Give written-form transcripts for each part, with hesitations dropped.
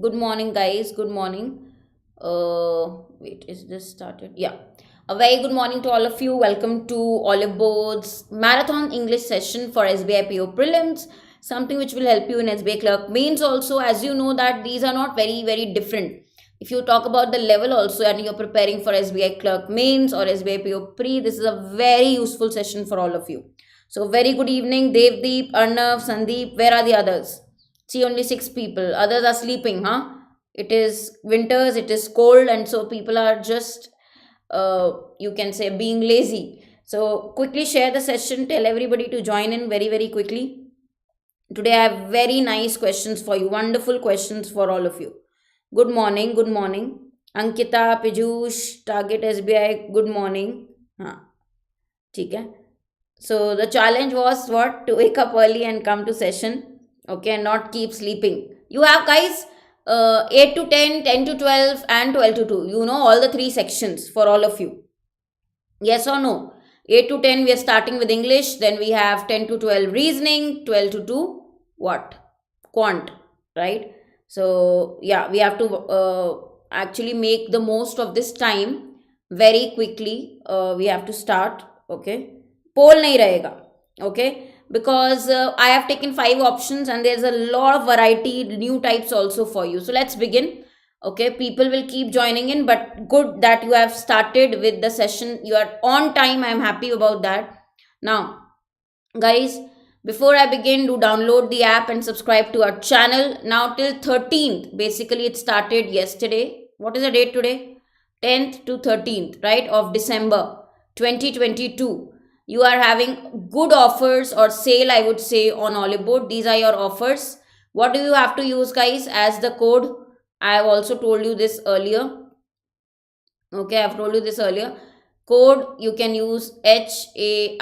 Good morning, guys. Good morning. Wait, is this started? Yeah. A very good morning to all of you. Welcome to Oliveboard's Marathon English session for SBI PO Prelims. Something which will help you in SBI Clerk Mains also. As you know that these are not very different. If you talk about the level also and you're preparing for SBI Clerk Mains or SBI PO Pre, this is a very useful session for all of you. So very good evening, Devdeep, Arnav, Sandeep. Where are the others? See, only six people. Others are sleeping, huh? It is winters, it is cold, and so people are just, you can say, being lazy. So, quickly share the session, tell everybody to join in very quickly. Today, I have very nice questions for you, wonderful questions for all of you. Good morning, good morning. Ankita, Pijush, Target SBI, good morning. Huh. ठीक है. So the challenge was what? To wake up early and come to session. Okay, and not keep sleeping. You have guys 8 to 10, 10 to 12, and 12 to 2. You know all the three sections for all of you. Yes or no? 8 to 10, we are starting with English. Then we have 10 to 12 reasoning, 12 to 2, what? Quant, right? So, yeah, we have to actually make the most of this time very quickly. We have to start, okay? Poll nahi rahega, okay? Because I have taken 5 options and there's a lot of variety, new types also for you. So, let's begin. Okay, people will keep joining in, but good that you have started with the session. You are on time. I am happy about that. Now, guys, before I begin, do download the app and subscribe to our channel. Now till 13th, basically it started yesterday. What is the date today? 10th to 13th, right, of December 2022. You are having good offers or sale, I would say, on Oliveboard. These are your offers. What do you have to use, guys, as the code? I have also told you this earlier. Okay, I've told you this earlier. Code you can use HARSHIT,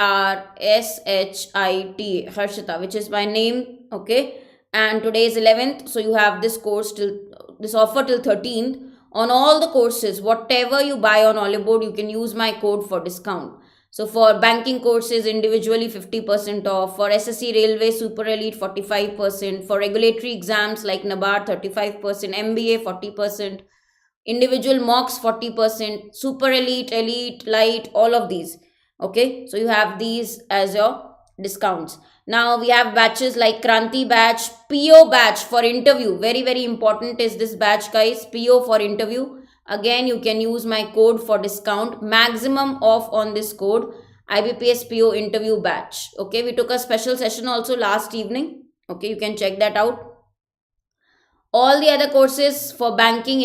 Harshita, which is my name. Okay, and today is 11th, so you have this course till this offer till 13th on all the courses. Whatever you buy on Oliveboard, you can use my code for discount. So for banking courses individually 50% off, for SSC Railway Super Elite 45%, for regulatory exams like Nabard 35%, MBA 40%, individual mocks 40%, Super Elite, Elite, Light, all of these. Okay, so you have these as your discounts. Now we have batches like Kranti batch, PO batch for interview. Very important is this batch, guys. PO for interview. Again, you can use my code for discount. Maximum off on this code. IBPS PO interview batch. Okay, we took a special session also last evening. Okay, you can check that out. All the other courses for banking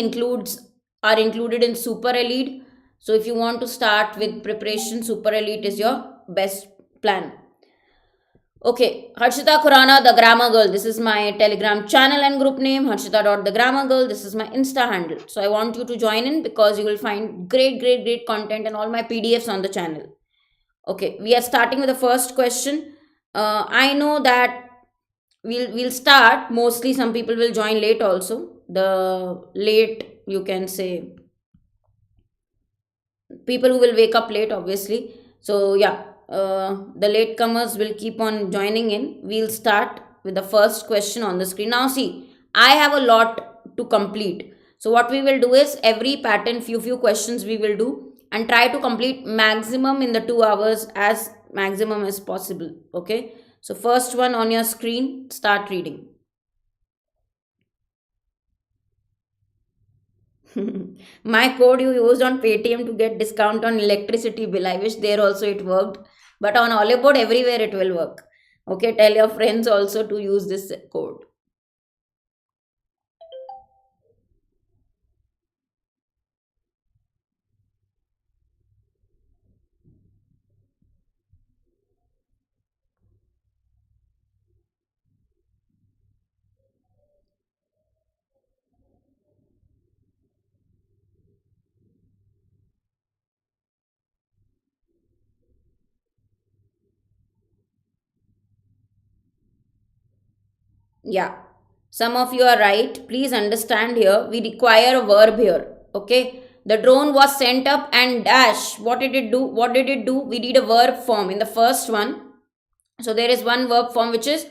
are included in Super Elite. So if you want to start with preparation, Super Elite is your best plan. Okay, Harshita Khurana, the Grammar Girl. This is my Telegram channel and group name. Harshita.thegrammargirl. This is my Insta handle. So I want you to join in because you will find great content and all my PDFs on the channel. Okay, we are starting with the first question. I know that we'll start. Mostly some people will join late also. The late, you can say, people who will wake up late, obviously. So yeah, the latecomers will keep on joining in. We'll start with the first question on the screen. Now see, I have a lot to complete. So what we will do is every pattern, few questions we will do and try to complete maximum in the 2 hours as maximum as possible. Okay. So first one on your screen, start reading. My code you used on Paytm to get discount on electricity bill. I wish there also it worked. But on Oliveboard, everywhere it will work. Okay, tell your friends also to use this code. Yeah, some of you are right. Please understand here, we require a verb here. Okay, the drone was sent up and dash. What did it do? What did it do? We need a verb form in the first one. So there is one verb form which is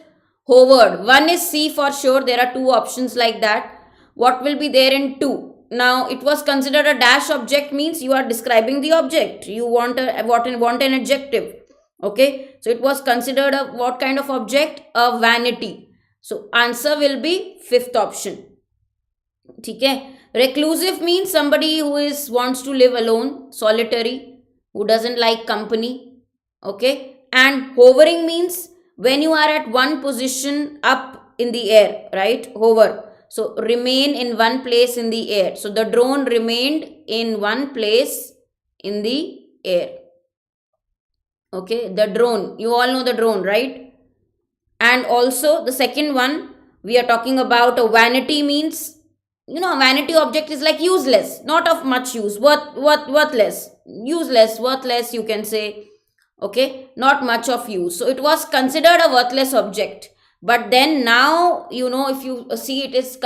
hovered. One is C for sure. There are two options like that. What will be there in 2? Now it was considered a dash object, means you are describing the object. You want an adjective. Okay, so it was considered a what kind of object? A vanity. So answer will be fifth option. Okay. Reclusive means somebody who wants to live alone, solitary, who doesn't like company. Okay. And hovering means when you are at one position up in the air, right? Hover. So remain in one place in the air. So the drone remained in one place in the air. Okay, the drone. You all know the drone, right? And also the second one, we are talking about a vanity means, a vanity object is like useless, not of much use, worthless, useless, worthless, you can say. Okay, not much of use. So it was considered a worthless object. But then now, if you see, it is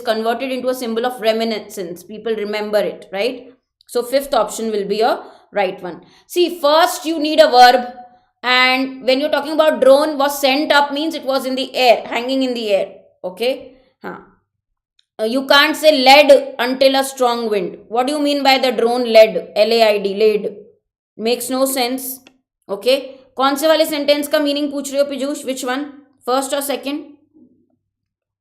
converted into a symbol of reminiscence. People remember it, right? So fifth option will be a right one. See, first you need a verb. And when you're talking about drone was sent up, means it was in the air, hanging in the air. Okay. You can't say led until a strong wind. What do you mean by the drone led? L-A-I-D, laid. Makes no sense. Okay. कौन से वाले sentence का meaning पूछ रहे हो Piyush? Which one, first और second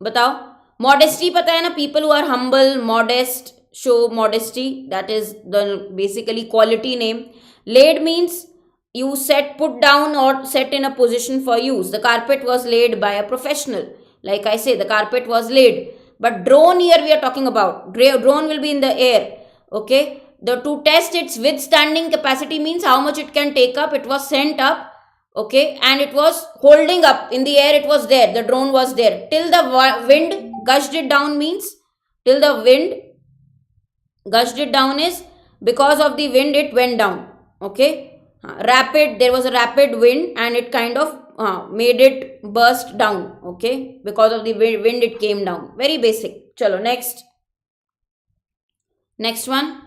बताओ. Modesty पता है ना, people who are humble, modest, show modesty, that is the basically quality name. Laid means you put down or set in a position for use. The carpet was laid by a professional. Like I say, the carpet was laid. But drone here we are talking about. Drone will be in the air. Okay. To test its withstanding capacity means how much it can take up. It was sent up. Okay. And it was holding up in the air. It was there. The drone was there. Till the wind gushed it down means, till the wind gushed it down is because of the wind it went down. Okay. Rapid, there was a rapid wind and it kind of made it burst down. Okay, because of the wind it came down. Very basic. Chalo, next one.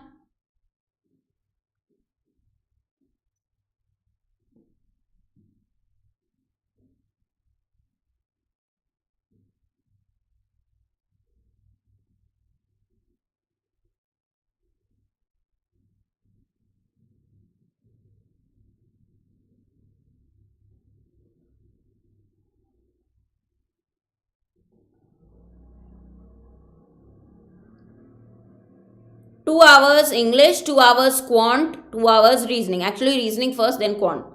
2 hours English, 2 hours quant, 2 hours reasoning. Actually reasoning first, then quant.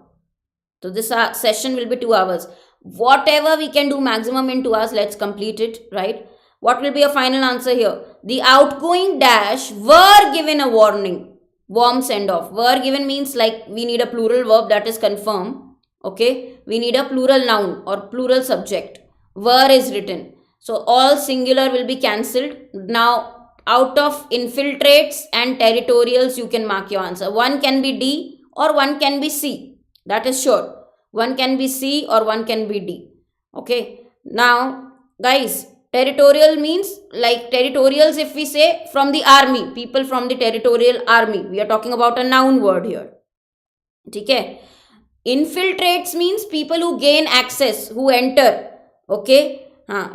So this session will be 2 hours. Whatever we can do maximum in 2 hours, let's complete it, right? What will be a final answer here? The outgoing dash were given a warning. Warm send off. Were given means like we need a plural verb, that is confirm. Okay. We need a plural noun or plural subject. Were is written. So all singular will be cancelled. Now out of infiltrates and territorials, you can mark your answer. One can be D or one can be C. That is sure. One can be C or one can be D. Okay. Now, guys, territorial means like territorials, if we say from the army, people from the territorial army. We are talking about a noun word here. Okay. Infiltrates means people who gain access, who enter. Okay.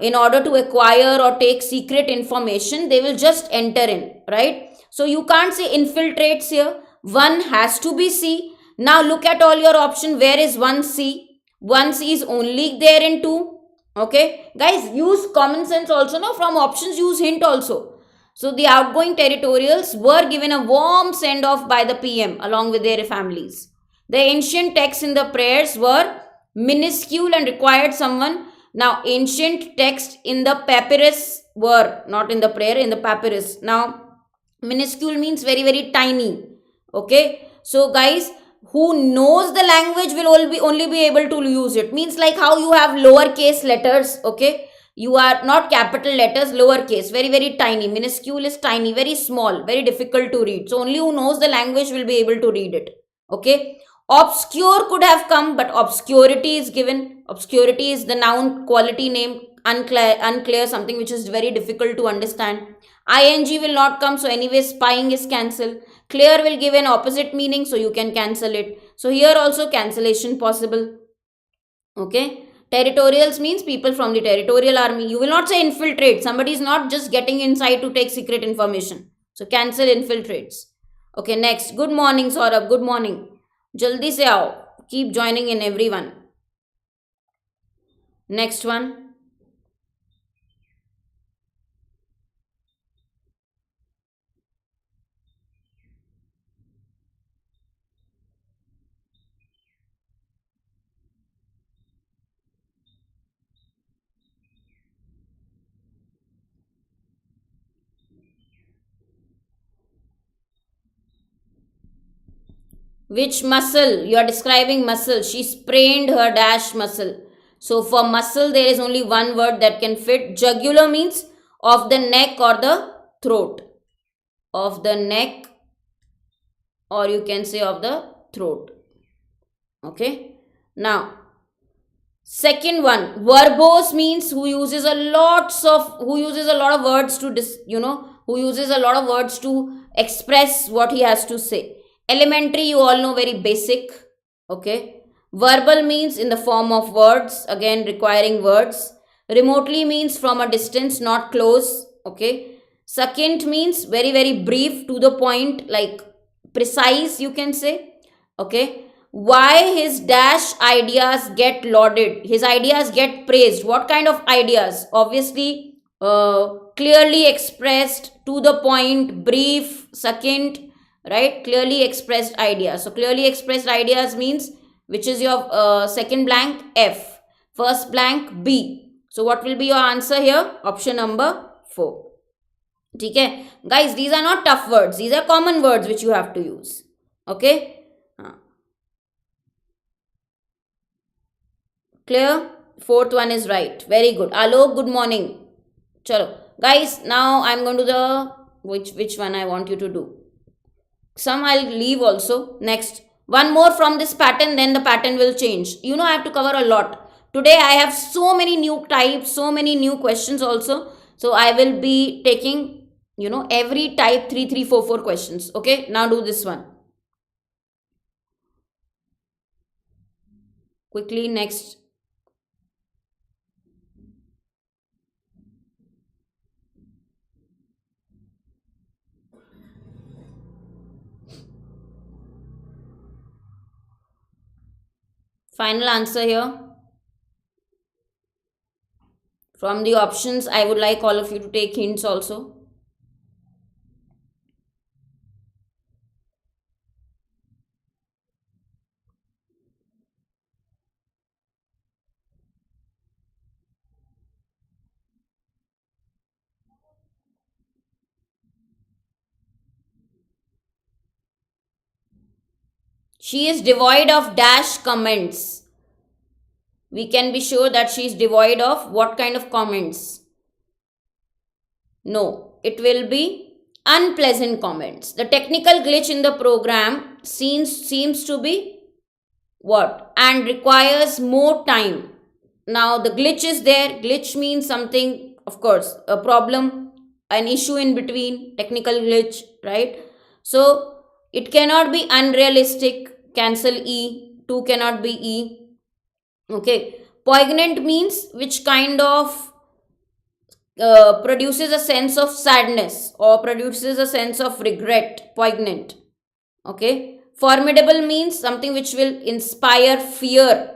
In order to acquire or take secret information, they will just enter in, right? So you can't say infiltrates here. One has to be C. Now look at all your option. Where is 1C? 1C is only there in 2. Okay. Guys, use common sense also. No, from options use hint also. So the outgoing territorials were given a warm send off by the PM along with their families. The ancient texts in the prayers were minuscule and required someone. Now, ancient text in the papyrus were, not in the prayer, in the papyrus. Now, minuscule means very, very tiny. Okay. So, guys, who knows the language will only be able to use it. Means like how you have lowercase letters. Okay. You are not capital letters, lowercase, very, very tiny. Minuscule is tiny, very small, very difficult to read. So, only who knows the language will be able to read it. Okay. Obscure could have come, but obscurity is given. Obscurity is the noun quality name. Unclear, something which is very difficult to understand. ING will not come, so anyway spying is cancelled. Clear will give an opposite meaning, so you can cancel it. So here also cancellation possible. Okay. Territorials means people from the territorial army. You will not say infiltrate. Somebody is not just getting inside to take secret information. So cancel infiltrates. Okay, next. Good morning, Saurabh. Good morning. Jaldi se aao. Keep joining in, everyone. Next one. Which muscle? You are describing muscle. She sprained her dash muscle. So for muscle, there is only one word that can fit. Jugular means of the neck or the throat. Of the neck, or you can say of the throat. Okay. Now, second one, verbose means who uses a lot of words to who uses a lot of words to express what he has to say. Elementary, you all know, very basic. Okay. Verbal means in the form of words, again requiring words. Remotely means from a distance, not close. Okay. Succinct means very, very brief, to the point, like precise, you can say. Okay. Why his dash ideas get lauded? His ideas get praised. What kind of ideas? Obviously, clearly expressed, to the point, brief, succinct, right? Clearly expressed ideas. So clearly expressed ideas means, which is your second blank? F. First blank? B. So what will be your answer here? Option number 4. Okay, guys, these are not tough words. These are common words which you have to use. Okay. Clear? Fourth one is right. Very good. Alok, good morning. Chalo. Guys, now I'm going to the which one I want you to do. Some I'll leave also. Next. One more from this pattern, then the pattern will change. You know, I have to cover a lot. Today I have so many new types, so many new questions also. So I will be taking, every type 3, 3, 4, 4 questions. Okay. Now do this one. Quickly, next. Final answer here. From the options, I would like all of you to take hints also. She is devoid of dash comments. We can be sure that she is devoid of what kind of comments? No, it will be unpleasant comments. The technical glitch in the program seems to be what? And requires more time. Now the glitch is there. Glitch means something, of course, a problem, an issue in between, technical glitch, right? So it cannot be unrealistic. Cancel E. 2 cannot be E. Okay. Poignant means which kind of produces a sense of sadness or produces a sense of regret. Poignant. Okay. Formidable means something which will inspire fear.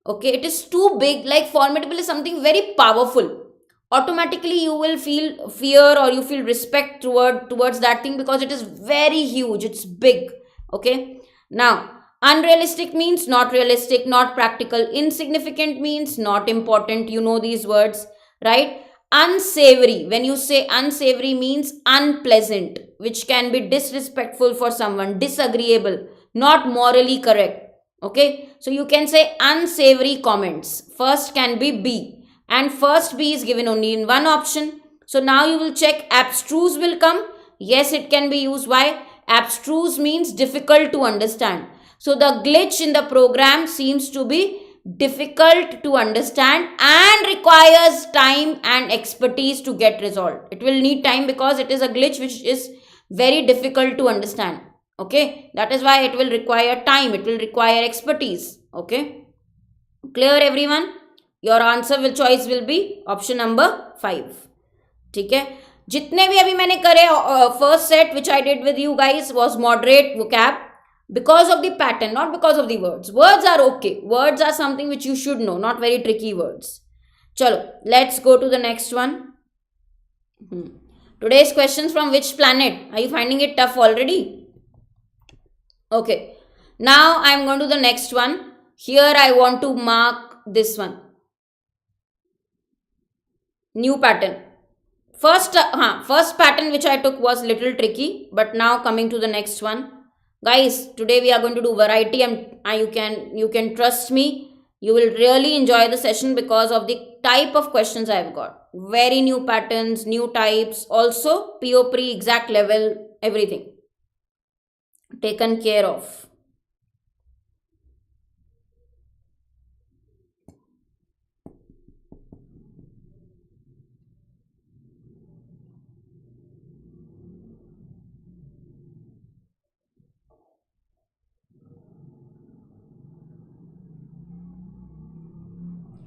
Okay. It is too big. Like formidable is something very powerful. Automatically you will feel fear or you feel respect towards that thing because it is very huge. It's big. Okay. Now, unrealistic means not realistic, not practical. Insignificant means not important. You know these words, right? Unsavory. When you say unsavory means unpleasant, which can be disrespectful for someone, disagreeable, not morally correct. Okay. So you can say unsavory comments. First can be B. And first B is given only in one option. So now you will check abstruse will come. Yes, it can be used. Why? Abstruse means difficult to understand. So the glitch in the program seems to be difficult to understand and requires time and expertise to get resolved. It will need time because it is a glitch which is very difficult to understand. Okay. That is why it will require time. It will require expertise. Okay. Clear, everyone? Your answer will choice will be option number 5. ठीक है, जितने भी अभी मैंने करे first set which I did with you guys was moderate vocab because of the pattern, not because of the words. Words are okay. Words are something which you should know, not very tricky words. Chalo, let's go to the next one. Today's questions from which planet? Are you finding it tough already? Okay. Now I am going to the next one. Here I want to mark this one. New pattern. First pattern which I took was little tricky, but now coming to the next one. Guys, today we are going to do variety and you can trust me, you will really enjoy the session because of the type of questions I have got. Very new patterns, new types, also PO pre exact level, everything taken care of.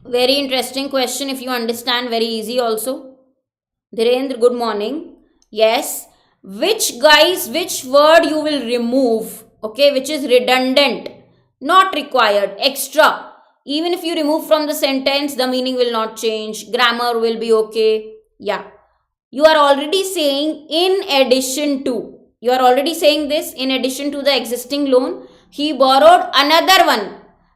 Very interesting question if you understand, very easy also. Dhirendra, good morning. Yes, which word you will remove, okay, which is redundant, not required, extra. Even if you remove from the sentence, the meaning will not change, grammar will be okay. Yeah, you are already saying in addition to, you are already saying this in addition to the existing loan, he borrowed another one.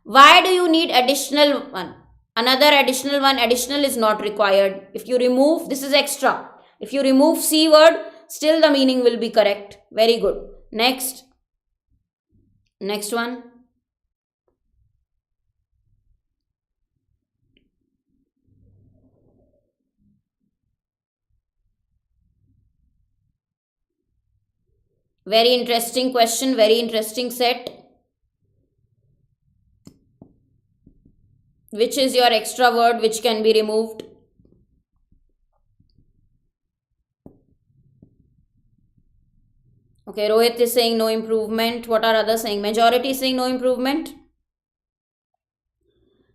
Why do you need additional one? Another additional one, additional is not required. If you remove, this is extra. If you remove C word, still the meaning will be correct. Very good. Next one. Very interesting question, very interesting set. Which is your extra word which can be removed? Okay, Rohit is saying no improvement. What are others saying? Majority is saying no improvement.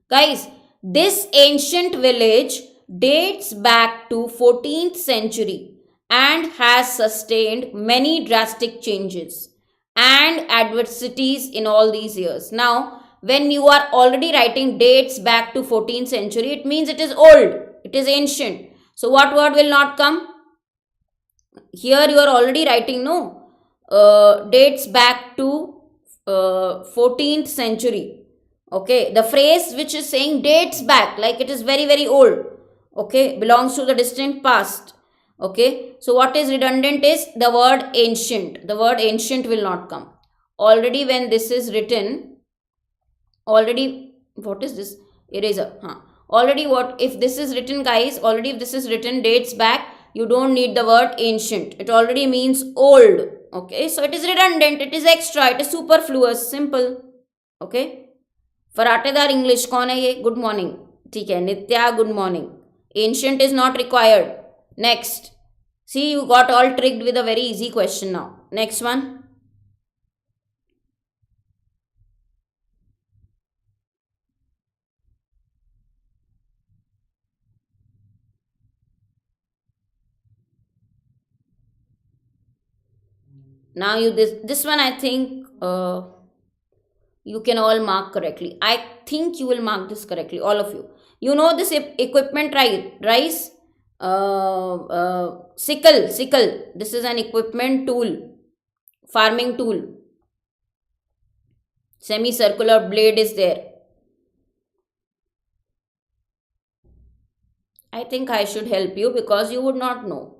Guys, this ancient village dates back to 14th century and has sustained many drastic changes and adversities in all these years. Now, when you are already writing dates back to 14th century, it means it is old, it is ancient. So what word will not come? Here you are already writing dates back to 14th century. Okay, the phrase which is saying dates back, like it is very, very old. Okay, belongs to the distant past. Okay, so what is redundant is the word ancient. The word ancient will not come. Already when this is written, already, what is this? Eraser. Already what, if this is written guys, already if this is written dates back, you don't need the word ancient. It already means old. Okay, so it is redundant, it is extra, it is superfluous, simple. Okay. Faratedaar English, कौन है ये? Good morning. ठीक है, Nitya, good morning. Ancient is not required. Next. See, you got all tricked with a very easy question now. Next one. Now you this one I think you can all mark correctly. I think you will mark this correctly, all of you. You know this equipment, right? Rice, sickle. This is an equipment tool, farming tool. Semicircular blade is there. I think I should help you because you would not know.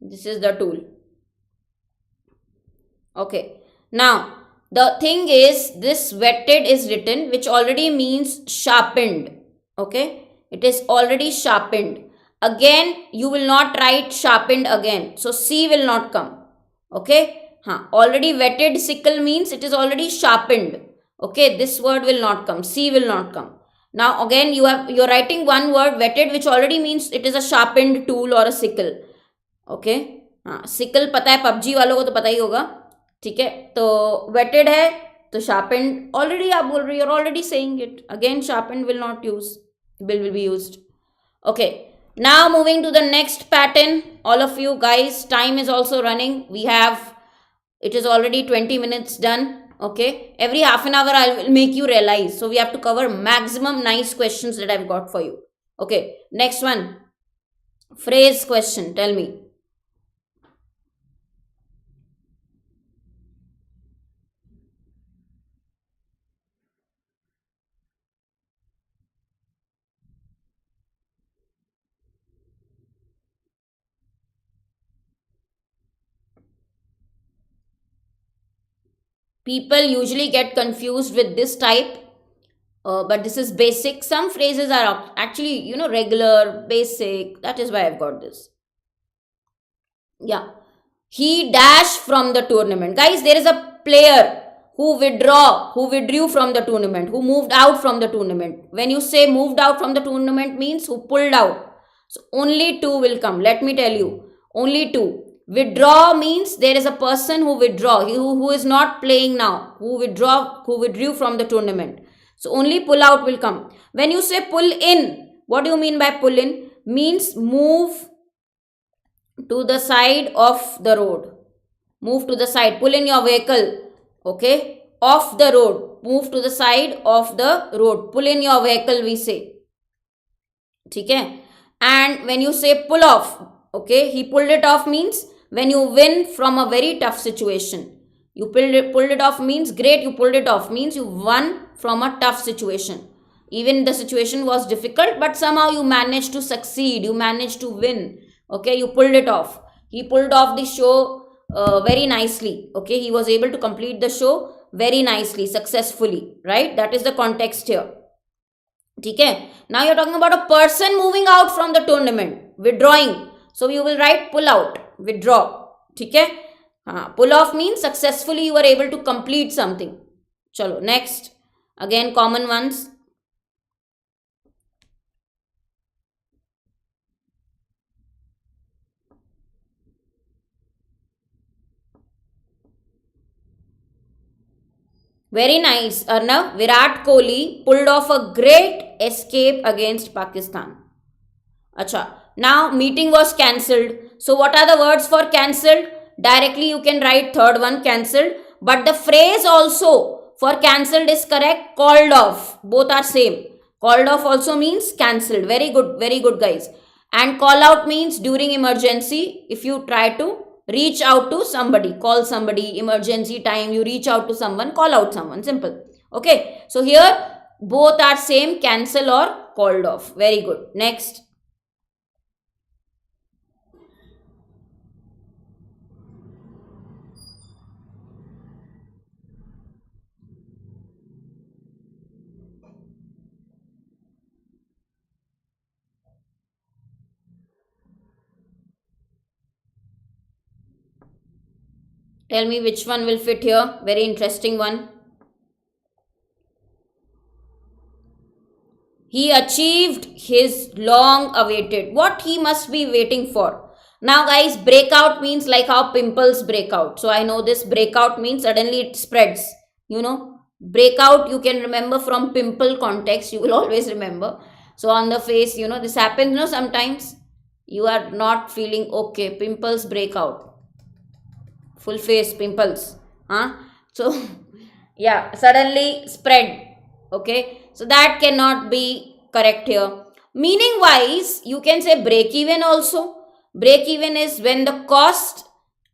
This is the tool. Okay. Now, the thing is, this wetted is written, which already means sharpened. Okay. It is already sharpened. Again, you will not write sharpened again. So, C will not come. Okay. Already wetted sickle means it is already sharpened. Okay. This word will not come. C will not come. Now, again, you're writing one word wetted, which already means it is a sharpened tool or a sickle. Okay. हाँ, sickle पता है, PUBG वालों को तो पता ही होगा, ठीक है। तो वेटेड है तो शार्पेंड, ऑलरेडी आप बोल रही हो, already saying it again, sharpened will not use, will be used. Okay, now moving to the next pattern. All of you guys, time is also running. It is already 20 minutes done. Okay, every half an hour I will make you realize, so we have to cover maximum nice questions that I've got for you. Okay, next one, phrase question. Tell me. People usually get confused with this type, but this is basic. Some phrases are actually, regular, basic. That is why I've got this. Yeah. He dashed from the tournament. Guys, there is a player who withdrew from the tournament, who moved out from the tournament. When you say moved out from the tournament means who pulled out. So only two will come. Let me tell you. Only two. Withdraw means there is a person who who is not playing now, who withdrew from the tournament. So only pull out will come. When you say pull in, what do you mean by pull in? Means move to the side of the road. Move to the side. Pull in your vehicle. Okay. Off the road. Move to the side of the road. Pull in your vehicle, we say. Okay. And when you say pull off, okay, he pulled it off means when you win from a very tough situation. You pulled it off means great, you pulled it off means you won from a tough situation. Even the situation was difficult, but somehow you managed to succeed, you managed to win. Okay, you pulled it off. He pulled off the show very nicely. Okay, he was able to complete the show very nicely, successfully, right? That is the context here. Okay, now you're talking about a person moving out from the tournament, withdrawing. So you will write pull out, withdraw. Okay, pull off means successfully you were able to complete something. Chalo, next. Again, common ones. Very nice, Arnav. Virat Kohli pulled off a great escape against Pakistan. Acha. Now, meeting was cancelled. So, what are the words for cancelled? Directly you can write third one, cancelled. But the phrase also for cancelled is correct. Called off. Both are same. Called off also means cancelled. Very good guys. And call out means during emergency. If you try to reach out to somebody, call somebody, emergency time, you reach out to someone, call out someone. Simple. Okay. So, here both are same, cancel or called off. Very good. Next. Tell me which one will fit here. Very interesting one. He achieved his long awaited. What he must be waiting for. Now guys, breakout means like how pimples break out. So I know this breakout means suddenly it spreads. Breakout you can remember from pimple context. You will always remember. So on the face, this happens, sometimes you are not feeling okay. Pimples break out. Full face pimples. So, yeah, suddenly spread. Okay. So, that cannot be correct here. Meaning wise, you can say break even also. Break even is when the cost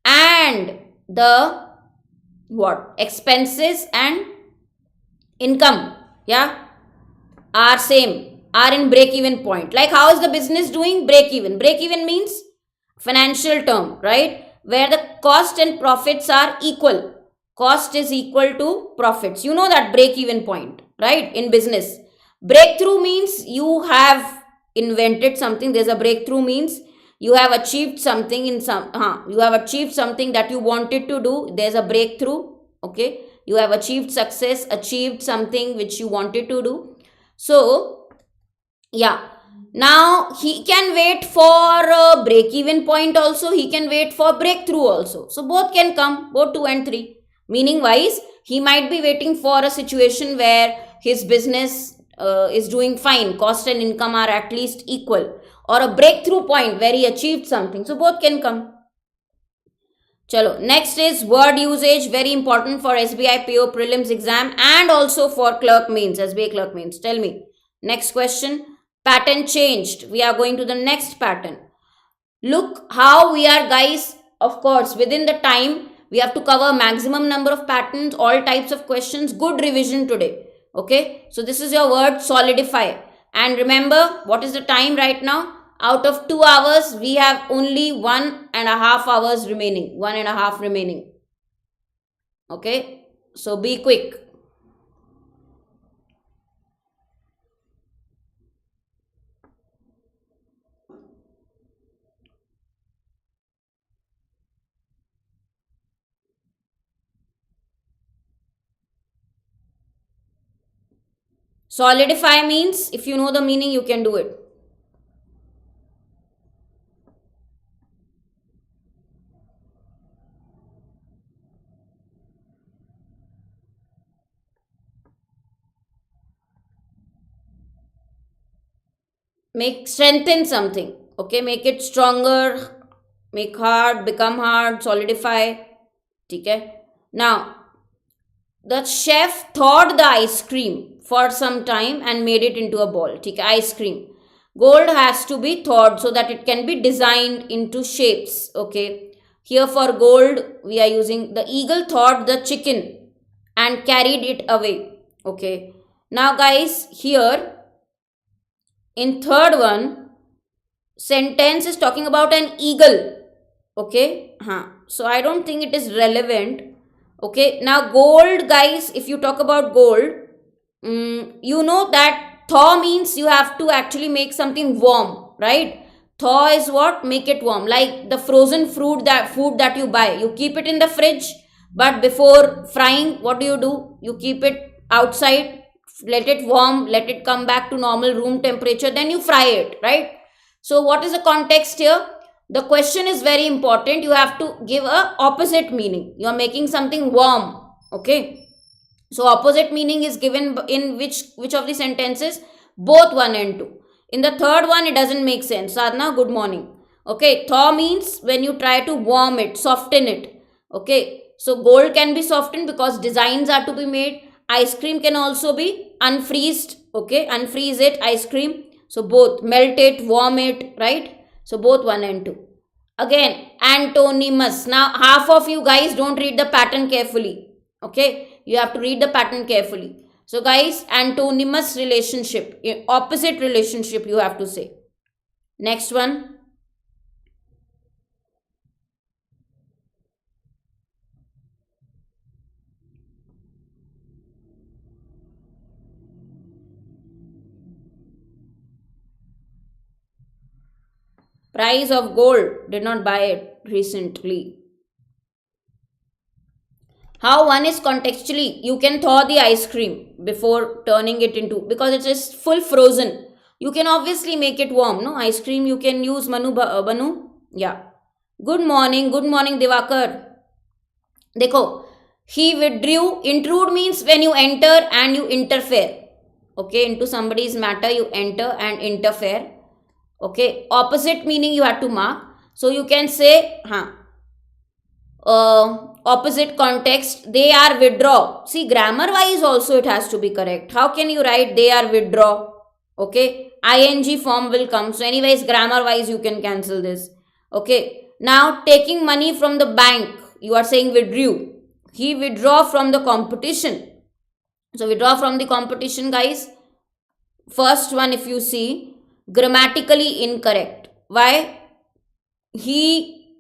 and the expenses and income, are same, are in break even point. Like how is the business doing? Break even. Break even means financial term, right? Where the cost and profits are equal. Cost is equal to profits. You know that break even point, right? In business. Breakthrough means you have invented something. There's a breakthrough means you have achieved something you have achieved something that you wanted to do. There's a breakthrough. Okay. You have achieved success, achieved something which you wanted to do. So, yeah. Now he can wait for a break even point also, he can wait for breakthrough also. So both can come, both 2 and 3. Meaning wise, he might be waiting for a situation where his business is doing fine, cost and income are at least equal, or a breakthrough point where he achieved something. So both can come. Chalo, next is word usage, very important for SBI PO prelims exam and also for clerk mains, SBI clerk mains. Tell me. Next question. Pattern changed. We are going to the next pattern. Look how we are, guys. Of course, within the time, we have to cover maximum number of patterns, all types of questions. Good revision today. Okay. So this is your word solidify. And remember, what is the time right now? Out of 2 hours, we have only 1.5 hours remaining. 1.5 remaining. Okay. So be quick. Solidify means, if you know the meaning, you can do it. Strengthen something. Okay, make it stronger, make hard, become hard, solidify. Okay. Now, the chef thawed the ice cream for some time and made it into a ball. Okay, ice cream. Gold has to be thawed so that it can be designed into shapes. Okay. Here for gold, we are using the eagle thawed the chicken and carried it away. Okay. Now, guys, here in third one, sentence is talking about an eagle. Okay. So I don't think it is relevant. Okay. Now, gold, guys, if you talk about gold, you know that thaw means you have to actually make something warm, right? Thaw is what? Make it warm. Like the frozen food that you buy. You keep it in the fridge, but before frying, what do? You keep it outside, let it warm, let it come back to normal room temperature, then you fry it, right? So what is the context here? The question is very important. You have to give a opposite meaning. You are making something warm. Okay. So opposite meaning is given in which of the sentences? Both 1 and 2. In the third one, it doesn't make sense. Sadhana, good morning. Okay. Thaw means when you try to warm it, soften it. Okay. So gold can be softened because designs are to be made. Ice cream can also be unfreezed. Okay. Unfreeze it, ice cream. So both, melt it, warm it, right? So both 1 and 2. Again, antonymous. Now, half of you guys don't read the pattern carefully. Okay. You have to read the pattern carefully. So, guys, antonymous relationship, opposite relationship, you have to say. Next one. Price of gold, did not buy it recently. How one is contextually, you can thaw the ice cream before turning it into, because it is full frozen. You can obviously make it warm, no? Ice cream you can use, Banu? Yeah. Good morning, Divakar. Dekho, he withdrew. Intrude means when you enter and you interfere. Okay, into somebody's matter, you enter and interfere. Okay, opposite meaning you have to mark. So you can say, opposite context, they are withdraw. See, grammar wise also it has to be correct. How can you write they are withdraw? Okay, ing form will come. So anyways, grammar wise you can cancel this. Okay, now taking money from the bank, you are saying withdrew. He withdraw from the competition. So withdraw from the competition, guys. First one, if you see, grammatically incorrect. Why? He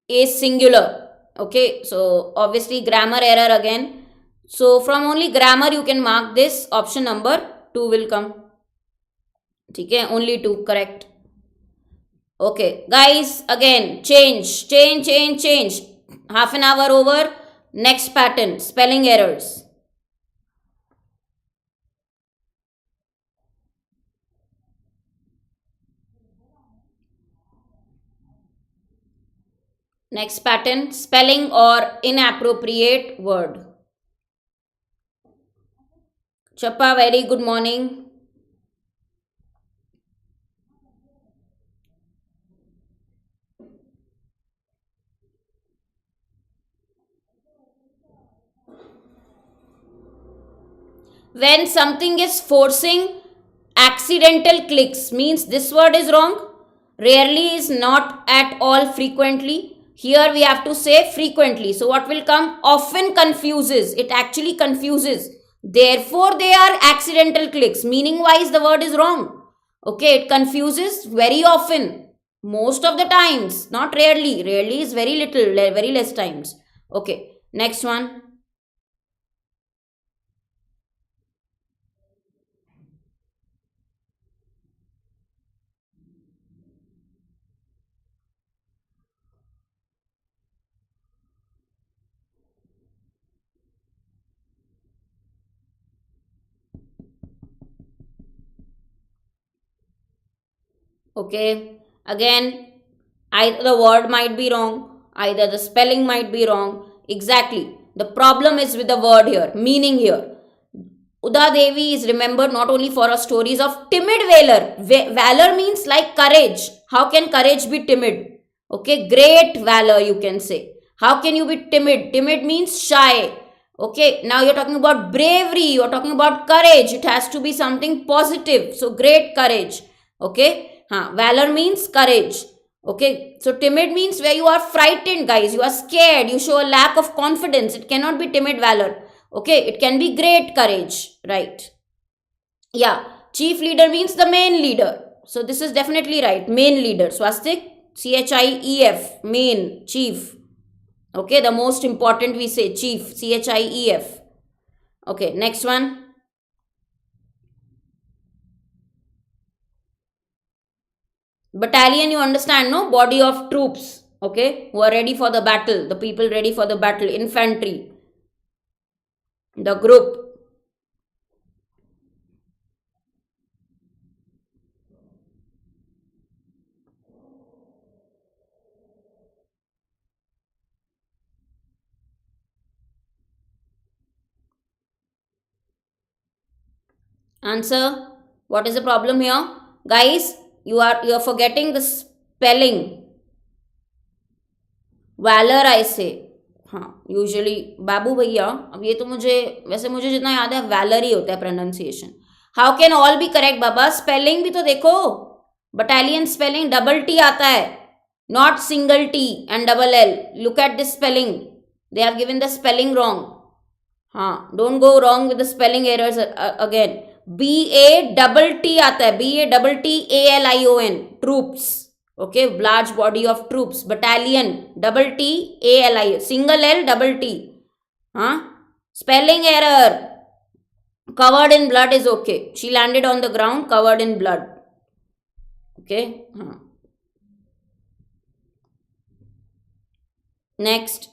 is singular. Okay, so obviously grammar error again. So from only grammar you can mark this. Option number 2 will come. Okay, only 2 correct. Okay, guys, again change. Half an hour over. Next pattern, spelling errors. Next pattern, spelling or inappropriate word. Chappa, very good morning. When something is forcing accidental clicks, means this word is wrong. Rarely is not at all, frequently. Here we have to say frequently. So what will come? Often confuses. It actually confuses. Therefore, they are accidental clicks. Meaning wise, the word is wrong. Okay, it confuses very often. Most of the times, not rarely. Rarely is very little, very less times. Okay, next one. Okay, again, either the word might be wrong, either the spelling might be wrong. Exactly. The problem is with the word here, meaning here. Uda Devi is remembered not only for her stories of timid valor. Valor means like courage. How can courage be timid? Okay, great valor, you can say. How can you be timid? Timid means shy. Okay, now you're talking about bravery, you're talking about courage. It has to be something positive. So, great courage. Okay, valor means courage. Okay, so timid means where you are frightened, guys. You are scared. You show a lack of confidence. It cannot be timid valor. Okay, it can be great courage, right? Yeah, chief leader means the main leader. So this is definitely right. Main leader. Swastik, CHIEF, main, chief. Okay, the most important we say chief, CHIEF. Okay, next one. Battalion, you understand, no? Body of troops, okay, who are ready for the battle. The people ready for the battle. Infantry. The group. Answer. What is the problem here? Guys, you are forgetting the spelling. Valour I say, हाँ usually बाबू भैया, अब ये तो मुझे वैसे मुझे जितना याद है वैलर ही होता है pronunciation. How can all be correct बाबा? स्पेलिंग भी तो देखो. बटालियन स्पेलिंग डबल टी आता है, not single T and double L. Look at this spelling. They have given the spelling wrong. हाँ, don't go wrong with the spelling errors again. BATT आता है, BATTALION, troops. Okay, large body of troops. Battalion, double TALI, single L, double T. Spelling error. Covered in blood is okay. She landed on the ground covered in blood. Okay. Next.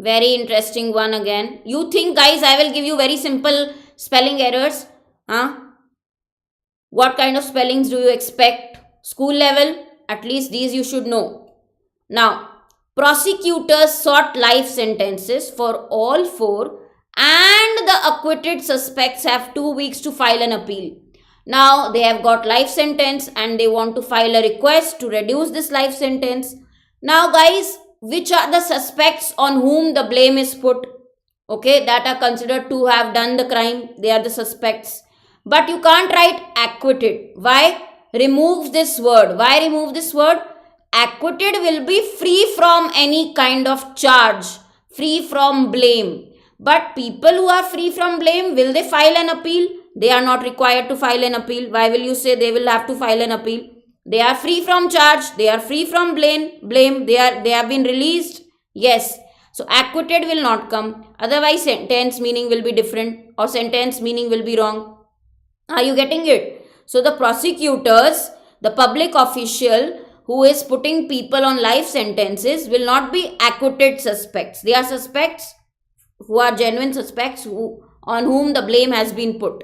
Very interesting one again. You think, guys, I will give you very simple spelling errors? What kind of spellings do you expect? School level? At least these you should know. Now, prosecutors sought life sentences for all four and the acquitted suspects have 2 weeks to file an appeal. Now, they have got life sentence and they want to file a request to reduce this life sentence. Now, guys, which are the suspects on whom the blame is put? Okay, that are considered to have done the crime. They are the suspects. But you can't write acquitted. Why? Remove this word. Why remove this word? Acquitted will be free from any kind of charge, free from blame. But people who are free from blame, will they file an appeal? They are not required to file an appeal. Why will you say they will have to file an appeal? They are free from charge. They are free from blame. They have been released. Yes. So acquitted will not come. Otherwise, sentence meaning will be different or sentence meaning will be wrong. Are you getting it? So the prosecutors, the public official who is putting people on life sentences will not be acquitted suspects. They are suspects who are genuine suspects on whom the blame has been put.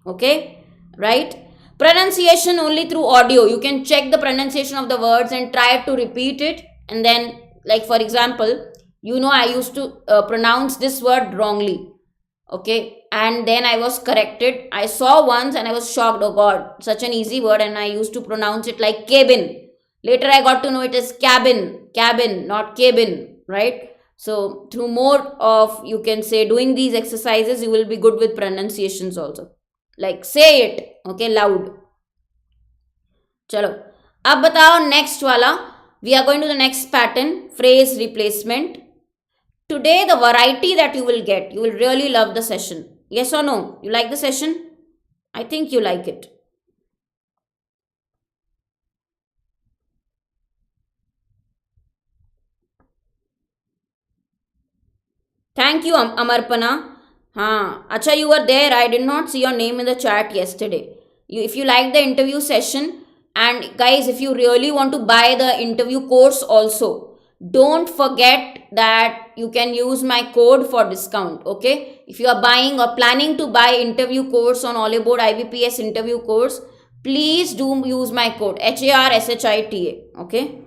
Okay, right? Pronunciation only through audio. You can check the pronunciation of the words and try to repeat it. And then, like for example, I used to pronounce this word wrongly. Okay, and then I was corrected. I saw once and I was shocked. Oh God, such an easy word, and I used to pronounce it like cabin. Later I got to know it is cabin, not cabin, right? So through more of, you can say, doing these exercises, you will be good with pronunciations also. Like say it, okay, loud. Chalo. Ab batao next wala. We are going to the next pattern, phrase replacement. Today, the variety that you will get, you will really love the session. Yes or no? You like the session? I think you like it. Thank you, Amarpana. Acha, you were there. I did not see your name in the chat yesterday. If you like the interview session, and guys, if you really want to buy the interview course also, don't forget that you can use my code for discount. Okay, if you are buying or planning to buy interview course on Oliveboard IBPS interview course, please do use my code HARSHITA. Okay.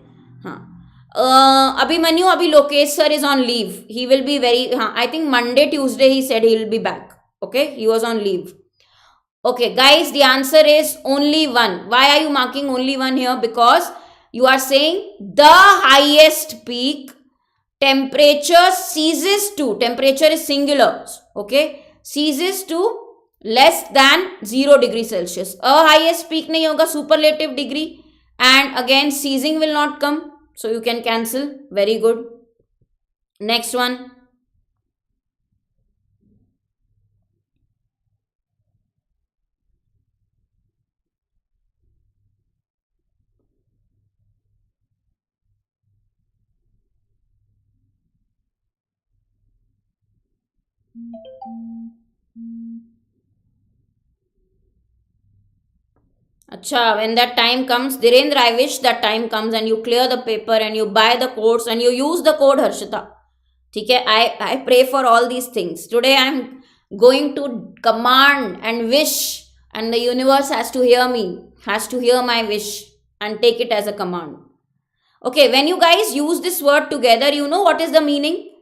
Abhimanyu, Abhi Lokesh sir is on leave. He will be I think Monday, Tuesday he said he will be back. Okay, he was on leave. Okay, guys, the answer is only one. Why are you marking only one here? Because you are saying the highest peak temperature ceases to, temperature is singular, okay, ceases to less than 0 degree Celsius. A highest peak nahi hoga, superlative degree, and again ceasing will not come. So you can cancel. Very good. Next one. Acha, when that time comes, Dhirendra, I wish that time comes and you clear the paper and you buy the course and you use the code Harshita. Okay, I pray for all these things. Today I am going to command and wish, and the universe has to hear me, has to hear my wish and take it as a command. Okay, when you guys use this word together, you know what is the meaning?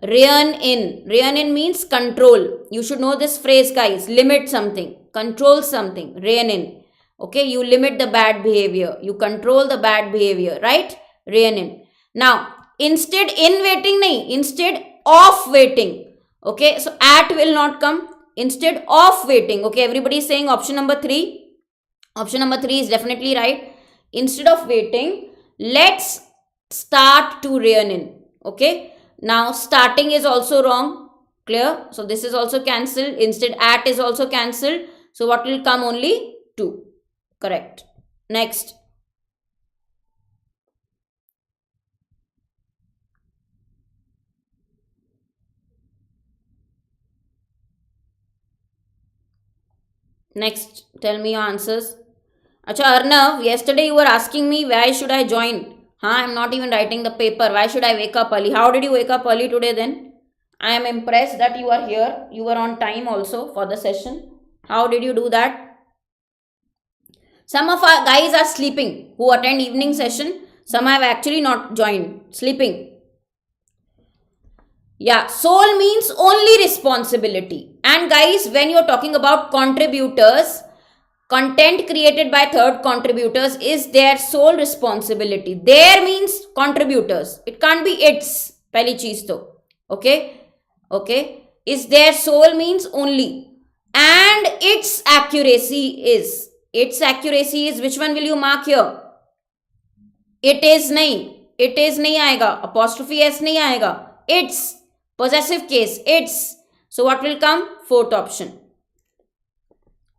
Rein in. Rein in means control. You should know this phrase, guys. Limit something, control something, rein in. Okay, you limit the bad behavior, you control the bad behavior, right? Rein in. Now, instead in waiting nahi, instead of waiting. Okay, so at will not come. Instead of waiting. Okay, everybody is saying option number 3. Option number 3 is definitely right. Instead of waiting, let's start to rein in. Okay, now starting is also wrong. Clear? So this is also cancelled. Instead at is also cancelled. So what will come? Only 2. Correct. Next. Next. Tell me your answers. Acha, Arnav, yesterday you were asking me why should I join. I am not even writing the paper. Why should I wake up early? How did you wake up early today then? I am impressed that you are here. You were on time also for the session. How did you do that? Some of our guys are sleeping who attend evening session. Some have actually not joined. Sleeping. Yeah, sole means only responsibility. And guys, when you're talking about contributors, content created by third contributors is their sole responsibility. Their means contributors. It can't be its. Pehli cheez to. Okay? Okay? Is their sole means only. And its accuracy is. Its accuracy is, which one will you mark here? It is nahi. It is nahi aayega. Apostrophe s nahi aayega. It's. Possessive case. It's. So what will come? Fourth option.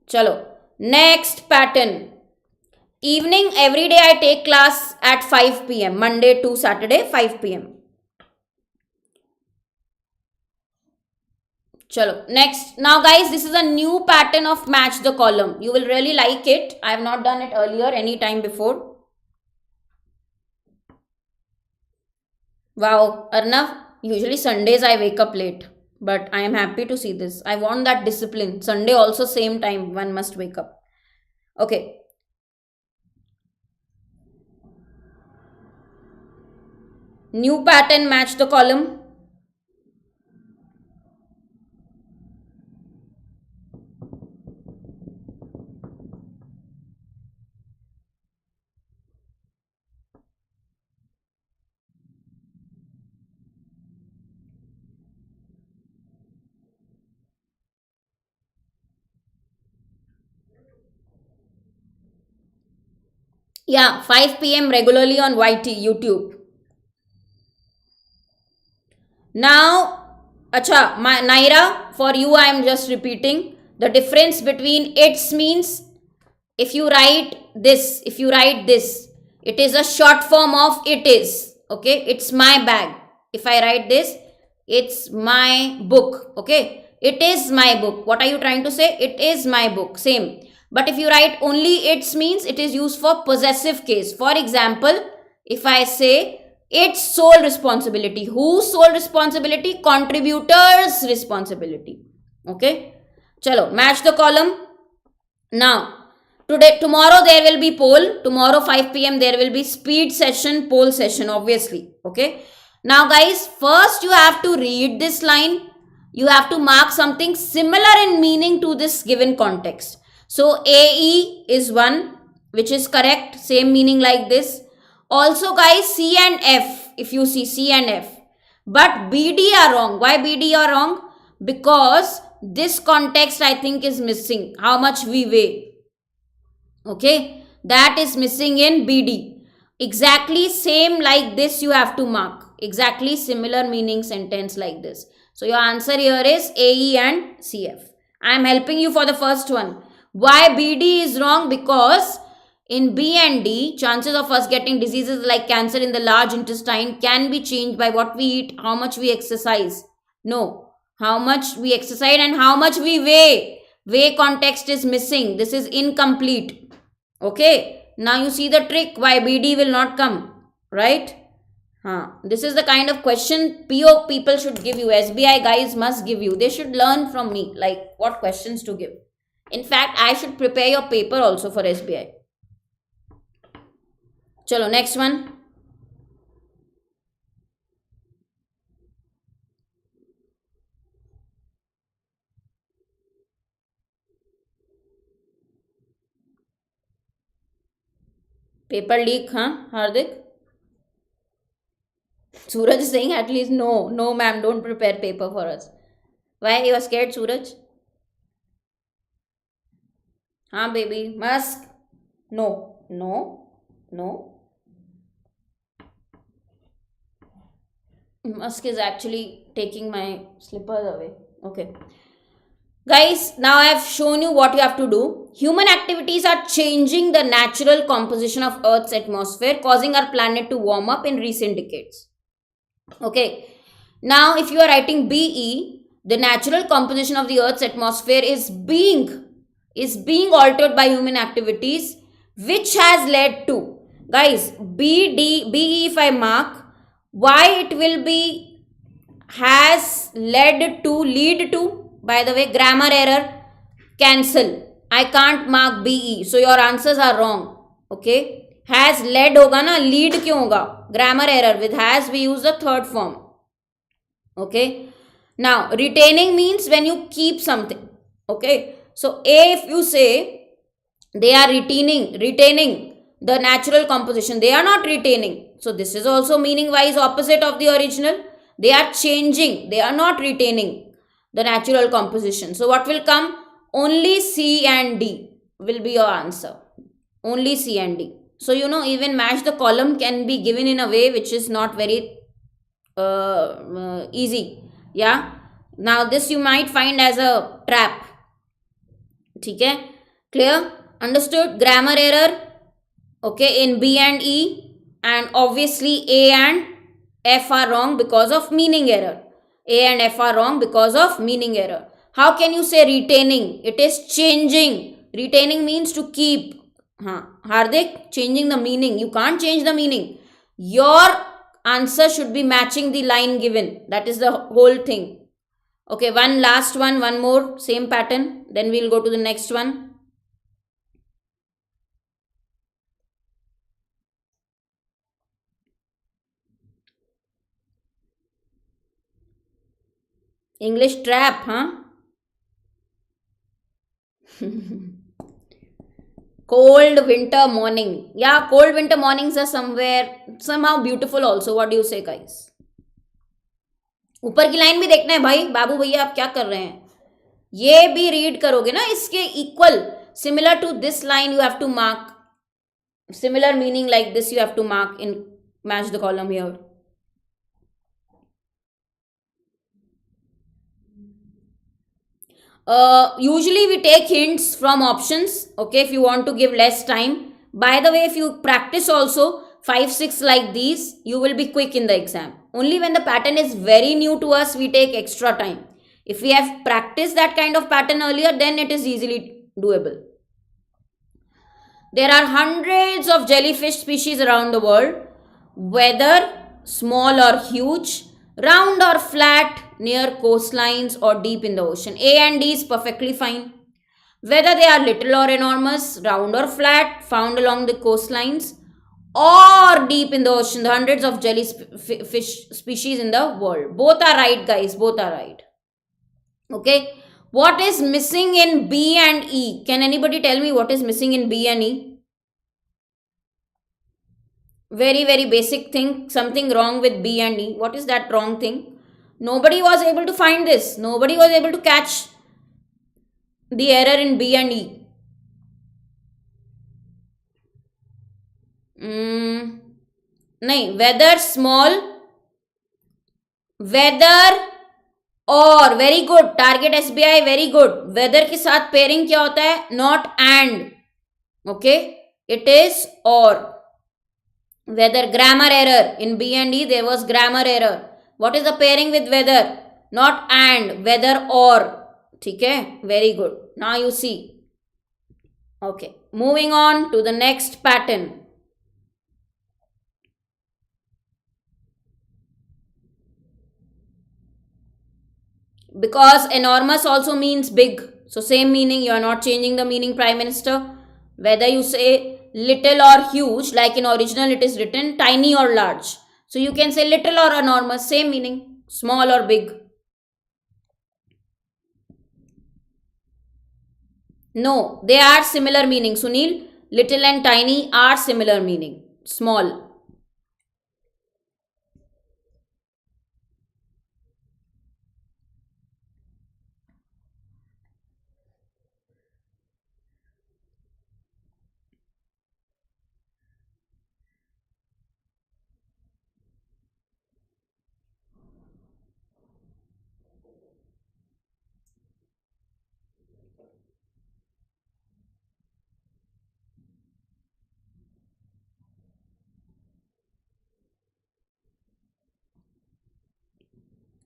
Chalo. Next pattern. Evening, every day I take class at 5 p.m. Monday to Saturday, 5 p.m. Chalo. Next. Now guys, this is a new pattern of match the column. You will really like it. I have not done it earlier any time before. Wow, Arnav, usually Sundays I wake up late, but I am happy to see this. I want that discipline. Sunday also same time one must wake up. Okay. New pattern match the column. Yeah, 5 p.m. regularly on YT, YouTube. Now, acha, Naira, for you I am just repeating. The difference between its means, if you write this, it is a short form of it is. Okay, it's my bag. If I write this, it's my book. Okay, it is my book. What are you trying to say? It is my book. Same. But if you write only its means, it is used for possessive case. For example, if I say it's sole responsibility. Whose sole responsibility? Contributor's responsibility. Okay. Chalo, match the column. Now, tomorrow there will be poll. Tomorrow 5 p.m. there will be speed session, poll session, obviously. Okay. Now, guys, first you have to read this line. You have to mark something similar in meaning to this given context. So, AE is one, which is correct. Same meaning like this. Also, guys, C and F, if you see C and F. But BD are wrong. Why BD are wrong? Because this context, I think, is missing. How much we weigh. Okay. That is missing in BD. Exactly same like this you have to mark. Exactly similar meaning sentence like this. So, your answer here is AE and CF. I am helping you for the first one. Why BD is wrong? Because in B and D, chances of us getting diseases like cancer in the large intestine can be changed by what we eat, how much we exercise. No, how much we exercise and how much we weigh. Weigh context is missing. This is incomplete. Okay. Now you see the trick why BD will not come. Right? This is the kind of question PO people should give you. SBI guys must give you. They should learn from me like what questions to give. In fact, I should prepare your paper also for SBI. Chalo, next one. Paper leak, huh, Hardik? Suraj is saying at least no, ma'am, don't prepare paper for us. Why you are scared, Suraj? Baby, mask. No. Musk is actually taking my slippers away. Okay. Guys, now I have shown you what you have to do. Human activities are changing the natural composition of Earth's atmosphere, causing our planet to warm up in recent decades. Okay. Now, if you are writing BE, the natural composition of the Earth's atmosphere is being altered by human activities, which has led to, guys, BE if I mark, why it will be has led to, lead to. By the way, grammar error, cancel. I can't mark BE. So your answers are wrong. Okay. Has led hoga na, lead kyun hoga? Grammar error. With has we use the third form. Okay. Now, retaining means when you keep something. Okay. So, A, if you say they are retaining the natural composition, they are not retaining. So, this is also meaning wise opposite of the original. They are changing. They are not retaining the natural composition. So, what will come? Only C and D will be your answer. Only C and D. So, even match the column can be given in a way which is not very easy. Yeah. Now, this you might find as a trap. Okay. Clear? Understood? Grammar error. Okay. In B and E. And obviously A and F are wrong because of meaning error. A and F are wrong because of meaning error. How can you say retaining? It is changing. Retaining means to keep. Hardik, changing the meaning. You can't change the meaning. Your answer should be matching the line given. That is the whole thing. Okay, last one more, same pattern. Then we'll go to the next one. English trap, huh? Cold winter morning. Yeah, cold winter mornings are somehow beautiful also. What do you say, guys? ऊपर की line भी देखना है भाई. बाबू भैया आप क्या कर रहे हैं? ये भी रीड करोगे ना, इसके equal, similar to this line you have to mark. Similar meaning like this you have to mark in match the column here. Usually we take hints from options, okay, if you want to give less time. By the way, if you practice also 5-6 like these, you will be quick in the exam. Only when the pattern is very new to us, we take extra time. If we have practiced that kind of pattern earlier, then it is easily doable. There are hundreds of jellyfish species around the world, whether small or huge, round or flat, near coastlines or deep in the ocean. A and D is perfectly fine. Whether they are little or enormous, round or flat, found along the coastlines or deep in the ocean, the hundreds of jellyfish species in the world. Both are right, guys. Both are right. Okay. What is missing in B and E? Can anybody tell me what is missing in B and E? Very, very basic thing. Something wrong with B and E. What is that wrong thing? Nobody was able to find this. Nobody was able to catch the error in B and E. नहीं, whether small, whether और, very good. Target SBI, very good. Whether के साथ pairing क्या होता है? Not and. Okay, it is or. Whether, grammar error. In B and E there was grammar error. What is the pairing with whether? Not and, whether or. ठीक है, very good. Now you see. Okay, moving on to the next pattern. Because enormous also means big. So same meaning, you are not changing the meaning, Prime Minister. Whether you say little or huge, like in original it is written tiny or large. So you can say little or enormous, same meaning, small or big. No, they are similar meaning, Sunil. Little and tiny are similar meaning, small.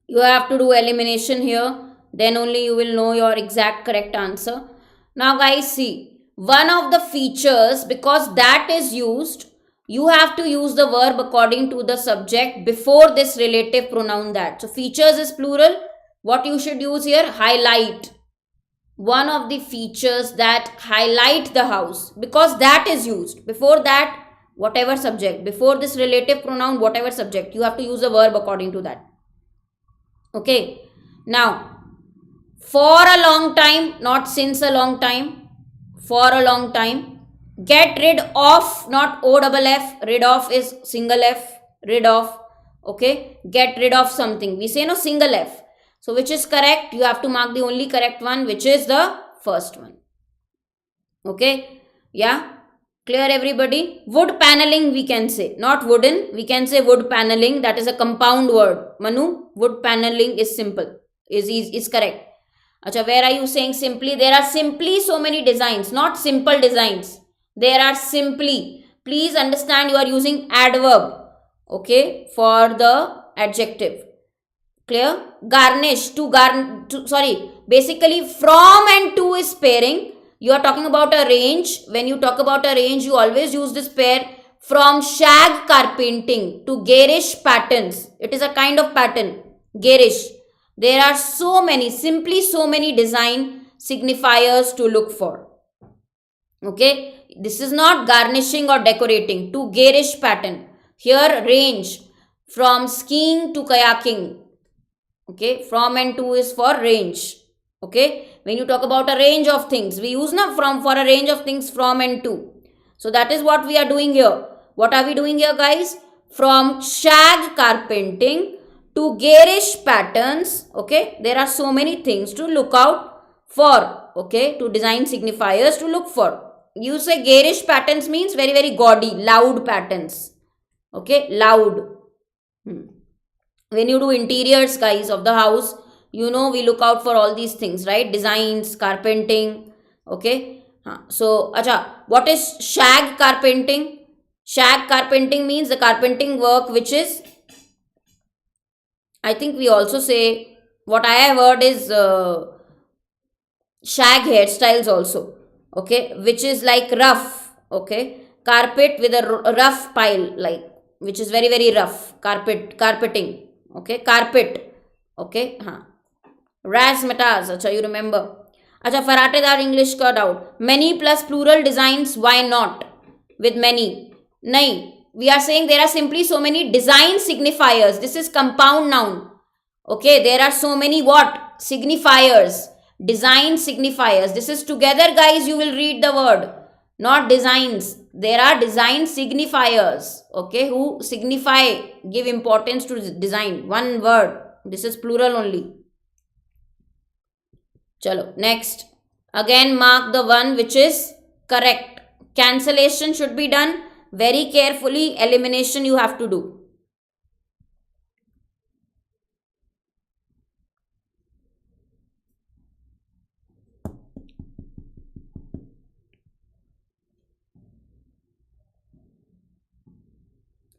You have to do elimination here. Then only you will know your exact correct answer. Now guys, see, one of the features, because that is used, you have to use the verb according to the subject before this relative pronoun that. So features is plural. What you should use here? Highlight. One of the features that highlight the house, because that is used. Before that, whatever subject. Before this relative pronoun, whatever subject. You have to use the verb according to that. Okay. Now, for a long time, not since a long time. For a long time. Get rid of, not O-double-F. Rid of is single F. Rid of. Okay. Get rid of something. We say no, single F. So, which is correct? You have to mark the only correct one, which is the first one. Okay. Yeah. Clear, everybody? Wood paneling we can say. Not wooden. We can say wood paneling. That is a compound word. Manu, wood paneling is simple. Is correct. Acha, where are you saying simply? There are simply so many designs. Not simple designs. There are simply. Please understand, you are using adverb. Okay. For the adjective. Clear? Garnish. Basically from and to is pairing. You are talking about a range. When you talk about a range, you always use this pair from shag carpenting to garish patterns. It is a kind of pattern, garish. There are so many design signifiers to look for. Okay, this is not garnishing or decorating. To garish pattern. Here range, from skiing to kayaking. Okay, from and to is for range. Okay, when you talk about a range of things, we use na from for a range of things, from and to. So that is what we are doing here. What are we doing here, guys? From shag carpenting to garish patterns. Okay, there are so many things to look out for. Okay, to design signifiers to look for. You say garish patterns means very, very gaudy, loud patterns. Okay, loud. When you do interiors, guys, of the house, you know we look out for all these things, right? Designs, carpenting. Okay. So, acha, what is shag carpenting? Shag carpenting means the carpenting work which is, I think we also say, what I have heard is shag hairstyles also. Okay, which is like rough. Okay, carpet with a rough pile, like, which is very, very rough. Carpeting. Okay, carpet. Okay, razzmatazz. Acha, you remember. Acha, faratedaar English ka doubt. Many plus plural designs, why not? With many. Nahi. We are saying there are simply so many design signifiers. This is compound noun. Okay, there are so many what? Signifiers. Design signifiers. This is together, guys, you will read the word. Not designs. There are design signifiers. Okay, who signify, give importance to design. One word. This is plural only. Chalo, next. Again, mark the one which is correct. Cancellation should be done very carefully. Elimination you have to do.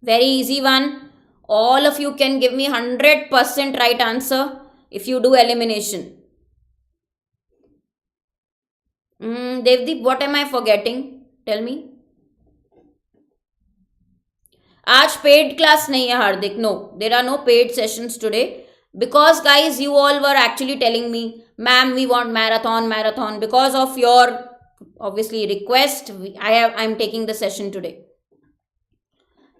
Very easy one. All of you can give me 100% right answer if you do elimination. Devdeep, what am I forgetting? Tell me. आज paid class नहीं है हार्दिक. No, there are no paid sessions today because, guys, you all were actually telling me, ma'am, we want marathon. Because of your obviously request, I'm taking the session today.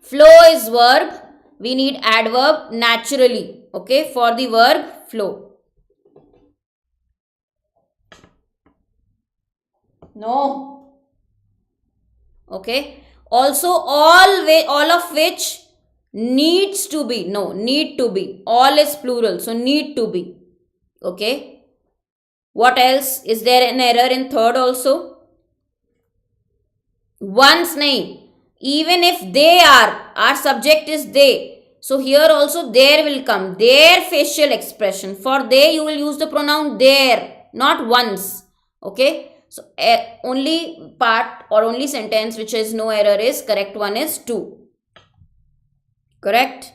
Flow is verb. We need adverb naturally. Okay, for the verb flow. No. Okay. Also, all of which needs to be. No, need to be. All is plural. So, need to be. Okay. What else? Is there an error in third also? Once nahi. Even if they are, our subject is they. So, here also there will come. Their facial expression. For they, you will use the pronoun their. Not once. Okay. So, only part or only sentence which is no error is correct one is to. Correct?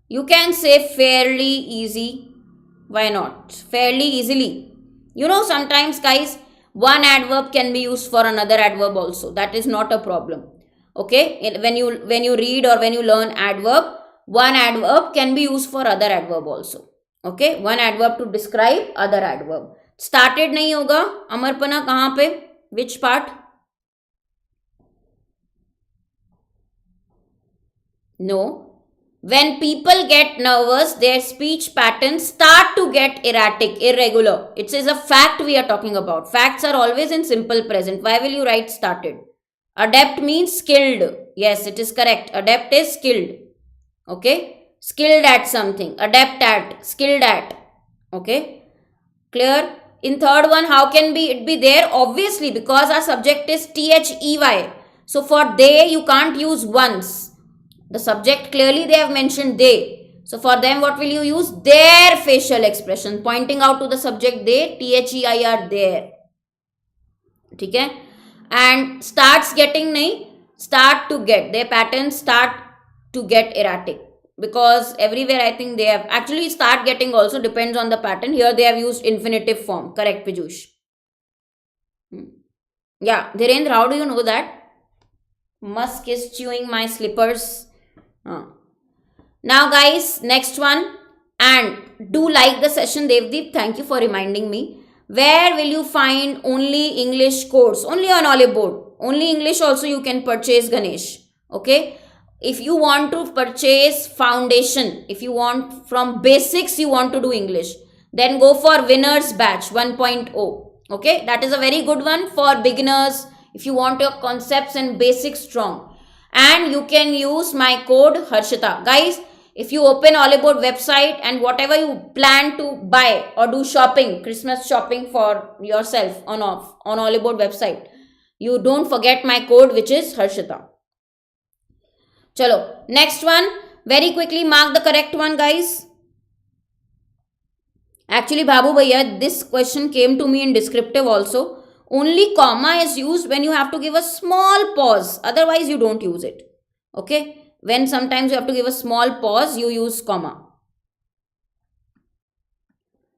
You can say fairly easy. Why not? Fairly easily. You know, sometimes, guys, one adverb can be used for another adverb also. That is not a problem. Okay? When you read or when you learn adverb, one adverb can be used for other adverb also. Okay? One adverb to describe other adverb. Started नहीं होगा. अमरपना कहाँ पे? Which part? No. When people get nervous, their speech patterns start to get erratic, irregular. It is a fact we are talking about. Facts are always in simple present. Why will you write started? Adept means skilled. Yes, it is correct. Adept is skilled. Okay? Skilled at something. Adept at. Skilled at. Okay? Clear? In third one, how can it be there? Obviously, because our subject is THEY. So, for they, you can't use once. The subject, clearly they have mentioned they. So, for them, what will you use? Their facial expression. Pointing out to the subject they, THEIR, there. Okay? And starts getting, nahi, start to get. Their patterns start to get erratic. Because everywhere I think they have actually start getting also depends on the pattern. Here they have used infinitive form. Correct, Pijush. Yeah, Dhirendra, how do you know that? Musk is chewing my slippers. Now guys, next one. And do like the session, Devdeep. Thank you for reminding me. Where will you find only English course? Only on Oliveboard. Only English also you can purchase, Ganesh. Okay. If you want to purchase foundation, if you want from basics you want to do English, then go for winners batch 1.0. Okay. That is a very good one for beginners. If you want your concepts and basics strong. And you can use my code Harshita. Guys, if you open Oliveboard website and whatever you plan to buy or do shopping, Christmas shopping for yourself on Oliveboard website, you don't forget my code, which is Harshita. Chalo, next one. Very quickly mark the correct one, guys. Actually, Babu Bhaiya, this question came to me in descriptive also. Only comma is used when you have to give a small pause. Otherwise, you don't use it. Okay. When sometimes you have to give a small pause, you use comma.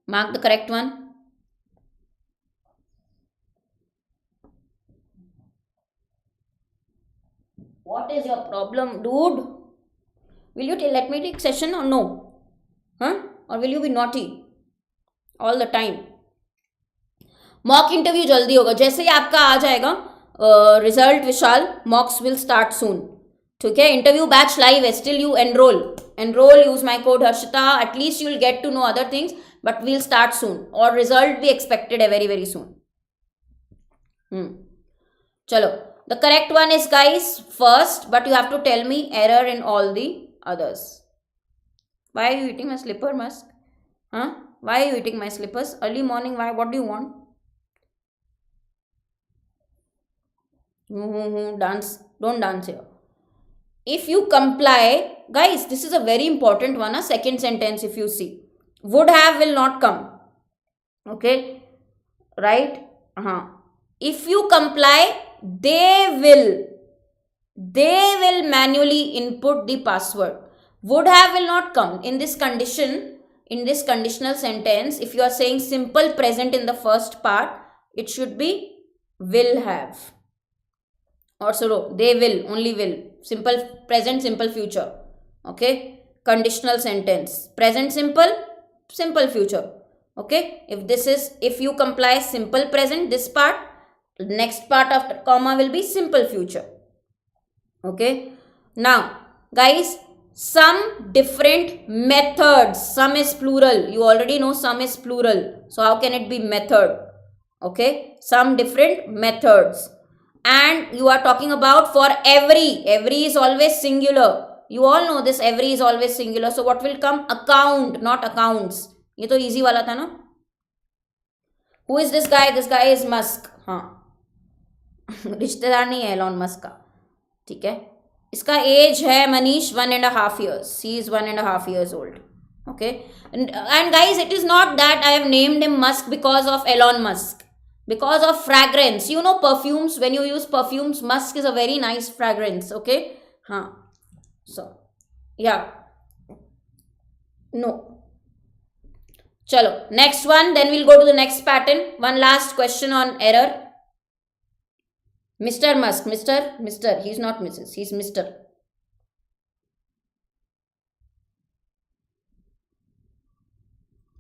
Mark the correct one. What is your problem, dude? Will you let me take session or no? Huh? Or will you be naughty all the time? Mock interview जल्दी होगा. जैसे ही आपका आ जाएगा result Vishal, mocks will start soon. ठीक है. Interview batch live है. Still you enroll use my code Harshita. At least you will get to know other things, but we'll start soon. और रिजल्ट भी एक्सपेक्टेड है वेरी वेरी सून. चलो, the correct one is guys first, but you have to tell me error in all the others. Why are you eating my slipper, Musk? Huh? Why are you eating my slippers early morning? Why? What do you want? Dance. Don't dance here. If you comply, guys, this is a very important one. A second sentence, if you see, would have will not come. Okay, right? If you comply, they will manually input the password. Would have will not come. In this condition, in this conditional sentence, if you are saying simple present in the first part, it should be will have. Or so they will, only will. Simple present, simple future. Okay. Conditional sentence. Present simple, simple future. Okay. If you comply simple present, this part, next part after comma will be simple future. Okay. Now, guys, some different methods. Some is plural. You already know some is plural. So, how can it be method? Okay. Some different methods. And you are talking about for every. Every is always singular. You all know this. Every is always singular. So, what will come? Account, not accounts. ये तो easy वाला था ना. Who is this guy? This guy is Musk. हाँ. रिश्तेदार नहीं है Elon Musk का. ठीक है. इसका एज है Manish 1.5 years. He is 1.5 years old. Okay. And guys, it is not that I have named him Musk because of Elon Musk. Because of fragrance. You know perfumes. When you use perfumes, Musk is a very nice fragrance. Okay. So, yeah. No. Chalo. Next one. Then we'll go to the next pattern. One last question on error. Mr. Musk. Mr. He's not Mrs. He's Mr.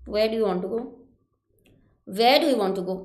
Where do you want to go? Where do you want to go?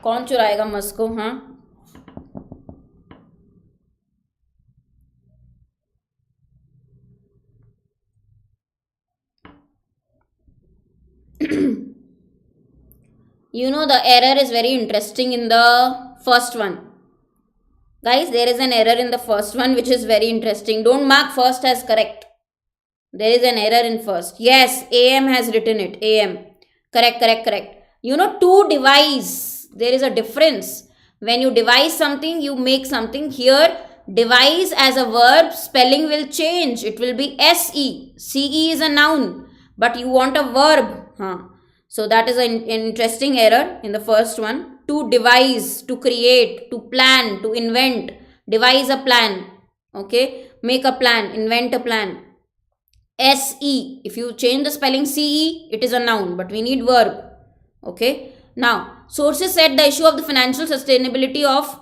कौन चुराएगा Musk को? हाँ, you know the error is very interesting in the first one. Guys, there is an error in the first one which is very interesting. Don't mark first as correct. There is an error in first. Yes, AM has written it. AM. Correct, correct, correct. To devise, there is a difference. When you devise something, you make something. Here, devise as a verb, spelling will change. It will be SE. CE is a noun, but you want a verb. So that is an interesting error in the first one. To devise, to create, to plan, to invent. Devise a plan. Okay. Make a plan, invent a plan. SE, if you change the spelling CE, it is a noun, but we need verb. Okay. Now, sources said the issue of the financial sustainability of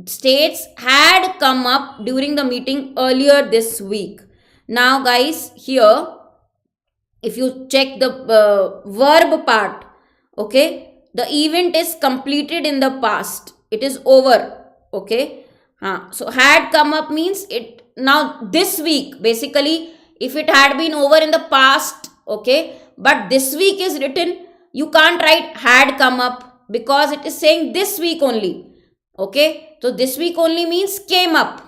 states had come up during the meeting earlier this week. Now, guys, here, if you check the verb part, okay, the event is completed in the past. It is over. Okay. So, had come up means it now this week, basically, if it had been over in the past, okay, but this week is written, you can't write had come up because it is saying this week only. Okay, so this week only means came up.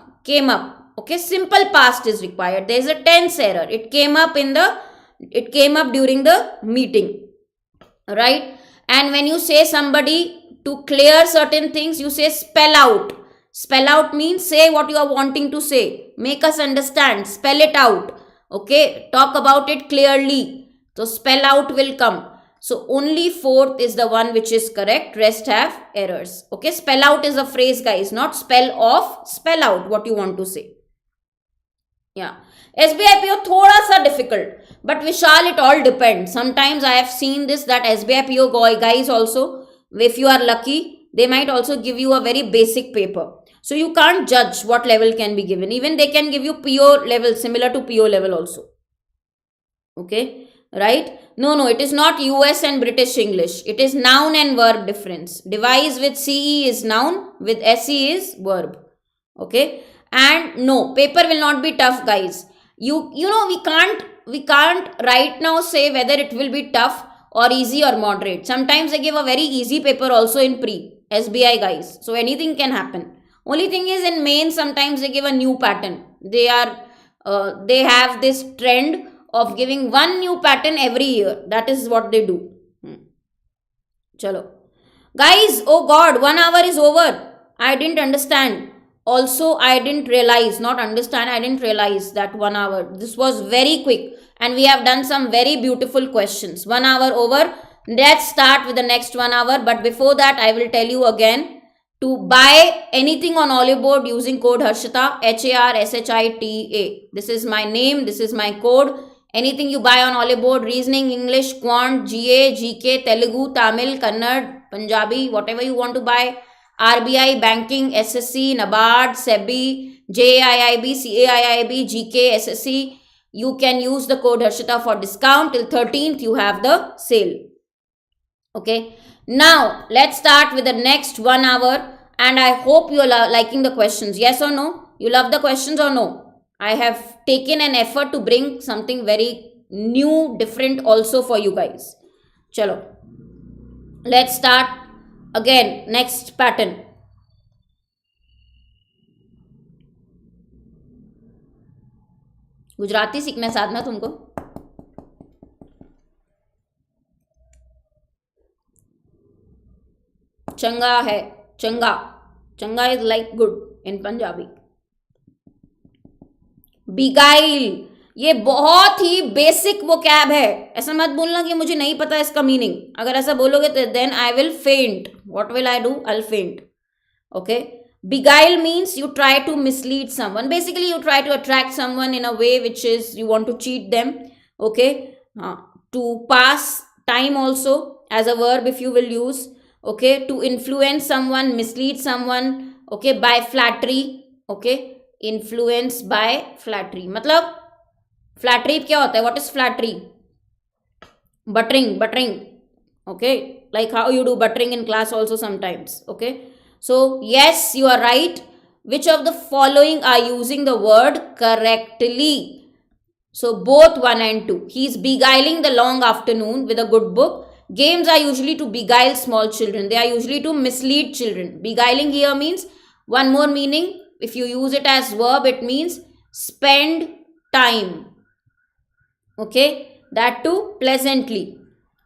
Okay, simple past is required. There is a tense error. It came up during the meeting, right? And when you say somebody to clear certain things, you say spell out. Spell out means say what you are wanting to say. Make us understand. Spell it out. Okay, talk about it clearly. So spell out will come. So only fourth is the one which is correct. Rest have errors. Okay, spell out is a phrase, guys, not spell off. Spell out what you want to say. Yeah. SBI PO thoda sa difficult. But Vishal, it all depends. Sometimes I have seen this that SBI PO guys also, if you are lucky, they might also give you a very basic paper. So you can't judge what level can be given. Even they can give you PO level, similar to PO level also. Okay, right? No, it is not US and British English. It is noun and verb difference. Devise with CE is noun, with SE is verb. Okay, and no, paper will not be tough, guys. We can't right now say whether it will be tough or easy or moderate. Sometimes they give a very easy paper also in pre SBI, guys. So anything can happen. Only thing is in main, sometimes they give a new pattern. They have this trend of giving one new pattern every year. That is what they do. Chalo. Guys, oh God, 1 hour is over. I didn't understand. Also, I didn't realize that 1 hour. This was very quick. And we have done some very beautiful questions. 1 hour over. Let's start with the next 1 hour. But before that, I will tell you again. To buy anything on Oliveboard using code Harshita, HARSHITA. This is my name, this is my code. Anything you buy on Oliveboard, reasoning, English, quant, GA, GK, Telugu, Tamil, Kannada, Punjabi, whatever you want to buy. RBI, banking, SSC, Nabard, SEBI, JAIIB, CAIIB, GK, SSC. You can use the code Harshita for discount. Till 13th, you have the sale. Okay. Now, let's start with the next 1 hour, and I hope you are liking the questions. Yes or no? You love the questions or no? I have taken an effort to bring something very new, different also for you guys. Chalo. Let's start again. Next pattern. Gujarati सीखना साथ ना तुमको. चंगा है. चंगा is like good in Punjabi. Beguile, ये बहुत ही basic वो कैब है. ऐसा मत बोलना कि मुझे नहीं पता इसका मीनिंग. अगर ऐसा बोलोगे तो then I will faint. What will I do? I'll faint. Okay. Beguile means you try to mislead someone. Basically, you try to attract someone in a way which is you want to cheat them. Okay. To pass time also as a verb if you will use. Okay. To influence someone, mislead someone. Okay. By flattery. Okay. Influence by flattery. मतलब flattery क्या होता है? What is flattery? Buttering. Okay. Like how you do buttering in class also sometimes. Okay. So, yes, you are right. Which of the following are using the word correctly? So, both 1 and 2. He is beguiling the long afternoon with a good book. Games are usually to beguile small children. They are usually to mislead children. Beguiling here means One more meaning, if you use it as verb, it means spend time. Okay, that too pleasantly.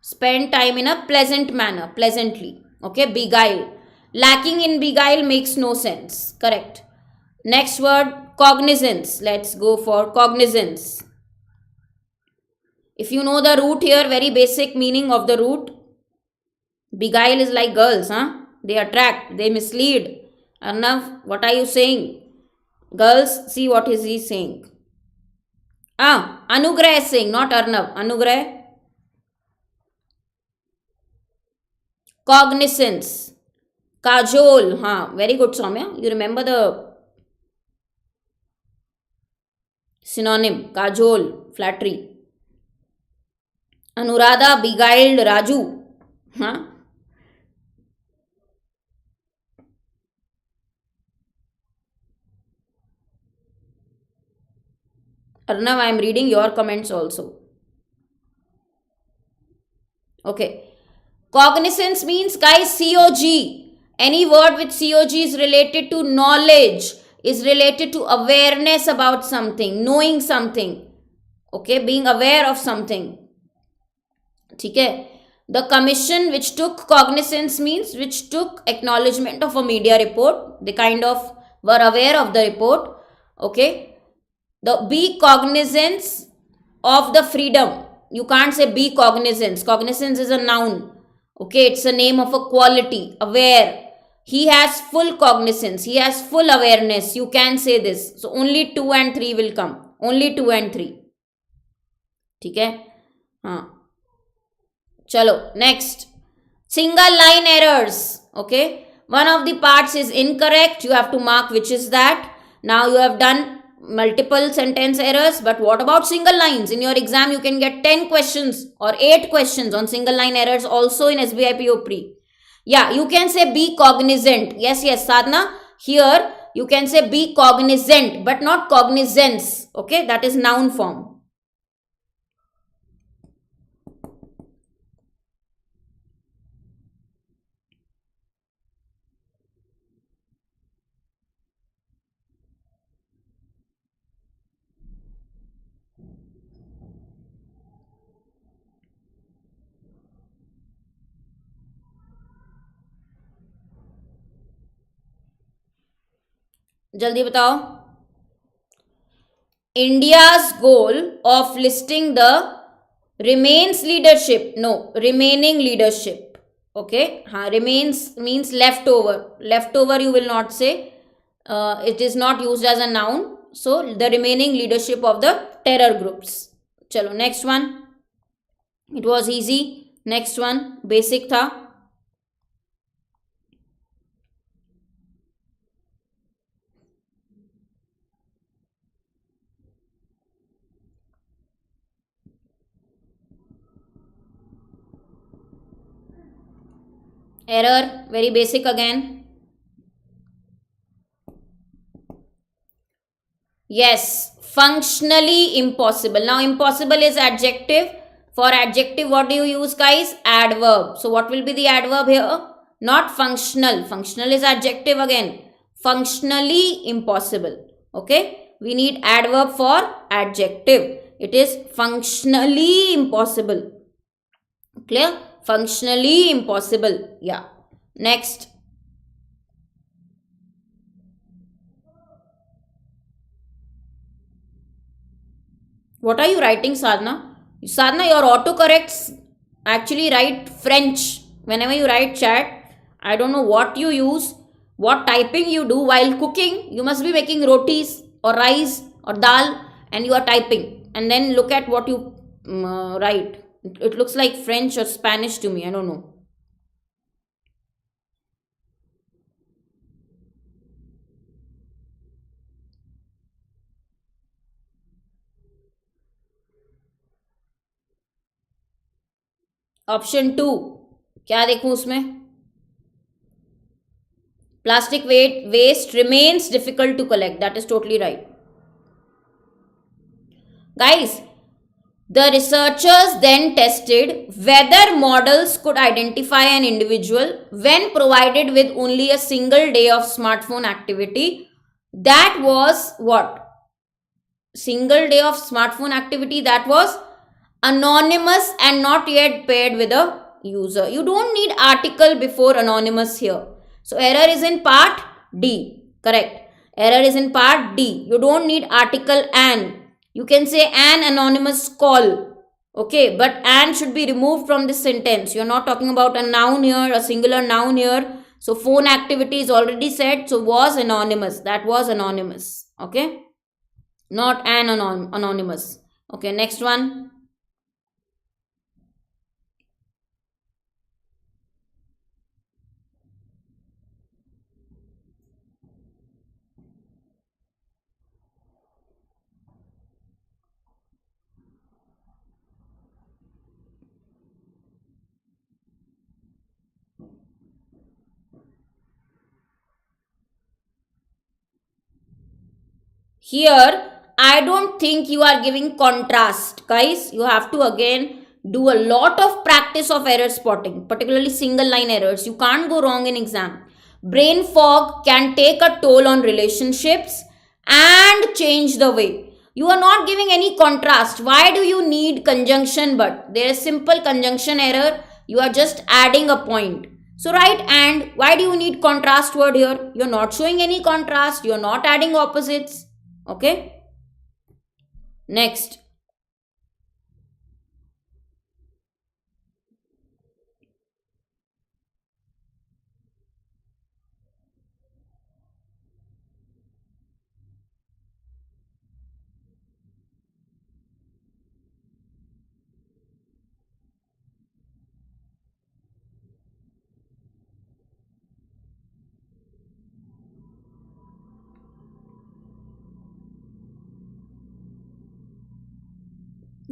Spend time in a pleasant manner, pleasantly. Okay, beguile. Lacking in beguile makes no sense. Correct. Next word, cognizance. Let's go for cognizance. If you know the root here, very basic meaning of the root. Beguile is like girls, huh? They attract, they mislead. Arnav, what are you saying? Girls, see what is he saying. Anugrah is saying, not Arnav. Anugrah. Cognizance. Kajol. Very good, Soumya. You remember the synonym. Kajol, flattery. Anuradha beguiled Raju. Arnav, I am reading your comments also. Okay. Cognizance means, guys, COG. Any word with COG is related to knowledge, is related to awareness about something, knowing something. Okay, being aware of something. Okay. The commission which took cognizance means which took acknowledgement of a media report. They kind of were aware of the report. Okay. The be cognizance of the freedom. You can't say be cognizance. Cognizance is a noun. Okay, it's a name of a quality. Aware. He has full cognizance. He has full awareness. You can say this. So only 2 and 3 will come. Only 2 and 3. Okay? Chalo, next. Single line errors. Okay? One of the parts is incorrect. You have to mark which is that. Now you have done multiple sentence errors, but what about single lines? In your exam, you can get 10 questions or 8 questions on single line errors also in SBI PO Pre. Yeah, you can say be cognizant. Yes, Sadhana. Here, you can say be cognizant, but not cognizance. Okay, that is noun form. जल्दी बताओ. India's goal of listing the remaining leadership. Okay, remains means leftover. Leftover you will not say. It is not used as a noun. So the remaining leadership of the terror groups. Chalo, next one. It was easy. Next one, basic tha. Error, very basic again. Yes, functionally impossible. Now impossible is adjective. For adjective, what do you use, guys? Adverb. So what will be the adverb here? Not functional. Functional is adjective again. Functionally impossible. Okay. We need adverb for adjective. It is functionally impossible. Clear? Functionally impossible. Yeah. Next. What are you writing, Sadhana? Sadhana, your autocorrects actually write French. Whenever you write chat, I don't know what you use, what typing you do while cooking. You must be making rotis or rice or dal and you are typing. And then look at what you write. It looks like French or Spanish to me. I don't know. Option 2 क्या देखूं उसमें? Plastic waste remains difficult to collect. That is totally right. Guys, The researchers then tested whether models could identify an individual when provided with only a single day of smartphone activity. That was what? Single day of smartphone activity that was anonymous and not yet paired with a user. You don't need article before anonymous here. So error is in part D. Correct. Error is in part D. You don't need article and. You can say an anonymous call. Okay, but and should be removed from this sentence. You're not talking about a noun here, a singular noun here. So phone activity is already said. So was anonymous. That was anonymous. Okay. Not an anonymous. Okay, next one. Here, I don't think you are giving contrast. Guys, you have to again do a lot of practice of error spotting, particularly single line errors. You can't go wrong in exam. Brain fog can take a toll on relationships and change the way. You are not giving any contrast. Why do you need conjunction but? There is simple conjunction error. You are just adding a point. So write and. Why do you need contrast word here? You are not showing any contrast. You are not adding opposites. Okay. Next.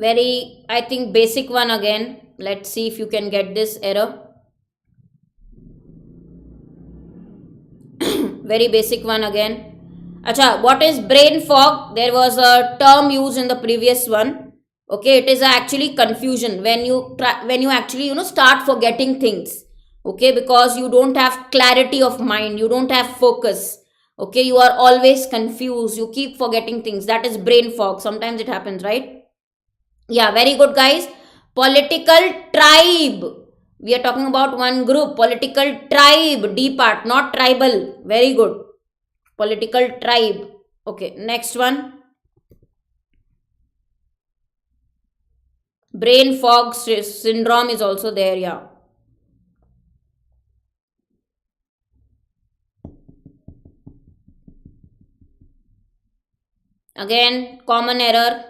Very, I think, basic one again. Let's see if you can get this error. Very basic one again. Acha, what is brain fog? There was a term used in the previous one. Okay, it is actually confusion when you actually start forgetting things. Okay, because you don't have clarity of mind, you don't have focus. Okay, you are always confused, you keep forgetting things. That is brain fog. Sometimes it happens, right? Yeah, very good, guys. Political tribe. We are talking about one group. Political tribe. D part, not tribal. Very good. Political tribe. Okay, next one. Brain fog syndrome is also there. Yeah. Again, common error.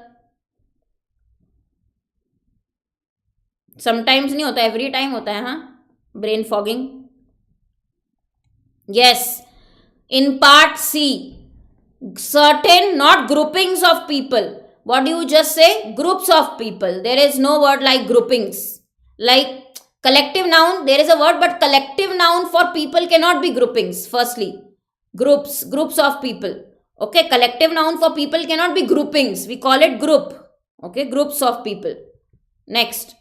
Sometimes नहीं होता, every time होता है, हाँ. Brain fogging. Yes. In part C, certain, not groupings of people. What do you just say? Groups of people. There is no word like groupings. Like collective noun, there is a word, but collective noun for people cannot be groupings. Firstly, groups of people. Okay, collective noun for people cannot be groupings. We call it group. Okay, groups of people. Next.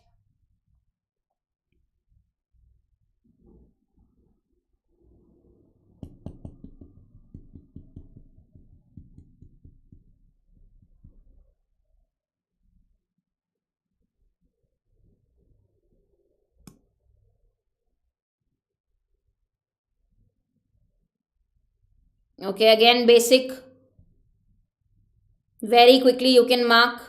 Okay, again basic. Very quickly you can mark.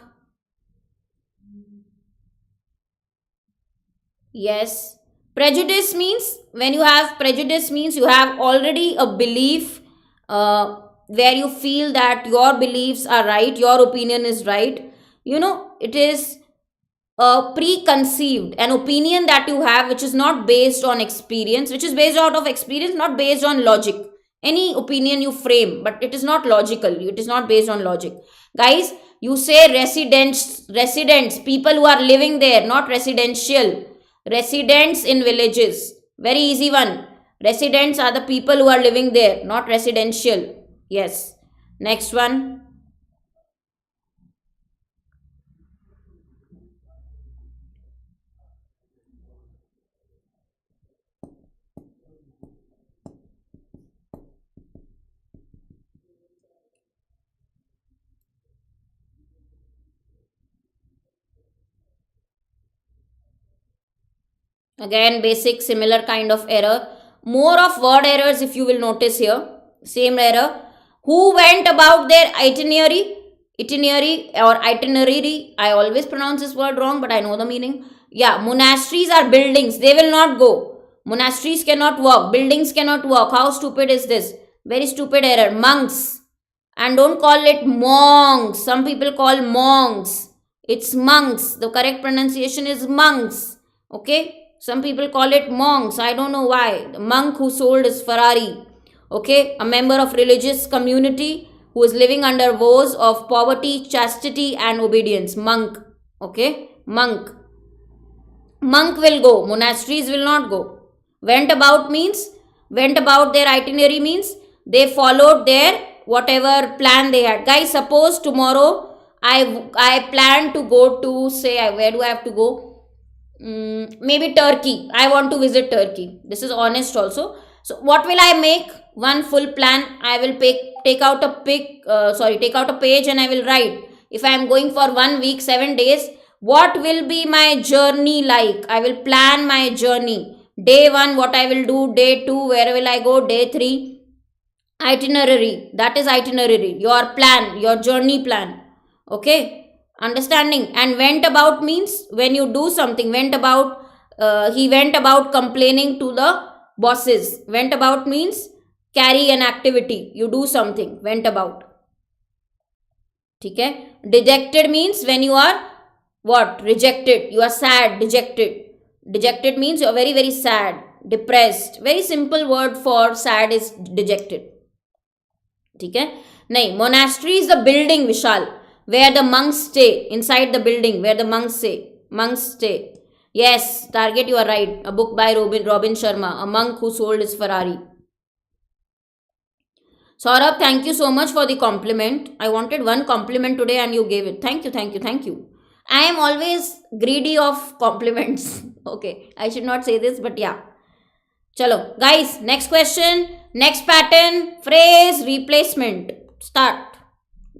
Yes. Prejudice means, when you have prejudice means you have already a belief where you feel that your beliefs are right, your opinion is right. It is preconceived, an opinion that you have which is not based on experience, which is based out of experience, not based on logic. Any opinion you frame, but it is not logical, it is not based on logic. Guys, you say residents, people who are living there, not residential. Residents in villages. Very easy one. Residents are the people who are living there, not residential. Yes. Next one. Again, basic similar kind of error. More of word errors if you will notice here. Same error. Who went about their itinerary? Itinerary or itinerary. I always pronounce this word wrong, but I know the meaning. Yeah, monasteries are buildings. They will not go. Monasteries cannot walk. Buildings cannot walk. How stupid is this? Very stupid error. Monks. And don't call it monks. Some people call monks. It's monks. The correct pronunciation is monks. Okay. Some people call it monks. I don't know why. The monk who sold his Ferrari. Okay. A member of religious community who is living under vows of poverty, chastity and obedience. Monk. Okay. Monk. Monk will go. Monasteries will not go. Went about means, went about their itinerary means they followed their whatever plan they had. Guys, suppose tomorrow I plan to go to, say, where do I have to go? Maybe Turkey. I want to visit Turkey. This is honest also. So what will I make? One full plan. I will take out a page and I will write. If I am going for 1 week, 7 days, what will be my journey like? I will plan my journey. Day 1, what I will do. Day 2, where will I go? Day 3, itinerary. That is itinerary. Your plan, your journey plan. Okay. Understanding. And went about means when you do something. Went about, he went about complaining to the bosses. Went about means carry an activity. You do something. Went about. Okay. Dejected means when you are what? Rejected. You are sad. Dejected. Dejected means you are very, very sad. Depressed. Very simple word for sad is dejected. Okay. Nahi. Monastery is the building, Vishal, where the monks stay. Inside the building where the monks stay. Yes, target, you are right. A book by Robin Sharma, a monk who sold his Ferrari. Saurabh, thank you so much for the compliment. I wanted one compliment today and you gave it. Thank you. I am always greedy of compliments. Okay, I should not say this, but yeah. Chalo, guys, next question. Next pattern, phrase replacement. Start.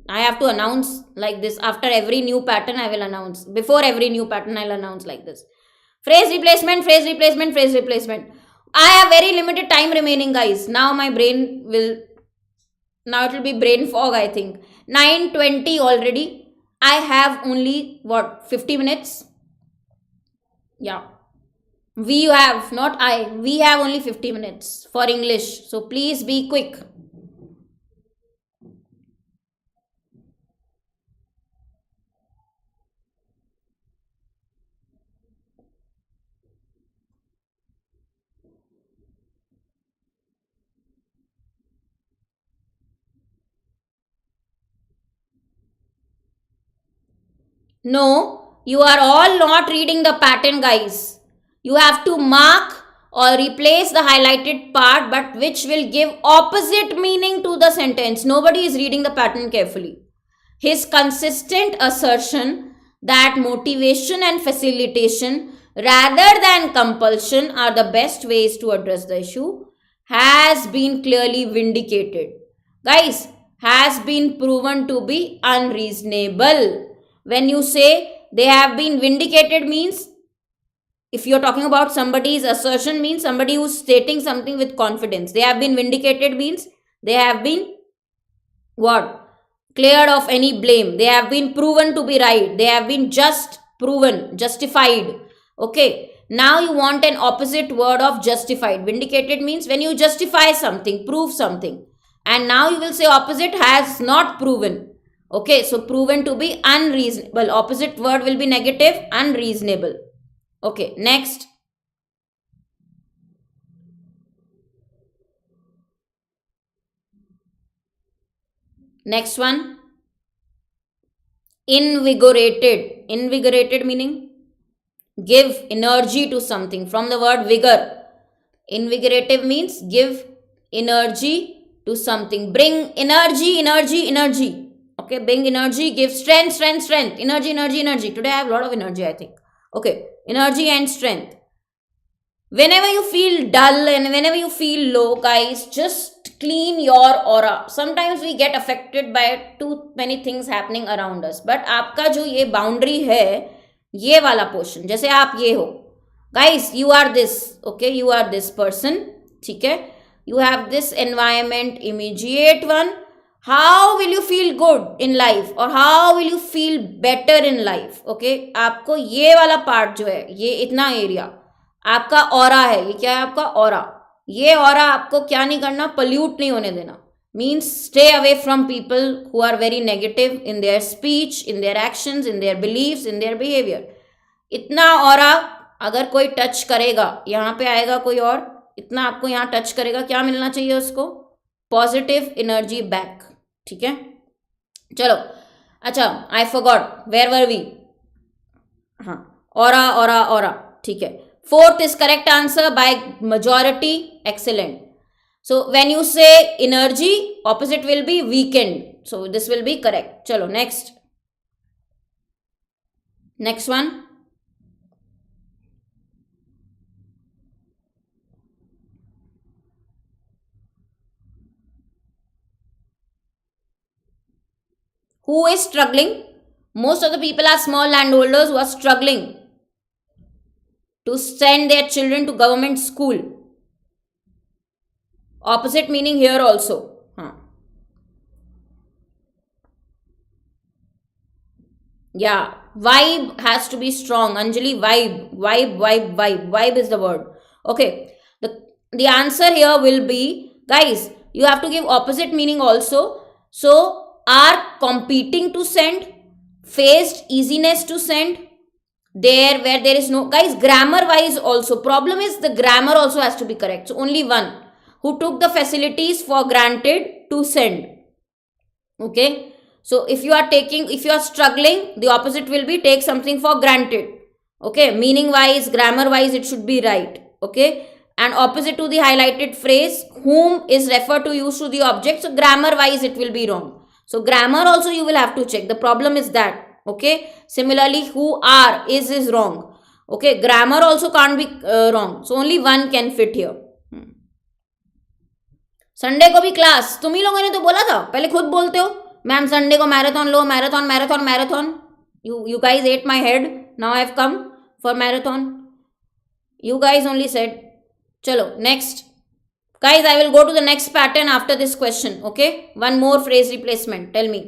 I have to announce like this. After every new pattern, I will announce. Before every new pattern, I will announce like this. Phrase replacement, phrase replacement, phrase replacement. I have very limited time remaining, guys. Now my brain will... Now it will be brain fog, I think. 9:20 already. I have only, 50 minutes? Yeah. We have only 50 minutes for English. So please be quick. No, you are all not reading the pattern, guys. You have to mark or replace the highlighted part, but which will give opposite meaning to the sentence. Nobody is reading the pattern carefully. His consistent assertion that motivation and facilitation rather than compulsion are the best ways to address the issue has been clearly vindicated. Guys, has been proven to be unreasonable. When you say they have been vindicated means, if you are talking about somebody's assertion, means somebody who is stating something with confidence. They have been vindicated means they have been what? Cleared of any blame. They have been proven to be right. They have been justified. Okay. Now you want an opposite word of justified. Vindicated means when you justify something, prove something. And now you will say opposite has not proven. Okay, so proven to be unreasonable. Opposite word will be negative, unreasonable. Okay, next. Next one. Invigorated. Invigorated meaning give energy to something. From the word vigor. Invigorative means give energy to something. Bring energy. Okay, bring energy, give strength. Energy. Today I have a lot of energy, I think. Okay, energy and strength. Whenever you feel dull and whenever you feel low, guys, just clean your aura. Sometimes we get affected by too many things happening around us. But आपका जो ये boundary है, ये वाला portion, जैसे आप ये हो, Guys, you are this, okay, you are this person, ठीक है, you have this environment, immediate one. How will you feel good in life or how will you feel better in life? Okay, आपको ये वाला part जो है, ये इतना area आपका ऑरा है, ये क्या है आपका ऑरा, ये ऑरा आपको क्या नहीं करना, पल्यूट नहीं होने देना. Means stay away from people who are very negative in their speech, in their actions, in their beliefs, in their behavior. इतना ऑरा अगर कोई टच करेगा, यहाँ पे आएगा कोई और, इतना आपको यहाँ टच करेगा, क्या मिलना चाहिए उसको, पॉजिटिव एनर्जी बैक. ठीक है, चलो. अच्छा, I forgot, where were we. हाँ, ऑरा ऑरा ऑरा. ठीक है, fourth is correct answer by majority. Excellent. So when you say energy, opposite will be weekend. So this will be correct. चलो next. Next one. Who is struggling? Most of the people are small landholders who are struggling to send their children to government school. Opposite meaning here also. Yeah, vibe has to be strong. Anjali, vibe is the word. Okay, the answer here will be, guys, you have to give opposite meaning also. So, are competing to send, faced easiness to send, there where there is no, guys, grammar wise also, problem is the grammar also has to be correct. So, only one, who took the facilities for granted to send. Okay, so if you are struggling, the opposite will be take something for granted. Okay, meaning wise, grammar wise, it should be right. Okay, and opposite to the highlighted phrase, whom is referred to use to the object. So grammar wise, it will be wrong. So grammar also you will have to check. The problem is that. Okay, similarly, who are is wrong. Okay, grammar also can't be wrong. So only one can fit here. Sunday को भी class, तुम ही लोगों ने तो बोला था, पहले खुद बोलते हो मैम संडे को marathon low, marathon marathon marathon. You guys ate my head. Now I have come for marathon. You guys only said. Chalo, next. Guys, I will go to the next pattern after this question. Okay, one more phrase replacement. Tell me.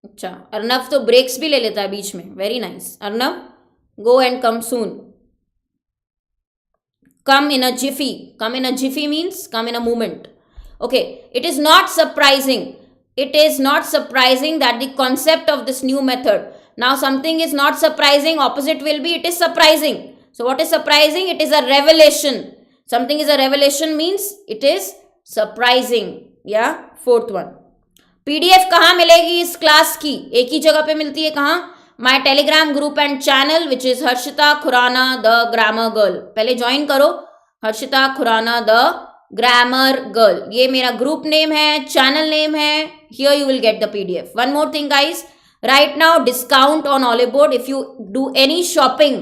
अच्छा, अर्नव तो breaks भी ले लेता है बीच में. Very nice. Arnav, go and come soon. Come in a jiffy. Come in a jiffy means come in a moment. Okay, it is not surprising. It is not surprising that the concept of this new method. Now something is not surprising, opposite will be it is surprising. So what is surprising? It is a revelation. Something is a revelation means it is surprising. Yeah, fourth one. PDF कहाँ मिलेगी इस class की? एक ही जगह पे मिलती है. कहाँ? My Telegram group and channel which is Harshita Khurana the grammar girl. पहले ज्वाइन करो, Harshita Khurana the grammar girl. ये मेरा ग्रुप नेम है, चैनल नेम है. Here you will get the PDF. One more thing guys, right now discount on Oliveboard. If you do any shopping,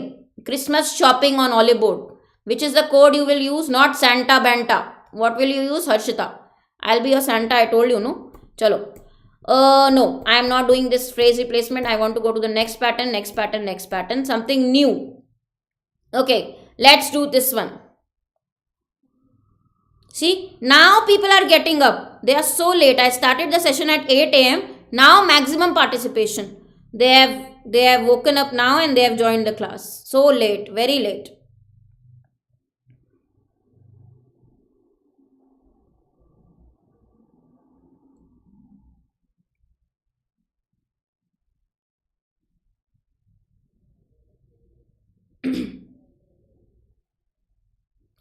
Christmas shopping on Oliveboard, which is the code you will use? Not Santa Banta. What will you use? Harshita. I'll be your Santa, I told you, no? Chalo. No, I am not doing this phrase replacement. I want to go to the next pattern, next pattern, next pattern. Something new. Okay, let's do this one. See, now people are getting up. They are so late. I started the session at 8 a.m. Now maximum participation. They have woken up now and they have joined the class. So late, very late.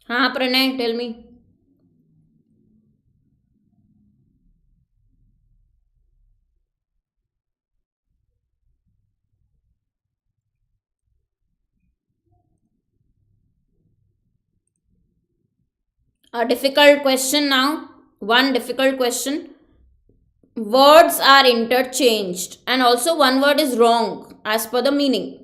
हाँ Pranay, tell me. A difficult question now. One difficult question. Words are interchanged and also one word is wrong as per the meaning.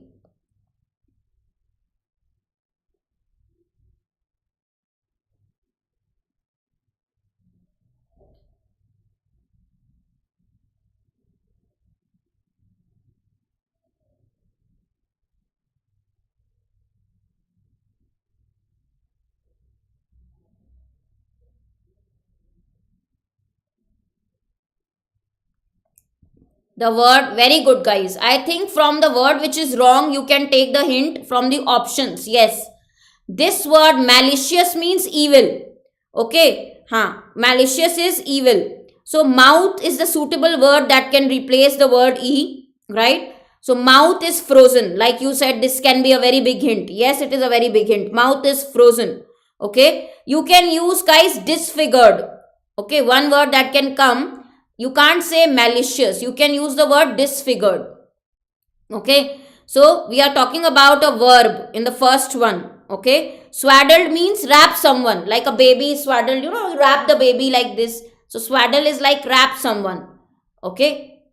The word, very good guys. I think from the word which is wrong, you can take the hint from the options. Yes. This word malicious means evil. Okay. Malicious is evil. So mouth is the suitable word that can replace the word e, right? So mouth is frozen. Like you said, this can be a very big hint. Yes, it is a very big hint. Mouth is frozen. Okay. You can use guys disfigured. Okay. One word that can come. You can't say malicious. You can use the word disfigured. Okay. So we are talking about a verb in the first one. Okay. Swaddled means wrap someone. Like a baby is swaddled. You know, wrap the baby like this. So swaddle is like wrap someone. Okay.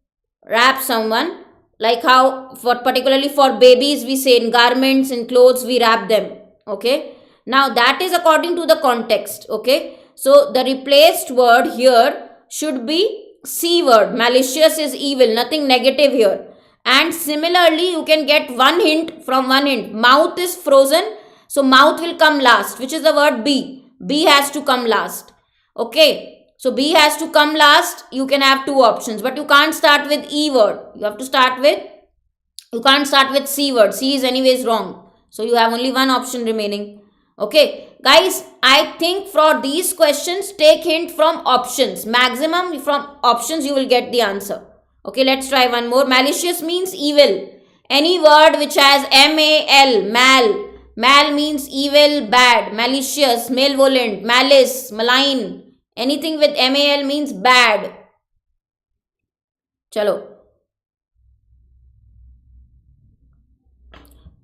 Wrap someone. Like how particularly for babies we say in garments, in clothes we wrap them. Okay. Now that is according to the context. Okay. So the replaced word here should be C word. Malicious is evil. Nothing negative here. And similarly you can get one hint from one hint. Mouth is frozen. So mouth will come last, which is the word B. B has to come last. Okay. So B has to come last. You can have two options, but you can't start with E word. You have to start with, you can't start with C word. C is anyways wrong. So you have only one option remaining. Okay. Guys, I think for these questions, take hint from options. Maximum from options you will get the answer. Okay, let's try one more. Malicious means evil. Any word which has M-A-L, mal. Mal means evil, bad. Malicious, malevolent, malice, malign. Anything with MAL means bad. Chalo.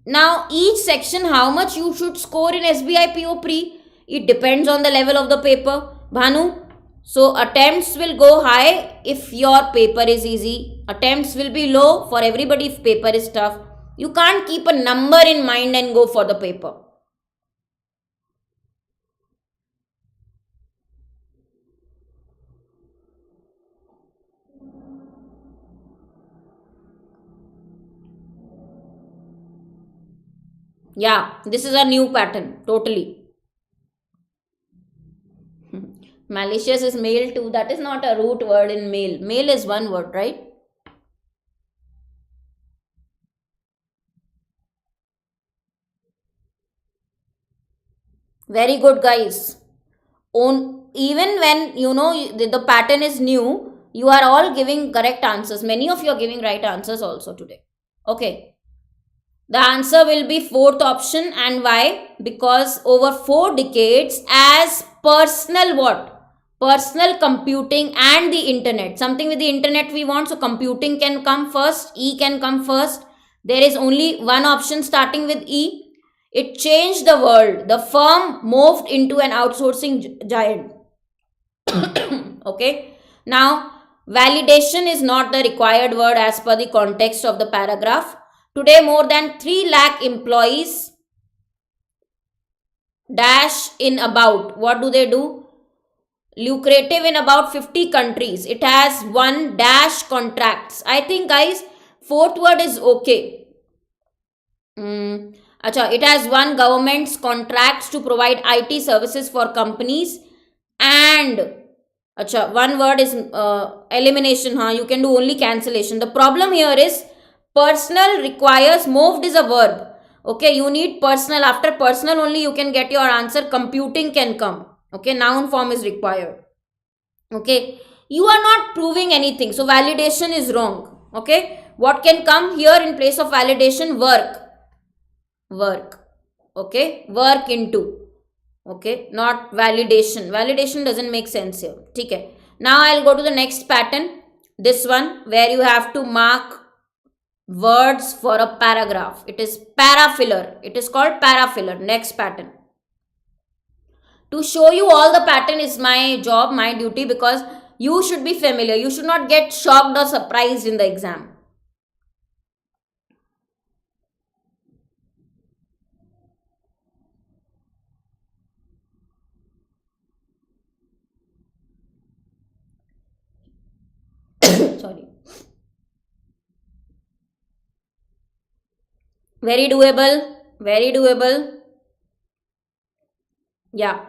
Now, each section, how much you should score in SBI PO Pre? It depends on the level of the paper. Bhanu? So, attempts will go high if your paper is easy. Attempts will be low for everybody if paper is tough. You can't keep a number in mind and go for the paper. Yeah, this is a new pattern, totally. Malicious is male too. That is not a root word in male. Male is one word, right? Very good, guys. Even when you know the pattern is new, you are all giving correct answers. Many of you are giving right answers also today. Okay. The answer will be fourth option. And why? Because over 4 decades as personal what? Personal computing and the internet. Something with the internet we want. So computing can come first. E can come first. There is only one option starting with E. It changed the world. The firm moved into an outsourcing giant. Okay. Now, validation is not the required word as per the context of the paragraph. Today, more than 3 lakh employees dash in about. What do? Lucrative in about 50 countries. It has 1 dash contracts. I think, guys, fourth word is okay. It has 1 government's contracts to provide IT services for companies. And one word is elimination. You can do only cancellation. The problem here is personal requires, moved is a verb. Okay, you need personal. After personal only you can get your answer. Computing can come. Okay, noun form is required. Okay, you are not proving anything. So validation is wrong. Okay, what can come here in place of validation? Work. Okay, work into. Okay, not validation. Validation doesn't make sense here. Okay, now I'll go to the next pattern. This one where you have to mark words for a paragraph. It is parafiller. It is called parafiller. Next pattern. To show you all the pattern is my job, my duty, because you should be familiar. You should not get shocked or surprised in the exam. Sorry. Very doable. Very doable. Yeah.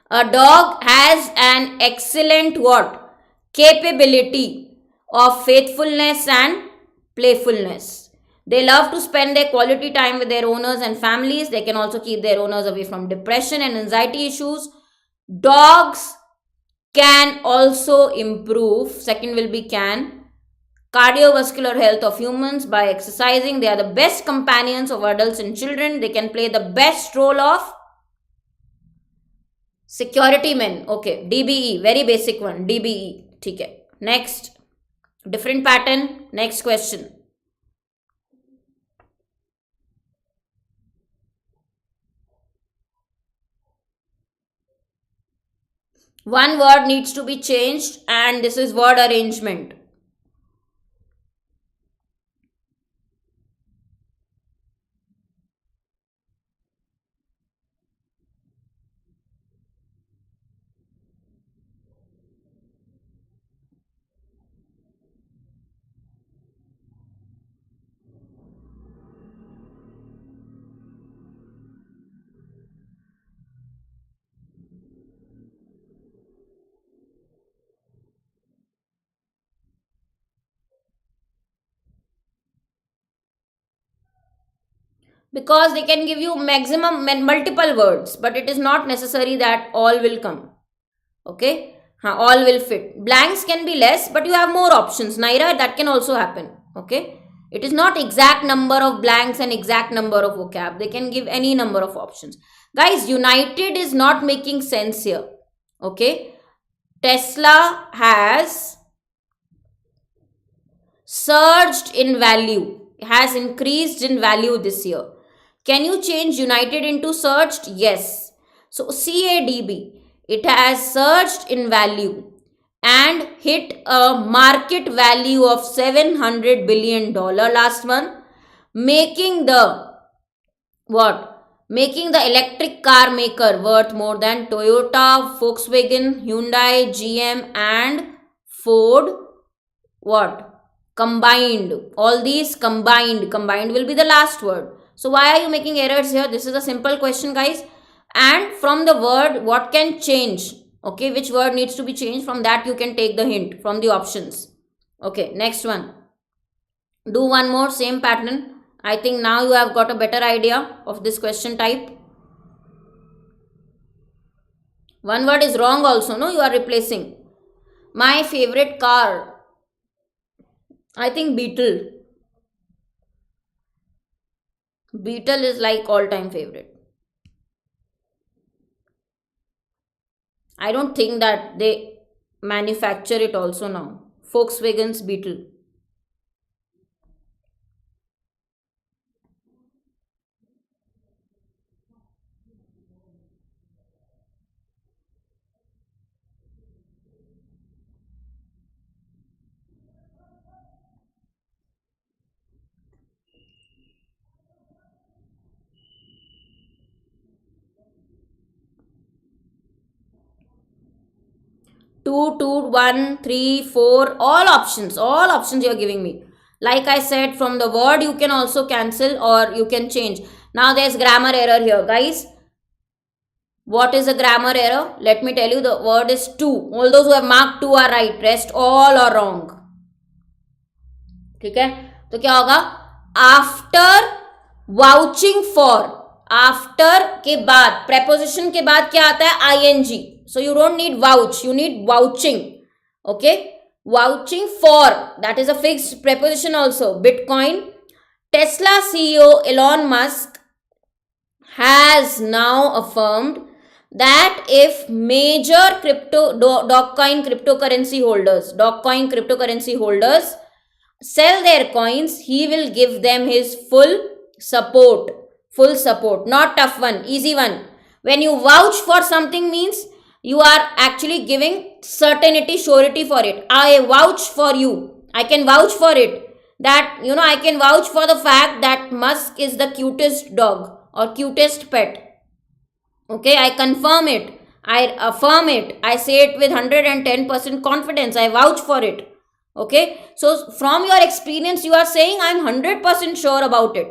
A dog has an excellent what? Capability of faithfulness and playfulness. They love to spend their quality time with their owners and families. They can also keep their owners away from depression and anxiety issues. Dogs can also improve, second will be can, cardiovascular health of humans by exercising. They are the best companions of adults and children. They can play the best role of security men. Okay, DBE, very basic one, DBE. Okay, next, different pattern, next question. One word needs to be changed and this is word arrangement. Because they can give you maximum multiple words, but it is not necessary that all will come. Okay, all will fit. Blanks can be less, but you have more options. Naira, that can also happen. Okay, it is not exact number of blanks and exact number of vocab. They can give any number of options. Guys, United is not making sense here. Okay, Tesla has surged in value, has increased in value this year. Can you change United into surged? Yes. So CAIIB, it has surged in value and hit a market value of $700 billion last month, making the Making the electric car maker worth more than Toyota, Volkswagen, Hyundai, GM and Ford combined. All these combined will be the last word. So why are you making errors here? This is a simple question, guys. And from the word, what can change? Okay, which word needs to be changed? From that you can take the hint from the options. Okay, next one. Do one more, same pattern. I think now you have got a better idea of this question type. One word is wrong also, no? You are replacing. My favorite car. I think Beetle. Beetle is like all-time favorite. I don't think that they manufacture it also now. Volkswagen's Beetle. Two, 1, 3, 4, all options you are giving me. Like I said, from the word you can also cancel or you can change. Now there's grammar error here, guys. What is a grammar error? Let me tell you, the word is to. All those who have marked to are right, rest all are wrong. ठीक है, तो क्या होगा? After vouching for, after के बाद, preposition के बाद क्या आता है? ing. So you don't need vouch, you need vouching. Okay, vouching for, that is a fixed preposition also. Bitcoin. Tesla CEO Elon Musk has now affirmed that if major Dogecoin cryptocurrency holders sell their coins, he will give them his full support. Not tough one, easy one. When you vouch for something means you are actually giving certainty, surety for it. I vouch for you. I can vouch for it. That, I can vouch for the fact that Musk is the cutest dog or cutest pet. Okay, I confirm it. I affirm it. I say it with 110% confidence. I vouch for it. Okay, so from your experience, you are saying I am 100% sure about it.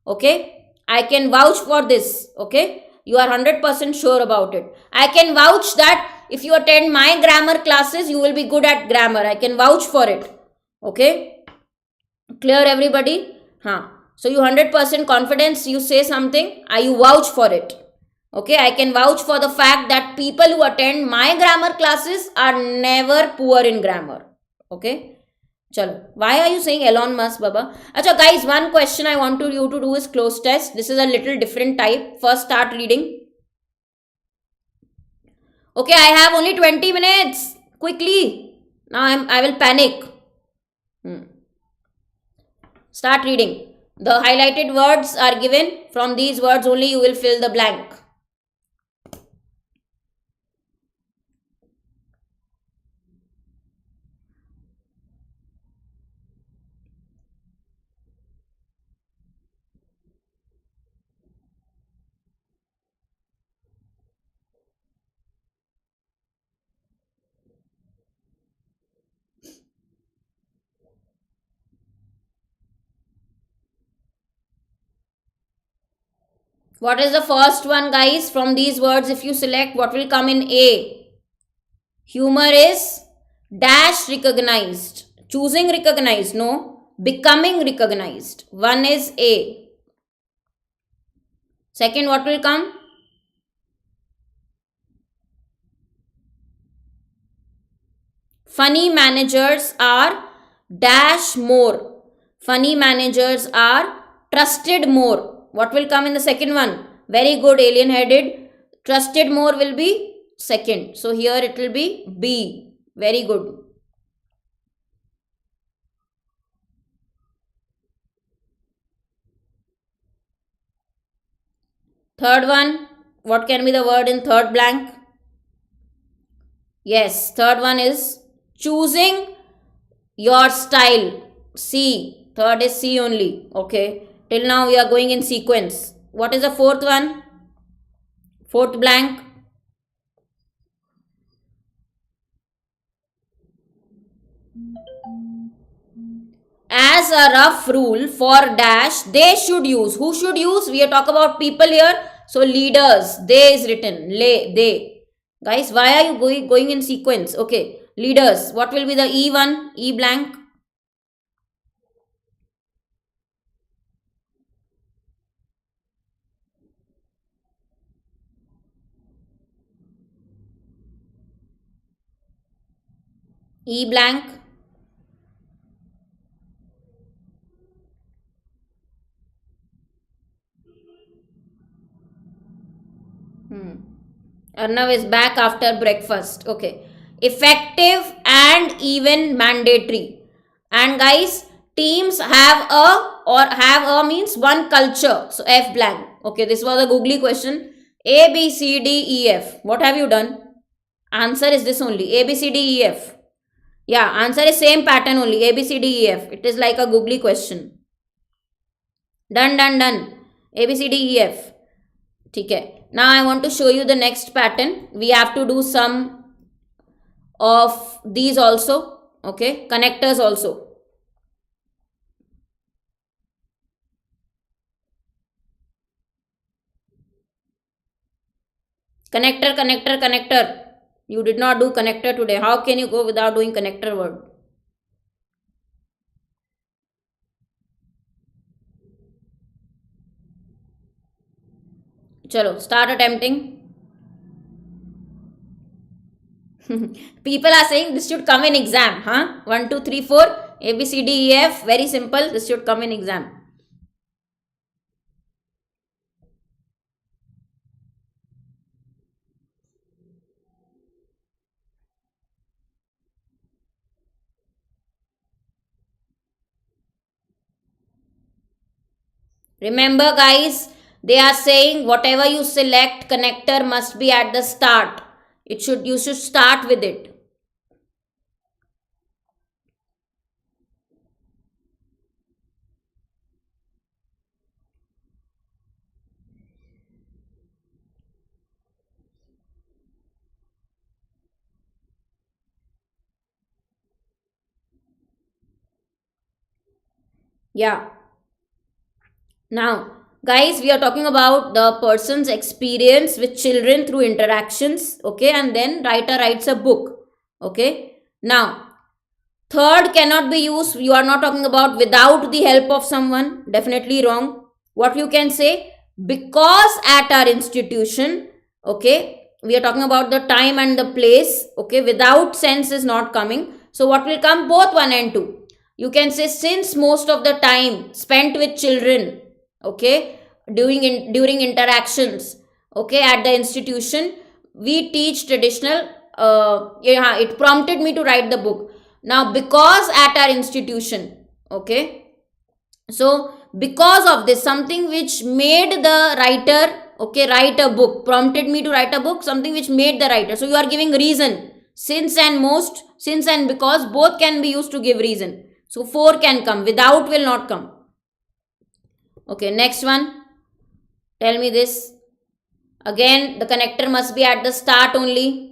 Okay, I can vouch for this. Okay, you are 100% sure about it. I can vouch that if you attend my grammar classes, you will be good at grammar. I can vouch for it. Okay, clear everybody? Huh. So you 100% confidence, you say something, you vouch for it. Okay, I can vouch for the fact that people who attend my grammar classes are never poor in grammar. Okay, chalo. Why are you saying Elon Musk, Baba? Acha, guys, one question I want you to do is close test. This is a little different type. First, start reading. Okay, I have only 20 minutes. Quickly. Now I will panic. Start reading. The highlighted words are given. From these words only you will fill the blank. What is the first one, guys? From these words, if you select, what will come in A? Humor is dash recognized. Choosing recognized, no. Becoming recognized. One is A. Second, what will come? Funny managers are dash more. Funny managers are trusted more. What will come in the second one? Very good, alien headed. Trusted more will be second. So here it will be B. Very good. Third one. What can be the word in third blank? Yes, third one is choosing your style. C. Third is C only. Okay. Till now we are going in sequence. What is the fourth one? Fourth blank. As a rough rule for dash, they should use. Who should use? We are talking about people here. So leaders. They is written. They. Guys, why are you going in sequence? Okay. Leaders. What will be the E one? E blank. E blank. Arnav is back after breakfast. Okay. Effective and even mandatory. And guys, teams have a means one culture. So F blank. Okay, this was a googly question. A, B, C, D, E, F. What have you done? Answer is this only. A, B, C, D, E, F. Yeah, answer is same pattern only. A, B, C, D, E, F. It is like a googly question. Done. A, B, C, D, E, F. Okay. Now I want to show you the next pattern. We have to do some of these also. Okay. Connectors also. Connector. You did not do connector today. How can you go without doing connector word? Chalo, start attempting. People are saying this should come in exam. Huh? 1, 2, 3, 4. A, B, C, D, E, F. Very simple. This should come in exam. Remember, guys, they are saying whatever you select, connector must be at the start. You should start with it. Yeah. Now, guys, we are talking about the person's experience with children through interactions. Okay. And then writer writes a book. Okay. Now, Third cannot be used. You are not talking about without the help of someone. Definitely wrong. What you can say? Because at our institution, okay, we are talking about the time and the place, okay, without sense is not coming. So what will come? Both 1 and 2. You can say since most of the time spent with children, okay, during interactions, okay, at the institution, we teach traditional, yeah, it prompted me to write the book. Now, because at our institution, okay, so because of this, something which made the writer, okay, write a book, prompted me to write a book, something which made the writer. So you are giving reason. Since and most, since and because, both can be used to give reason. So 4 can come, without will not come. Okay, next one. Tell me this. Again, the connector must be at the start only.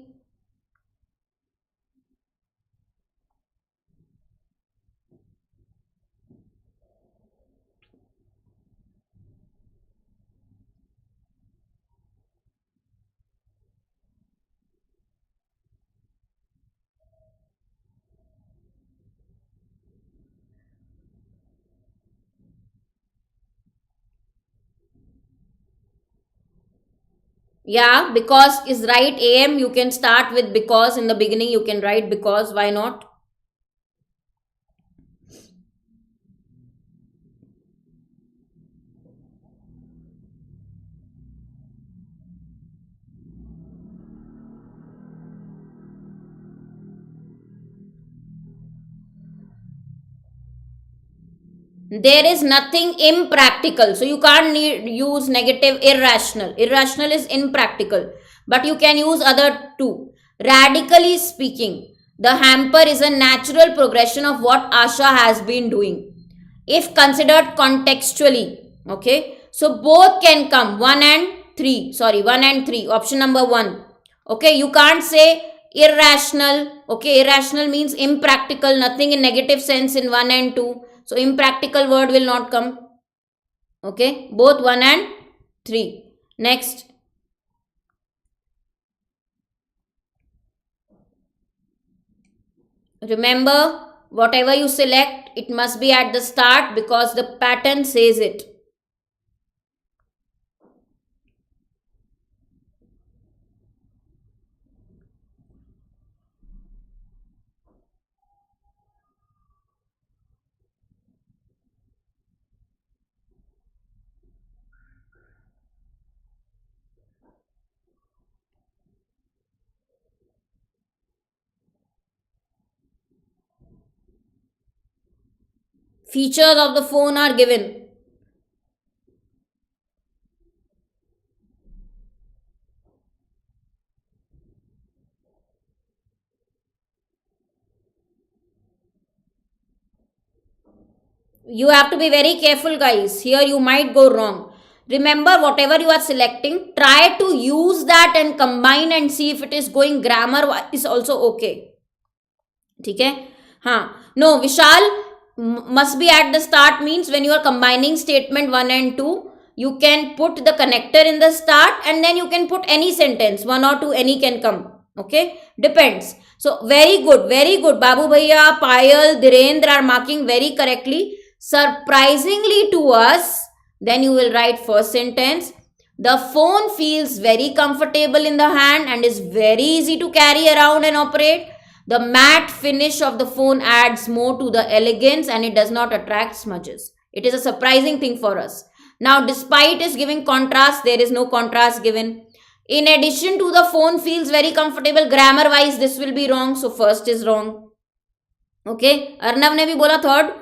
Yeah, because is right am. You can start with because in the beginning. You can write because. Why not? There is nothing impractical. So you can't use negative irrational. Irrational is impractical. But you can use other two. Radically speaking, the hamper is a natural progression of what Asha has been doing. If considered contextually, okay. So both can come 1 and 3. Sorry, 1 and 3. Option number 1. Okay, you can't say irrational. Okay, irrational means impractical, nothing in negative sense in 1 and 2. So impractical word will not come. Okay, both 1 and 3. Next. Remember, whatever you select, it must be at the start because the pattern says it. Features of the phone are given. You have to be very careful, guys. Here you might go wrong. Remember, whatever you are selecting, try to use that and combine and see if it is going grammar is also okay. Okay? No, Vishal, must be at the start means when you are combining statement 1 and 2, you can put the connector in the start and then you can put any sentence, 1 or 2, any can come. Okay? Depends. So, very good, very good. Babu Bhaiya, Payal, Dhirendra are marking very correctly. Surprisingly to us, then you will write first sentence. The phone feels very comfortable in the hand and is very easy to carry around and operate. The matte finish of the phone adds more to the elegance and it does not attract smudges. It is a surprising thing for us. Now, despite is giving contrast, there is no contrast given. In addition to the phone feels very comfortable, grammar wise this will be wrong. So, first is wrong. Okay. Arnav ne bhi bola third.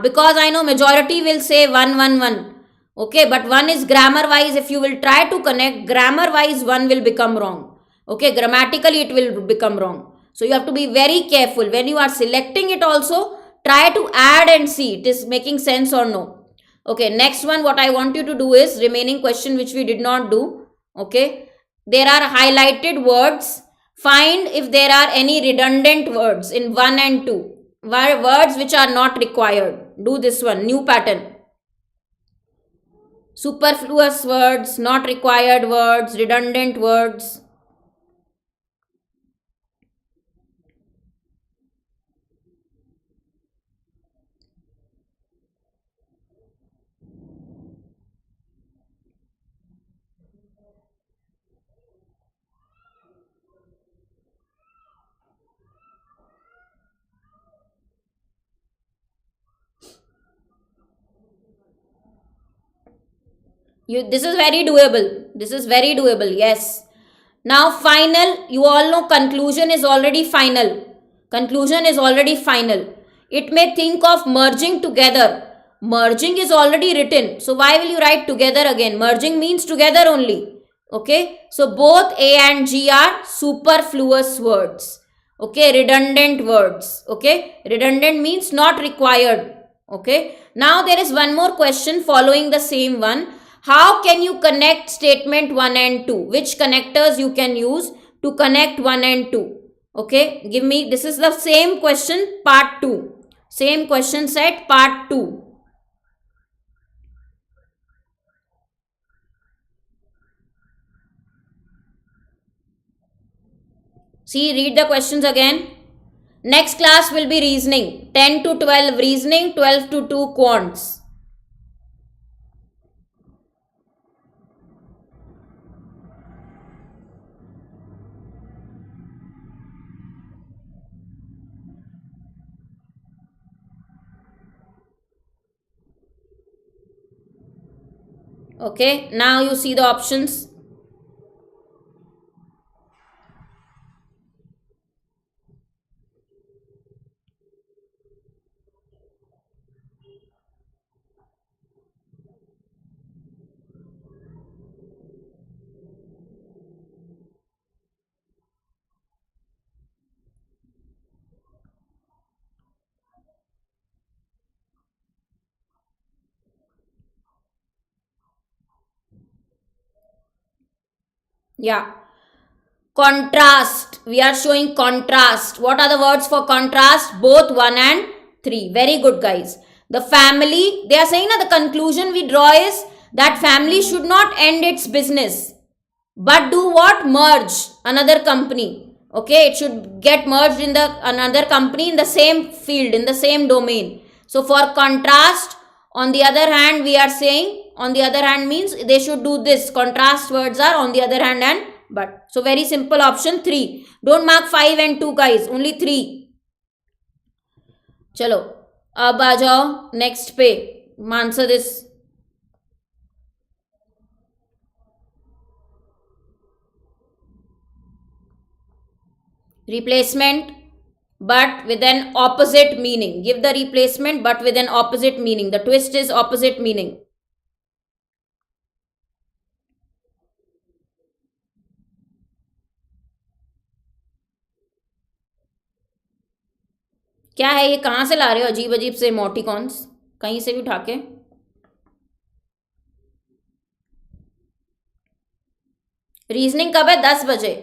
Because I know majority will say 1, 1, 1. Okay, but 1 is grammar wise. If you will try to connect, grammar wise 1 will become wrong. Okay, grammatically it will become wrong. So you have to be very careful. When you are selecting it also, try to add and see it is making sense or no. Okay, next one what I want you to do is remaining question which we did not do. Okay, there are highlighted words. Find if there are any redundant words in 1 and 2. Words which are not required. Do this one, new pattern. Superfluous words, not required words, redundant words. This is very doable. This is very doable. Yes. Now final, you all know conclusion is already final. Conclusion is already final. It may think of merging together. Merging is already written. So why will you write together again? Merging means together only. Okay. So both A and G are superfluous words. Okay. Redundant words. Okay. Redundant means not required. Okay. Now there is one more question following the same one. How can you connect statement 1 and 2? Which connectors you can use to connect 1 and 2? Okay, give me, this is the same question, part 2. Same question set, part 2. See, read the questions again. Next class will be reasoning. 10 to 12 reasoning, 12 to 2 quants. Okay, now you see the options. Yeah. Contrast. We are showing contrast. What are the words for contrast? Both 1 and 3. Very good, guys. The family, they are saying that the conclusion we draw is that family should not end its business, but do what? Merge another company. Okay, it should get merged in the another company in the same field, in the same domain. So for contrast, on the other hand, we are saying, on the other hand means they should do this. Contrast words are on the other hand and but. So very simple, option 3. Don't mark 5 and 2, guys, only 3. Chalo, अब आ जाओ next पे. Answer this. Replacement but with an opposite meaning. Give the replacement but with an opposite meaning. The twist is opposite meaning. क्या है ये? कहाँ से ला रहे हो अजीब अजीब से इमोटिकॉन्स? कहीं से भी उठा के. रीजनिंग कब है? 10 बजे.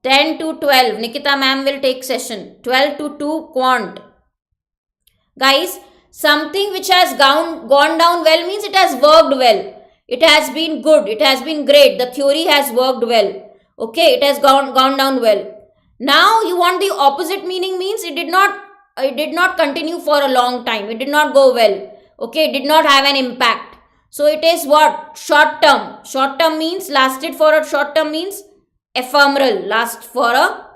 10 to 12. Nikita ma'am will take session. 12 to 2 quant. Guys, something which has gone down well means it has worked well. It has been good. It has been great. The theory has worked well. Okay, it has gone down well. Now you want the opposite meaning means it did not continue for a long time. It did not go well. Okay, it did not have an impact. So it is what? Short term. Short term means lasted for a short term means ephemeral, last for a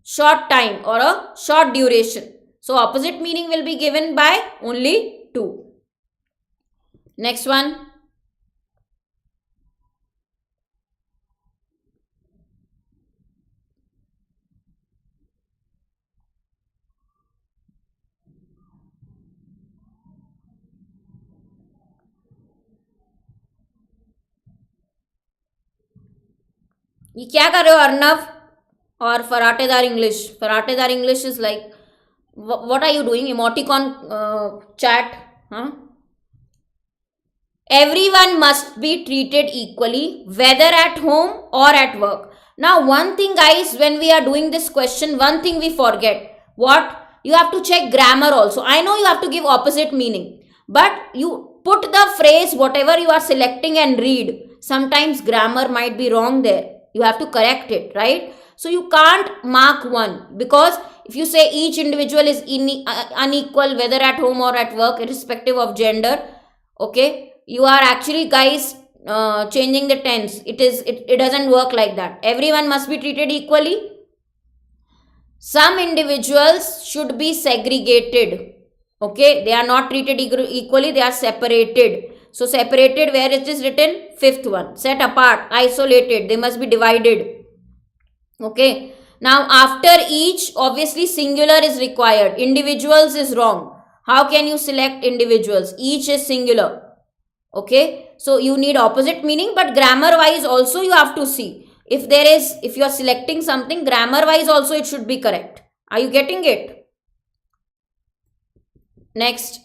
short time or a short duration. So opposite meaning will be given by only 2. Next one. ये क्या कर रहे हो अर्नव और फराटेदार English? फराटेदार English is like what are you doing? Emoticon chat, huh? Everyone must be treated equally, whether at home or at work. Now one thing, guys, when we are doing this question, one thing we forget. What? You have to check grammar also. I know you have to give opposite meaning, but you put the phrase whatever you are selecting and read. Sometimes grammar might be wrong there. You have to correct it, right? So you can't mark 1, because if you say each individual is unequal whether at home or at work irrespective of gender, okay, you are actually, guys, changing the tense. It doesn't work like that. Everyone must be treated equally. Some individuals should be segregated. Okay, they are not treated equally, they are separated. So separated, where it is written? Fifth one. Set apart, isolated, they must be divided. Okay. Now after each, obviously singular is required. Individuals is wrong. How can you select individuals? Each is singular. Okay. So you need opposite meaning, but grammar wise also you have to see. If you are selecting something, grammar wise also it should be correct. Are you getting it? Next.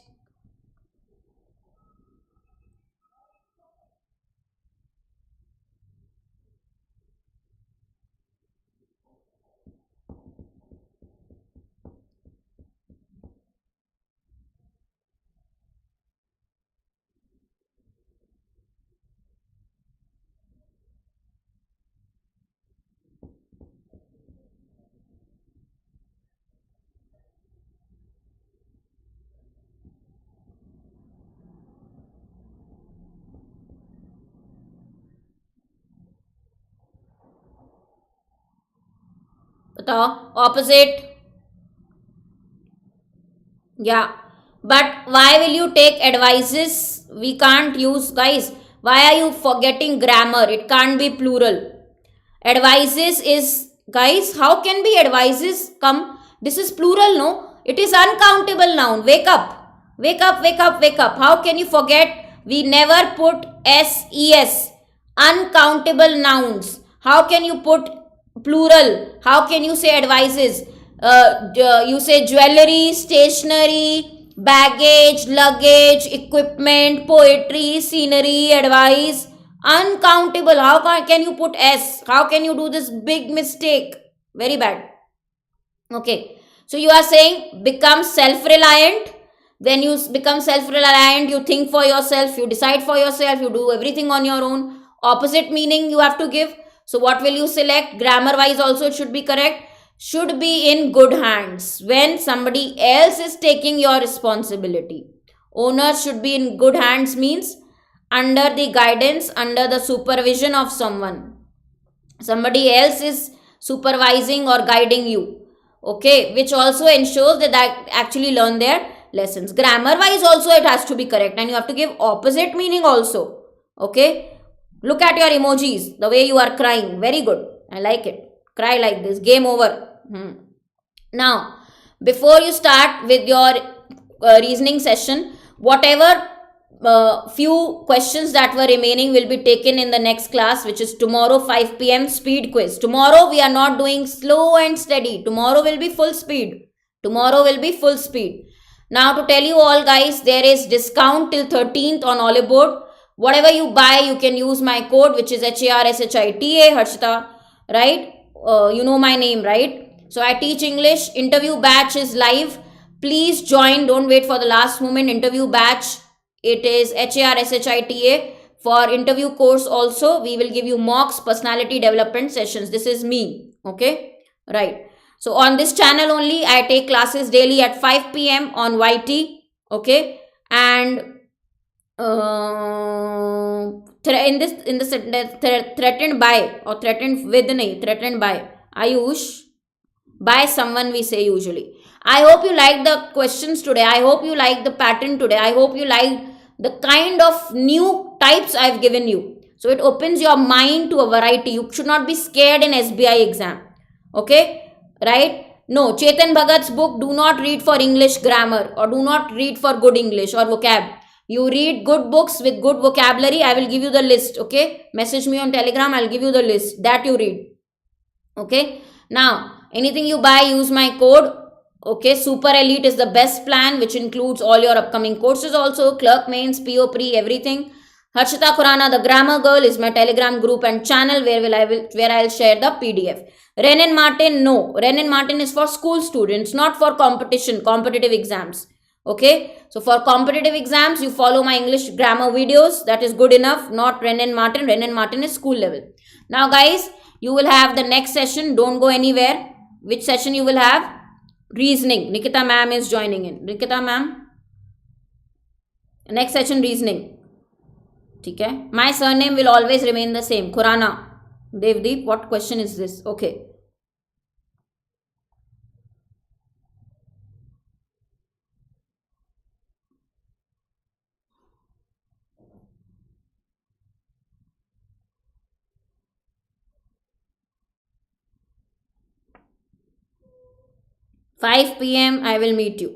बताओ, opposite. Yeah. But why will you take advices? We can't use, guys. Why are you forgetting grammar? It can't be plural. Advices is, guys, how can be advices come? This is plural, no? It is uncountable noun. Wake up. Wake up, wake up, wake up. How can you forget? We never put SES. Uncountable nouns. How can you put plural? How can you say advices? You say jewelry, stationery, baggage, luggage, equipment, poetry, scenery, advice. Uncountable. How can you put S? How can you do this big mistake? Very bad. Okay. So you are saying become self-reliant. When you become self-reliant, you think for yourself, you decide for yourself, you do everything on your own. Opposite meaning you have to give. So what will you select? Grammar wise also it should be correct. Should be in good hands. When somebody else is taking your responsibility. Owners should be in good hands means under the guidance, under the supervision of someone. Somebody else is supervising or guiding you. Okay, which also ensures that they actually learn their lessons. Grammar wise also it has to be correct, and you have to give opposite meaning also. Okay, look at your emojis, the way you are crying. Very good. I like it. Cry like this. Game over. Now, before you start with your reasoning session, whatever few questions that were remaining will be taken in the next class, which is tomorrow 5 p.m. speed quiz. Tomorrow we are not doing slow and steady. Tomorrow will be full speed. Tomorrow will be full speed. Now to tell you all, guys, there is discount till 13th on Oliveboard. Whatever you buy, you can use my code, which is HARSHITA, Harshita, right? You know my name, right? So I teach English. Interview batch is live. Please join. Don't wait for the last moment. Interview batch. It is HARSHITA. For interview course also, we will give you mocks, personality development sessions. This is me. Okay. Right. So on this channel only, I take classes daily at 5 p.m. on YT. Okay. And in the threatened by or threatened with, threatened by Ayush, by someone we say usually. I hope you like the questions today. I hope you like the pattern today. I hope you like the kind of new types I've given you. So it opens your mind to a variety. You should not be scared in SBI exam. Okay? Right? No, Chetan Bhagat's book, do not read for English grammar or do not read for good English or vocab. You read good books with good vocabulary. I will give you the list. Okay? Message me on Telegram. I'll give you the list that you read. Okay? Now, anything you buy, use my code. Okay, Super Elite is the best plan, which includes all your upcoming courses also. Clerk, Mains, PO Pre, everything. Harshita Khurana, the Grammar Girl, is my Telegram group and channel where I'll share the PDF. Ren and Martin, no. Ren and Martin is for school students, not for competitive exams. Okay, so for competitive exams, you follow my English grammar videos. That is good enough. Not Ren and Martin. Ren and Martin is school level. Now, guys, you will have the next session. Don't go anywhere. Which session you will have? Reasoning. Nikita ma'am is joining in. Nikita ma'am. Next session, reasoning. Okay. My surname will always remain the same. Khurana. Devdeep, what question is this? Okay. 5 p.m. I will meet you.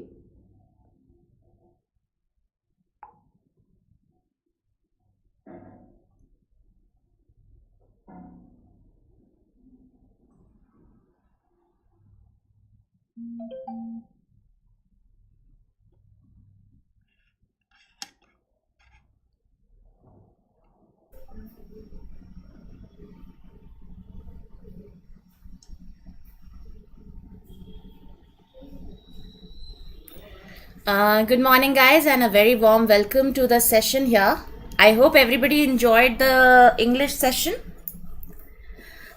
Good morning, guys, and a very warm welcome to the session here. I hope everybody enjoyed the English session.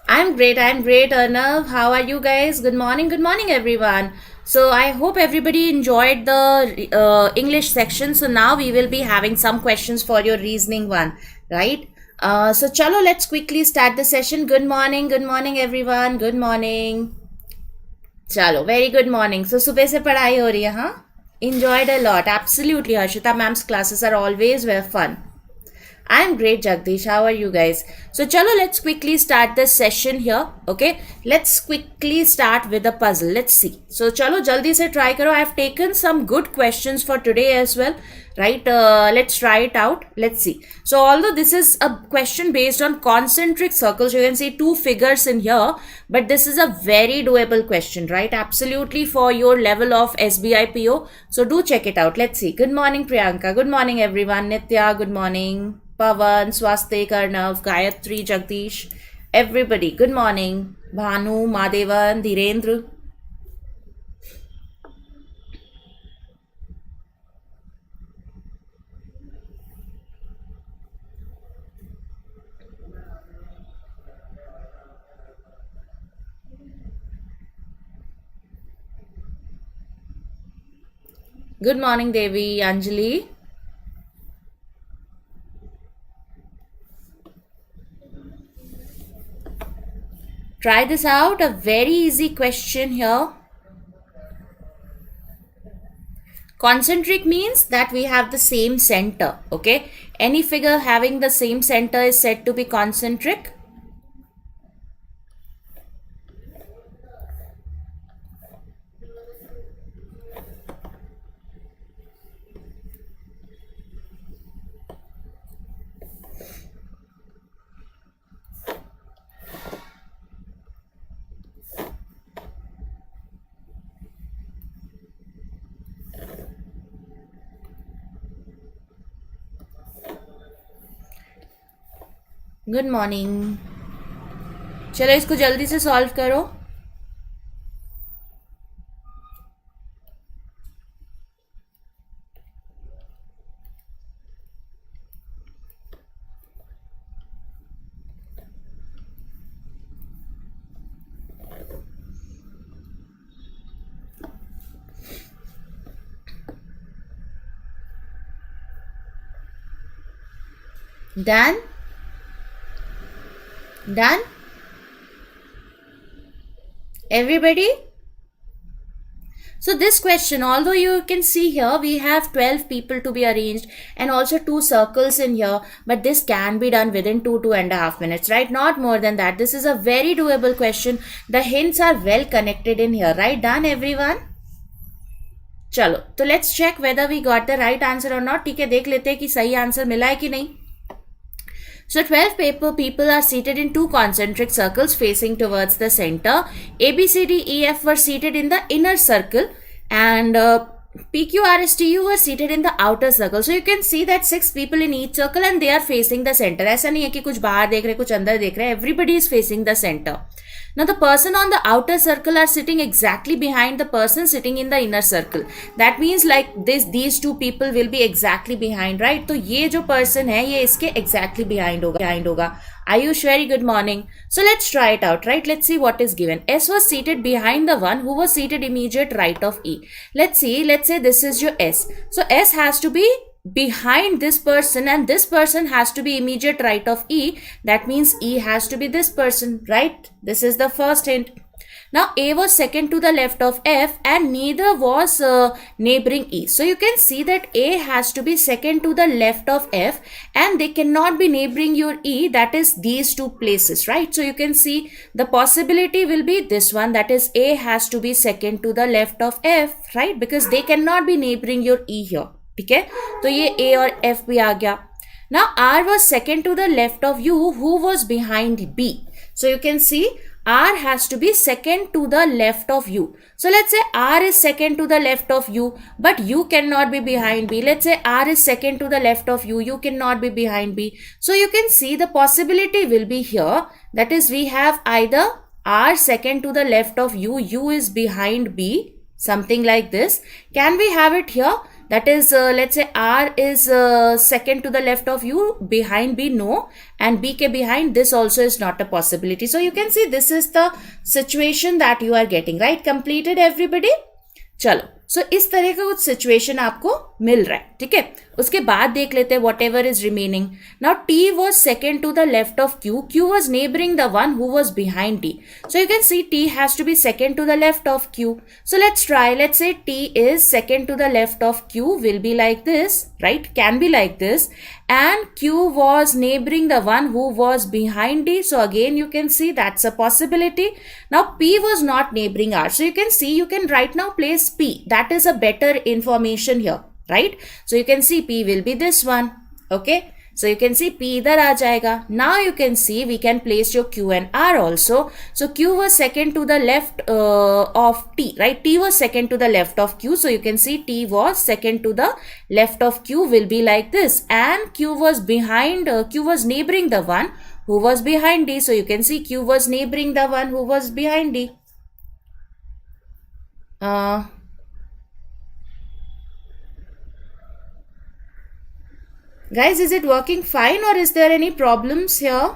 I'm great, Arnav. How are you guys? Good morning, everyone. So, I hope everybody enjoyed the English section. So, now we will be having some questions for your reasoning one, right? So, chalo, let's quickly start the session. Good morning, everyone. Good morning. Chalo, very good morning. So, सुबह से पढ़ाई हो रही है, हाँ? Enjoyed a lot. Absolutely, Harshita ma'am's classes are always very fun. I'm great, Jagdish. How are you guys? So, chalo, let's quickly start the session here. Okay, let's quickly start with a puzzle. Let's see. So, chalo, jaldi se try karo. I've taken some good questions for today as well. Right? Let's try it out. Let's see. So, although this is a question based on concentric circles, you can see two figures in here, but this is a very doable question, right? Absolutely for your level of SBI PO. So, do check it out. Let's see. Good morning, Priyanka. Good morning, everyone. Nitya, good morning. Pavan, Swastik, Arnav, Gayatri, Jagdish, everybody. Good morning. Bhanu, Madhavan, Dhirendra. Good morning, Devi, Anjali. Try this out. A very easy question here. Concentric means that we have the same center. Okay. Any figure having the same center is said to be concentric. Good morning. चलो इसको जल्दी से solve करो. Done? Done? Everybody? So this question, although you can see here, we have 12 people to be arranged and also 2 circles in here, but this can be done within 2.5 minutes, right? Not more than that. This is a very doable question. The hints are well connected in here, right? Done, everyone? चलो, तो let's check whether we got the right answer or not. ठीक है, देख लेते हैं कि सही answer मिला है कि नहीं. So 12 people are seated in 2 concentric circles facing towards the center. A, B, C, D, E, F were seated in the inner circle and P, Q, R, S, T, U were seated in the outer circle. So you can see that 6 people in each circle and they are facing the center. ऐसा नहीं है कि कुछ बाहर देख रहे कुछ अंदर देख रहे. Everybody is facing the center. Now the person on the outer circle are sitting exactly behind the person sitting in the inner circle. That means like these 2 people will be exactly behind, right? तो ये जो person है ये इसके exactly behind होगा. Ayush, very good morning. So let's try it out, right? Let's see what is given. S was seated behind the one who was seated immediate right of E. Let's see. Let's say this is your S. So S has to be behind this person and this person has to be immediate right of E. That means E has to be this person, right? This is the first hint. Now A was second to the left of F and neither was neighboring E. So you can see that A has to be second to the left of F and they cannot be neighboring your E, that is these two places, right? So you can see the possibility will be this one, that is A has to be second to the left of F, right? Because they cannot be neighboring your E here. ठीक है, तो ये A और F भी आ गया. Now R was second to the left of U, who was behind B. So you can see R has to be second to the left of U. So let's say R is second to the left of U, but U cannot be behind B. Let's say R is second to the left of U, U cannot be behind B. So you can see the possibility will be here, that is we have either R second to the left of U, U is behind B, something like this. Can we have it here? That is, let's say R is second to the left of U, behind B, no. And B ke behind, this also is not a possibility. So you can see this is the situation that you are getting, right? Completed everybody? चलो, सो इस तरह का कुछ situation आपको मिल रहा है, ठीक है. उसके बाद देख लेते हैं whatever is remaining. Now T was second to the left of Q, Q was neighboring the one who was behind T. So you can see T has to be second to the left of Q. So let's try. Let's say T is second to the left of Q, will be like this, right? Can be like this. And Q was neighboring the one who was behind D. So again you can see that's a possibility. Now P was not neighboring R. So you can see, you can right now place P. That is a better information here, right? So you can see P will be this one. Okay. So you can see P idhar aa jayega. Now you can see we can place your Q and R also. So Q was second to the left of T, right? T was second to the left of Q. So you can see T was second to the left of Q, will be like this. And Q was behind, Q was neighboring the one who was behind D. So you can see Q was neighboring the one who was behind D. Guys, is it working fine or is there any problems here?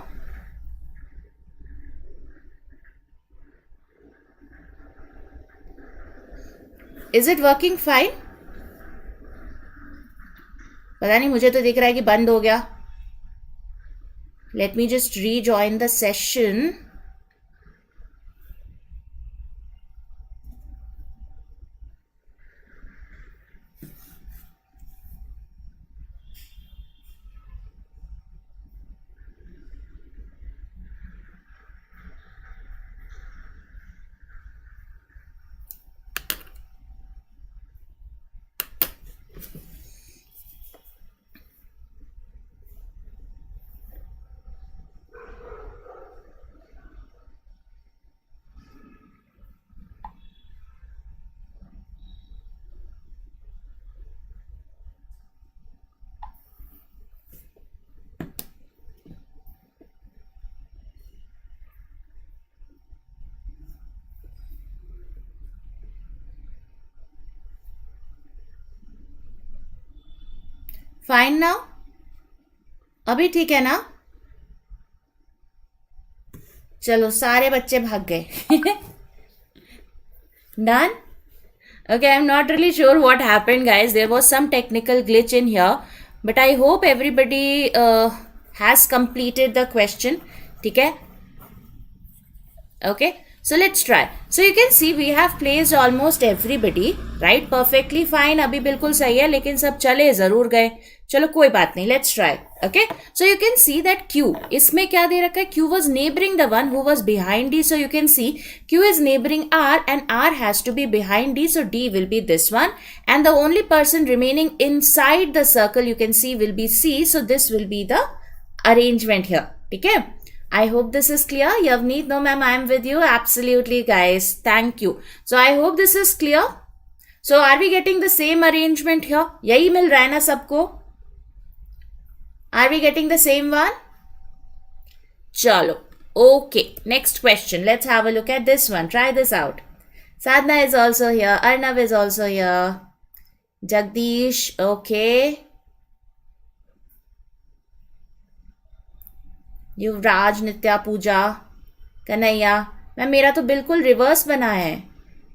Is it working fine? पता नहीं, मुझे तो दिख रहा है कि बंद हो गया. Let me just rejoin the session. Fine now? अभी ठीक है ना? चलो, सारे बच्चे भाग गए. Done? Okay, I'm not really sure what happened, guys. There was some technical glitch in here, but I hope everybody has completed the question. ठीक है? Okay. So let's try. So you can see we have placed almost everybody, right? Perfectly fine. अभी बिल्कुल सही है, लेकिन सब चले जरूर गए. चलो कोई बात नहीं. Let's try. Okay. So you can see that Q, इसमें क्या दे रखा है? Q was neighboring the one who was behind D. So you can see Q is neighboring R and R has to be behind D. So D will be this one. And the only person remaining inside the circle you can see will be C. So this will be the arrangement here. ठीक है? I hope this is clear. Yavneet, no ma'am, I am with you. Absolutely, guys. Thank you. So I hope this is clear. So are we getting the same arrangement here? यही मिल रहा है ना सबको? Are we getting the same one? चलो. Okay. Next question. Let's have a look at this one. Try this out. Sadhna is also here. Arnav is also here. Jagdish. Okay. Yuvraj, Nitya, Pooja, Kanhaiya. Ma'am मेरा तो बिल्कुल reverse बना है,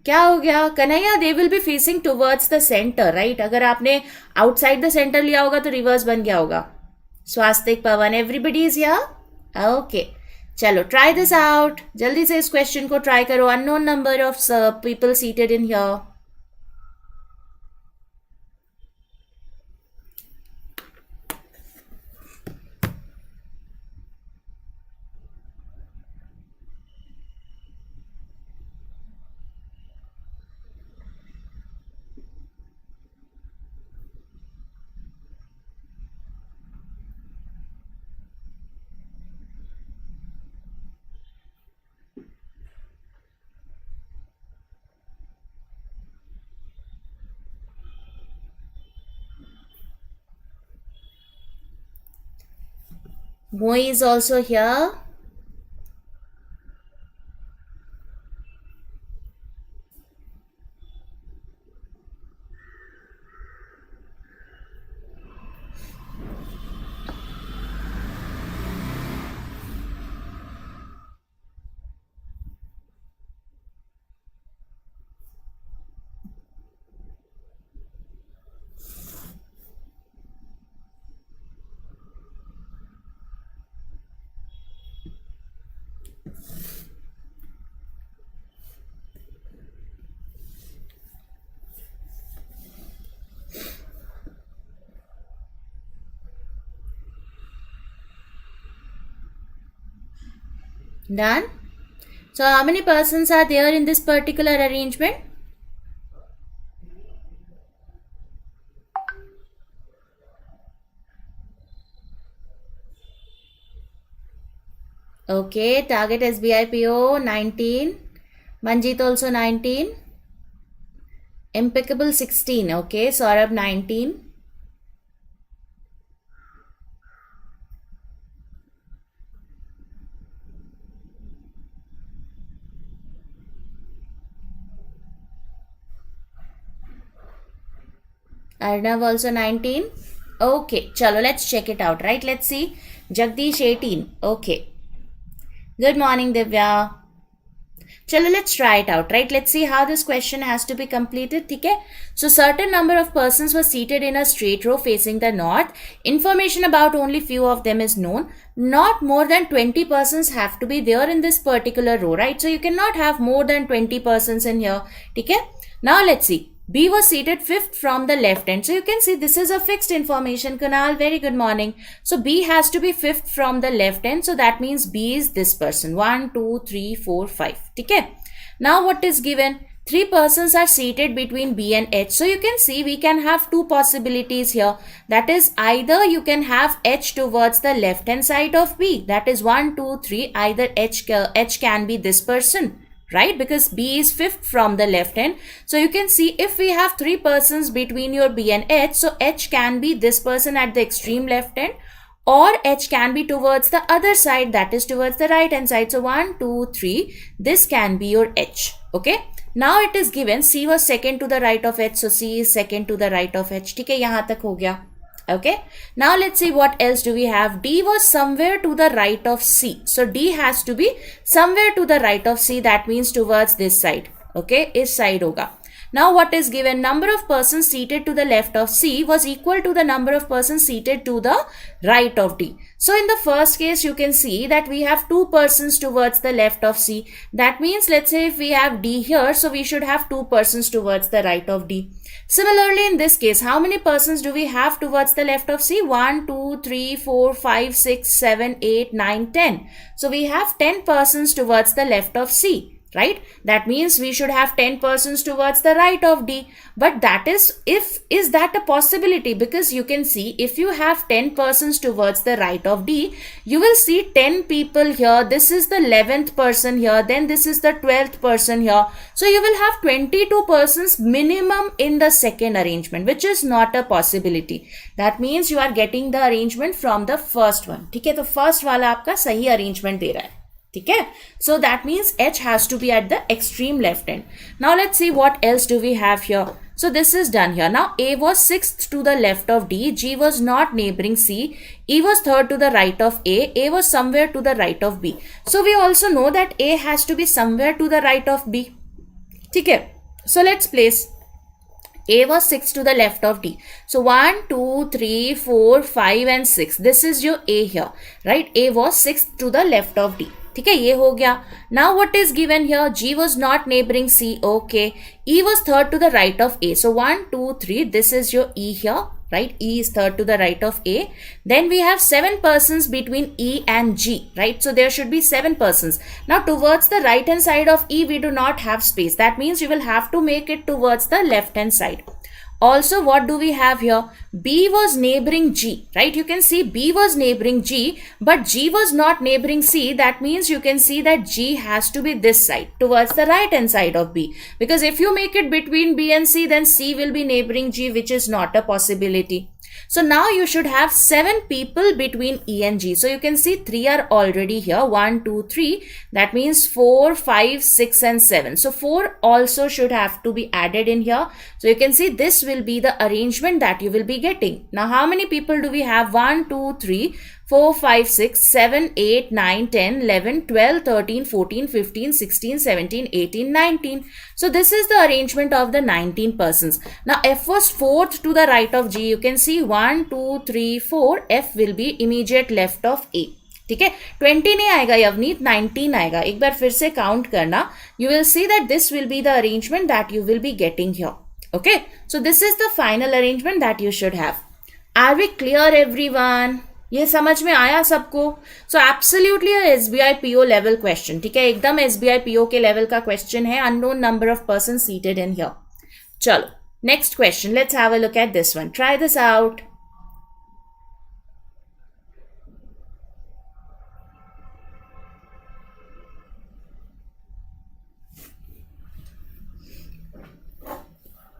क्या हो गया? Kanhaiya, they will be facing towards the centre, right? अगर आपने आउटसाइड द सेंटर लिया होगा तो रिवर्स बन गया होगा. स्वास्तिक, पवन, एवरीबडी इज हियर. ओके, चलो try this out. जल्दी से इस question को try करो. Unknown number of people seated in here. Moi is also here. Done? So how many persons are there in this particular arrangement? Okay, target SBI PO 19. Manjeet also 19. Impeccable 16. Okay, Saurabh 19. Arnav also 19. Okay, chalo, let's check it out, right? Let's see. Jagdish 18. Okay. Good morning, Divya. Chalo, let's try it out, right? Let's see how this question has to be completed. Okay? So, certain number of persons were seated in a straight row facing the north. Information about only few of them is known. Not more than 20 persons have to be there in this particular row, right? So, you cannot have more than 20 persons in here. Okay? Now, let's see. B was seated fifth from the left end. So you can see this is a fixed information. Kunal, very good morning. So B has to be fifth from the left end. So that means B is this person. 1, 2, 3, 4, 5. Okay. Now what is given? 3 persons are seated between B and H. So you can see we can have two possibilities here. That is either you can have H towards the left hand side of B. That is 1, 2, 3. Either H can be this person. Right, because B is fifth from the left hand. So you can see if we have 3 persons between your B and H, so H can be this person at the extreme left hand, or H can be towards the other side, that is towards the right hand side. So 1, 2, 3, this can be your H. Okay. Now it is given C was second to the right of H, so C is second to the right of H. ठीक है, यहाँ तक हो गया. Okay, now let's see what else do we have. D was somewhere to the right of C. So D has to be somewhere to the right of C. That means towards this side. Okay, इस side होगा. Now what is given? Number of persons seated to the left of C was equal to the number of persons seated to the right of D. So in the first case, you can see that we have 2 persons towards the left of C. That means, let's say if we have D here, so we should have 2 persons towards the right of D. Similarly, in this case, how many persons do we have towards the left of C? 1, 2, 3, 4, 5, 6, 7, 8, 9, 10. So we have 10 persons towards the left of C. Right? That means we should have 10 persons towards the right of D. But that is that a possibility? Because you can see if you have 10 persons towards the right of D, you will see 10 people here. This is the 11th person here. Then this is the 12th person here. So you will have 22 persons minimum in the second arrangement, which is not a possibility. That means you are getting the arrangement from the first one. ठीक है, तो first वाला आपका सही arrangement दे रहा है. Okay, so that means H has to be at the extreme left end. Now let's see what else do we have here. So this is done here. Now A was 6th to the left of D. G was not neighboring C. E was 3rd to the right of A. A was somewhere to the right of B. So we also know that A has to be somewhere to the right of B. Okay, so let's place. A was 6th to the left of D. So 1, 2, 3, 4, 5 and 6. This is your A here. Right? A was 6th to the left of D. ठीक है, ये हो गया. Now what is given here? G was not neighboring C. Okay. E was third to the right of A. So 1, 2, 3. This is your E here, right? E is third to the right of A. Then we have 7 persons between E and G, right? So there should be 7 persons. Now towards the right hand side of E, we do not have space. That means you will have to make it towards the left hand side. Also, what do we have here? B was neighboring G, right? You can see B was neighboring G, but G was not neighboring C. That means you can see that G has to be this side, towards the right hand side of B. Because if you make it between B and C, then C will be neighboring G, which is not a possibility. So now you should have 7 people between E and G. So you can see 3 are already here. 1, 2, 3. That means 4, 5, 6 and 7. So 4 also should have to be added in here. So you can see this will be the arrangement that you will be getting. Now how many people do we have? 1, 2, 3, 4, 5, 6, 7, 8, 9, 10, 11, 12, 13, 14, 15, 16, 17, 18, 19. So this is the arrangement of the 19 persons. Now F was fourth to the right of G. You can see 1, 2, 3, 4. F will be immediate left of A. ठीक है, 20 नहीं आएगा यवनीत, 19 आएगा. एक बार फिर से count करना. You will see that this will be the arrangement that you will be getting here. Okay, so this is the final arrangement that you should have. Are we clear everyone? ये समझ में आया सबको? So absolutely SBI PO level question, ठीक है, एकदम SBI PO के level का क्वेश्चन है. Unknown number of person seated in here. चलो next question, let's have a look at this one. Try this out.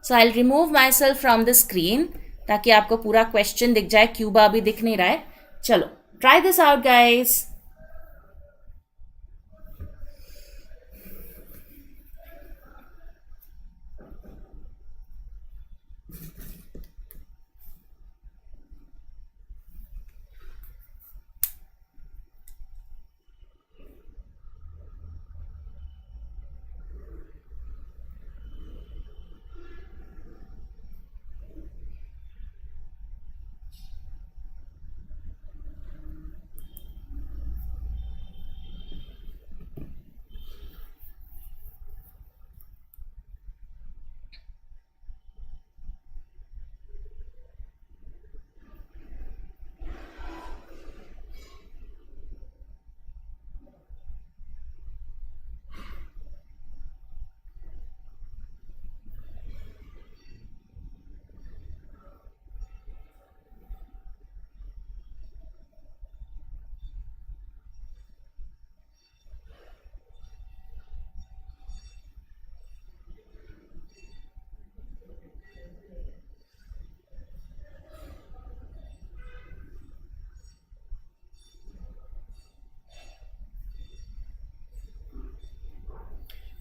So I will remove myself from the screen ताकि आपको पूरा question दिख जाए. Cuba अभी दिख नहीं रहा है. चलो try this out guys.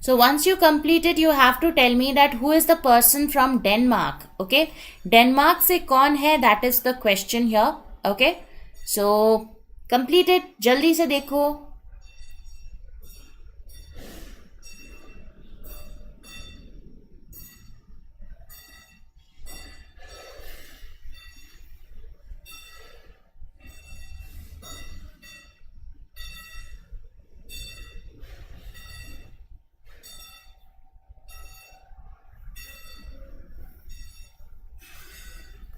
So once you complete it, you have to tell me that who is the person from Denmark. Okay, Denmark से कौन है? That is the question here. Okay, so complete it. जल्दी से देखो.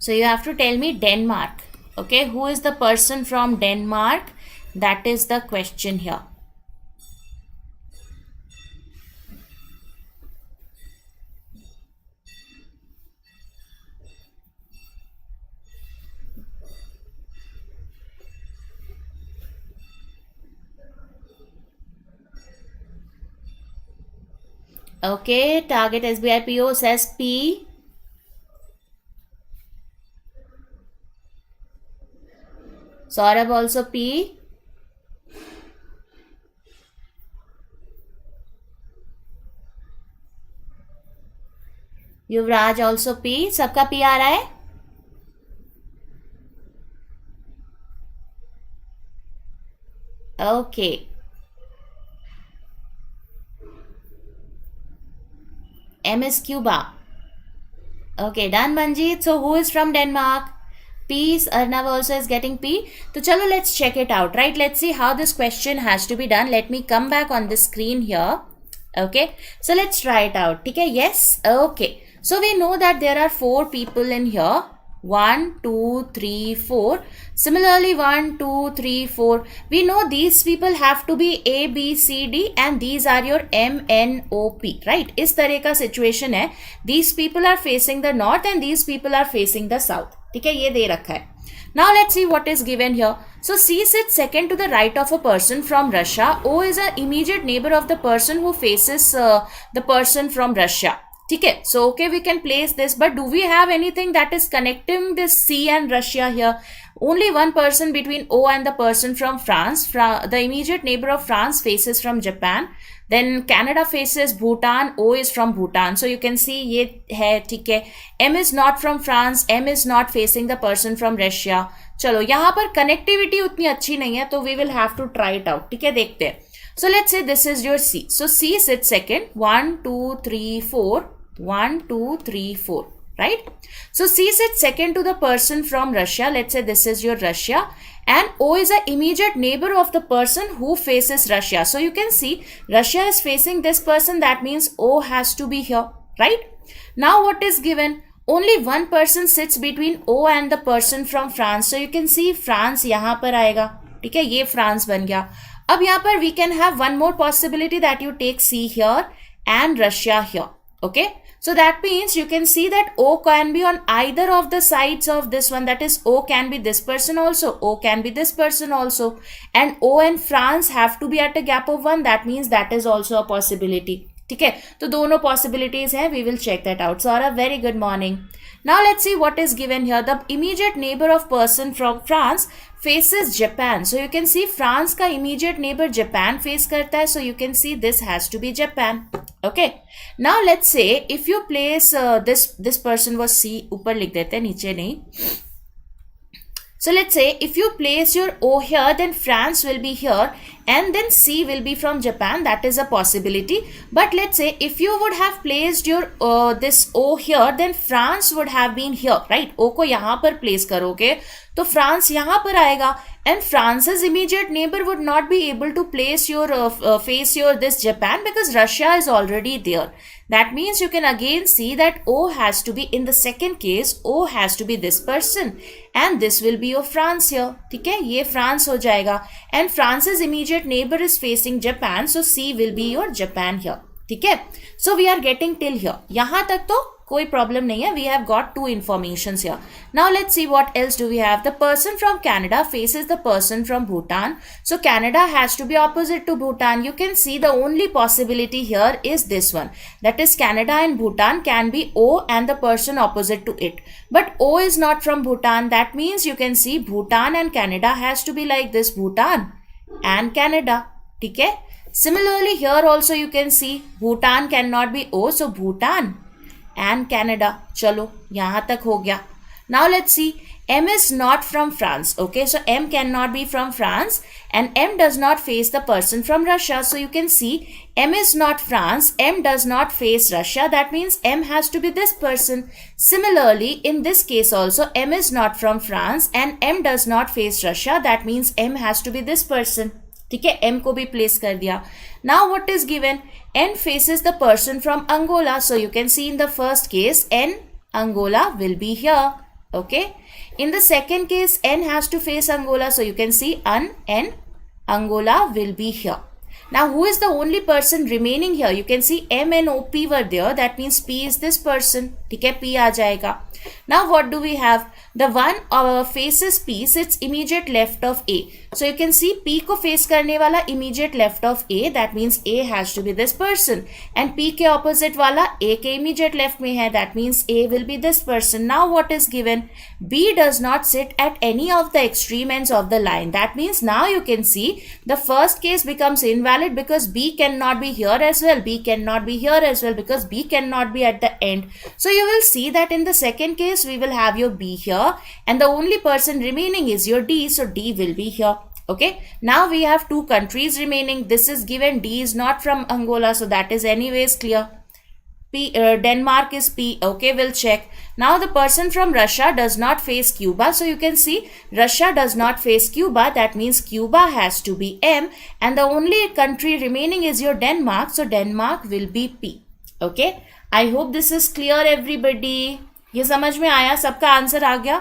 So you have to tell me Denmark. Okay, who is the person from Denmark? That is the question here. Okay, target SBI PO says P. Saurabh also P. Yuvraj also P. सबका P आ रहा है? Okay. M is Cuba. Okay, done Manjeet. So who is from Denmark? P, Arnav also is getting P. So chalo, let's check it out, right? Let's see how this question has to be done. Let me come back on the screen here. Okay, so let's try it out. Okay, yes, okay. So we know that there are 4 people in here. 1, 2, 3, 4. Similarly, 1, 2, 3, 4. We know these people have to be A, B, C, D, and these are your M, N, O, P, right? इस तरह का situation है. These people are facing the north and these people are facing the south. ठीक है, ये दे रखा है. Now let's see what is given here. So C sits second to the right of a person from Russia. O is an immediate neighbor of the person who faces the person from Russia. Okay, so okay, we can place this, but do we have anything that is connecting this C and Russia here? Only one person between O and the person from France. The immediate neighbor of France faces from Japan. Then Canada faces Bhutan. O is from Bhutan. So you can see ये है, ठीक है. M is not from France. M is not facing the person from Russia. चलो यहाँ पर connectivity उतनी अच्छी नहीं है, तो we will have to try it out. ठीक है, देखते हैं. So let's say this is your C. So C sits second. 1, 2, 3, 4. 1, 2, 3, 4. Right? So C sits second to the person from Russia. Let's say this is your Russia. And O is an immediate neighbor of the person who faces Russia. So you can see Russia is facing this person. That means O has to be here. Right? Now what is given? Only one person sits between O and the person from France. So you can see France यहाँ पर आएगा. ठीक है, ये France बन गया. अब यहाँ पर we can have one more possibility that you take C here and Russia here. Okay. So that means you can see that O can be on either of the sides of this one. That is, O can be this person also. O can be this person also. And O and France have to be at a gap of 1. That means that is also a possibility. Okay. So दोनों possibilities हैं. We will check that out. Sora, very good morning. Now let's see what is given here. The immediate neighbor of person from France faces Japan. So you can see France का immediate neighbor Japan face करता है. So you can see this has to be Japan. Okay. Now let's say if you place this person was C, ऊपर लिख देते हैं, नीचे नहीं. So let's say if you place your O here, then France will be here and then C will be from Japan. That is a possibility. But let's say if you would have placed your this O here, then France would have been here, right? O को यहाँ पर place करोगे तो France यहाँ पर आएगा and France's immediate neighbor would not be able to place your face your this Japan because Russia is already there. That means you can again see that O has to be, in the second case, O has to be this person and this will be your France here. ठीक है, ये France हो जाएगा and France's immediate neighbor is facing Japan, so C will be your Japan here. ठीक है, so we are getting till here. यहाँ तक तो कोई problem नहीं है. We have got 2 informations here. Now let's see what else do we have. The person from Canada faces the person from Bhutan. So Canada has to be opposite to Bhutan. You can see the only possibility here is this one. That is Canada and Bhutan can be O and the person opposite to it. But O is not from Bhutan. That means you can see Bhutan and Canada has to be like this. Bhutan and Canada. ठीक है. Similarly here also you can see Bhutan cannot be O. So Bhutan and Canada. चलो यहाँ तक हो गया. Now let's see. M is not from France. Okay, so M cannot be from France and M does not face the person from Russia. So you can see M is not France. M does not face Russia. That means M has to be this person. Similarly, in this case also M is not from France and M does not face Russia. That means M has to be this person. ठीक है, M को भी place कर दिया. Now what is given? N faces the person from Angola. So you can see in the first case N Angola will be here. Okay. In the second case N has to face Angola. So you can see N Angola will be here. Now who is the only person remaining here? You can see M and O P were there. That means P is this person. ठीक है, P आ जाएगा. Now what do we have? The one faces P sits immediate left of A. So you can see P को face करने वाला immediate left of A. That means A has to be this person. And P के opposite वाला A के immediate left में है. That means A will be this person. Now what is given? B does not sit at any of the extreme ends of the line. That means now you can see the first case becomes invalid because B cannot be here as well. B cannot be here as well because B cannot be at the end. So you will see that in the second case we will have your B here and the only person remaining is your D. So D will be here. Okay, now we have 2 countries remaining. This is given. D is not from Angola, so that is anyways clear. Denmark is P. Okay, we'll check. Now the person from Russia does not face Cuba. So you can see Russia does not face Cuba. That means Cuba has to be M. And the only country remaining is your Denmark. So Denmark will be P. Okay. I hope this is clear everybody. ये समझ में आया? सबका answer आ गया?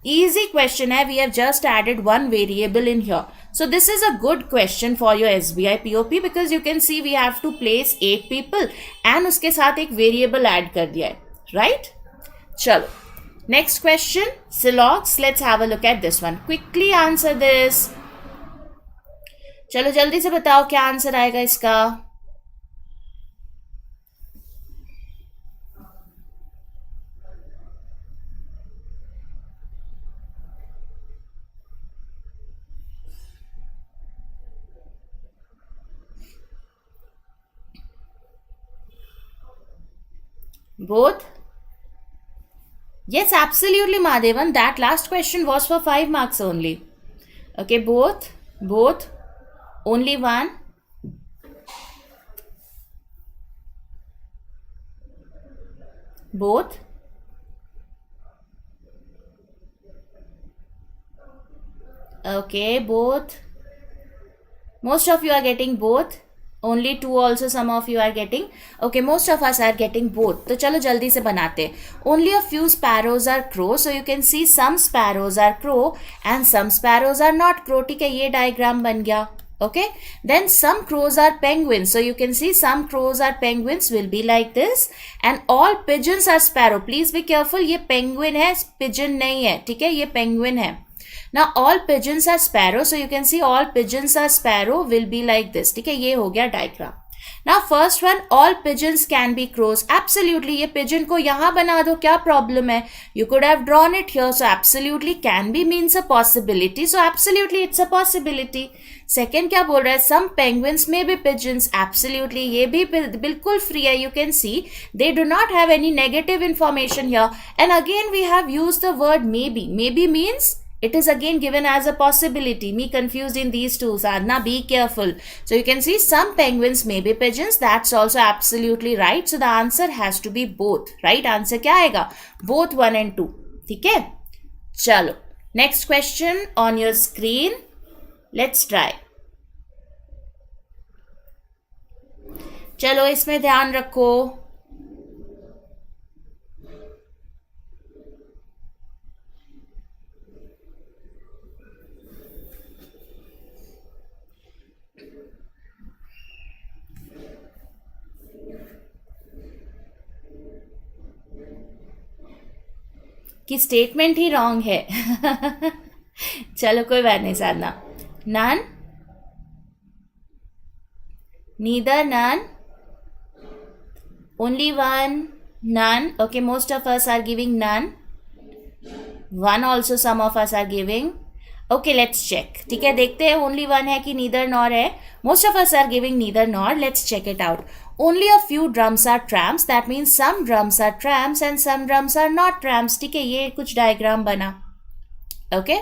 Easy question है. We have just added one variable in here. So this is a good question for your SBI POP because you can see we have to place 8 people and उसके साथ एक variable add कर दिया है. Right? चलो. Next question. Silox. Let's have a look at this one. Quickly answer this. चलो जल्दी से बताओ क्या आंसर आएगा इसका. Both? Yes, absolutely, Madhavan. That last question was for 5 marks only. Okay, both. Only one. Both. Okay, both. Most of you are getting both. Only 2 also some of you are getting. Okay, most of us are getting both. तो चलो जल्दी से बनाते. Only a few sparrows are crow. So you can see some sparrows are crow and some sparrows are not crow. ठीक है, ये diagram बन गया. Okay, then some crows are penguins. So you can see some crows are penguins will be like this. And all pigeons are sparrow. Please be careful. ये penguin है, pigeon नहीं है. ठीक है, ये penguin है. Now all pigeons are sparrow. So you can see all pigeons are sparrow will be like this. ठीक है, ये हो गया diagram. Now first one, all pigeons can be crows. Absolutely, ये pigeon को यहाँ बना दो, क्या problem है? You could have drawn it here. So absolutely can be means a possibility. So absolutely it's a possibility. Second क्या बोल रहा है? Some penguins may be pigeons. Absolutely, ये भी बिल्कुल free है. You can see they do not have any negative information here. And again we have used the word maybe. Maybe means it is again given as a possibility. Me confused in these two. Sadhna, be careful. So you can see some penguins may be pigeons. That's also absolutely right. So the answer has to be both. Right answer क्या आएगा? Both 1 and 2. ठीक है? चलो. Next question on your screen. Let's try. चलो इसमें ध्यान रखो. कि स्टेटमेंट ही रॉन्ग है. चलो कोई बात नहीं Sadhana. None, neither none, only one, none. Okay, most of us are giving none. One also some of us are giving. Okay, let's check. ठीक है, देखते हैं ओनली वन है कि नीदर नॉर है. Most of us are giving neither nor. Let's check it out. Only a few drums are tramps. That means some drums are tramps and some drums are not tramps. ठीक है, ये कुछ diagram बना. Okay.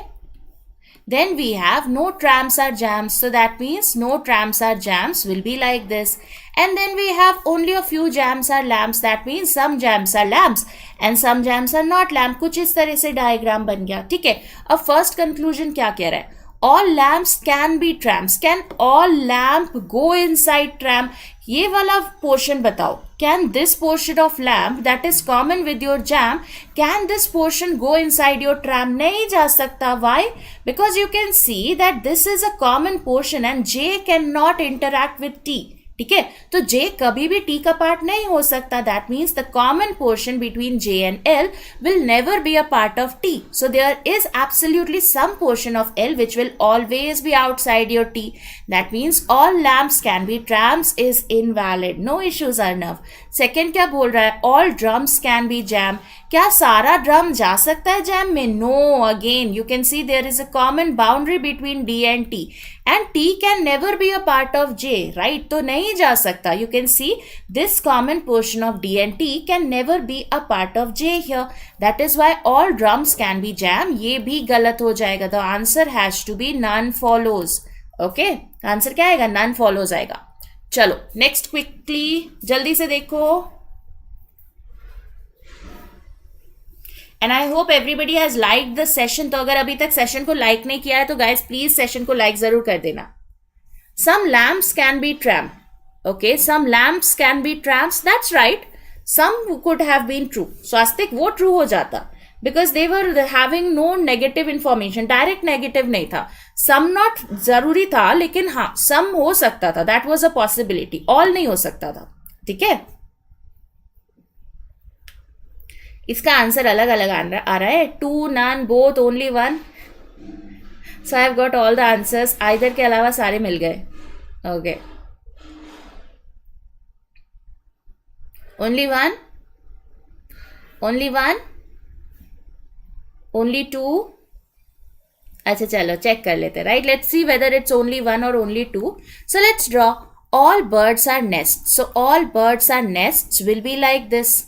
Then we have no trams are jams. So that means no trams are jams will be like this. And then we have only a few jams are lamps. That means some jams are lamps and some jams are not lamp. कुछ इस तरह से diagram बन गया. ठीक है. अब first conclusion क्या कह रहा है? All lamps can be trams. Can all lamp go inside tram? ये वाला portion बताओ. Can this portion of lamp that is common with your jam, can this portion go inside your tram? नहीं जा सकता. Why? Because you can see that this is a common portion and J cannot interact with T. ठीक है, तो J कभी भी T का part नहीं हो सकता. That means the common portion between J and L will never be a part of T. So there is absolutely some portion of L which will always be outside your T. That means all lamps can be trams is invalid. No issues are enough. Second क्या बोल रहा है? All drums can be jam. क्या सारा drum जा सकता है jam में? No. Again you can see there is a common boundary between D and T and T can never be a part of J, right? तो नहीं जा सकता. You can see this common portion of D and T can never be a part of J here. That is why all drums can be jam. ये भी गलत हो जाएगा. The answer has to be none follows. Okay? Answer क्या आएगा? None follows आएगा. चलो next quickly जल्दी से देखो. And I hope everybody has like the session. तो अगर अभी तक सेशन को लाइक नहीं किया है तो गाइज प्लीज सेशन को लाइक जरूर कर देना. Some lamps can be tramp. Okay, some lamps can be tramps. That's right. Some could have been true. स्वास्तिक वो true हो जाता because they were having no negative information. Direct negative नहीं था. Some not जरूरी था लेकिन हाँ some हो सकता था. That was a possibility. All नहीं हो सकता था. ठीक है. इसका आंसर अलग अलग आ रहा है. Two, none, both, only one. So I have got all the answers. Either के अलावा सारे मिल गए. Okay. Only one? Only one? Only two? अच्छा चलो चेक कर लेते. Right? Let's see whether it's only one or only two. So let's draw. All birds are nests. So all birds are nests will be like this.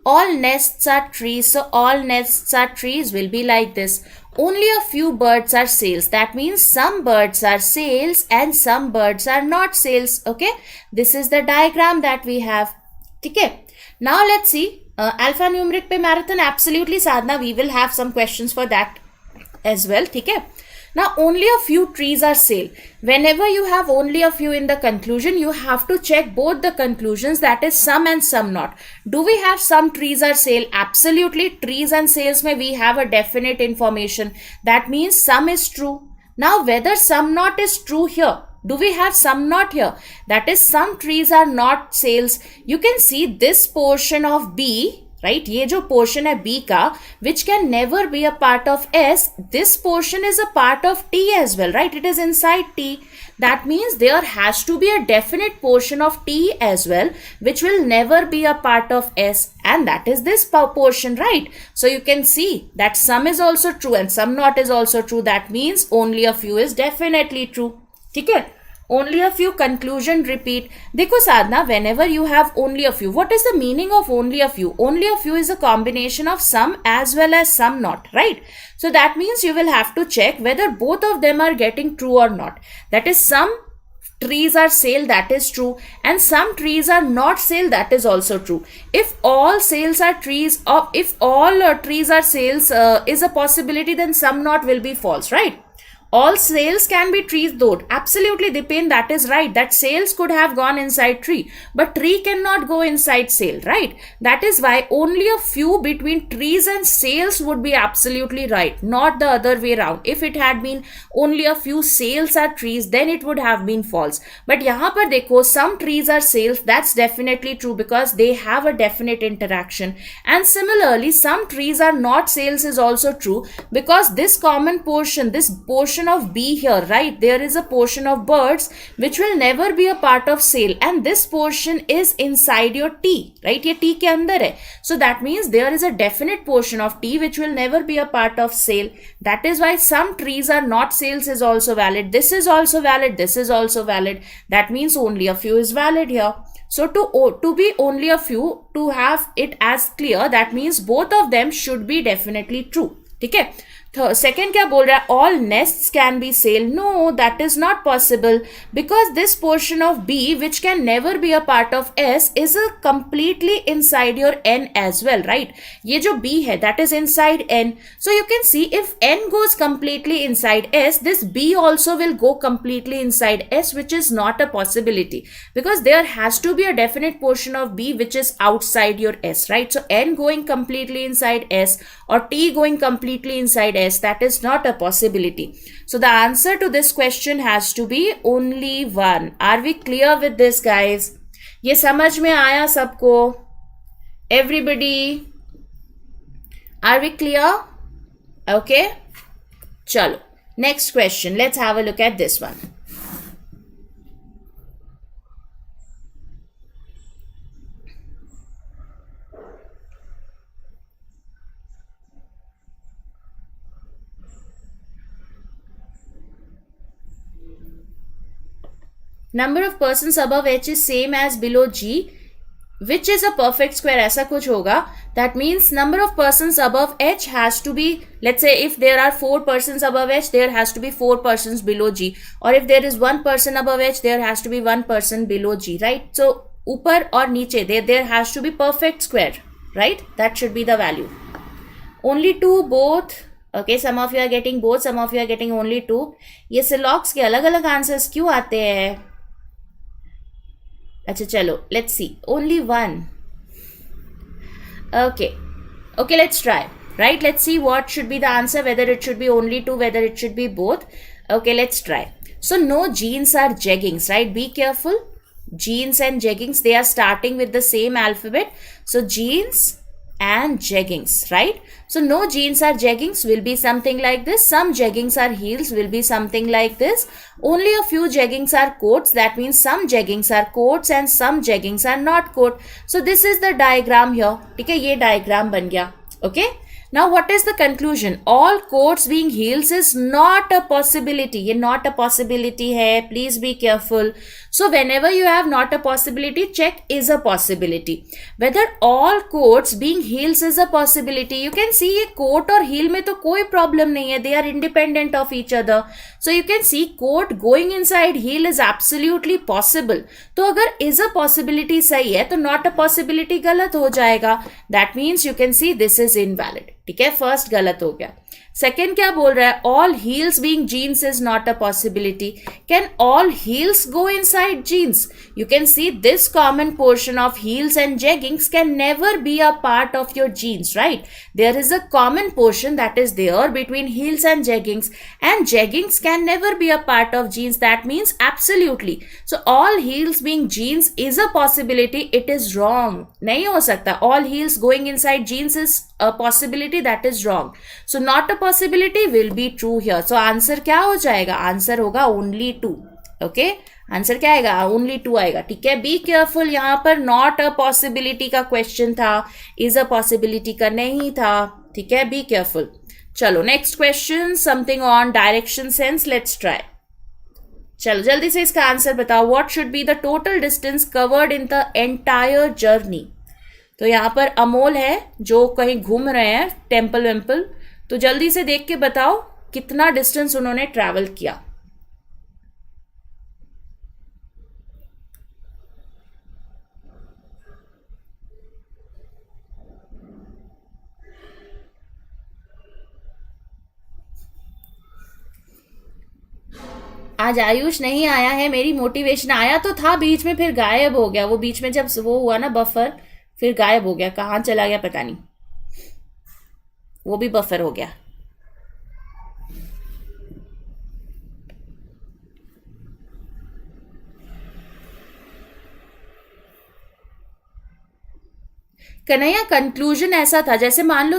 All nests are trees. So all nests are trees will be like this. Only a few birds are sails. That means some birds are sails and some birds are not sails. Okay. This is the diagram that we have. Okay. Now let's see. Alphanumeric pe marathon. Absolutely Sadhna. We will have some questions for that as well. Okay. Now only a few trees are sail. Whenever you have only a few in the conclusion, you have to check both the conclusions, that is some and some not. Do we have some trees are sail? Absolutely. Trees and sails may we have a definite information. That means some is true. Now whether some not is true here. Do we have some not here? That is some trees are not sails. You can see this portion of B. Right? ये जो portion है B का, which can never be a part of S, this portion is a part of T as well, right? It is inside T. That means there has to be a definite portion of T as well, which will never be a part of S, and that is this portion, right? So you can see that some is also true and some not is also true. That means only a few is definitely true. ठीक है? Only a few, conclusion repeat. देखो साधना, whenever you have only a few, what is the meaning of only a few? Only a few is a combination of some as well as some not, right? So that means you will have to check whether both of them are getting true or not. That is, some trees are sail, that is true, and some trees are not sail, that is also true. If all sails are trees, or if all trees are sails is a possibility, then some not will be false, right? All sails can be trees though. Absolutely, Dipen, that is right. That sails could have gone inside tree. But tree cannot go inside sail, right? That is why only a few between trees and sails would be absolutely right. Not the other way around. If it had been only a few sails are trees, then it would have been false. But यहाँ पर देखो, some trees are sails. That's definitely true because they have a definite interaction. And similarly, some trees are not sails is also true because this common portion, this portion of B here, right? There is a portion of birds which will never be a part of sail, and this portion is inside your T, right? ये T के अंदर है. So that means there is a definite portion of T which will never be a part of sail. That is why some trees are not sails is also valid. This is also valid. This is also valid. That means only a few is valid here. So to be only a few, to have it as clear, that means both of them should be definitely true. ठीक है? Second क्या बोल रहा है? All nests can be sail. No, that is not possible because this portion of B, which can never be a part of S, is a completely inside your N as well, right? ये जो B है, that is inside N. So you can see if N goes completely inside S, this B also will go completely inside S, which is not a possibility because there has to be a definite portion of B which is outside your S, right? So N going completely inside S or T going completely inside S, that is not a possibility. So the answer to this question has to be only one. Are we clear with this, guys? ये समझ में आया सबको? Everybody? Are we clear? Okay. चलो. Next question. Let's have a look at this one. Number of persons above H is same as below G, which is a perfect square. ऐसा कुछ होगा. That means number of persons above H has to be, let's say if there are 4 persons above H, there has to be 4 persons below G. Or if there is 1 person above H, there has to be 1 person below G, right? So ऊपर और नीचे there has to be perfect square, right? That should be the value. only 2 both. Okay, some of you are getting both, some of you are getting only 2. ये सिलॉक्स के अलग अलग answers क्यों आते हैं? अच्छा चलो, let's see, only 1. Okay, let's try. Right, let's see what should be the answer, whether it should be only 2, whether it should be both. Okay, let's try. So no jeans are jeggings, right? Be careful. Jeans and jeggings, they are starting with the same alphabet. So jeans and jeggings, right? So no jeans are jeggings will be something like this. Some jeggings are heels will be something like this. Only a few jeggings are coats. That means some jeggings are coats and some jeggings are not coat. So this is the diagram here. ठीक है, ये diagram बन गया. Okay. Now what is the conclusion? All coats being heels is not a possibility. ये not a possibility है. Please be careful. So whenever you have not a possibility, check is a possibility. Whether all coats being heels is a possibility. You can see ये coat और heel में तो कोई problem नहीं है. They are independent of each other. So you can see coat going inside heel is absolutely possible. तो अगर is a possibility सही है तो not a possibility गलत हो जाएगा. That means you can see this is invalid. ठीक है, फर्स्ट गलत हो गया. सेकेंड क्या बोल रहा है? All heels being jeans is not a possibility. Can all heels go inside jeans? You can see this common portion of heels and jeggings can never be a part of your jeans, right? There is a common portion that is there between heels and jeggings can never be a part of jeans. That means absolutely. So all heels being jeans is a possibility. It is wrong. नहीं हो सकता. All heels going inside jeans is a possibility, that is wrong. So not a possibility will be true here. So answer क्या हो जाएगा? Answer होगा only 2. Okay, answer क्या आएगा? only 2 आएगा. ठीक है, बी केयरफुल. यहाँ पर not a possibility का क्वेश्चन था, is a possibility का नहीं था. ठीक है, बी केयरफुल. चलो next question, something on direction sense. Let's try. चलो जल्दी से इसका आंसर बताओ. What should be the total distance covered in the entire journey? तो यहाँ पर अमोल है जो कहीं घूम रहे हैं, टेम्पल वेम्पल. तो जल्दी से देख के बताओ कितना डिस्टेंस उन्होंने ट्रैवल किया. आज आयुष नहीं आया है. मेरी मोटिवेशन आया तो था बीच में, फिर गायब हो गया. वो बीच में जब वो हुआ ना बफर, फिर गायब हो गया. कहाँ चला गया पता नहीं. वो भी बफर हो गया. कन्हैया कंक्लूजन ऐसा था जैसे मान लो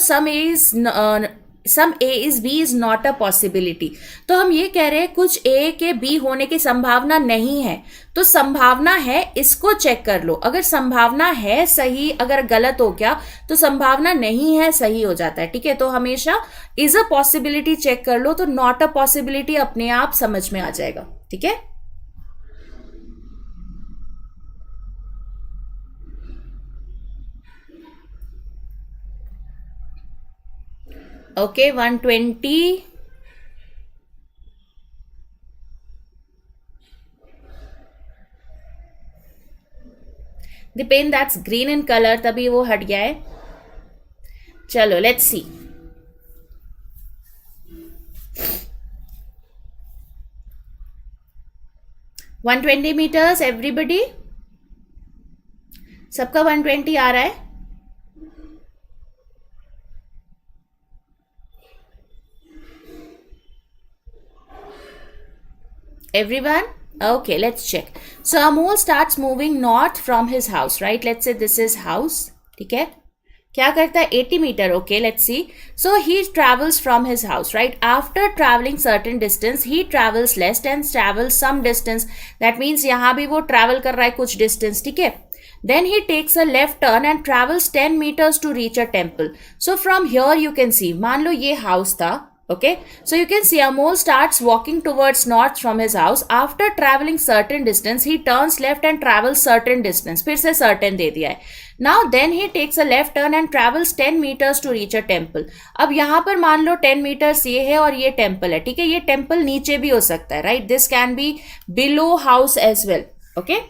सम A is B is not a possibility. तो हम ये कह रहे हैं कुछ A के B होने की संभावना नहीं है. तो संभावना है, इसको चेक कर लो. अगर संभावना है सही, अगर गलत हो गया तो संभावना नहीं है सही हो जाता है. ठीक है, तो हमेशा इज अ पॉसिबिलिटी चेक कर लो, तो नॉट अ पॉसिबिलिटी अपने आप समझ में आ जाएगा. ठीक है, okay, 120. The pen that's green in color, तभी वो हट गया है. चलो let's see. $120 meters, everybody. सबका 120 आ रहा है. Everyone? Okay, let's check. So Amol starts moving north from his house, right? Let's say this is house. ठीक है, क्या करता है? 80 meter. Okay, let's see. So he travels from his house, right? After traveling certain distance, he travels less and travels some distance. That means यहाँ भी वो travel कर रहा है कुछ distance. ठीक है, then he takes a left turn and travels 10 meters to reach a temple. So from here you can see, मान लो ये house था. Okay, so you can see Amol starts walking towards north from his house. After traveling certain distance, he turns left and travels certain distance. फिर से certain दे दिया है. Now then he takes a left turn and travels 10 meters to reach a temple. अब यहाँ पर मान लो 10 meters ये है और ये temple है. ठीक है, ये temple नीचे भी हो सकता है, right? This can be below house as well. Okay,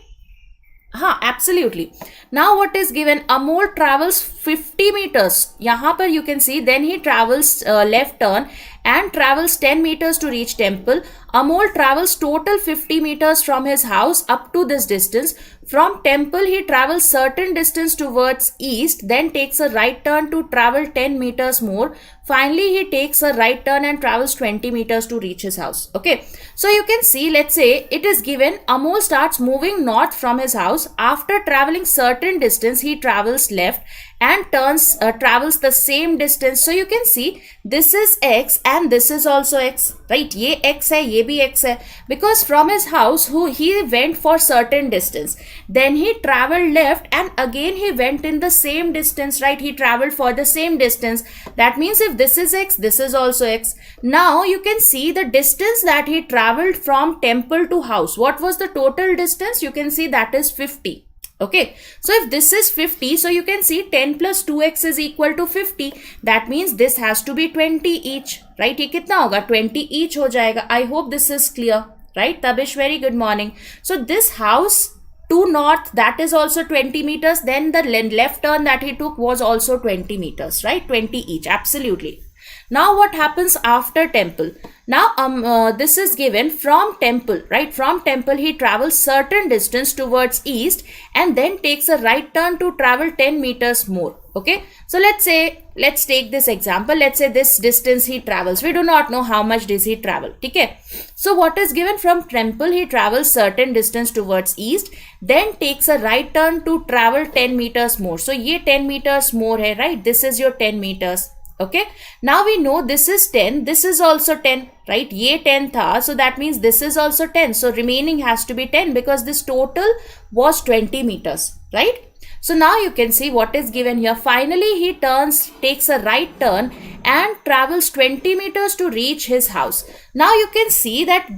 हाँ Absolutely. Now what is given? Amol travels 50 meters. Yahan par you can see, then he travels left turn and travels 10 meters to reach temple. Amol travels total 50 meters from his house up to this distance. From temple he travels certain distance towards east, then takes a right turn to travel 10 meters more. Finally he takes a right turn and travels 20 meters to reach his house. Okay, so you can see, let's say it is given Amol starts moving north from his house. After traveling certain distance he travels left and travels the same distance. So you can see this is x and this is also x, right? Ye x hai, ye bhi x hai, because from his house he went for certain distance, then he traveled left and again he went in the same distance, right? He traveled for the same distance. That means if this is x, this is also x. Now you can see the distance that he traveled from temple to house. What was the total distance? You can see that is 50. Okay, so if this is 50, so you can see 10 plus 2x is equal to 50. That means this has to be 20 each, right? ये कितना होगा? 20 each हो जाएगा. I hope this is clear, right? Tabish, very good morning. So this house to north, that is also 20 meters. Then the left turn that he took was also 20 meters, right? 20 each, absolutely. Now what happens after temple? Now this is given from temple, right? From temple he travels certain distance towards east and then takes a right turn to travel 10 meters more. Okay, so let's take this example. Let's say this distance he travels. We do not know how much does he travel. Okay, so what is given? From temple he travels certain distance towards east, then takes a right turn to travel 10 meters more. So ye 10 meters more hai, right? This is your 10 meters. Okay, now we know this is 10, this is also 10, right? Ye 10 tha, so that means this is also 10. So remaining has to be 10 because this total was 20 meters, right? So now you can see what is given here. Finally he takes a right turn and travels 20 meters to reach his house. Now you can see that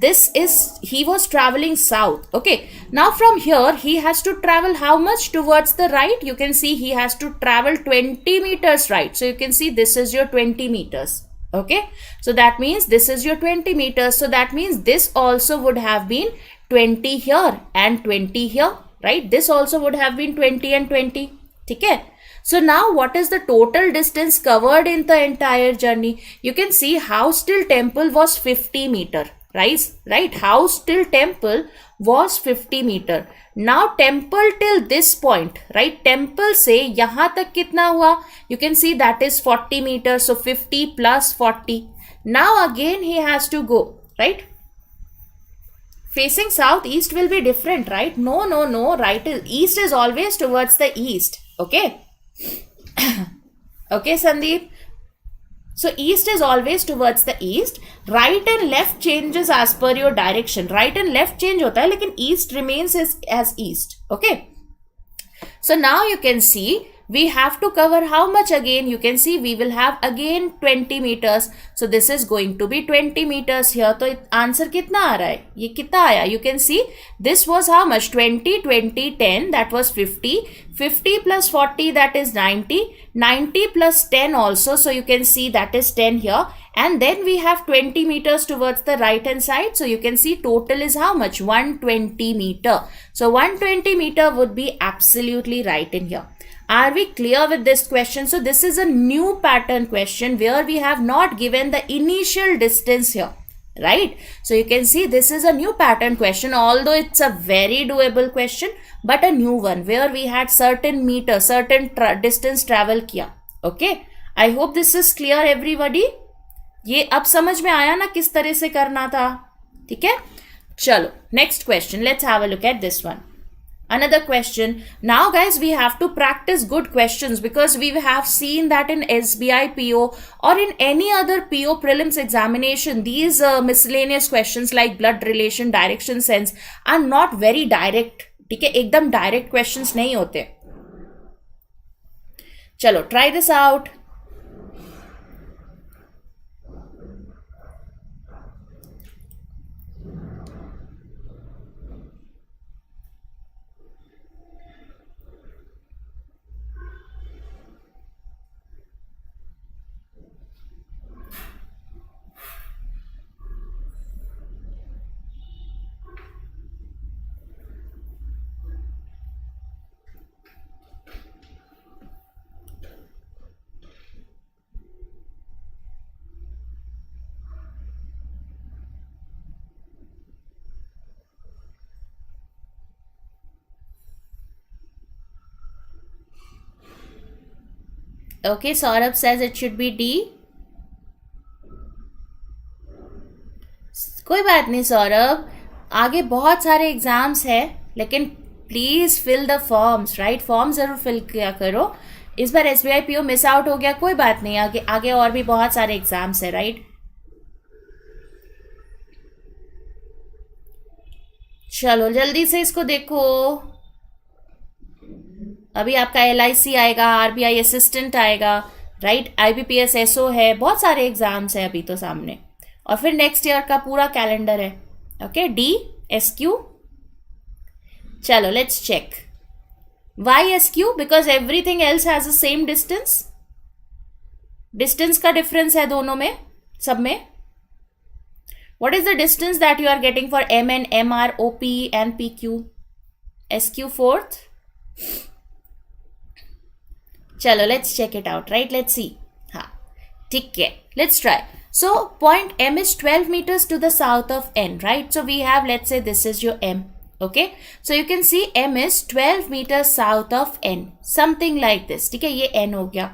he was traveling south. Okay, now from here he has to travel how much towards the right? You can see he has to travel 20 meters right. So you can see this is your 20 meters. Okay, so that means this is your 20 meters. So that means this also would have been 20 here and 20 here, right? This also would have been 20 and 20. Okay, so now what is the total distance covered in the entire journey? You can see house till temple was 50 meter, right? House till temple was 50 meter. Now temple till this point, right? Temple se yahan tak kitna hua? You can see that is 40 meters. So 50 plus 40. Now again he has to go, right? Facing south, east will be different, right? No, right? East is always towards the east. Okay. Okay, Sandeep. So east is always towards the east. Right and left changes as per your direction. Right and left change hota hai, lekin east remains as east. Okay. So now you can see we have to cover how much again? You can see we will have again 20 meters. So this is going to be 20 meters here. So answer kitna aa raha hai? Ye kitna aaya? You can see this was how much? 20, 20, 10, that was 50. 50 plus 40, that is 90. 90 plus 10 also. So you can see that is 10 here. And then we have 20 meters towards the right hand side. So you can see total is how much? 120 meter. So 120 meter would be absolutely right in here. Are we clear with this question? So this is a new pattern question where we have not given the initial distance here, right? So you can see this is a new pattern question, although it's a very doable question, but a new one where we had certain meter, certain distance travel kiya. Okay, I hope this is clear everybody. ये अब समझ में आया ना किस तरह से करना था? ठीक है, चलो next question. Let's have a look at this one. Another question. Now guys, we have to practice good questions because we have seen that in SBI PO or in any other PO prelims examination, these miscellaneous questions like blood relation, direction, sense are not very direct. ठीक है, एकदम direct questions नहीं होते. चलो, try this out. Okay, Saurabh says it should be D. कोई बात नहीं सौरभ, आगे बहुत सारे एग्जाम्स है, लेकिन please fill the forms, right? Form जरूर फिल किया करो. इस बार SBI PO मिस आउट हो गया, कोई बात नहीं, आगे आगे और भी बहुत सारे एग्जाम्स है, राइट? चलो जल्दी से इसको देखो. अभी आपका LIC आएगा, RBI असिस्टेंट आएगा, राइट? IBPS SO है, बहुत सारे एग्जाम्स है अभी तो सामने, और फिर नेक्स्ट ईयर का पूरा कैलेंडर है. Okay, D SQ. चलो let's check. Why SQ? Because everything else has the same distance. Distance का डिफरेंस है दोनों में, सब में. What is the distance that you are getting for MN, MR, OP and PQ? SQ fourth. चलो let's check it out, right? Let's see. हाँ ठीक है, let's try. So point M is 12 meters to the south of N, right? So we have, let's say this is your M. Okay, so you can see M is 12 meters south of N, something like this. ठीक है, ये N हो गया.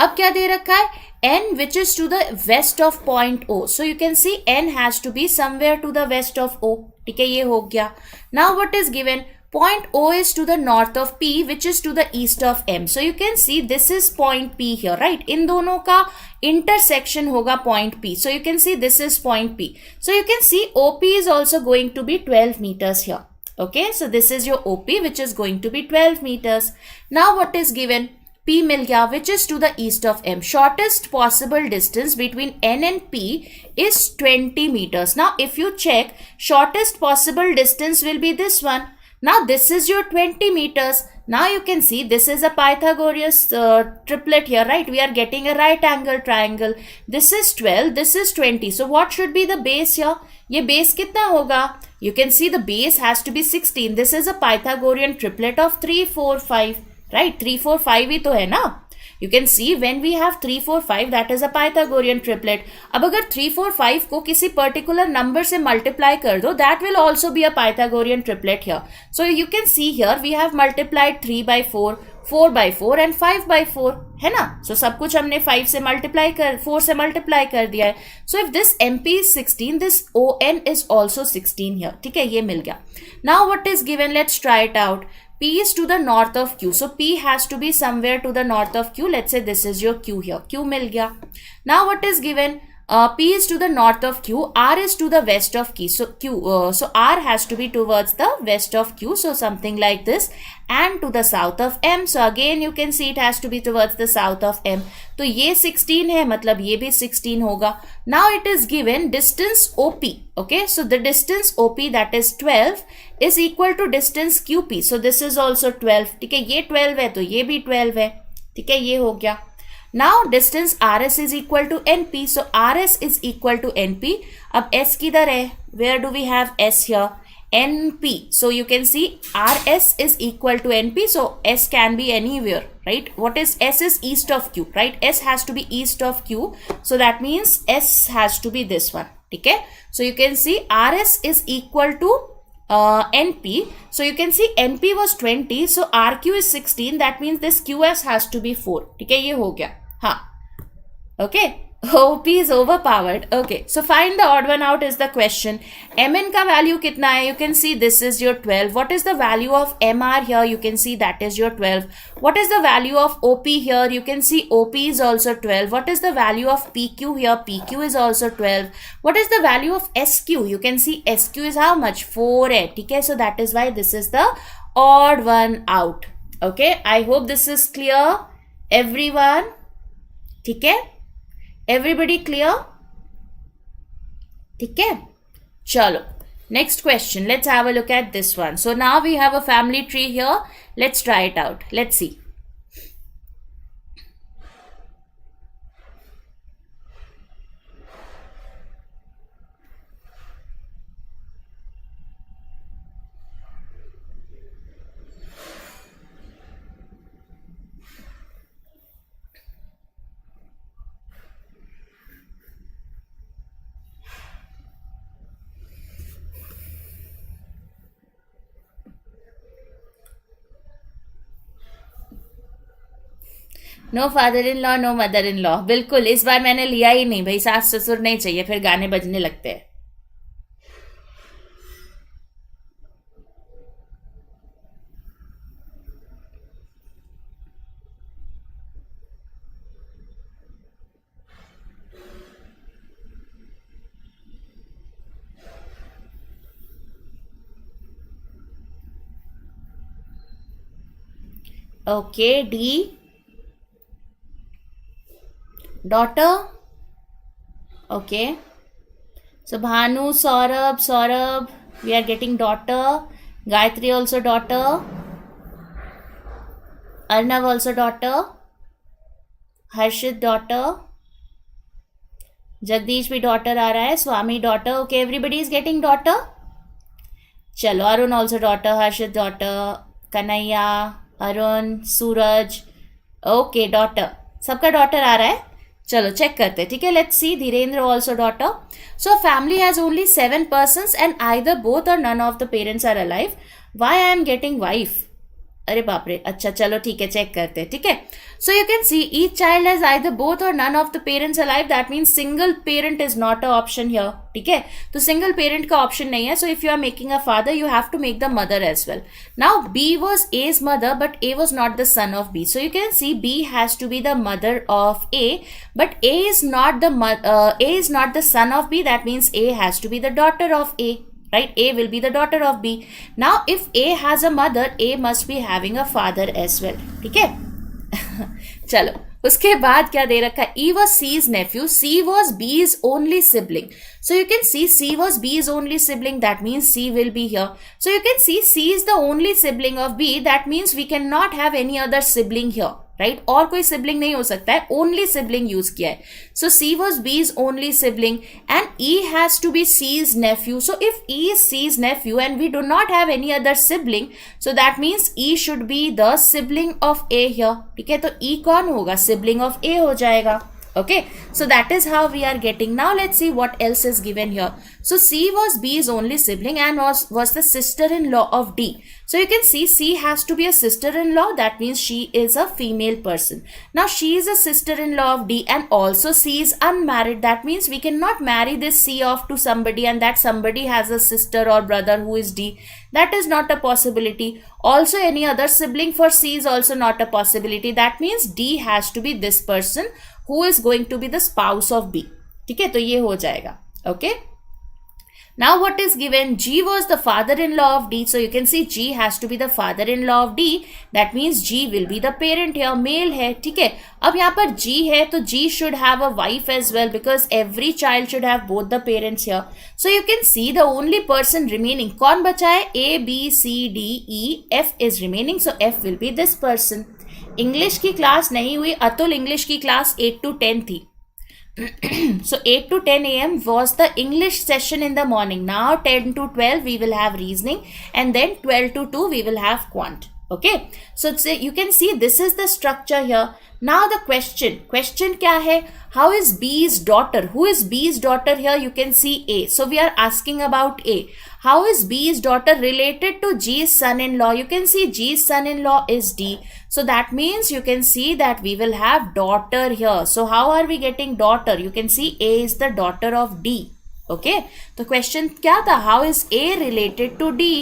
अब क्या दे रखा है? N which is to the west of point O. So you can see N has to be somewhere to the west of O. ठीक है, ये हो गया. Now what is given? Point O is to the north of P which is to the east of M. So you can see this is point P here, right? इन दोनों का intersection होगा point P. So you can see this is point P. So you can see OP is also going to be 12 meters here. Okay, so this is your OP which is going to be 12 meters. Now what is given? P मिल गया which is to the east of M. Shortest possible distance between N and P is 20 meters. Now if you check, shortest possible distance will be this one. Now this is your 20 meters. Now you can see this is a Pythagoras triplet here, right? We are getting a right angle triangle. This is 12, this is 20. So what should be the base here? ये base कितना होगा? You can see the base has to be 16. This is a Pythagorean triplet of 3, 4, 5. Right? 3, 4, 5 ही तो है ना? You can see when we have 3, 4, 5, that is a Pythagorean triplet. अब अगर 3, 4, 5 को किसी particular number से multiply कर दो, that will also be a Pythagorean triplet here. So you can see here we have multiplied 3 by 4, 4 by 4 and 5 by 4, है ना? So सब कुछ हमने 5 से multiply कर 4 से multiply कर दिया है. So if this MP is 16, this ON is also 16 here. ठीक है, ये मिल गया. Now what is given? Let's try it out. P is to the north of Q. So P has to be somewhere to the north of Q. Let's say this is your Q here. Q मिल गया. Now what is given? P is to the north of Q. R is to the west of Q. So R has to be towards the west of Q. So something like this. And to the south of M. So again you can see it has to be towards the south of M. तो ये 16 है, मतलब ये भी 16 होगा. Now it is given distance OP. Okay, so the distance OP, that is 12, is equal to distance QP. So this is also 12. ठीक है, ये 12 है तो ये भी 12 है. ठीक है, ये हो गया. Now distance RS is equal to NP. So RS is equal to NP. अब S किधर है? Where do we have S here? NP. So you can see RS is equal to NP. So S can be anywhere, right? What is S? Is east of Q, right? S has to be east of Q. So that means S has to be this one. Okay? So you can see RS is equal to NP. So you can see NP was 20. So RQ is 16. That means this QS has to be 4. ठीक है, ये हो गया. हाँ. Okay. OP is overpowered. Okay, so find the odd one out is the question. MN का value कितना है? You can see this is your 12. What is the value of MR here? You can see that is your 12. What is the value of OP here? You can see OP is also 12. What is the value of PQ here? PQ is also 12. What is the value of SQ? You can see SQ is how much? 4 है. ठीक है, so that is why this is the odd one out. Okay, I hope this is clear, everyone. ठीक है, everybody clear? ठीक है, चलो next question. Let's have a look at this one. So now we have a family tree here. Let's try it out. Let's see. No father in law no mother in law, बिल्कुल इस बार मैंने लिया ही नहीं भाई, सास ससुर नहीं चाहिए, फिर गाने बजने लगते हैं. Okay, D daughter. Okay, so Bhanu, Saurabh, we are getting daughter. Gayatri also daughter. Arnav also daughter. Harshit daughter. Jagdish भी daughter आ रहा है. Swami daughter. Okay, everybody is getting daughter. चलो, Arun also daughter. Harshit daughter. Kanhaiya, Arun, Suraj. Okay, daughter, सबका daughter आ रहा है. चलो check करते हैं, ठीक है. Let's see. Dhirendra also daughter. So family has only 7 persons and either both or none of the parents are alive. Why I am getting wife? अरे बाप रे. अच्छा चलो ठीक है, चेक करते हैं, ठीक है. So you can see each child has either both or none of the parents alive. That means single parent is not a option here, ठीक है. तो सिंगल पेरेंट का ऑप्शन नहीं है. So if you are making a father you have to make the mother as well. Now B was as mother but A was not the son of B. So you can see B has to be the mother of A but A is not the son of B. That means A has to be the daughter of A, right? A will be the daughter of B. Now if A has a mother, A must be having a father as well, ठीक है. चलो, उसके बाद क्या दे रखा है? E was C's nephew. C was B's only sibling. So you can see C was B's only sibling. That means C will be here. So you can see C is the only sibling of B. That means we cannot have any other sibling here, right? और कोई sibling नहीं हो सकता है. Only sibling use किया है. So C was B's only sibling and E has to be C's nephew. So if E is C's nephew and we do not have any other sibling, so that means E should be the sibling of A here. ठीक है, तो E कौन होगा? Sibling of A हो जाएगा. Okay, so that is how we are getting. Now let's see what else is given here. So C was B's only sibling and was the sister-in-law of D. So you can see C has to be a sister-in-law. That means she is a female person. Now she is a sister-in-law of D and also C is unmarried. That means we cannot marry this C off to somebody and that somebody has a sister or brother who is D. That is not a possibility. Also any other sibling for C is also not a possibility. That means D has to be this person who is going to be the spouse of B. ठीक है, तो ये हो जाएगा. Okay. Now what is given? G was the father-in-law of D. So you can see G has to be the father-in-law of D. That means G will be the parent here. Male है, ठीक है. अब यहाँ पर G है तो G should have a wife as well because every child should have both the parents here. So you can see the only person remaining. कौन बचा है? A, B, C, D, E, F is remaining. So F will be this person. English की class नहीं हुई. Atul English की class 8 to 10 थी. So 8 to 10 a.m. was the English session in the morning. Now 10 to 12 we will have reasoning and then 12 to 2 we will have quant. Okay, so you can see this is the structure here. Now the question क्या है? How is B's daughter? Who is B's daughter here? You can see A. So we are asking about A. How is B's daughter related to G's son-in-law? You can see G's son-in-law is D. So that means you can see that we will have daughter here. So how are we getting daughter? You can see A is the daughter of D. Okay, तो question क्या था? How is A related to D?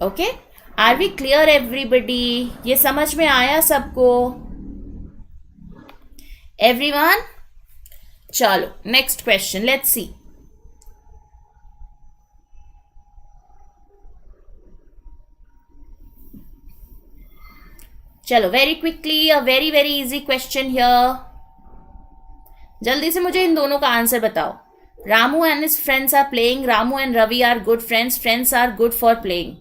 Okay, are we clear everybody? ये समझ में आया सबको? Everyone? चलो next question, let's see. चलो very quickly a very very easy question here. जल्दी से मुझे इन दोनों का आंसर बताओ. Ramu and his friends are playing. Ramu and Ravi are good friends. Friends are good for playing.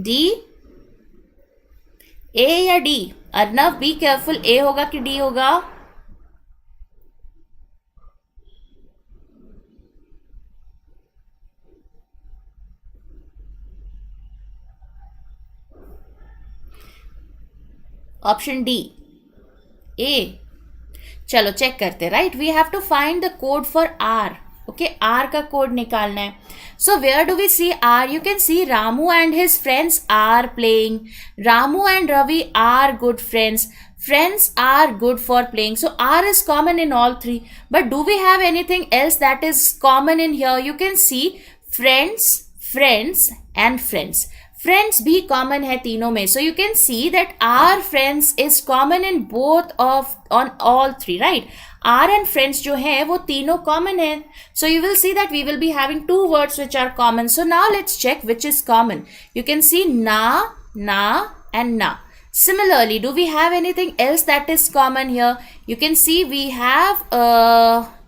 D, A या D? Arnav be careful. A होगा कि D होगा? Option D, A? चलो चेक करते, right? We have to find the code for R. Okay, R का code निकालना है. So where do we see R? You can see Ramu and his friends are playing. Ramu and Ravi are good friends. Friends are good for playing. So R is common in all three. But do we have anything else that is common in here? You can see friends, friends and friends. Friends भी common है तीनों में. So you can see that our friends is common in both of on all three, right? R and friends जो है वो तीनों common है. So you will see that we will be having two words which are common. So now let's check which is common. You can see na, na and na. Similarly, do we have anything else that is common here? You can see we have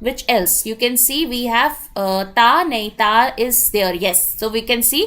which else? You can see we have ta, nahi, ta is there. Yes. So we can see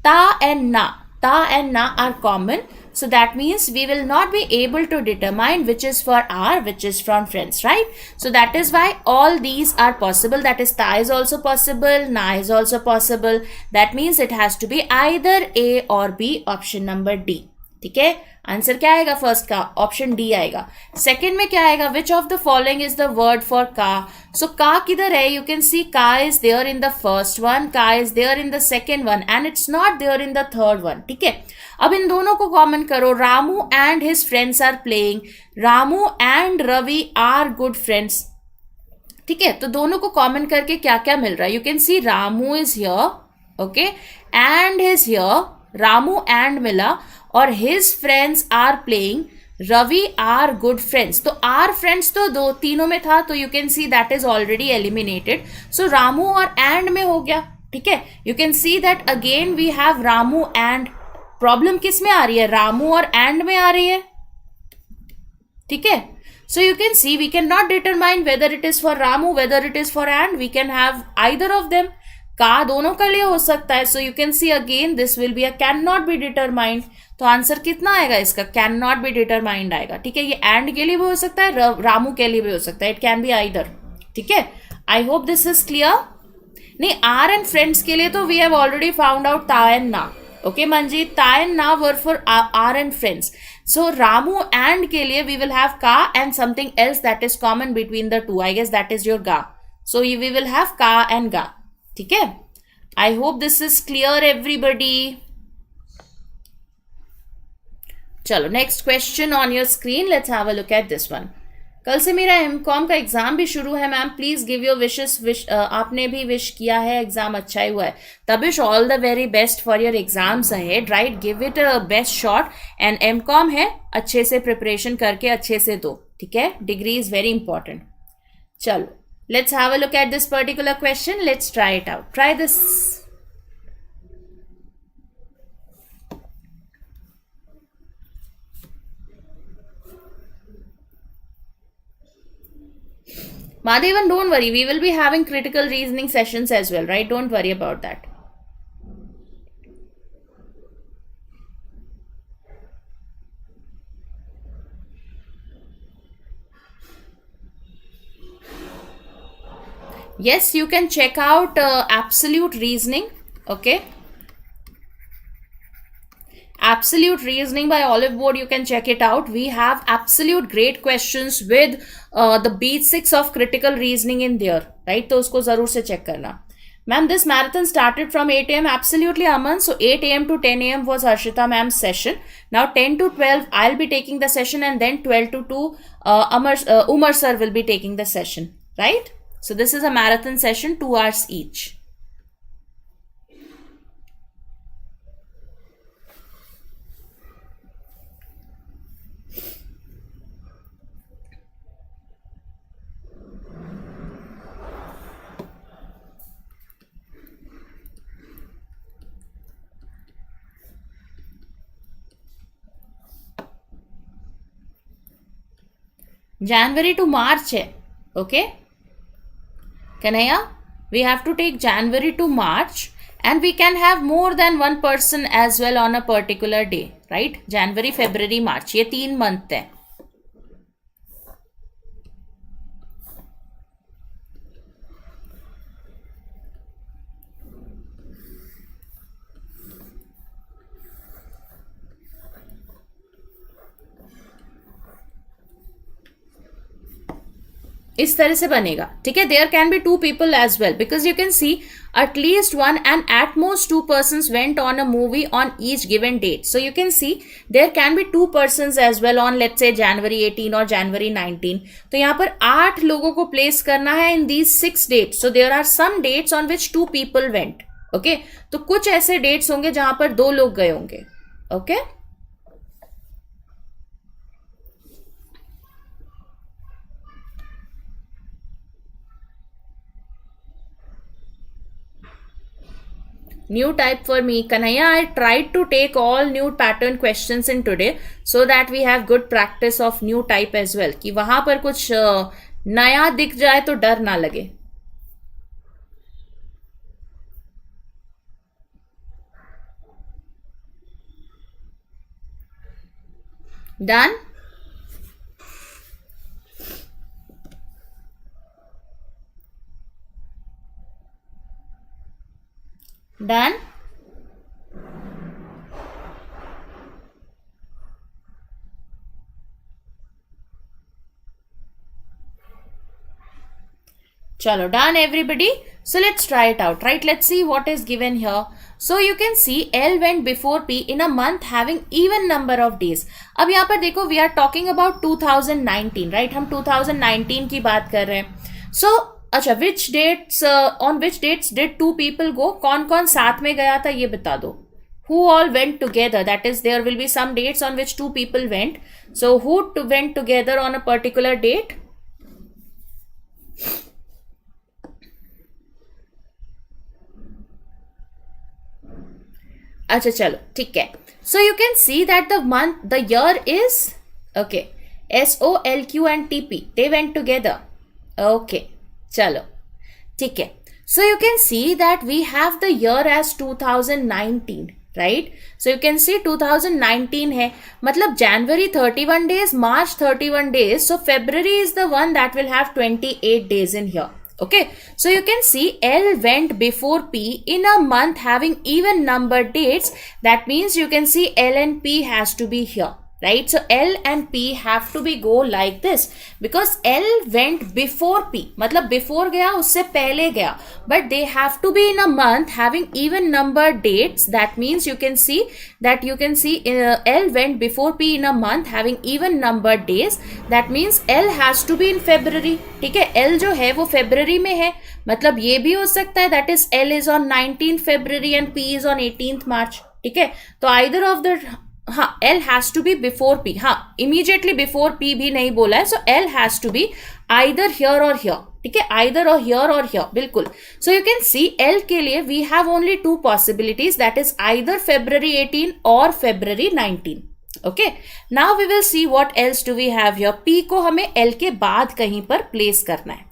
ta and na. Ta and na are common. So that means we will not be able to determine which is for R, which is from friends, right? So that is why all these are possible. That is, ta is also possible, na is also possible. That means it has to be either A or B. Option number D. ठीक है, answer क्या आएगा first का? Option D आएगा. Second में क्या आएगा? Which of the following is the word for का? सो का किधर है? यू कैन सी का is there in the first one, का is there in the second one and it's not there in the third one. ठीक है, अब इन दोनों को कॉमन करो. Ramu and his friends are playing. Ramu and Ravi are good friends. ठीक है, तो दोनों को कॉमन करके क्या क्या मिल रहा है? You can see Ramu is here, okay, and his here. Ramu and मिला और his friends are playing. Ravi are good friends. तो आर फ्रेंड्स तो दो तीनों में था, तो you can see that is already eliminated. So Ramu और एंड में हो गया. ठीक है, you can see that again we have Ramu and. Problem किस में आ रही है? रामू और एंड में आ रही है. ठीक है, so you can see we cannot determine whether it is for Ramu, whether it is for and. We can have either of them. का दोनों के लिए हो सकता है. So you can see again this will be a cannot be determined. तो answer कितना आएगा इसका? cannot be determined आएगा. ठीक है, ये and के लिए भी हो सकता है, रामू के लिए भी हो सकता है. It can be either. ठीक है, I hope this is clear. नहीं, R and friends के लिए तो we have already found out ta and na. Okay, Manjeet, ta and na were for R and friends. So Ramu and के लिए we will have ka and something else that is common between the two. I guess that is your ga. So we will have ka and ga. ठीक है, I hope this is clear everybody. चलो next question on your screen. Let's have a look at this one. कल से मेरा MCom का exam भी शुरू है ma'am. Please give your wishes. आपने भी विश किया है, एग्जाम अच्छा ही हुआ है. Tabish, all the very best for your exams ahead, right? Give it a best shot. And MCom है, अच्छे से प्रिपरेशन करके अच्छे से दो. ठीक है, डिग्री इज वेरी इंपॉर्टेंट. चलो let's have a look at this particular question. Let's try it out. Try this. Madhavan, don't worry. We will be having critical reasoning sessions as well, right? Don't worry about that. Yes, you can check out absolute reasoning. Okay. Absolute reasoning by Oliveboard, you can check it out. We have absolute great questions with the basics of critical reasoning in there, right? तो उसको जरूर से check करना. Ma'am, this marathon started from 8 a.m. Absolutely, Aman. So 8 a.m. to 10 a.m. was Harshita ma'am's session. Now 10 to 12, I'll be taking the session, and then 12 to 2, Umar sir will be taking the session, right? So this is a marathon session, 2 hours each. January to March है, okay? Kanaya, we have to take January to March, and we can have more than one person as well on a particular day, right? January, February, March, ये 3 month है. इस तरह से बनेगा, ठीक है. There can be 2 people as well because you can see at least 1 and at most 2 persons went on a movie on each given date. So you can see there can be 2 persons as well on let's say January 18 or January 19. तो यहाँ पर 8 लोगों को place करना है in these 6 dates. So there are some dates on which 2 people went. Okay, तो कुछ ऐसे dates होंगे जहां पर 2 लोग गए होंगे. Okay. New type for me. Kanhaiya, I tried to take all new pattern questions in today so that we have good practice of new type as well. कि वहां पर कुछ नया दिख जाए तो डर ना लगे. Done? Done? Chalo, done everybody. So let's try it out, right? Let's see what is given here. So you can see L went before P in a month having even number of days. अब यहाँ पर देखो we are talking about 2019, right? हम 2019 की बात कर रहे हैं. So अच्छा, which dates on which dates did 2 people go? कौन कौन साथ में गया था ये बता दो. Who all went together? That is, there will be some dates on which 2 people went. So who went together on a particular date? अच्छा चलो ठीक है. So you can see that the year is okay. SOLQ and TP, they went together. Okay, चलो ठीक है. So you can see that we have the year as 2019, right? So you can see 2019 है, मतलब January 31 days, March 31 days. So February is the one that will have 28 days in here. Okay, so you can see L went before P in a month having even number dates. That means you can see L and P has to be here, right? So L and P have to be go like this because L went before P, मतलब before गया उससे पहले गया, but they have to be in a month having even number dates. That means you can see L went before P in a month having even number days. That means L has to be in February. ठीक है, L जो है वो February में है, मतलब ये भी हो सकता है that is L is on 19th February and P is on 18th March. ठीक है, तो either of the हाँ, L has to be before P. हाँ, immediately before P भी नहीं बोला है, so L has to be either here or here. ठीक है, either or here or here, बिल्कुल. So you can see L के लिए we have only 2 possibilities, that is either February 18 or February 19. Okay, now we will see what else do we have here. P को हमें L के बाद कहीं पर place करना है.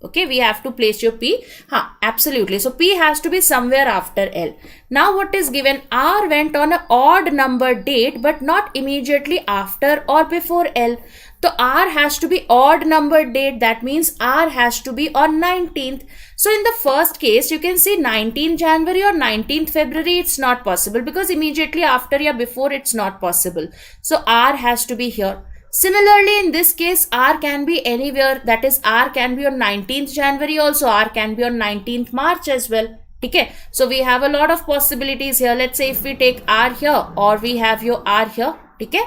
Okay, we have to place your P. हाँ, absolutely. So P has to be somewhere after L. Now what is given? R went on an odd number date but not immediately after or before L. So R has to be odd number date. That means R has to be on 19th. So in the first case, you can see 19th January or 19th February. It's not possible because immediately after or before it's not possible. So R has to be here. Similarly, in this case, R can be anywhere. That is, R can be on 19th January also. R can be on 19th March as well. Okay, so we have a lot of possibilities here. Let's say if we take R here or we have your R here. Okay,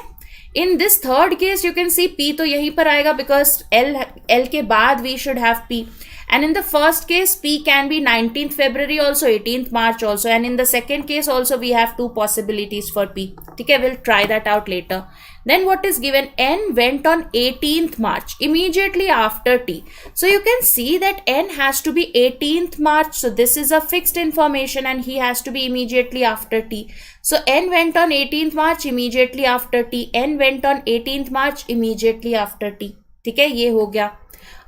in this third case, you can see P तो यहीं पर आएगा because L के बाद we should have P. And in the first case, P can be 19th February also, 18th March also. And in the second case also, we have 2 possibilities for P. Okay, we'll try that out later. Then what is given? N went on 18th March, immediately after T. So you can see that N has to be 18th March. So this is a fixed information and he has to be immediately after T. So N went on 18th March, immediately after T. N went on 18th March, immediately after T. ठीक है, ये हो गया.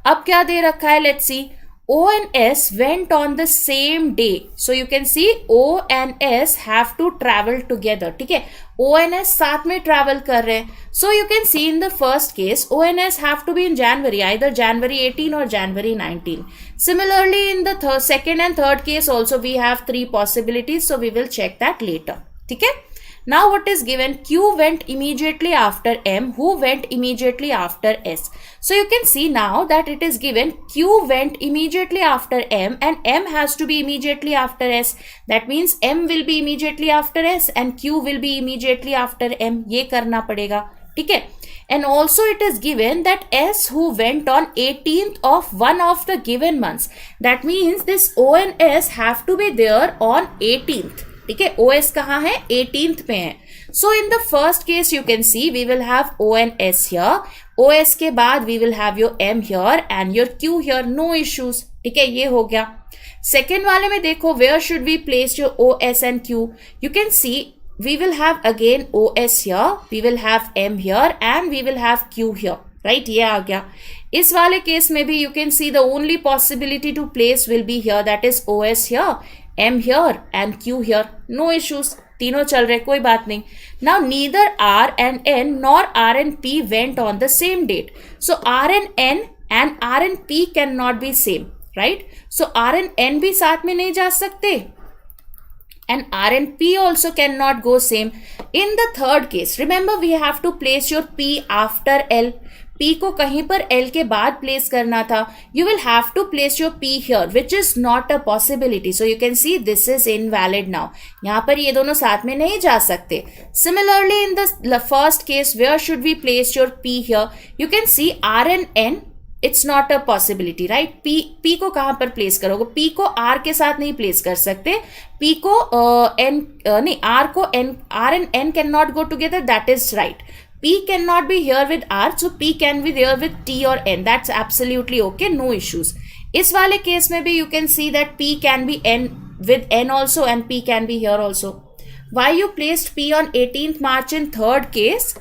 अब क्या दे रखा है? Let's see. O and S went on the same day. So you can see O and S have to travel together. ठीक है, O and S साथ में travel कर रहे हैं. So you can see in the first case, O and S have to be in January, either January 18 or January 19. Similarly, in the second and third case also we have 3 possibilities. So we will check that later. ठीक है. Now what is given? Q went immediately after M. Who went immediately after S? So you can see now that it is given Q went immediately after M and M has to be immediately after S. That means M will be immediately after S and Q will be immediately after M. ये करना पड़ेगा, ठीक है. And also it is given that S who went on 18th of one of the given months. That means this O and S have to be there on 18th. ठीक है, OS कहाँ है? 18th पे है. So in the first case you can see we will have O and S here. OS के बाद we will have your M here and your Q here. No issues. ठीक है, ये हो गया. Second वाले में देखो where should we place your OS and Q? You can see we will have again OS here, we will have M here and we will have Q here. Right, ये आ गया. इस वाले केस में भी you can see the only possibility to place will be here, that is OS here, M here and Q here. No issues. तीनों चल रहे, कोई बात नहीं. Now neither R and N nor R and P went on the same date. So R and R and P cannot be same, right? So R and N भी साथ में नहीं जा सकते. And R and P also cannot go same. In the third case, remember we have to place your P after L. P को कहीं पर L के बाद place करना था. You will have to place your P here, which is not a possibility. So you can see this is invalid now. यहाँ पर ये दोनों साथ में नहीं जा सकते. Similarly, in the first case, where should we place your P here? You can see R and N. It's not a possibility, right? P को कहाँ पर प्लेस करोगे? P को R के साथ नहीं प्लेस कर सकते. P को N नहीं, R को N, R and N cannot go together. That is right. P cannot be here with R, so P can be there with T or N. That's absolutely okay. No issues. इस वाले case में भी you can see that P can be N with N also and P can be here also. Why you placed P on 18th March in third case?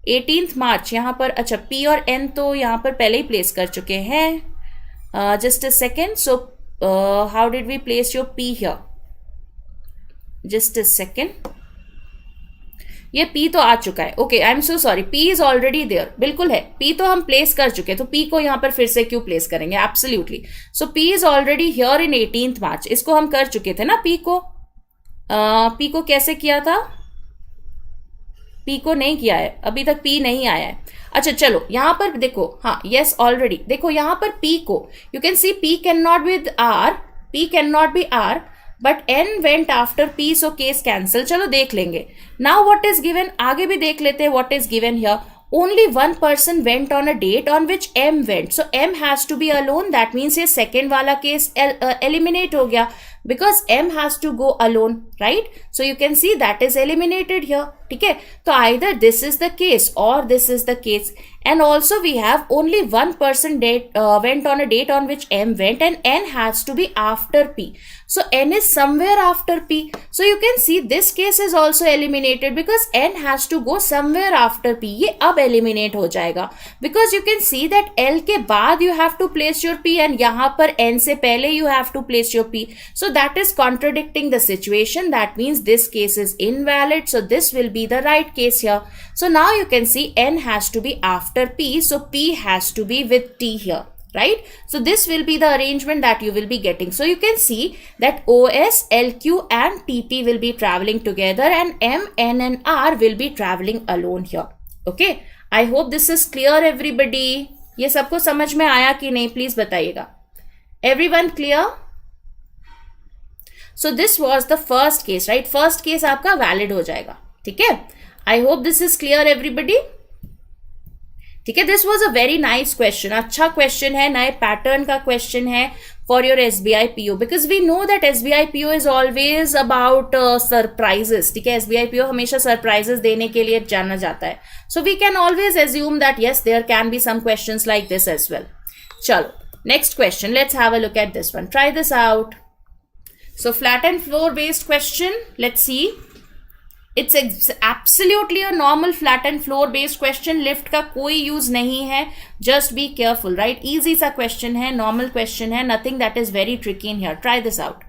18th मार्च यहाँ पर, अच्छा P और N तो यहाँ पर पहले ही प्लेस कर चुके हैं. Just a second. So how did we place your P here? Just a second. ये P तो आ चुका है. Okay, I'm so sorry. P is already there. बिल्कुल है. P तो हम प्लेस कर चुके, तो P को यहाँ पर फिर से क्यों प्लेस करेंगे? Absolutely. So P is already here in 18th March. इसको हम कर चुके थे ना P को. P को कैसे किया था? P को नहीं किया है, अभी तक P नहीं आया है. अच्छा चलो यहाँ पर देखो, हाँ yes already. देखो यहाँ पर P को you can see P cannot be R, P cannot be R, but N went after P, so case cancel. चलो देख लेंगे. Now what is given? आगे भी देख लेते हैं what is given here. Only one person went on a date on which M went, so M has to be alone. That means ये second वाला case eliminate हो गया because M has to go alone, right? So you can see that is eliminated here. ठीक है, तो either this is the case or this is the case. And also we have only one person went on a date on which M went and N has to be after P. So N is somewhere after P. So you can see this case is also eliminated because N has to go somewhere after P. ये अब eliminate हो जाएगा because you can see that L के बाद you have to place your P and यहाँ पर N से पहले you have to place your P. So that is contradicting the situation. That means this case is invalid. So this will be the right case here. So now you can see N has to be after P. So P has to be with T here. Right? So this will be the arrangement that you will be getting. So you can see that OS, LQ and TP will be traveling together and M, N and R will be traveling alone here. Okay? I hope this is clear everybody. ये सबको समझ में आया कि नहीं? Please बताइएगा. Everyone clear? So this was the first case, right? First case आपका valid हो जाएगा. ठीक है? I hope this is clear everybody. ठीक है, this was a very nice question. अच्छा क्वेश्चन है, नए पैटर्न का क्वेश्चन है for your SBI PO because we know that SBI PO is always about surprises. ठीक है, SBI PO हमेशा सरप्राइजेस देने के लिए जाना जाता है. So we can always assume that yes there can be some questions like this as well. चलो next question, let's have a look at this one. Try this out. So flat and floor based question. Let's see. It's absolutely a normal flat and floor based question. Lift का कोई use नहीं है. Just be careful, right? Easy सा question है, normal question है. Nothing that is very tricky in here. Try this out.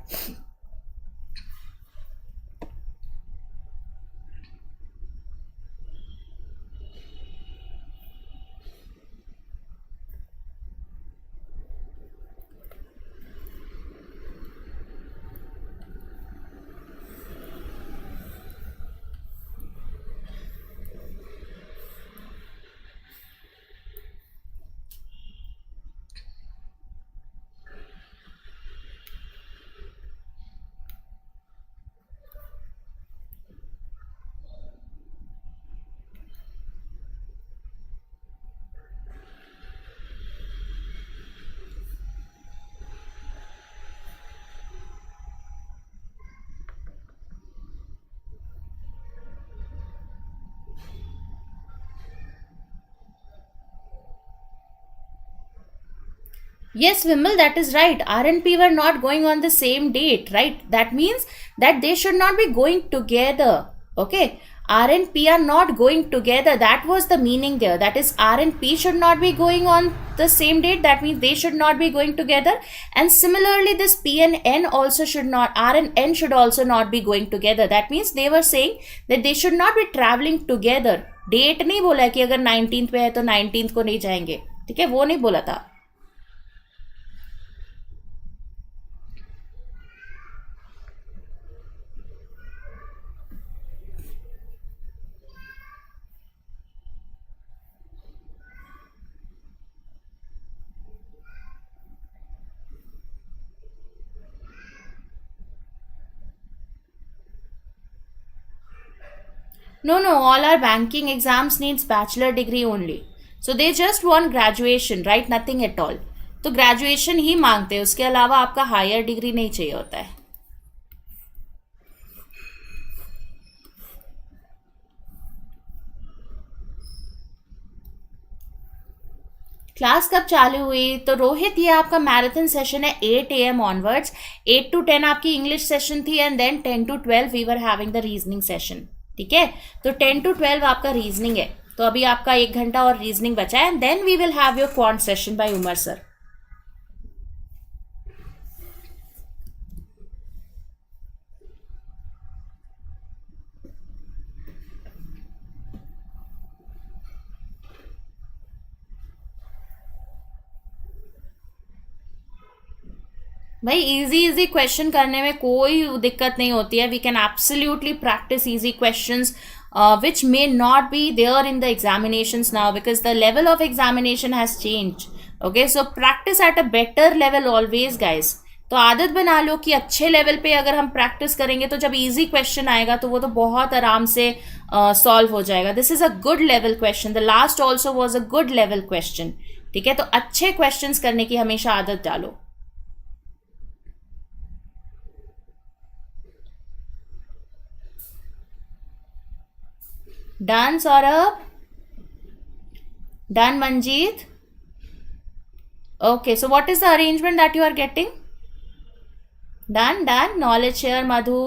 Yes, Vimal, that is right. R and P were not going on the same date, right? That means that they should not be going together. Okay. R and P are not going together. That was the meaning there. That is, R and P should not be going on the same date. That means they should not be going together. And similarly, this P and N also should not, R and N should also not be going together. That means they were saying that they should not be traveling together. Date नहीं बोला कि अगर 19th पे है तो 19th को नहीं जाएंगे. ठीक है, वो नहीं बोला था. No, all our banking exams needs bachelor degree only. So they just want graduation, right? Nothing at all. तो ग्रेजुएशन ही मांगते हैं, उसके अलावा आपका हायर डिग्री नहीं चाहिए होता है. क्लास कब चालू हुई? तो रोहित, ये आपका मैराथन सेशन है 8 AM ऑनवर्ड्स. 8 to 10 आपकी इंग्लिश सेशन थी and then 10 to 12 we were having the reasoning session. ठीक है, तो 10 to 12 आपका रीजनिंग है. तो अभी आपका 1 घंटा और रीजनिंग बचा है and then we will have your quant session by Umar sir. भाई इजी क्वेश्चन करने में कोई दिक्कत नहीं होती है. We can absolutely practice easy questions which may not be there in the examinations now because the level of examination has changed. Okay, so practice at a better level always guys. तो आदत बना लो कि अच्छे level पे अगर हम practice करेंगे तो जब इजी क्वेश्चन आएगा तो वो तो बहुत आराम से सॉल्व हो जाएगा. This is a good level question. The last also was a good level question. ठीक है, तो अच्छे क्वेश्चंस करने की हमेशा आदत डालो. Done, Saurabh? Done, Manjeet? Okay, so what is the arrangement that you are getting? Done. Knowledge share, Madhu.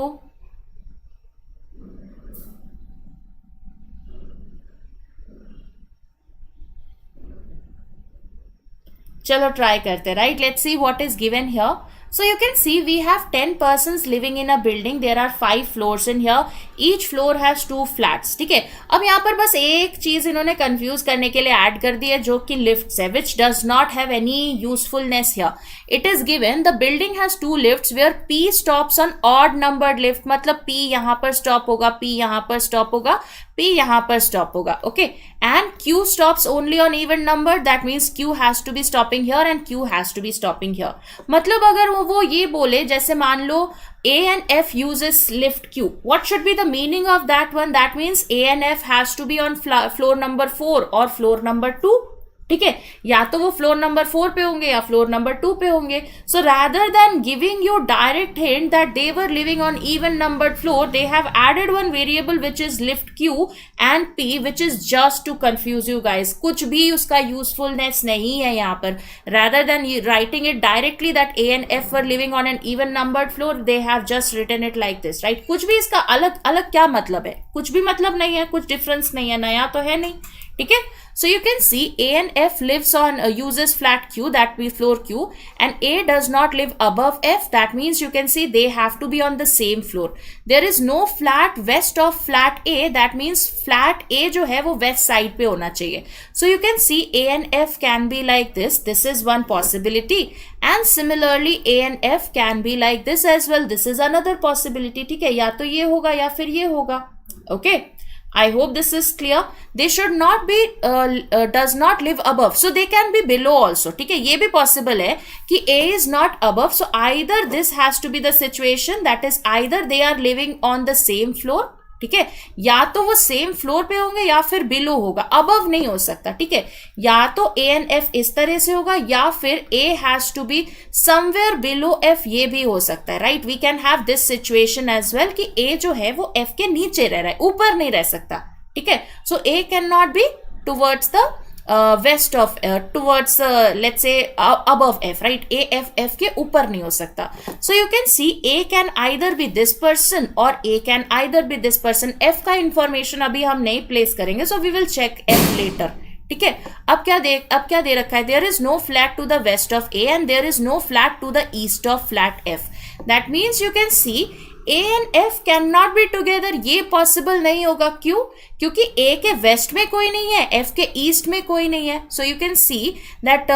चलो ट्राई करते. Right, let's see what is given here. So you can see we have 10 persons living in a building. There are 5 floors in here. Each floor has 2 flats. ठीक है, अब यहाँ पर बस एक चीज इन्होंने कंफ्यूज करने के लिए ऐड कर दी है जो कि लिफ्ट्स है, which does not have any usefulness here. It is given the building has 2 lifts where P stops on odd numbered lift. मतलब P यहाँ पर स्टॉप होगा, P यहाँ पर स्टॉप होगा, P यहाँ पर स्टॉप होगा. Okay, and Q stops only on even number. That means Q has to be stopping here and Q has to be stopping here. मतलब अगर वो ये बोले जैसे मान लो A and F uses lift Q. What should be the meaning of that one? That means A and F has to be on floor number 4 or floor number 2. ठीक है, या तो वो फ्लोर नंबर 4 पे होंगे या फ्लोर नंबर 2 पे होंगे. So rather than giving you direct hint that they were living on even numbered floor, they have added one variable which is lift Q and P which is just to confuse you guys. कुछ भी उसका usefulness नहीं है यहाँ पर. Rather than writing it directly that A and F were living on an even numbered floor, they have just written it like this. Right, कुछ भी इसका अलग अलग क्या मतलब है? कुछ भी मतलब नहीं है, कुछ डिफरेंस नहीं है, नया तो है नहीं. ठीक है, so you can see A and F lives on uses flat Q, that be floor Q, and A does not live above F. That means you can see they have to be on the same floor. There is no flat west of flat A. That means flat A जो है वो west side पे होना चाहिए. So you can see A and F can be like this. This is one possibility, and similarly A and F can be like this as well. This is another possibility. ठीक है, या तो ये होगा या फिर ये होगा. Okay. I hope this is clear. They should not be does not live above, so they can be below also. ठीक है, ये भी possible है कि A is not above, so either this has to be the situation, that is either they are living on the same floor. ठीक है, या तो वो सेम फ्लोर पे होंगे या फिर बिलो होगा, अबव नहीं हो सकता. ठीक है, या तो ए एंड एफ इस तरह से होगा या फिर A has to be somewhere below F, ये भी हो सकता है. Right, we can have this situation as well कि ए जो है वो एफ के नीचे रह रहा है, ऊपर नहीं रह सकता. ठीक है, so A can not be towards the west of towards let's say above F, right? A F के ऊपर नहीं हो सकता. So you can see A can either be this person or A can either be this person. F का information अभी हम नहीं place करेंगे, so we will check F later. ठीक है. अब क्या दे रखा है? There is no flat to the west of A and there is no flat to the east of flat F. That means you can see A and F can not be together. ये possible नहीं होगा. क्यों? क्योंकि ए के waste में कोई नहीं है, एफ के ईस्ट में कोई नहीं है. So you can see that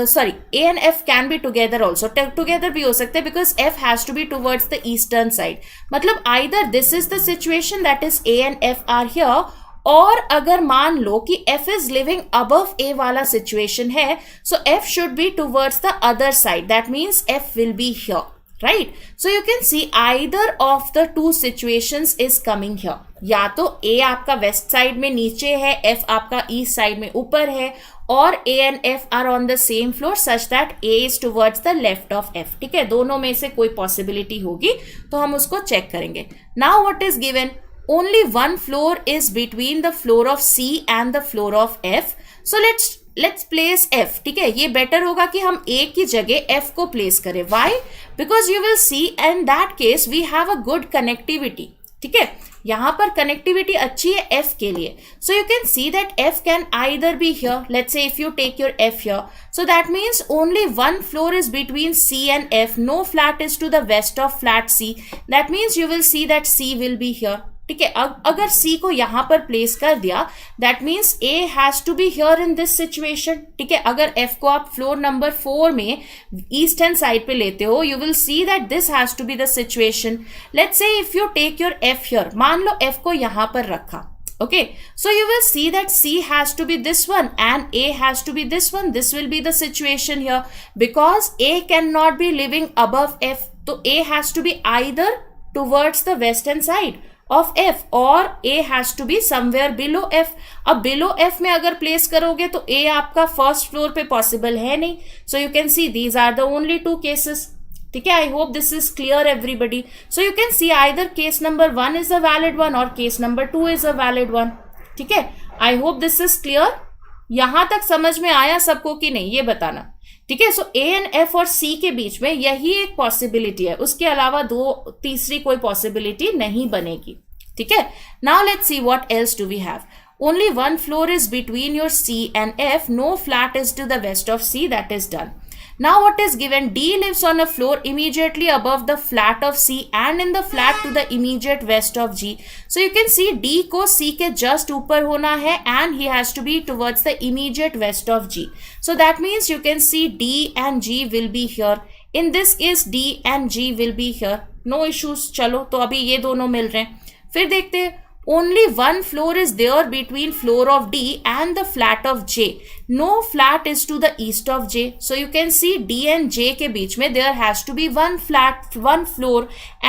sorry, A and F can be together also. Together भी हो सकते हैं because F has to be towards the eastern side. मतलब either this is the situation that is A and F are here, और अगर मान लो कि f is living above a वाला सिचुएशन है, so f should be towards the other side. That means f will be here, right? So you can C either of the two situations is coming here. या तो a आपका west side में नीचे है, f आपका east side में ऊपर है, और a and f are on the same floor such that a is towards the left of f. ठीक है. दोनों में से कोई पॉसिबिलिटी होगी तो हम उसको चेक करेंगे. Now what is given? Only one floor is between the floor of C and the floor of F. So let's place F. ठीक है. ये better होगा कि हम A की जगह F को place करें. Why? Because you will see in that case we have a good connectivity. ठीक है. यहाँ पर connectivity अच्छी है F के लिए. So you can see that F can either be here. Let's say if you take your F here. So that means only one floor is between C and F. No flat is to the west of flat C. That means you will see that C will be here. ठीक है. अगर C को यहां पर place कर दिया, that means A has to be here in this situation. ठीक है. अगर F को आप फ्लोर नंबर 4 में ईस्ट हैंड साइड पे लेते हो, you will see that this has to be the situation. Let's say if you take your F here, मान लो F को यहां पर रखा. Okay, so you will see that C has to be this one and A has to be this one. This will be the situation here because A cannot be living above F. So A has to be either towards the western side of F or A has to be somewhere below F. अब below F में अगर place करोगे तो A आपका first floor पे possible है नहीं. So you can see these are the only two cases. ठीक है. I hope this is clear everybody. So you can see either case number 1 is a valid one or case number 2 is a valid one. ठीक है. I hope this is clear. यहां तक समझ में आया सबको कि नहीं, ये बताना. ठीक है. सो ए एंड एफ और सी के बीच में यही एक पॉसिबिलिटी है, उसके अलावा तीसरी कोई पॉसिबिलिटी नहीं बनेगी. ठीक है. Now let's see what else do we have. Only one floor is between your C and F. No flat is to the west of C. That is done. Now what is given? D lives on a floor immediately above the flat of C and in the flat to the immediate west of G. So you can see D को C के just ऊपर होना है and he has to be towards the immediate west of G. So that means you can see D and G will be here. In this case D and G will be here. No issues. चलो तो अभी ये दोनों मिल रहे हैं. फिर देखते हैं. Only one floor is there between floor of D and the flat of J. No flat is to the east of J. So you can see D and J के बीच में there has to be one floor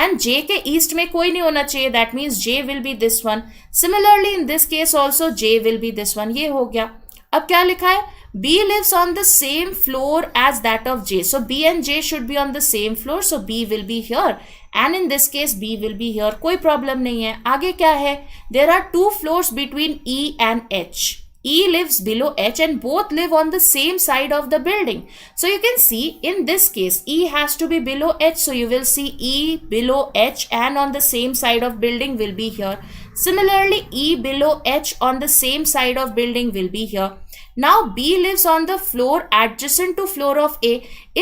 and J के east में कोई नहीं होना चाहिए. That means J will be this one. Similarly in this case also J will be this one. ये हो गया. अब क्या लिखा है? B lives on the same floor as that of J. So B and J should be on the same floor. So B will be here. And in this case B will be here. कोई problem नहीं है. आगे क्या है? There are two floors between E and H. E lives below H and both live on the same side of the building. So you can see in this case E has to be below H. So you will see E below H and on the same side of building will be here. Similarly E below H on the same side of building will be here. Now B lives on the floor adjacent to floor of A.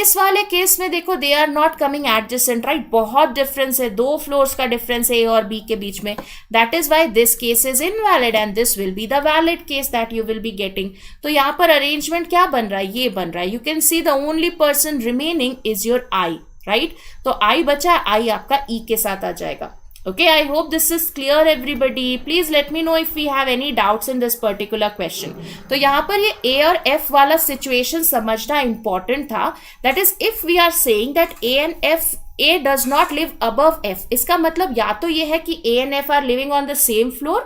इस वाले case में देखो they are not coming adjacent, right? बहुत difference है, 2 floors का difference है A और B के बीच में. That is why this case is invalid and this will be the valid case that you will be getting. तो यहाँ पर arrangement क्या बन रहा है? ये बन रहा है. You can see the only person remaining is your I, right? तो I बचा है, I आपका E के साथ आ जाएगा. Okay, I hope this is clear everybody. Please let me know if we have any doubts in this particular question. तो यहाँ पर ये A और F वाला situation समझना important था. That is, if we are saying that A and F, A does not live above F. इसका मतलब या तो ये है कि A and F are living on the same floor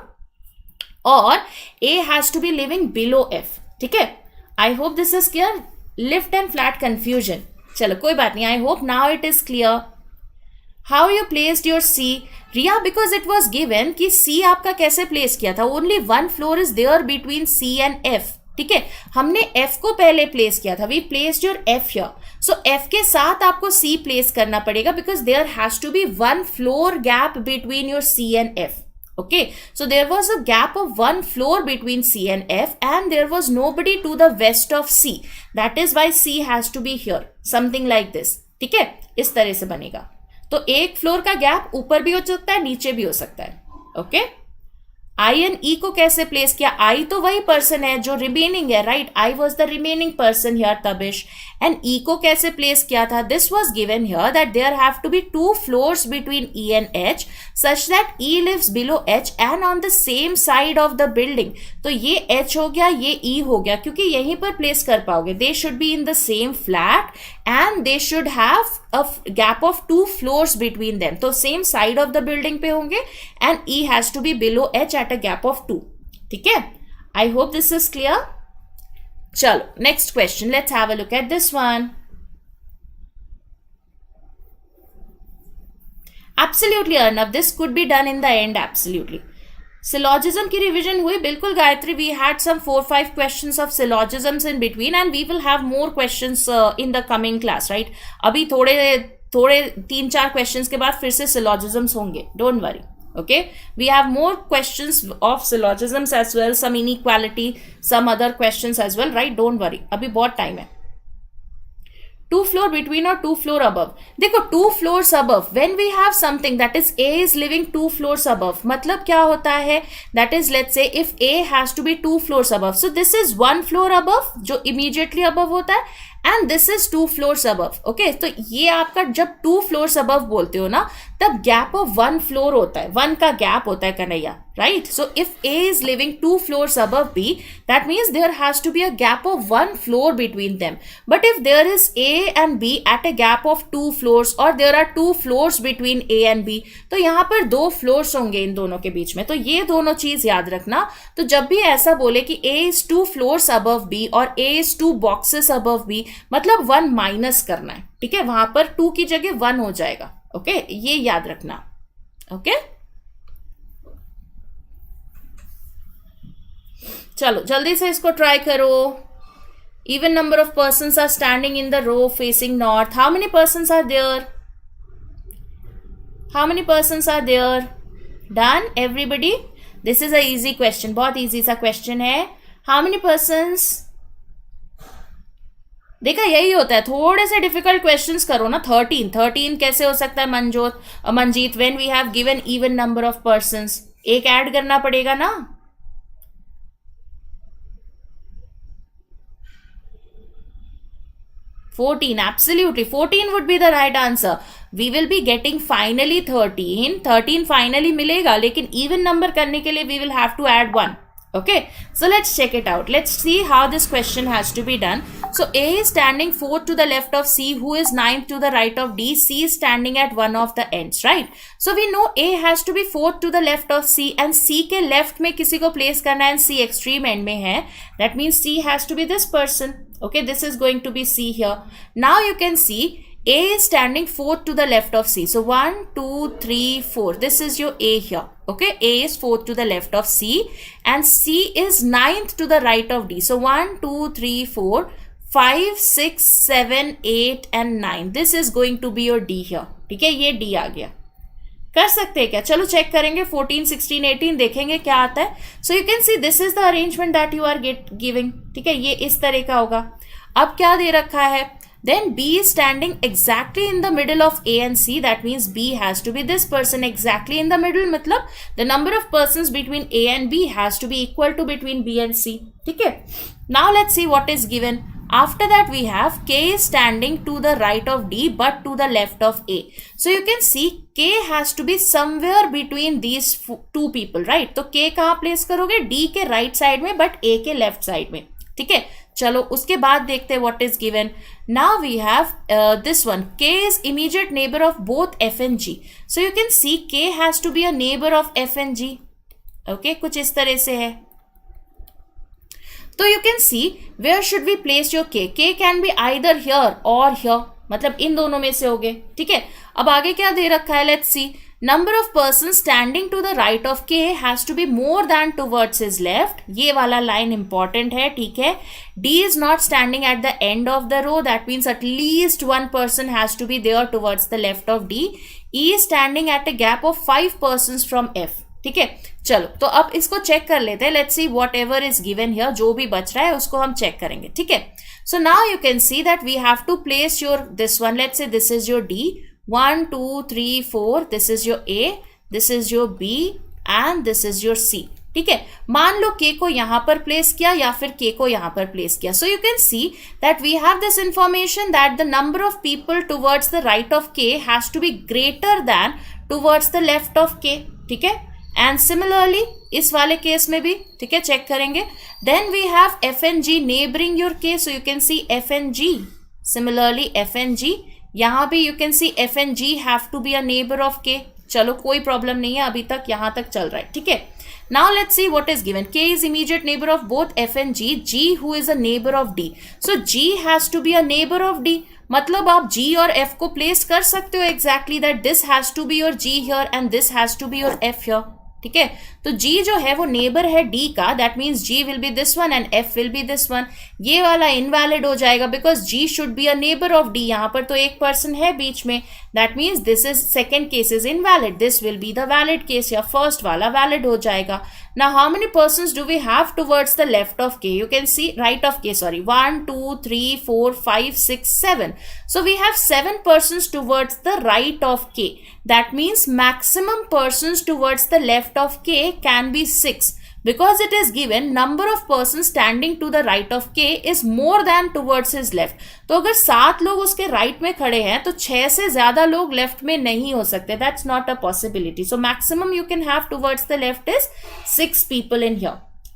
और A has to be living below F. ठीक है? I hope this is clear. Lift and flat confusion. चलो कोई बात नहीं. I hope now it is clear. How you placed your C? Riya, because it was given कि C आपका कैसे place किया था. Only one floor is there between C and F. ठीक है, हमने F को पहले प्लेस किया था, we placed your F here, so F के साथ आपको C प्लेस करना पड़ेगा because there has to be one floor gap between your C and F. Okay, so there was a gap of one floor between C and F and there was nobody to the west of C. That is why C has to be here. Something like this. ठीक है, इस तरह से बनेगा. तो एक floor का gap ऊपर भी हो सकता है, नीचे भी हो सकता है. ओके, आई एंड ई को कैसे प्लेस किया? आई तो वही पर्सन है जो रिमेनिंग है, right? I was the remaining person here, Tabish. And E को कैसे प्लेस किया था? This was given here that there have to be 2 floors between E and H such that E lives below H and on the same side of the building. तो ये H हो गया, ये ई हो गया, क्योंकि यहीं पर प्लेस कर पाओगे. They should be in the same flat and they should have a gap of 2 floors between them. तो same side of the building पे होंगे and E has to be below H at a gap of 2. ठीक है, I hope this is clear. चलो next question, let's have a look at this one. Absolutely Arnav, this could be done in the end. Absolutely. Syllogism की revision हुई बिल्कुल Gayatri. We had some 4-5 questions of syllogisms in between and we will have more questions in the coming class, right? अभी थोड़े 3-4 questions के बाद फिर से सिलॉजिज्म्स होंगे. Don't worry. Okay, we have more questions of syllogisms as well, some inequality, some other questions as well, right? Don't worry, अभी बहुत time है. 2 floor between or 2 floor above. देखो 2 floors above, when we have something that is A is living 2 floors above, मतलब क्या होता है? That is, let's say if A has to be 2 floors above, so this is 1 floor above जो immediately above होता है and this is 2 floors above. Okay, तो ये आपका जब 2 floors above बोलते हो ना, तब gap of 1 floor होता है, 1 का gap होता है Kanhaiya, right? So if A is living 2 floors above B, that means there has to be a gap of 1 floor between them. But if there is A and B at a gap of 2 floors or there are 2 floors between A and B, तो यहाँ पर 2 floors होंगे इन दोनों के बीच में. तो ये दोनों चीज याद रखना. तो जब भी ऐसा बोले कि A is 2 floors above B और A is 2 boxes above B, मतलब 1 माइनस करना है. ठीक है, वहां पर 2 की जगह 1 हो जाएगा. ओके, ये याद रखना. ओके, चलो जल्दी से इसको ट्राई करो. Even number of persons are standing in the row facing north. How many persons are there? How many persons are there? Done everybody? This is a easy question, बहुत easy सा question है. How many persons? देखा, यही होता है, थोड़े से difficult questions करो ना. 13 कैसे हो सकता है Manjeet? When we have given even number of persons, एक ऐड करना पड़ेगा ना. Absolutely 14 would be the right answer. We will be getting finally 13 finally मिलेगा, लेकिन even number करने के लिए we will have to add 1. Okay, so let's check it out. Let's see how this question has to be done. So A is standing 4th to the left of C, who is 9th to the right of D. C is standing at one of the ends, right? So we know A has to be 4th to the left of C and C के left में किसी को place करना है and C extreme end में है. That means C has to be this person. Okay, this is going to be C here. Now you can see A is standing 4th to the left of C. So 1, 2, 3, 4. This is your A here. Okay, A is 4th to the left of C and C is 9th to the right of D. So 1, 2, 3, 4, 5, 6, 7, 8 and 9. This is going to be your D here. ठीक है, ये D आ गया. कर सकते हैं क्या? चलो check करेंगे. 14, 16, 18 देखेंगे क्या आता है. So you can see this is the arrangement that you are giving. ठीक है, ये इस तरह का होगा. अब क्या दे रखा है? Then B is standing exactly in the middle of A and C. That means B has to be this person exactly in the middle. मतलब the number of persons between A and B has to be equal to between B and C. ठीक है. Now let's see what is given. After that we have K is standing to the right of D but to the left of A. So you can see K has to be somewhere between these two people, right? तो K कहाँ place करोगे? D के right side में but A के left side में. ठीक है, चलो उसके बाद देखते हैं what is given. Now we have this one. K is immediate neighbor of both F and G. So you can see K has to be a neighbor of F and G. Okay, कुछ इस तरह से है. तो you can see where should we place your K. K can be either here or here. मतलब इन दोनों में से हो गए. ठीक है, अब आगे क्या दे रखा है? Let's see. Number of person standing to the right of K has to be more than towards his left. ये वाला लाइन इंपॉर्टेंट है, ठीक है. D is not standing at the end of the row, that means at least one person has to be there towards the left of D. E is standing at a gap of 5 person from F. ठीक है, चलो तो अब इसको check कर लेते हैं. Let's see what ever is given here, जो भी बच रहा है उसको हम चेक करेंगे. ठीक है, so now you can see that we have to place your this one. Let's say this is your D. 1 2 3 4, this is your A, this is your B and this is your C. ठीक है, मान लो के को यहां पर place किया या फिर के को यहां पर प्लेस किया. So you can see that we have this information that the number of people towards the right of K has to be greater than towards the left of K. ठीक है, एंड सिमिलरली इस वाले case में भी, ठीक है, check करेंगे. Then we have F and G neighbouring your K. So you can see F and G, similarly F and G. यहां भी you can see F and G have to be a neighbour of K. चलो कोई problem नहीं है, अभी तक यहां तक चल रहा है. ठीक है, now let's see what is given. K is immediate neighbour of both F and G. G who is a neighbour of D. So G has to be a neighbour of D. मतलब आप जी और F को place कर सकते हो exactly that this has to be your G here and this has to be your F here. ठीक है, तो G जो है वो नेबर है D का, that means G will be this one and F will B this one. ये वाला इनवैलिड हो जाएगा because G should be a neighbour of D. यहां पर तो एक पर्सन है बीच में, that means this is second case is invalid. This will be the valid case, या फर्स्ट वाला वैलिड हो जाएगा. Now how many persons do we have towards the left of K? You can see right of K, sorry, 1 2 3 4 5 6 7. So we have 7 persons towards the right of K. That means maximum persons towards the left of K can be 6. Because it is given number of persons standing to the right of K is more than towards his left. तो अगर 7 लोग उसके right में खड़े हैं तो 6 से ज्यादा लोग लेफ्ट में नहीं हो सकते. That's not a possibility. So maximum you can have towards the left is 6 people in here.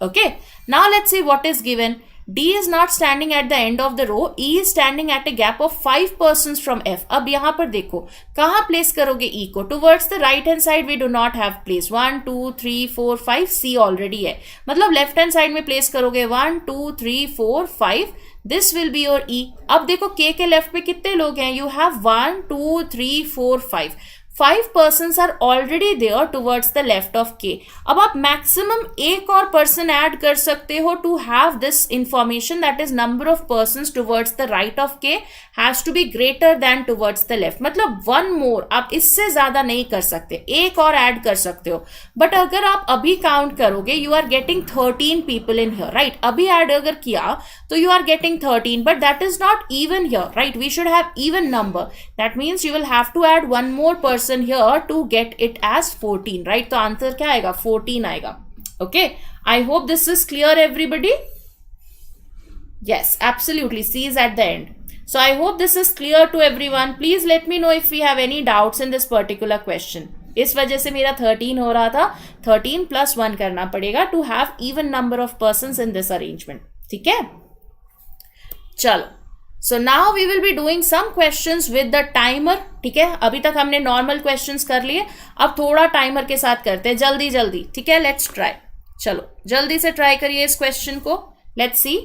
Okay. Now let's see what is given. D is not standing at the end of the row. E is standing at a gap of 5 persons from F. अब यहाँ पर देखो कहाँ place करोगे E को. Towards the right hand side we do not have place. 1 2 3 4 5 C already है, मतलब left hand side में प्लेस करोगे 1 2 3 4 5. This will be your E. अब देखो K के लेफ्ट पे कितने लोग हैं. You have 1 2 3 4 5. 5 persons are already there towards the left of K. अब आप maximum एक और person add कर सकते हो to have this information, that is number of persons towards the right of K has to be greater than towards the left. मतलब one more, आप इससे ज्यादा नहीं कर सकते, एक और add कर सकते हो. बट अगर आप अभी काउंट करोगे you are getting 13 people in here, right? अभी add अगर किया तो you are getting 13, but that is not even here, right? We should have even number. That means you will have to add one more person here to get it as 14, right? तो answer क्या आएगा? 14 आएगा. Okay, I hope this is clear everybody. Yes, absolutely. C is at the end. So I hope this is clear to everyone. Please let me know if we have any doubts in this particular question. इस वजह से मेरा 13 हो रहा था. 13 plus 1 करना पड़ेगा to have even number of persons in this arrangement. ठीक है, चलो. So now we will be doing some questions with the timer. ठीक है, अभी तक हमने नॉर्मल क्वेश्चंस कर लिए, अब थोड़ा टाइमर के साथ करते हैं जल्दी जल्दी. ठीक है, लेट्स ट्राई. चलो जल्दी से ट्राई करिए इस क्वेश्चन को. Let's see.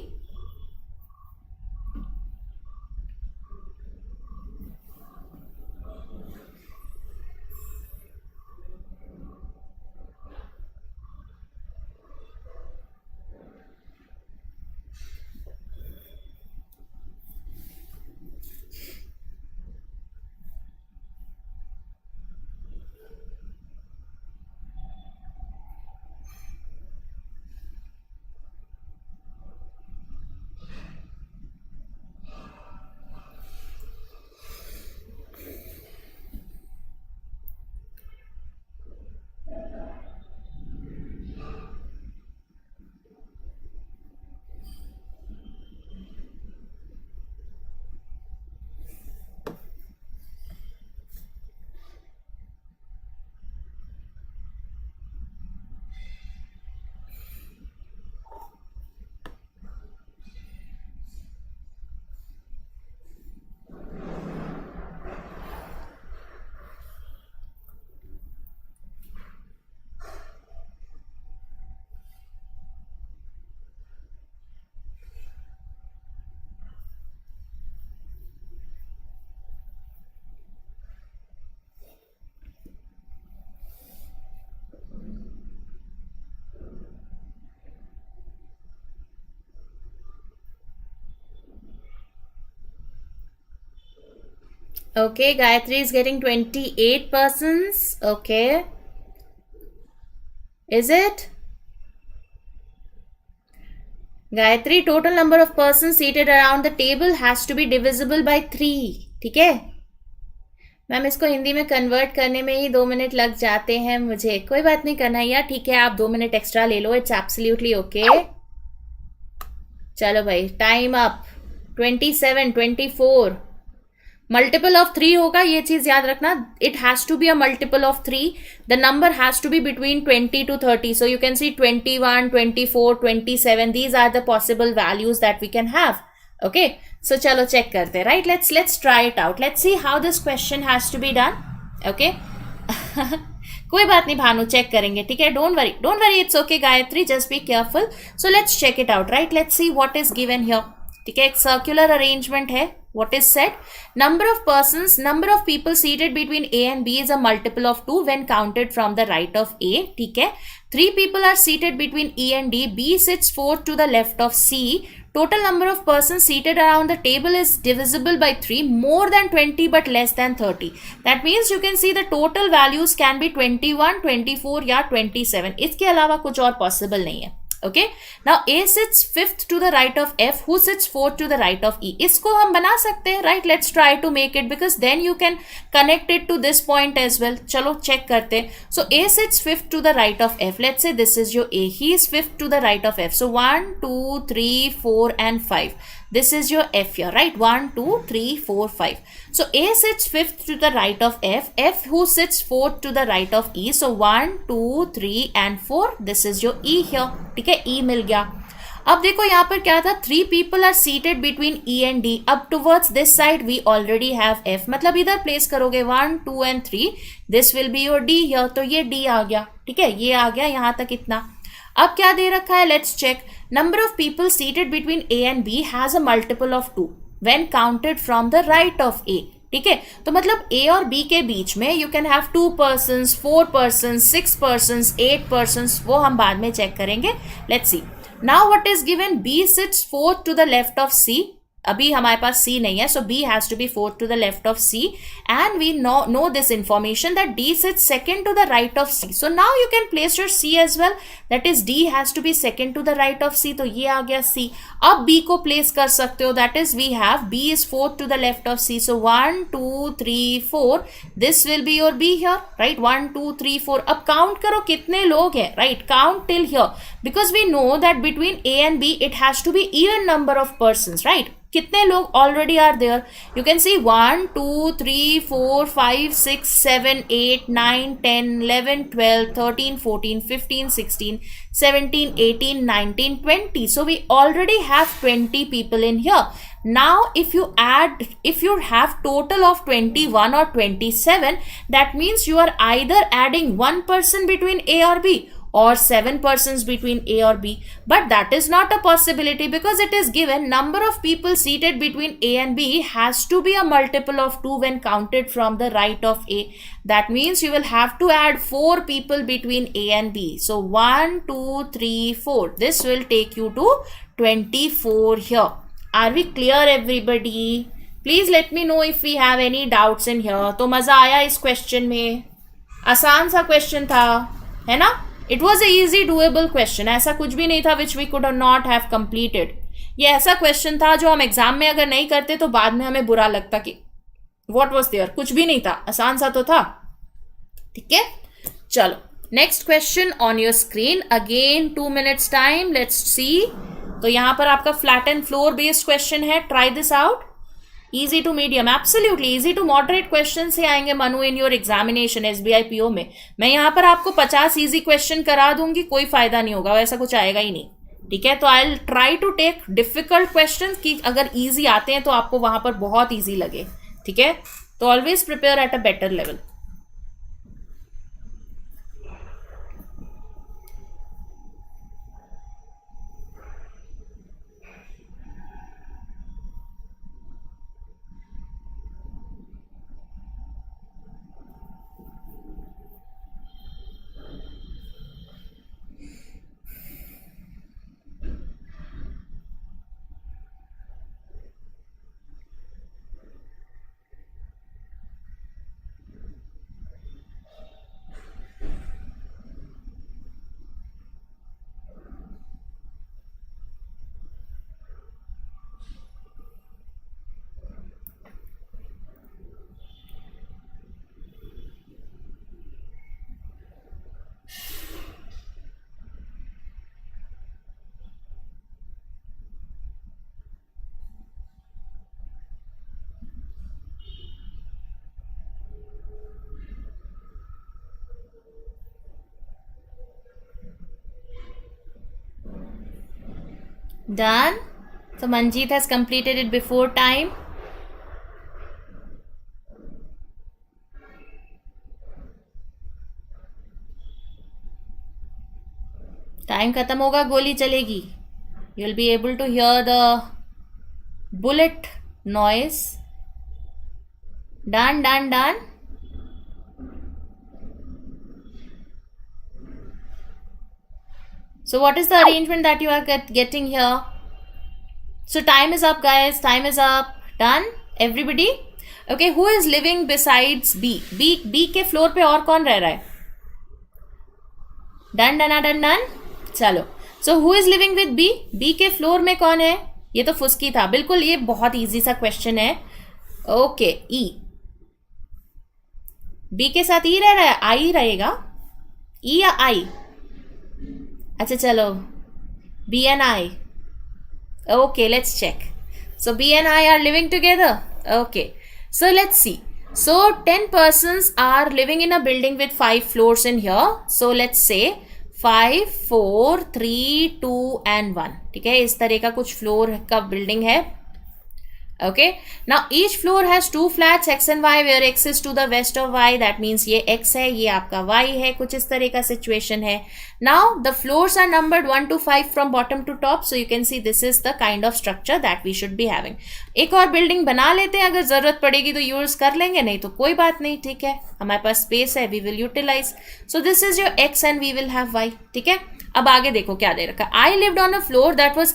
Okay, Gayatri is getting 28 persons. Okay. Is it? Gayatri, total number of persons seated around the table has to be divisible by 3. ठीक है? मैम इसको हिंदी में कन्वर्ट करने में ही 2 मिनट लग जाते हैं मुझे. कोई बात नहीं कन्हैया, ठीक है, आप 2 मिनट एक्स्ट्रा ले लो. It's absolutely okay. चलो भाई, टाइम अप. 27, 24. मल्टीपल ऑफ 3 होगा, ये चीज याद रखना. It has to be a multiple of 3. The number has to be between 20 to 30. So you can see 21, 24, 27. These are the possible values that we can have. Okay, so चलो check करते हैं. Right, let's try it out. Let's see how this question has to be done. Okay, कोई बात नहीं Bhanu, check करेंगे. ठीक है, don't worry, it's okay Gayatri, just be careful. So let's check it out. Right, let's see what is given here. ठीक है, एक circular arrangement है. What is said? Number of people seated between A and B is a multiple of 2 when counted from the right of A. ठीक है, 3 people are seated between E and D. B sits 4 to the left of C. Total number of persons seated around the table is divisible by 3, more than 20 but less than 30. That means you can see the total values can be 21, 24 या 27. इसके अलावा कुछ और possible नहीं है. Okay, now A sits 5th to the right of F, who sits 4th to the right of E. इसको हम बना सकते हैं. Right, let's try to make it because then you can connect it to this point as well. चलो check करते हैं. So A sits 5th to the right of F. Let's say this is your A. He is 5th to the right of F. So 1, 2, 3, 4 and 5. This is your F here, right? 1, 2, 3, 4, 5. So A sits 5th to the right of F. F who sits 4th to the right of E. So 1, 2, 3 and 4. This is your E here. ठीक है, E मिल गया. अब देखो यहाँ पर क्या था, 3 people are seated between E and D. अब towards this side we already have F. मतलब इधर प्लेस करोगे 1, 2 and 3. This will be your D here. तो ये D आ गया. ठीक है, ये आ गया यहाँ तक इतना. अब क्या दे रखा है, let's check. Number of people seated between A and B has a multiple of 2 when counted from the right of A. ठीक है, तो मतलब ए और बी के बीच में you can have 2 persons, 4 persons, 6 persons, 8 persons. वो हम बाद में चेक करेंगे. Let's see now what is given. B sits 4th to the left of C. अभी हमारे पास C नहीं है, so B has to be 4th to the left of C, and we know this information that D sits 2nd to the right of C. So now you can place your C as well. That is D has to be 2nd to the right of C. तो ये आ गया C. अब B को place कर सकते हो. That is we have B is 4th to the left of C. So 1, 2, 3, 4. This will be your B here, right? 1, 2, 3, 4. अब count करो कितने लोग हैं, right? Count till here because we know that between A and B it has to be even number of persons, right? कितने लोग already are there. You can see 1, 2, 3, 4, 5, 6, 7, 8, 9, 10, 11, 12, 13, 14, 15, 16, 17, 18, 19, 20. So we already have 20 people in here. Now if you have total of 21 or 27, that means you are either adding 1 person between A or B or 7 persons between A or B. But that is not a possibility because it is given number of people seated between A and B has to be a multiple of 2 when counted from the right of A. That means you will have to add 4 people between A and B. So 1, 2, 3, 4. This will take you to 24 here. Are we clear everybody? Please let me know if we have any doubts in here. तो मजा आया इस question में? आसान सा question था, है ना? It was a easy doable question. ऐसा कुछ भी नहीं था which we could not have completed. ये ऐसा क्वेश्चन था जो हम एग्जाम में अगर नहीं करते तो बाद में हमें बुरा लगता कि व्हाट वाज देयर. कुछ भी नहीं था, आसान सा तो था. ठीक है, चलो next question on your screen. Again 2 minutes time. Let's see. तो यहां पर आपका flat and floor based question है. Try this out. Easy to medium, absolutely easy to moderate question से आएंगे Manu in your examination SBI PO में. मैं यहाँ पर आपको 50 इजी क्वेश्चन करा दूंगी, कोई फायदा नहीं होगा, ऐसा कुछ आएगा ही नहीं. ठीक है, तो I will try to take difficult question कि अगर इजी आते हैं तो आपको वहां पर बहुत इजी लगे. ठीक है, तो always prepare at a better level. Done. So Manjeet has completed it before time. Time खत्म होगा गोली चलेगी. You'll be able to hear the bullet noise. Done, done, done. So what is the arrangement that you are getting here? So time is up, guys. Time is up. Done? Everybody? Okay, who is living besides B? B के floor पे और कौन रह रहा है? Done, done, done, done. चलो. So who is living with B? B के floor में कौन है? ये तो फुस्की था. बिल्कुल ये बहुत इजी सा क्वेश्चन है. Okay, E. B के साथ E रह रहा है. I रहेगा. E या I? अच्छा चलो. B and I. Okay, let's check. So B and I are living together. Okay, so let's see. So 10 persons are living in a building with 5 floors in here. So let's say 5, 4, 3, 2 and 1. ठीक है, इस तरह का कुछ floor का building है. Okay, now each floor has 2 flats x and y where x is to the west of y. That means ये x है, ये आपका y है. कुछ इस तरह का situation है. Now the floors are numbered 1 to 5 from bottom to top. So you can see this is the kind of structure that we should be having. एक और बिल्डिंग बना लेते हैं, अगर जरूरत पड़ेगी तो यूज कर लेंगे, नहीं तो कोई बात नहीं. ठीक है, हमारे पास स्पेस है, we will utilize. So this is your x and we will have y. ठीक है, अब आगे देखो क्या दे रखा. I lived on a floor that was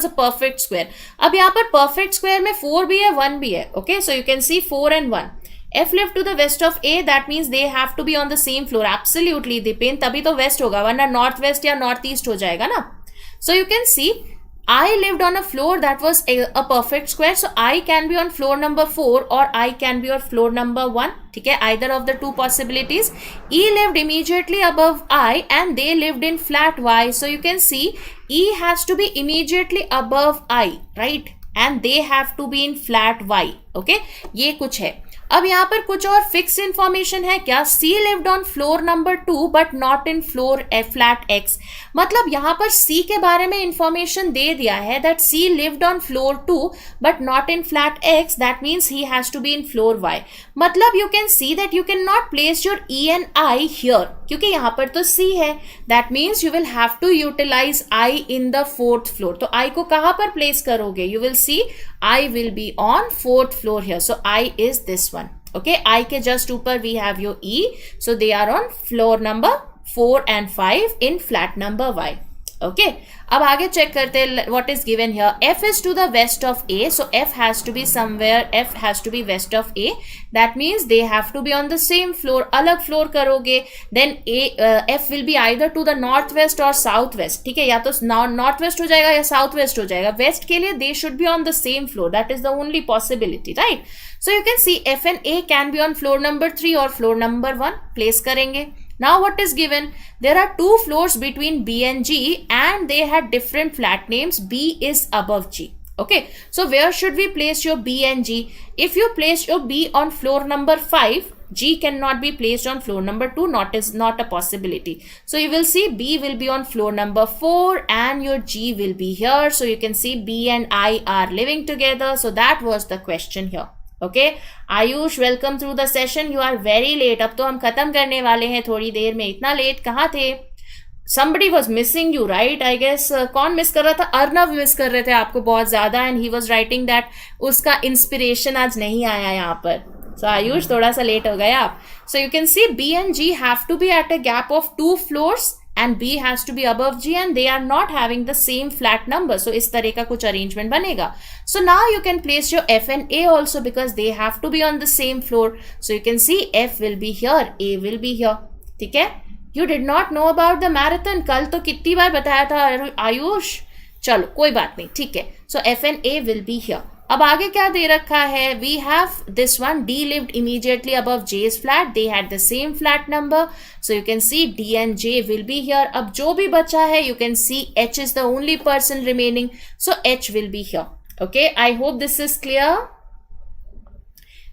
a perfect square. अब यहाँ पर perfect square में 4 भी है, 1 भी है. Okay, so you can see 4 and 1. F lived to the west of A. That means they have to be on the same floor. Absolutely, Dipin, तभी तो west होगा, वरना north west या north east हो जाएगा ना. So you can see I lived on a floor that was a perfect square. So I can be on floor number 4 or I can be on floor number 1. ठीक है, either of the two possibilities. E lived immediately above I and they lived in flat Y. So you can see E has to be immediately above I, right? And they have to be in flat Y. Okay, ये कुछ है. अब यहाँ पर कुछ और fix information है क्या. C lived on floor number 2 but not in floor flat X. मतलब यहाँ पर C के बारे में इंफॉर्मेशन दे दिया है that C lived on floor 2 but not in flat X. That means he has to be in floor Y. मतलब you can see that you cannot place your E and I here क्योंकि यहाँ पर तो C है. That means you will have to utilize I in the 4th floor. तो I को कहाँ पर प्लेस करोगे. You will see I will be on 4th floor here. So I is this one. Okay, I के just ऊपर we have your E. So they are on floor number 4 and 5 in flat number Y. Okay, अब आगे check करते हैं what is given here. F is to the west of A. So F has to be somewhere. F has to be west of A. That means they have to be on the same floor. अलग floor करोगे then F will be either to the northwest or southwest. ठीक है, या तो northwest हो जाएगा या southwest हो जाएगा. West के लिए they should be on the same floor. That is the only possibility, right? So you can see F and A can be on floor number 3 or floor number 1. Place करेंगे. Now what is given? There are 2 floors between B and G and they had different flat names. B is above G. Okay, so where should we place your B and G? If you place your B on floor number 5, G cannot be placed on floor number 2. Not a possibility. So you will see B will be on floor number 4 and your G will be here. So you can see B and I are living together. So that was the question here. Okay Ayush, welcome through the session. You are very late. अब तो हम खत्म करने वाले हैं थोड़ी देर में. इतना लेट कहाँ थे. somebody was missing you, right? I guess कौन मिस कर रहा था. अर्नव मिस कर रहे थे आपको बहुत ज्यादा and he was writing that उसका इंस्पिरेशन आज नहीं आया यहाँ पर. So आयुष थोड़ा सा लेट हो गए आप. So you can see B and G have to be at a gap of 2 floors and B has to be above G and they are not having the same flat number. So इस तरह का कुछ arrangement बनेगा. So now you can place your F and A also because they have to be on the same floor. So you can see F will be here, A will be here. ठीक है. You did not know about the marathon. कल तो कितनी बार बताया था आयुष. चलो कोई बात नहीं, ठीक है. So F and A will be here. अब आगे क्या दे रखा है. We have this one. D lived immediately above J's flat. They had the same flat number. So you can see D and J will be here. अब जो भी बचा है you can see H is the only person remaining. So H will be here. Okay, I hope this is clear.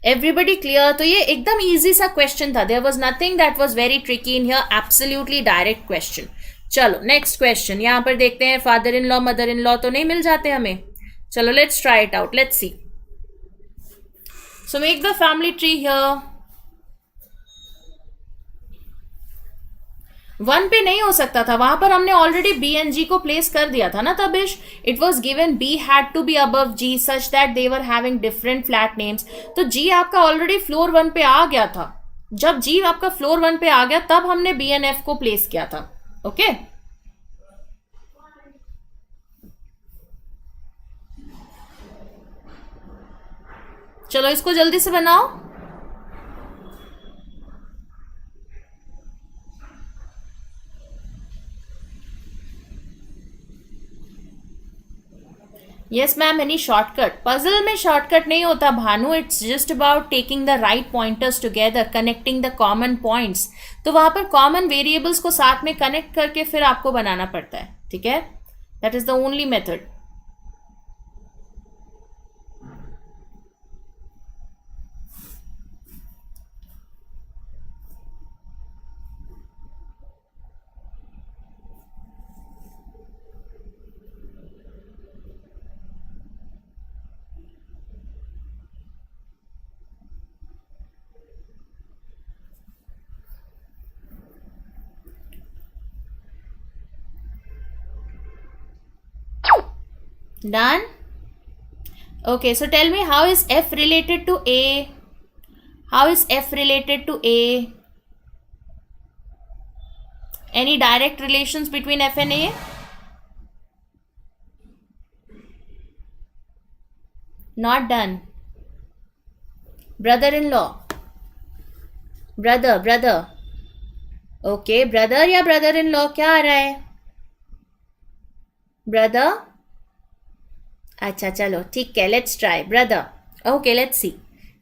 Everybody clear? तो ये एकदम easy सा question था. There was nothing that was very tricky in here. Absolutely direct question. चलो next question यहां पर देखते हैं. Father in law mother in law तो नहीं मिल जाते हमें. चलो let's try it out. Let's C. So make the family tree here. 1 पे नहीं हो सकता था, वहां पर हमने ऑलरेडी बी एंड जी को प्लेस कर दिया था ना Tabish. It was given B had to be above G such that they were having different flat names. तो जी आपका ऑलरेडी फ्लोर 1 पे आ गया था. जब जी आपका फ्लोर 1 पे आ गया तब हमने बी एंड एफ को प्लेस किया था. ओके चलो इसको जल्दी से बनाओ. Yes ma'am, any shortcut? Puzzle में शॉर्टकट नहीं होता Bhanu. It's just about taking the right pointers together, connecting the common points. तो वहां पर कॉमन वेरिएबल्स को साथ में कनेक्ट करके फिर आपको बनाना पड़ता है. ठीक है, that is the only method. Done? Okay, so tell me, how is F related to A? How is F related to A? Any direct relations between F and A? Not done. Brother-in-law. Brother. Okay, brother या brother-in-law क्या आ रहा है? Brother? अच्छा चलो ठीक है, let's try brother. Okay let's see.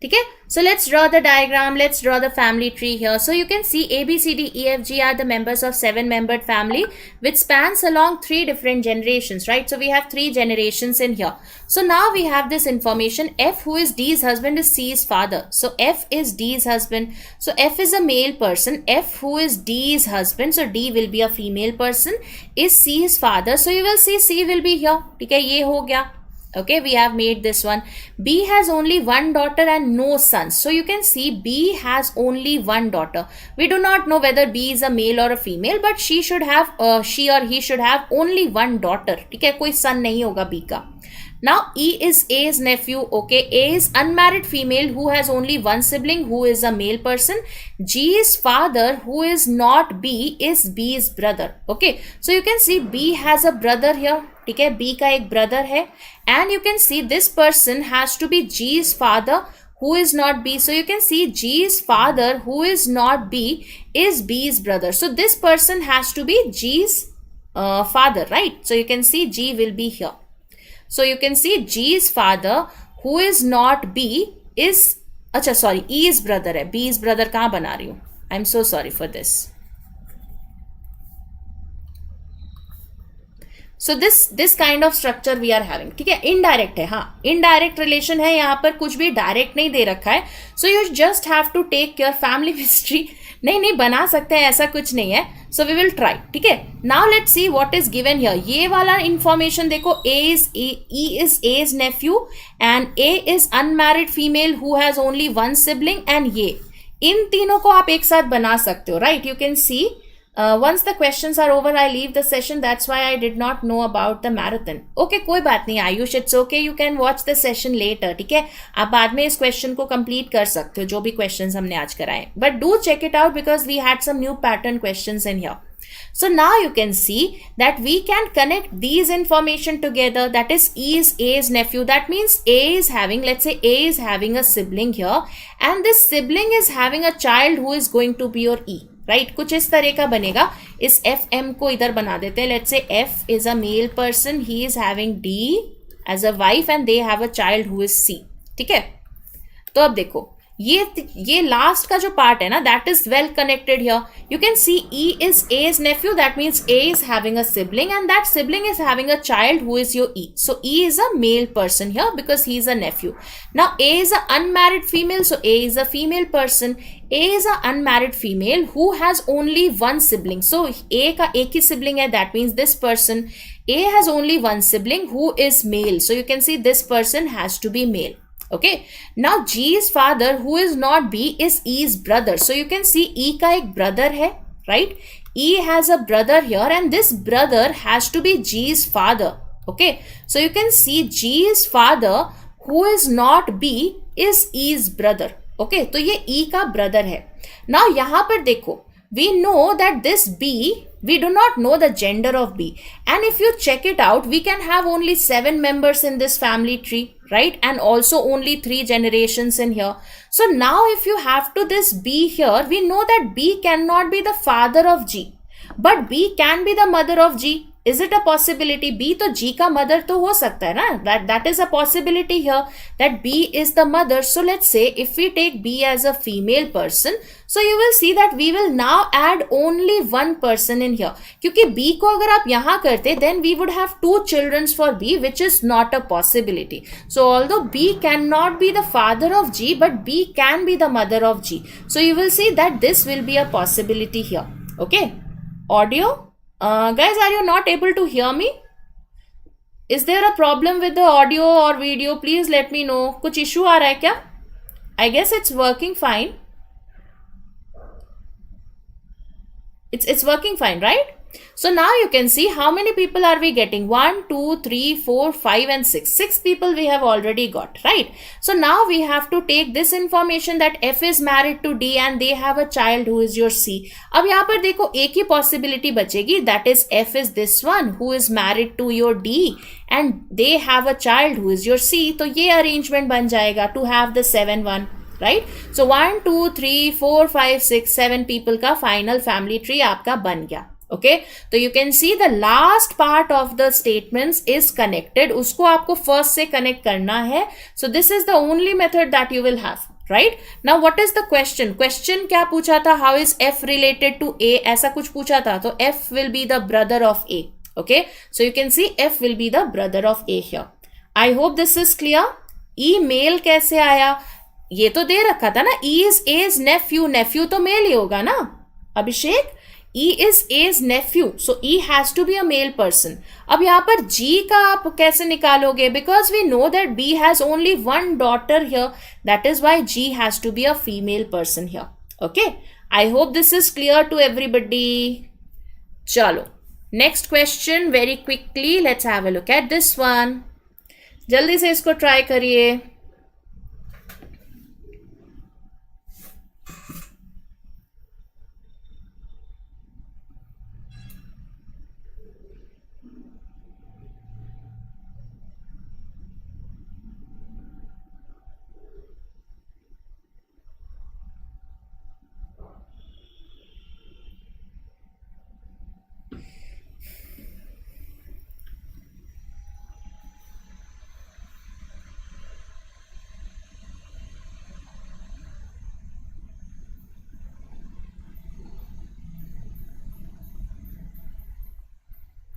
ठीक है, so let's draw the diagram. Let's draw the family tree here. So you can C A B C D E F G are the members of 7-membered family which spans along 3 different generations, right? So we have 3 generations in here. So now we have this information. F, who is D's husband, is C's father. So F is D's husband. So F is a male person. F, who is D's husband, so D will be a female person, is C's father. So you will see C will be here. ठीक है, ये हो गया. Okay, we have made this one. B has only one daughter and no sons. So you can see B has only one daughter. We do not know whether B is a male or a female, but she or he should have only one daughter. ठीक है, कोई son नहीं होगा B का. Now E is A's nephew. Okay, A is unmarried female who has only one sibling who is a male person. G's father, who is not B, is B's brother. Okay, so you can see B has a brother here. ठीक है, B का एक brother है. And you can see this person has to be G's father who is not B. So you can see G's father who is not B is B's brother. So this person has to be G's father, right? So you can see G will be here. So you can see G's father who is not B is, अच्छा sorry, E's brother है. B's brother कहाँ बना रही हूँ? I'm so sorry for this. So this kind of structure we are having. ठीक है, indirect है. हाँ, इनडायरेक्ट रिलेशन है, यहाँ पर कुछ भी डायरेक्ट नहीं दे रखा है. So you just have to take your family history. नहीं बना सकते हैं, ऐसा कुछ नहीं है. So we will try. ठीक है, now let's see what is given here. ये वाला इंफॉर्मेशन देखो. E is A's nephew and A is unmarried female who has only one sibling, and ये इन तीनों को आप एक साथ बना सकते हो, right? You can C. Once the questions are over, I leave the session. That's why I did not know about the marathon. Okay, कोई बात नहीं Ayush, it's okay. You can watch the session later. ठीक है, आप बाद में इस question को कंप्लीट कर सकते हो, जो भी क्वेश्चंस हमने आज कराए. But do check it out because we had some new pattern questions in here. So now you can see that we can connect these information together. That is E is A's nephew. That means A is having, let's say A is having a sibling here, and this sibling is having a child who is going to be your E. Right, कुछ इस तरह का बनेगा. इस F M को इधर बना देते हैं. Let's say F is a male person, he is having D as a wife and they have a child who is C. ठीक है, तो अब देखो ये लास्ट का जो पार्ट है ना, that is well connected here. You can C E is A's nephew, that means A is having a sibling and that sibling is having a child who is your E. So E is a male person here because he is a nephew. Now A is an unmarried female, so A is a female person. A is an unmarried female who has only one sibling. So A का एक ही sibling है, that means this person. A has only one sibling who is male. So you can see this person has to be male. Okay, now G's father who is not B is E's brother. So you can see E का एक brother है, right? E has a brother here and this brother has to be G's father. Okay, so you can see G's father who is not B is E's brother. Okay, तो ये E का brother है. Now यहाँ पर देखो, we know that this B, we do not know the gender of B, and if you check it out, we can have only 7 members in this family tree, right? And also only 3 generations in here. So now if you have to this B here, we know that B cannot be the father of G, but B can be the mother of G. Is it a possibility? B तो G का mother तो हो सकता है ना, that is a possibility here, that B is the mother. So let's say if we take B as a female person, so you will see that we will now add only one person in here, क्योंकि B को अगर आप यहाँ करते, then we would have 2 children for B, which is not a possibility. So although B cannot be the father of G, but B can be the mother of G. So you will see that this will be a possibility here. Okay, audio. Guys, are you not able to hear me? Is there a problem with the audio or video? Please let me know. कुछ issue आ रहा है क्या? I guess it's working fine. It's working fine, right? So now you can see how many people are we getting? 1, 2, 3, 4, 5 and 6. 6 people we have already got, right? So now we have to take this information that F is married to D and they have a child who is your C. अब यहाँ पर देखो एक ही possibility बचेगी, that is F is this one who is married to your D and they have a child who is your C. तो ये arrangement बन जाएगा to have the 7 one. Right? So 1, 2, 3, 4, 5, 6, 7 people का final family tree आपका बन गया. Okay, तो you can see the last part of the statements is connected. उसको आपको first से connect करना है. So this is the only method that you will have. Right? Now what is the question? Question क्या पूछा था? How is F related to A? ऐसा कुछ पूछा था. तो F will be the brother of A. Okay, so you can see F will be the brother of A here. I hope this is clear. E male कैसे आया? ये तो दे रखा था ना, E is A's nephew. Nephew तो male ही होगा ना अभिषेक. E is A's nephew, so E has to be a male person. अब यहाँ पर G का आप कैसे निकालोगे? Because we know that B has only one daughter here, that is why G has to be a female person here. Okay, I hope this is clear to everybody. चलो, next question very quickly. Let's have a look at this one. जल्दी से इसको try करिए.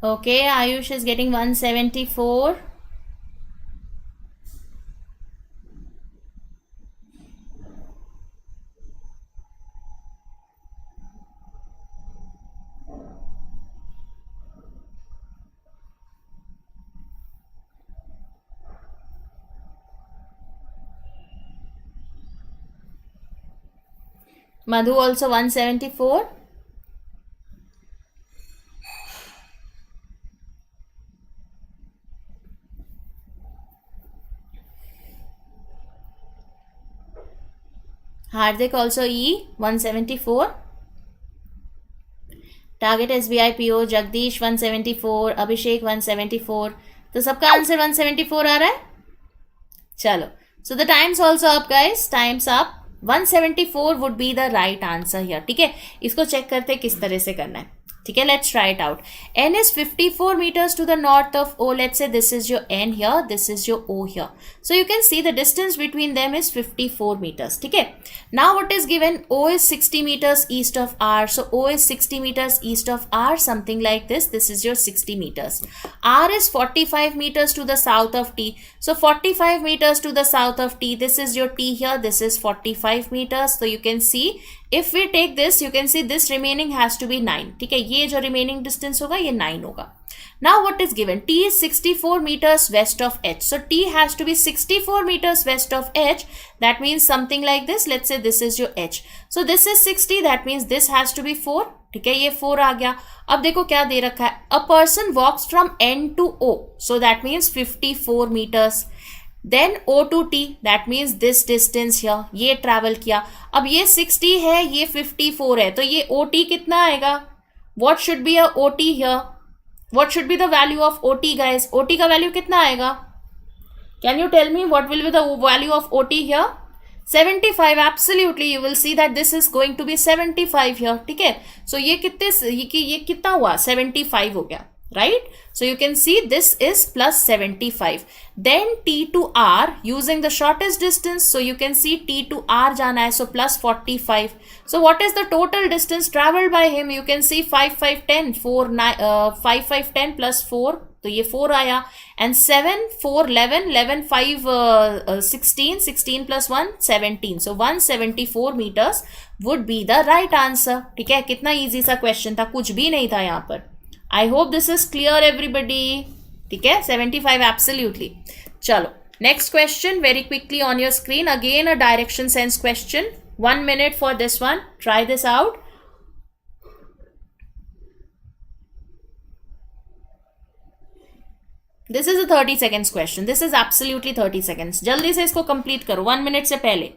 Okay, Ayush is getting 174. Madhu also 174. Hardik also E 174. Target SBI PO Jagdish 174, Abhishek 174. तो सबका answer 174 आ रहा है. चलो, so the time's also up guys, time's up. 174 would be the right answer here. ठीक है, इसको चेक करते किस तरह से करना है. ठीक है, let's try it out. N is 54 meters to the north of O. Let's say this is your N here, this is your O here. So you can see the distance between them is 54 meters. ठीक है. Now what is given? O is 60 meters east of R. So O is 60 meters east of R, something like this. This is your 60 meters. R is 45 meters to the south of T. So 45 meters to the south of T. This is your T here. This is 45 meters. So you can see if we take this, you can see this remaining has to be 9. ठीक है, ये जो remaining distance होगा ये 9 होगा. Now what is given? T is 64 meters west of H. So T has to be 64 meters west of H. That means something like this. Let's say this is your H. So this is 60. That means this has to be 4. ठीक है, ये 4 आ गया. अब देखो क्या दे रखा है. A person walks from N to O. So that means 54 meters. Then O to T, that means this distance here, ये travel किया. अब ये 60 है, ये 54 है, तो ये OT कितना आएगा? What should be a OT here? What should be the value of OT, guys? OT का value कितना आएगा? Can you tell me what will be the value of OT here? 75. Absolutely, you will see that this is going to be 75 here. ठीक है, so ये कितना हुआ? 75 हो गया. Right? So you can see this is plus 75. Then T to R using the shortest distance. So you can see T to R jana hai. So plus 45. So what is the total distance traveled by him? You can see 5, 5, 10. 4, 9, 5, 5, 10 plus 4. तो ये 4 आया. And 7, 4, 11, 11, 5, 16, 16 plus 1, 17. So 174 meters would be the right answer. ठीक है, कितना easy सा question था, कुछ भी नहीं था यहाँ पर. I hope this is clear everybody. ठीक है, 75 absolutely. चलो, next question very quickly on your screen. Again a direction sense question. 1 minute for this one. Try this out. This is a 30 seconds question. This is absolutely 30 seconds. जल्दी से इसको complete करो 1 minute से पहले.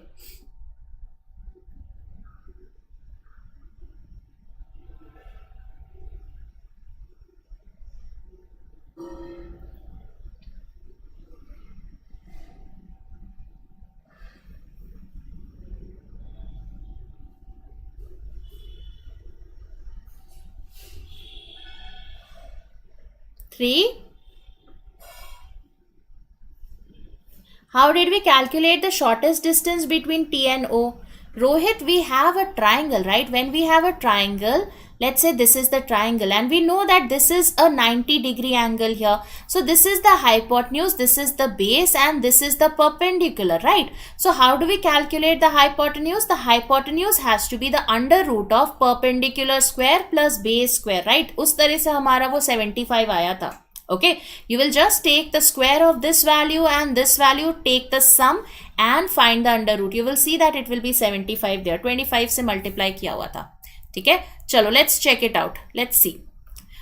Three. How did we calculate the shortest distance between T and O? Rohit, we have a triangle, right? When we have a triangle, let's say this is the triangle and we know that this is a 90-degree angle here. So this is the hypotenuse, this is the base and this is the perpendicular, right? So how do we calculate the hypotenuse? The hypotenuse has to be the under root of perpendicular square plus base square, right? उस तरह से हमारा वो 75 आया था. Okay, you will just take the square of this value and this value, take the sum and find the under root. You will see that it will be 75 there. 25 से multiply किया हुआ था. ठीक है, चलो let's check it out. Let's see.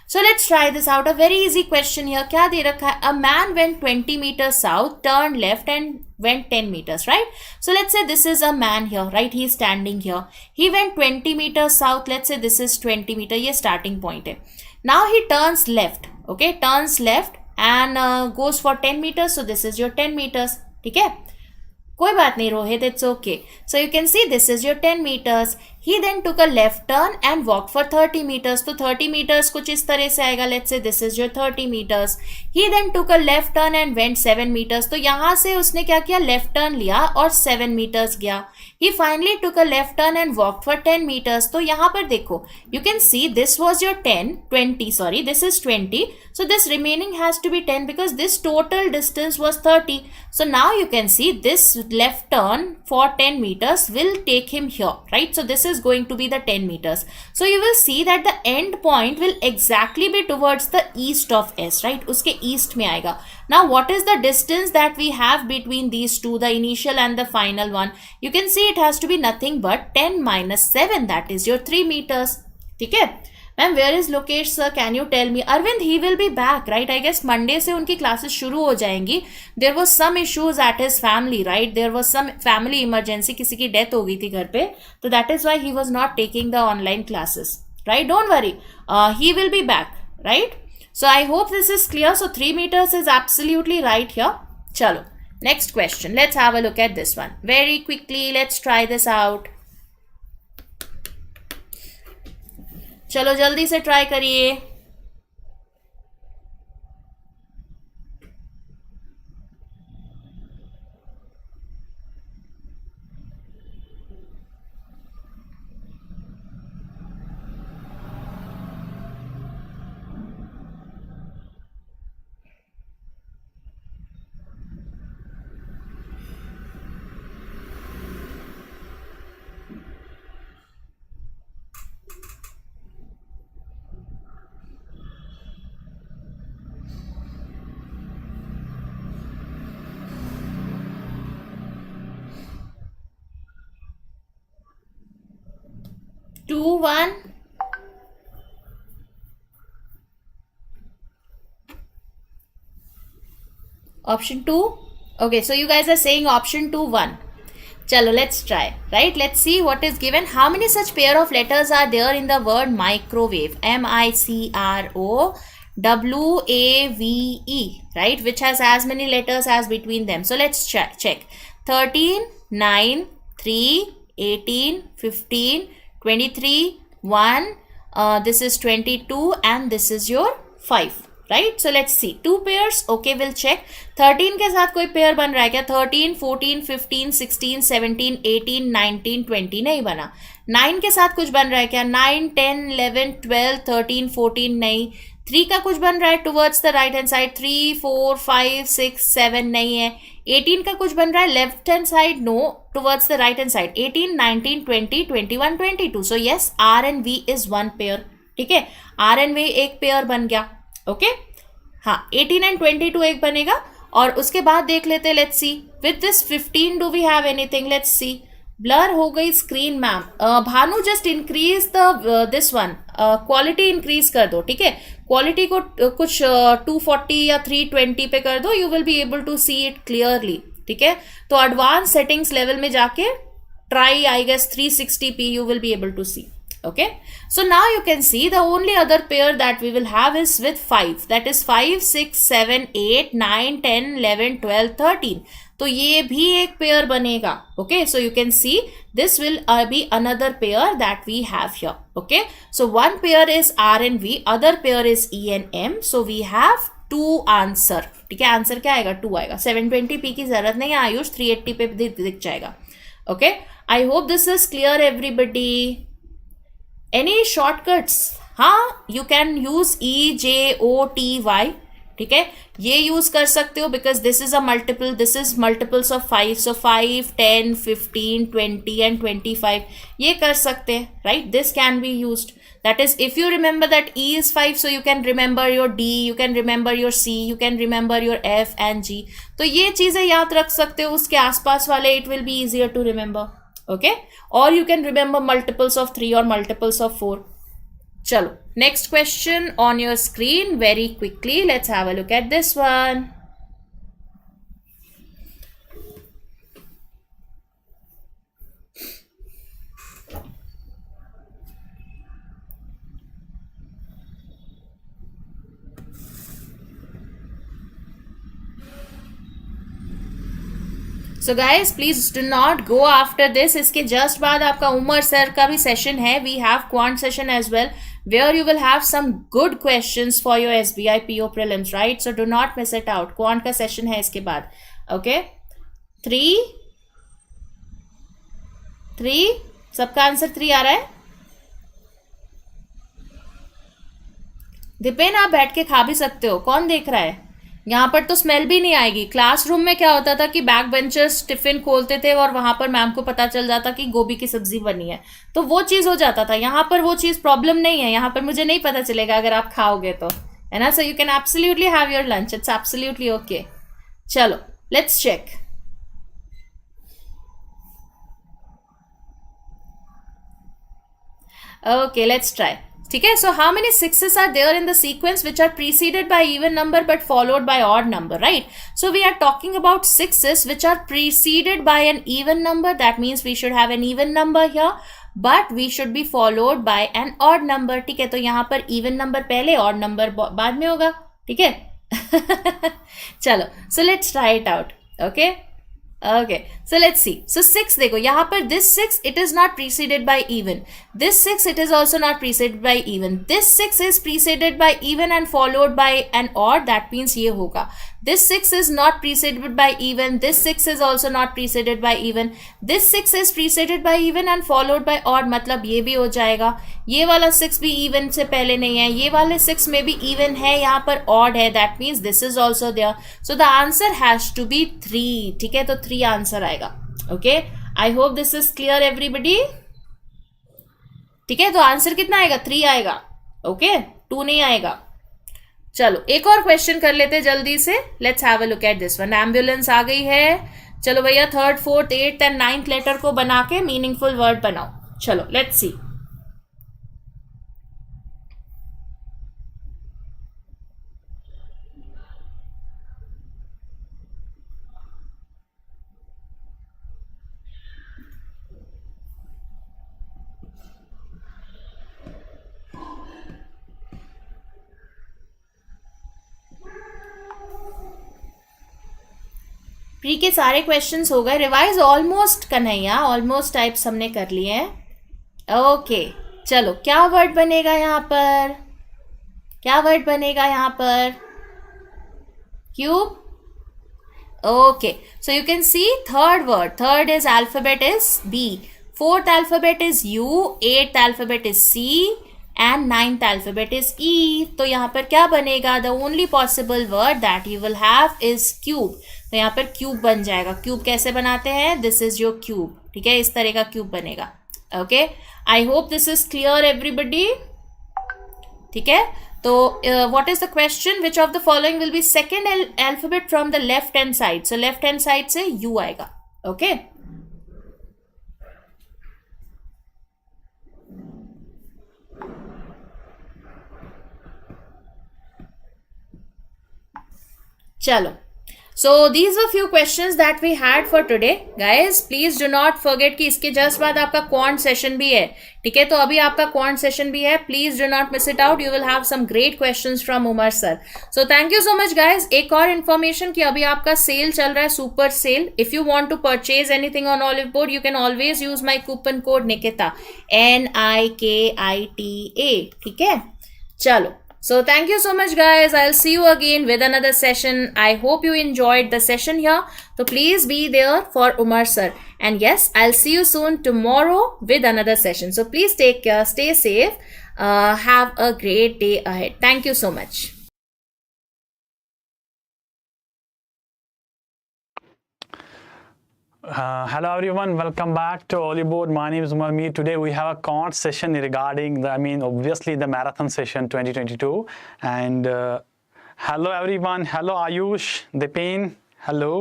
So let's try this out. A very easy question here. क्या दे रखा है? A man went 20 meters south, turned left and went 10 meters, right? So let's say this is a man here, right? He is standing here. He went 20 meters south. Let's say this is 20 meter. ये starting point है. Now he turns left. Okay, turns left and goes for 10 meters. So this is your 10 meters. ठीक है, कोई बात नहीं Rohit, it's okay. So you can see this is your 10 meters. He then took a left turn and walked for 30 meters. तो 30 meters कुछ इस तरह से आएगा. Let's say this is your 30 meters. He then took a left turn and went 7 meters. तो यहाँ से उसने क्या किया? Left turn लिया और 7 meters गया. He finally took a left turn and walked for 10 meters. तो यहाँ पर देखो, you can see this was your 20, sorry, this is 20. So this remaining has to be 10 because this total distance was 30. So now you can see this left turn for 10 meters will take him here, right? So this is going to be the 10 meters. So you will see that the end point will exactly be towards the east of S, right? उसके east में आएगा. Now what is the distance that we have between these two, the initial and the final one? You can see it has to be nothing but 10 minus 7, that is your 3 meters. ठीक है? Ma'am, where is Lokesh sir? Can you tell me? Arvind, he will be back, right? I guess Monday से उनकी classes शुरू हो जाएंगी. There was some issues at his family, right? There was some family emergency, किसी की death हो गई थी घर पे. So that is why he was not taking the online classes, right? Don't worry. He will be back, right? So I hope this is clear. So 3 meters is absolutely right here. Chalo. Next question. Let's have a look at this one. Very quickly, let's try this out. चलो जल्दी से try करिए. Two, one. Option 2. Okay, so you guys are saying option 2, 1. Chalo, let's try. Right, let's see what is given. How many such pair of letters are there in the word microwave? MICROWAVE, right, which has as many letters as between them. So let's check. 13, 9, 3, 18, 15, 23, 1, this is 22, and this is your 5. Right, so let's see. 2 pairs. Okay, will check. 13 के साथ कोई pair बन रहा है क्या? 13, 14, 15, 16, 17, 18, 19, 20 नहीं बना. 9 के साथ कुछ बन रहा है क्या? 9, 10, 11, 12, 13, 14 नहीं. 3 का कुछ बन रहा है towards the right hand side. 3, 4, 5, 6, 7 नहीं है. 18 का कुछ बन रहा है left hand side. No, towards the right hand side. 18, 19, 20, 21, 22. So yes, R and V is 1 pair. ठीक है, आर एंड वी एक पेयर बन गया. ओके, हाँ, 18 एंड 22 एक बनेगा. और उसके बाद देख लेते हैं. Let's see with this 15 do we have anything? Let's see. Blur हो गई screen ma'am. Bhanu, just increase the this one, quality increase कर दो. ठीक है, क्वालिटी को कुछ 240 या 320 पे कर दो. You will be able to see it clearly. ठीक है, तो एडवांस सेटिंग्स लेवल में जाके try, I guess 360p you will be able to see. Okay, so now you can see the only other pair that we will have is with 5. That is 5, 6, 7, 8, 9, 10, 11, 12, 13. तो ये भी एक pair बनेगा. Okay, so you can see this will be another pair that we have here. Okay, so one pair is R and V, other pair is E and M. So we have 2 answer. ठीक है, answer क्या आएगा? 2 आएगा. 720p की जरूरत नहीं है आयुष, 380 पे दिख जाएगा. Okay, I hope this is clear everybody. Any shortcuts? हाँ, you can use EJOTY. ठीक है, ये यूज कर सकते हो because this is a multiple, this is multiples of 5. So 5, 10, 15, 20 and 25. ये कर सकते हैं. Right, this can be used. That is, if you remember that E is 5, so you can remember your D, you can remember your C, you can remember your F and G. तो ये चीजें याद रख सकते हो. उसके आसपास वाले it will be easier to remember. Okay, or you can remember multiples of 3 or multiples of 4. Chalo, next question on your screen very quickly. Let's have a look at this one. So guys, please do not go after this. इसके just बाद आपका Umar sir का भी session है. We have quant session as well, where you will have some good questions for your SBI PO prelims, right? So do not miss it out. Quant का session है इसके बाद. Okay, 3 सबका आंसर 3 आ रहा है. दीपेन, आप बैठ के खा भी सकते हो. कौन देख रहा है? यहाँ पर तो स्मेल भी नहीं आएगी. क्लासरूम में क्या होता था कि बैक बेंचर्स टिफिन खोलते थे और वहां पर मैम को पता चल जाता कि गोभी की सब्जी बनी है, तो वो चीज हो जाता था. यहाँ पर वो चीज प्रॉब्लम नहीं है. यहाँ पर मुझे नहीं पता चलेगा अगर आप खाओगे तो, है ना. So you can absolutely have your lunch. It's absolutely okay. चलो, let's check. Okay, let's try. ठीक है, so how many 6s are there in the sequence which are preceded by even number but followed by odd number, right? So we are talking about 6s which are preceded by an even number. That means we should have an even number here, but we should be followed by an odd number. ठीक है, तो यहाँ पर even number पहले, odd number बाद में होगा. ठीक है. चलो, so let's try it out. Okay, Okay, so let's see. So 6 देखो यहाँ पर this 6 it is not preceded by even. This 6 it is also not preceded by even. This 6 is preceded by even and followed by an odd. That means ये होगा. This 6 is not preceded by even. This 6 is also not preceded by even. This 6 is preceded by even and followed by odd. मतलब ये भी हो जाएगा. ये वाला 6 भी even से पहले नहीं है. ये वाले 6 में भी even है. यहाँ पर odd है. That means this is also there. So the answer has to be 3. ठीक है, तो 3 आंसर आएगा. Okay, I hope this is clear everybody. ठीक है, तो आंसर कितना आएगा? 3 आएगा. ओके, 2 नहीं आएगा. चलो एक और क्वेश्चन कर लेते जल्दी से. Let's have a look at this one. Ambulance आ गई है. चलो भैया, 3rd 4th 8th and 9th letter को बना के मीनिंगफुल वर्ड बनाओ. चलो लेट्स सी. प्री के सारे क्वेश्चंस हो गए. Revise almost Kanhaiya, almost types हमने कर लिए हैं. ओके, चलो क्या वर्ड बनेगा यहाँ पर? क्या वर्ड बनेगा यहाँ पर? Cube. Okay, so you can see third word. Third is alphabet is B. 4th alphabet is U. 8th alphabet is C. And 9th alphabet is E. तो यहाँ पर क्या बनेगा? The only possible word that you will have is cube. तो यहाँ पर cube बन जाएगा. Cube कैसे बनाते हैं? This is your cube. ठीक है, इस तरह का cube बनेगा. Okay, I hope this is clear everybody. ठीक है, तो what is the question? Which of the following will be second alphabet from the left hand side? So left hand side से U आएगा. Okay. चलो. So these are few questions that we had for today. Guys, please do not forget कि इसके just बाद आपका quant session भी है. ठीक है, तो अभी आपका क्वांट सेशन भी है. Please do not miss it out. You will have some great questions from Umar sir. So thank you so much guys. एक और इन्फॉर्मेशन कि अभी आपका सेल चल रहा है, super sale. If you want to purchase anything on Oliveboard, you can always use my coupon code Nikita, NIKITA. ठीक है, चलो. So thank you so much guys. I'll see you again with another session. I hope you enjoyed the session here. So please be there for Umar sir. And yes, I'll see you soon tomorrow with another session. So please take care, stay safe, have a great day ahead. Thank you so much. Hello everyone, welcome back to Oliveboard. My name is Umar Mir. Today we have a quant session regarding obviously the marathon session 2022. And hello everyone. Hello Ayush, Dipin. Hello.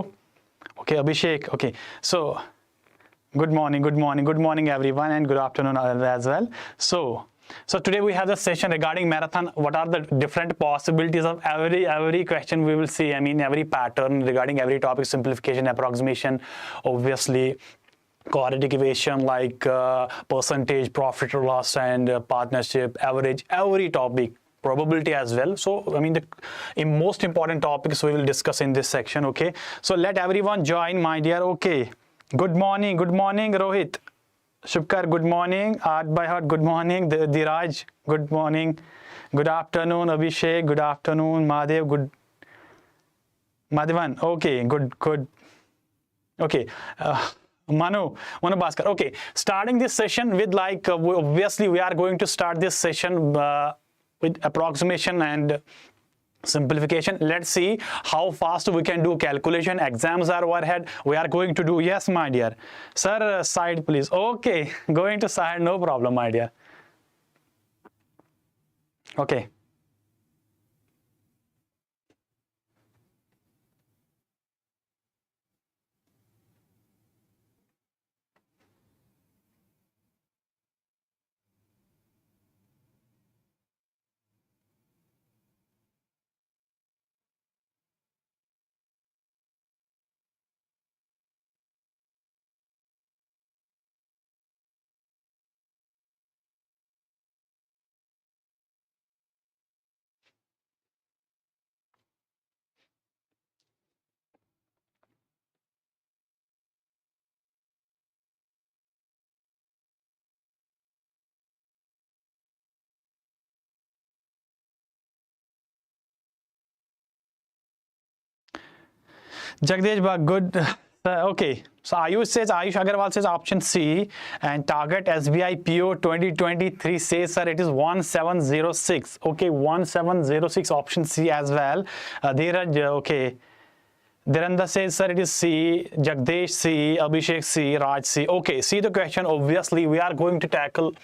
Okay, Abhishek. Okay, so good morning everyone, and good afternoon as well. So today we have the session regarding marathon. What are the different possibilities of every question we will see? Every pattern regarding every topic, simplification, approximation, obviously quadratic equation like percentage, profit or loss, and partnership, average, every topic, probability as well. So the most important topics we will discuss in this section. Okay, so let everyone join, my dear. Okay, good morning Rohit. Shubkar, good morning. Art by Heart, good morning. Diraj, good morning. Good afternoon. Abhishek, good afternoon. Madhav, Madhavan, okay, good. Okay, Manu Bhaskar. Okay, starting this session with obviously we are going to start this session with approximation and simplification. Let's see how fast we can do calculation. Exams are overhead. We are going to do. Yes, my dear. Sir, side please. Okay, going to side, no problem, my dear. Okay. Jagdish Bhag, good. Okay, so Ayush Agarwal says option C, and target SBI PO 2023 says, sir, it is 1706. Okay, 1706, option C as well. Dheeraj, okay. Dhiranda says, sir, it is C. Jagdish C. Abhishek C. Raj C. Okay, see the question. Obviously, we are going to tackle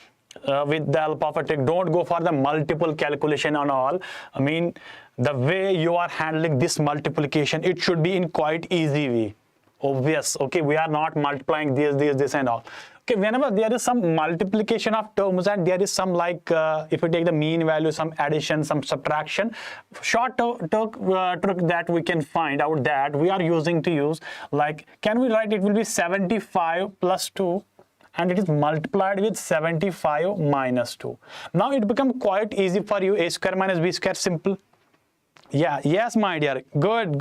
with the help of a trick. Don't go for the multiple calculation and all. I mean, the way you are handling this multiplication, it should be in quite easy way. Obvious. Okay, we are not multiplying this and all. Okay, whenever there is some multiplication of terms and there is some like if we take the mean value, some addition, some subtraction, short trick that we can find out that we are using to use, like, can we write it will be 75 plus 2 and it is multiplied with 75 minus 2. Now it becomes quite easy for you. A square minus b square, simple. Yeah, yes, my dear. Good.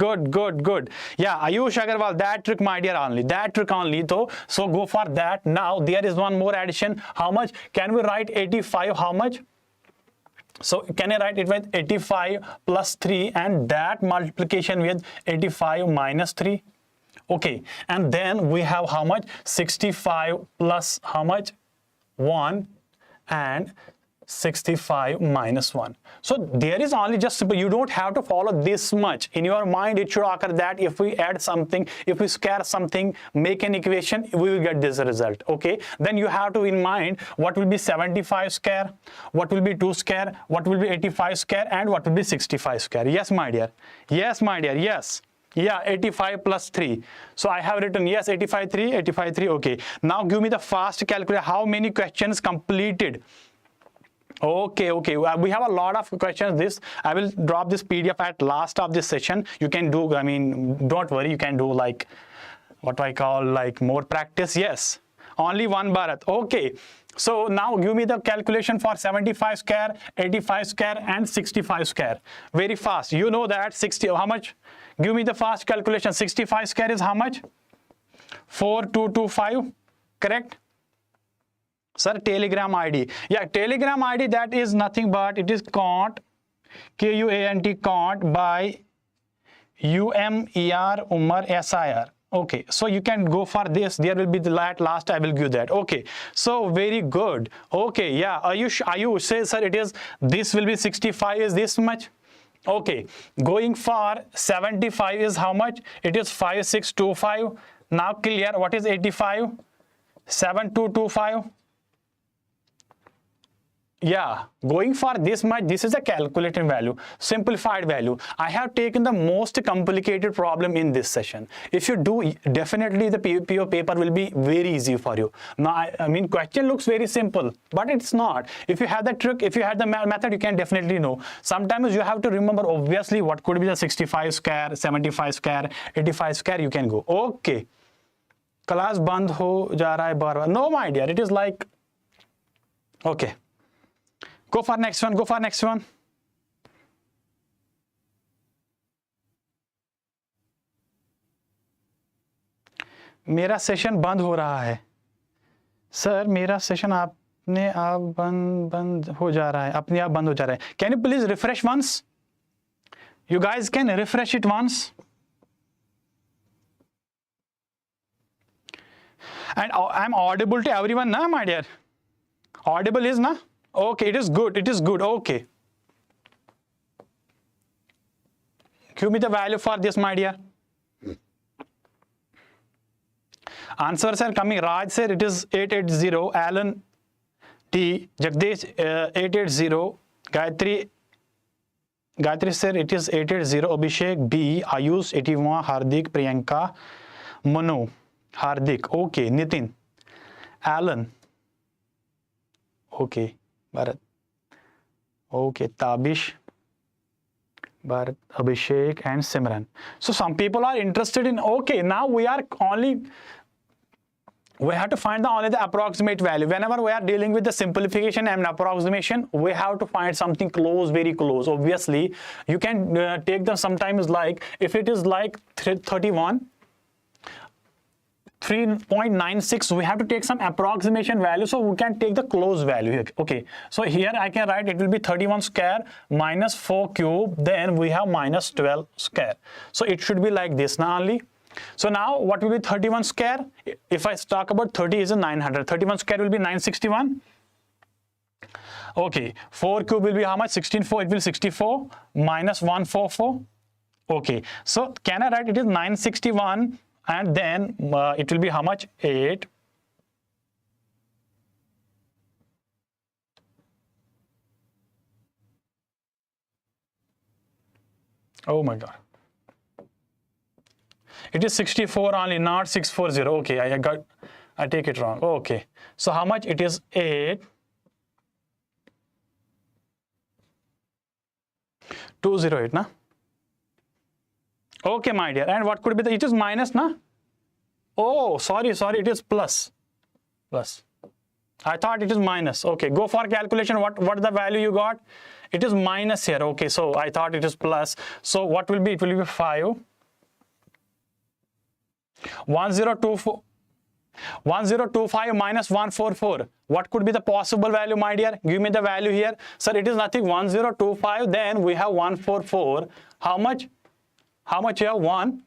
Yeah, Ayush Agarwal, that trick, my dear, only. That trick only. So go for that. Now, there is one more addition. How much? Can we write 85? How much? So, can I write it with 85 plus 3 and that multiplication with 85 minus 3? Okay. And then we have how much? 65 plus how much? 1 and 65 minus 1. So there is only just simple. You don't have to follow this much. In your mind, it should occur that if we add something, if we square something, make an equation, we will get this result. Okay. Then you have to in mind what will be 75 square, what will be 2 square, what will be 85 square, and what will be 65 square. Yes, my dear. Yes, my dear. Yes. Yeah, 85 plus 3. So I have written, yes, 85, 3, 85, 3. Okay. Now give me the fast calculator. How many questions completed? Okay. We have a lot of questions. This I will drop this PDF at last of this session. You can do, I mean, don't worry, you can do like what I call like more practice. Yes, only one Bharat. Okay, so now give me the calculation for 75 square, 85 square, and 65 square. Very fast. You know that 60, how much? Give me the fast calculation. 65 square is how much? 4225, correct? Sir, Telegram ID. Yeah, Telegram ID, that is nothing but it is Quant, Q-U-A-N-T, Quant by U-M-E-R, Umar, S-I-R. Okay, so you can go for this. There will be the last I will give that. Okay, so very good. Okay, yeah, Ayush says, sir, it is, this will be 65 is this much. Okay, going for 75 is how much? It is 5625. Now clear. What is 85? 7225. Yeah, going for this much, this is a calculated value, simplified value. I have taken the most complicated problem in this session. If you do, definitely the PO paper will be very easy for you. Now, I mean, question looks very simple, but it's not. If you have the trick, if you have the method, you can definitely know. Sometimes you have to remember, obviously, what could be the 65 square, 75 square, 85 square, you can go. Okay. Class band ho ja raha hai bar bar. No, my dear, it is like, okay. Go for next one. Go for next one. मेरा session बंद हो रहा है sir, मेरा session अपने आप बंद हो जा रहा है, अपने आप बंद हो जा रहा है. Can you please refresh once? You guys can refresh it once. And I'm audible to everyone, na, my dear? Audible is, na? Okay, it is good. It is good. Okay. Give me the value for this, my dear. Answers are coming. Raj said it is 880. Alan T. Jagdish 880. Gayatri said it is 880. Abhishek B. Ayush 81. Hardik, Priyanka, Manu, Hardik. Okay. Nitin. Alan. Okay. Bharat. Okay, Tabish, Bharat, Abhishek, and Simran. So some people are interested in, okay, now we have to find only the approximate value. Whenever we are dealing with the simplification and approximation, we have to find something close, very close. Obviously, you can take them sometimes like, if it is like 31, 3.96, we have to take some approximation value, so we can take the close value here. Okay, so here I can write it will be 31 square minus 4 cube, then we have minus 12 square. So it should be like this now only. So now what will be 31 square? If I talk about 30 is a 900, 31 square will be 961. Okay, 4 cube will be how much? 16.4, it will 64 minus 144. Okay, so can I write it is 961 and then it will be how much? 8. Oh my God. It is 64 only, not 640. Okay, I take it wrong. Okay, so how much? It is 8. 208, na? Okay, my dear. And what could be the? It is minus, na? Oh, sorry, it is plus. Plus. I thought it is minus. Okay, go for calculation. What the value you got? It is minus here. Okay, so I thought it is plus. So what will be? It will be 5. 1025 minus 144. What could be the possible value, my dear? Give me the value here. Sir, it is nothing. 1025. Then we have 144. How much? How much here? 881.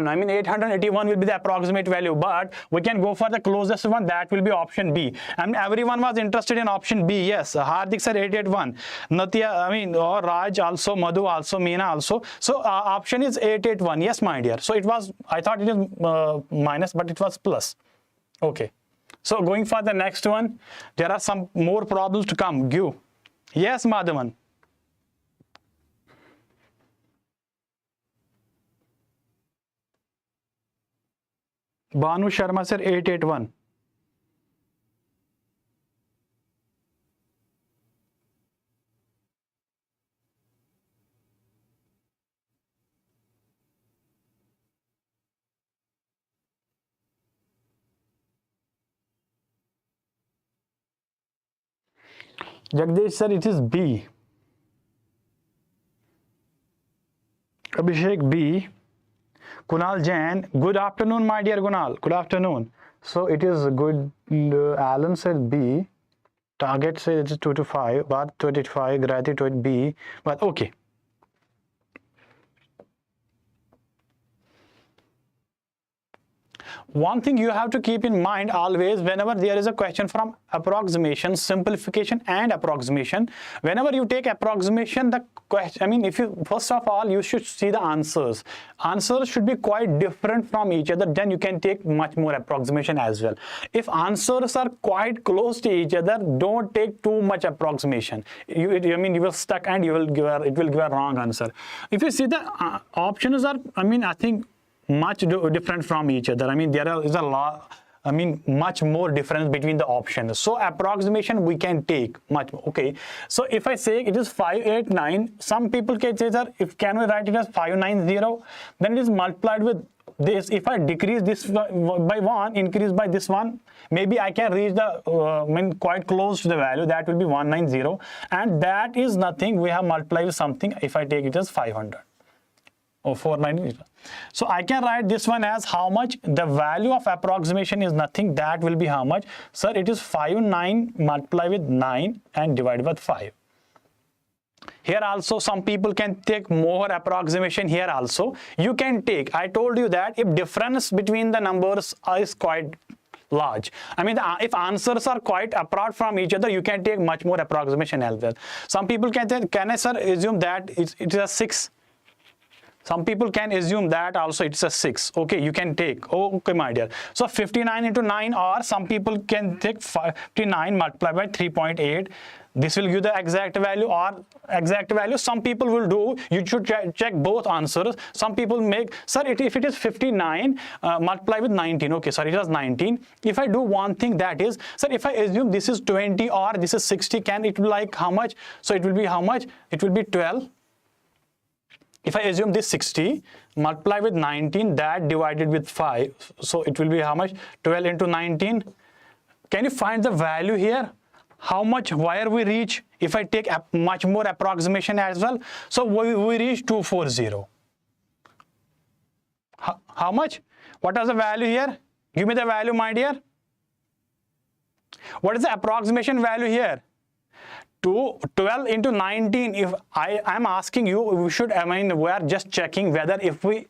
I mean 881 will be the approximate value, but we can go for the closest one. That will be option B. And everyone was interested in option B. Yes, Hardik sir 881. Natya, I mean, or Raj also, Madhu also, Meena also. So option is 881. Yes, my dear. So it was, I thought it is minus, but it was plus. Okay. So going for the next one, there are some more problems to come. Give. Yes, Madhavan. Banu Sharma sir 881. Jagdish sir, it is B. Abhishek B. Kunal Jain, good afternoon, my dear Kunal. Good afternoon. So it is good. Alan said B. Target says it is 2 to 5. But 25. Gratitude B. But okay. One thing you have to keep in mind always whenever there is a question from approximation, simplification and approximation, whenever you take approximation, the question, I mean, if you, first of all, you should see the answers. Answers should be quite different from each other, then you can take much more approximation as well. If answers are quite close to each other, don't take too much approximation. You will stuck and it will give a wrong answer. If you see the options are, I mean, I think much different from each other. I mean, there is a lot, I mean, much more difference between the options. So approximation we can take much. Okay. So if I say it is 589, some people can say that if can we write it as 590, then it is multiplied with this. If I decrease this by 1, increase by this one, maybe I can reach the I mean quite close to the value. That will be 190, and that is nothing. We have multiplied with something. If I take it as 500. Or 490. So I can write this one as how much? The value of approximation is nothing. That will be how much? Sir, it is 59 multiplied with 9 and divided by 5. Here also some people can take more approximation. Here also you can take. I told you that if difference between the numbers is quite large, I mean if answers are quite apart from each other, you can take much more approximation as well. Some people can say, can I sir assume that it is a 6? Some people can assume that also it's a 6. Okay, you can take. Okay, my dear. So 59 into 9, or some people can take 59 multiplied by 3.8. This will give the exact value or exact value. Some people will do, you should check both answers. Some people make, sir, if it is 59 multiply with 19. Okay, sorry, it was 19. If I do one thing, that is, sir, if I assume this is 20 or this is 60, can it be like how much? So it will be how much? It will be 12. If I assume this 60, multiply with 19, that divided with 5. So it will be how much? 12 into 19. Can you find the value here? How much, where we reach? If I take much more approximation as well. So we reach 240. How much? What is the value here? Give me the value, my dear. What is the approximation value here? 12 into 19. If I am asking you, we should, we are just checking whether if we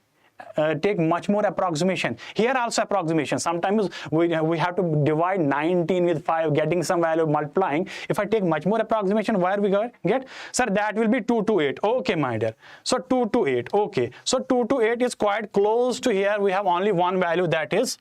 take much more approximation. Here also approximation. Sometimes we have to divide 19 with 5, getting some value, multiplying. If I take much more approximation, where we get? Sir, that will be 2 to 8. Okay, my dear. So 2 to 8. Okay. So 2 to 8 is quite close to here. We have only one value, that is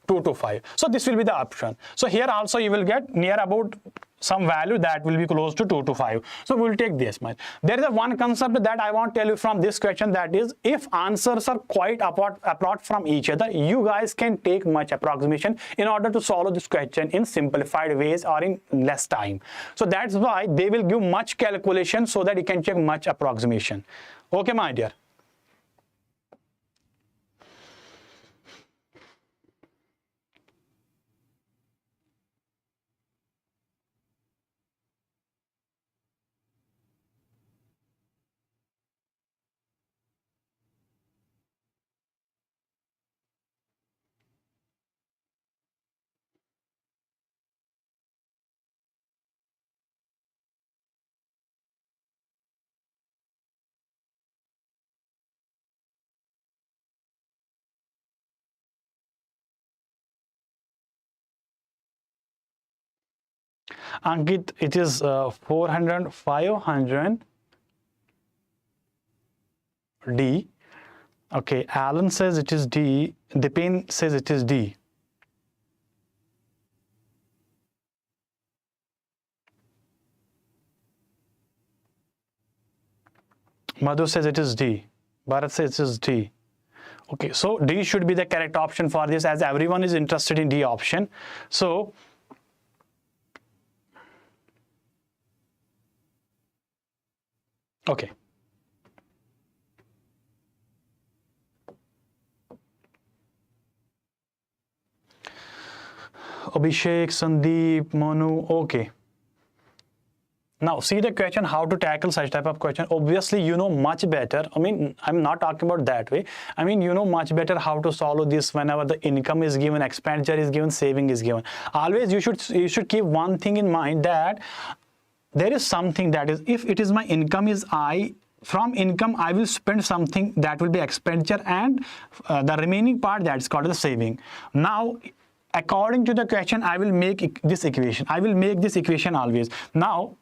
2 to 5. So this will be the option. So here also you will get near about some value that will be close to 2 to 5. So we will take this much. There is a one concept that I want to tell you from this question, that is, if answers are quite apart from each other, you guys can take much approximation in order to solve this question in simplified ways or in less time. So that's why they will give much calculation so that you can check much approximation. Okay, my dear. Ankit, it is 400, 500 D. Okay, Alan says it is D. Dipin says it is D. Madhu says it is D. Bharat says it is D. Okay, so D should be the correct option for this, as everyone is interested in D option. So okay. Abhishek, Sandeep, Manu, okay. Now see the question, how to tackle such type of question. Obviously you know much better. I'm not talking about that way. You know much better how to solve this whenever the income is given, expenditure is given, saving is given. Always you should keep one thing in mind, that there is something, that is, if it is my income is I, from income I will spend something, that will be expenditure, and the remaining part, that's called the saving. Now according to the question, I will make this equation. I will make this equation always. Now,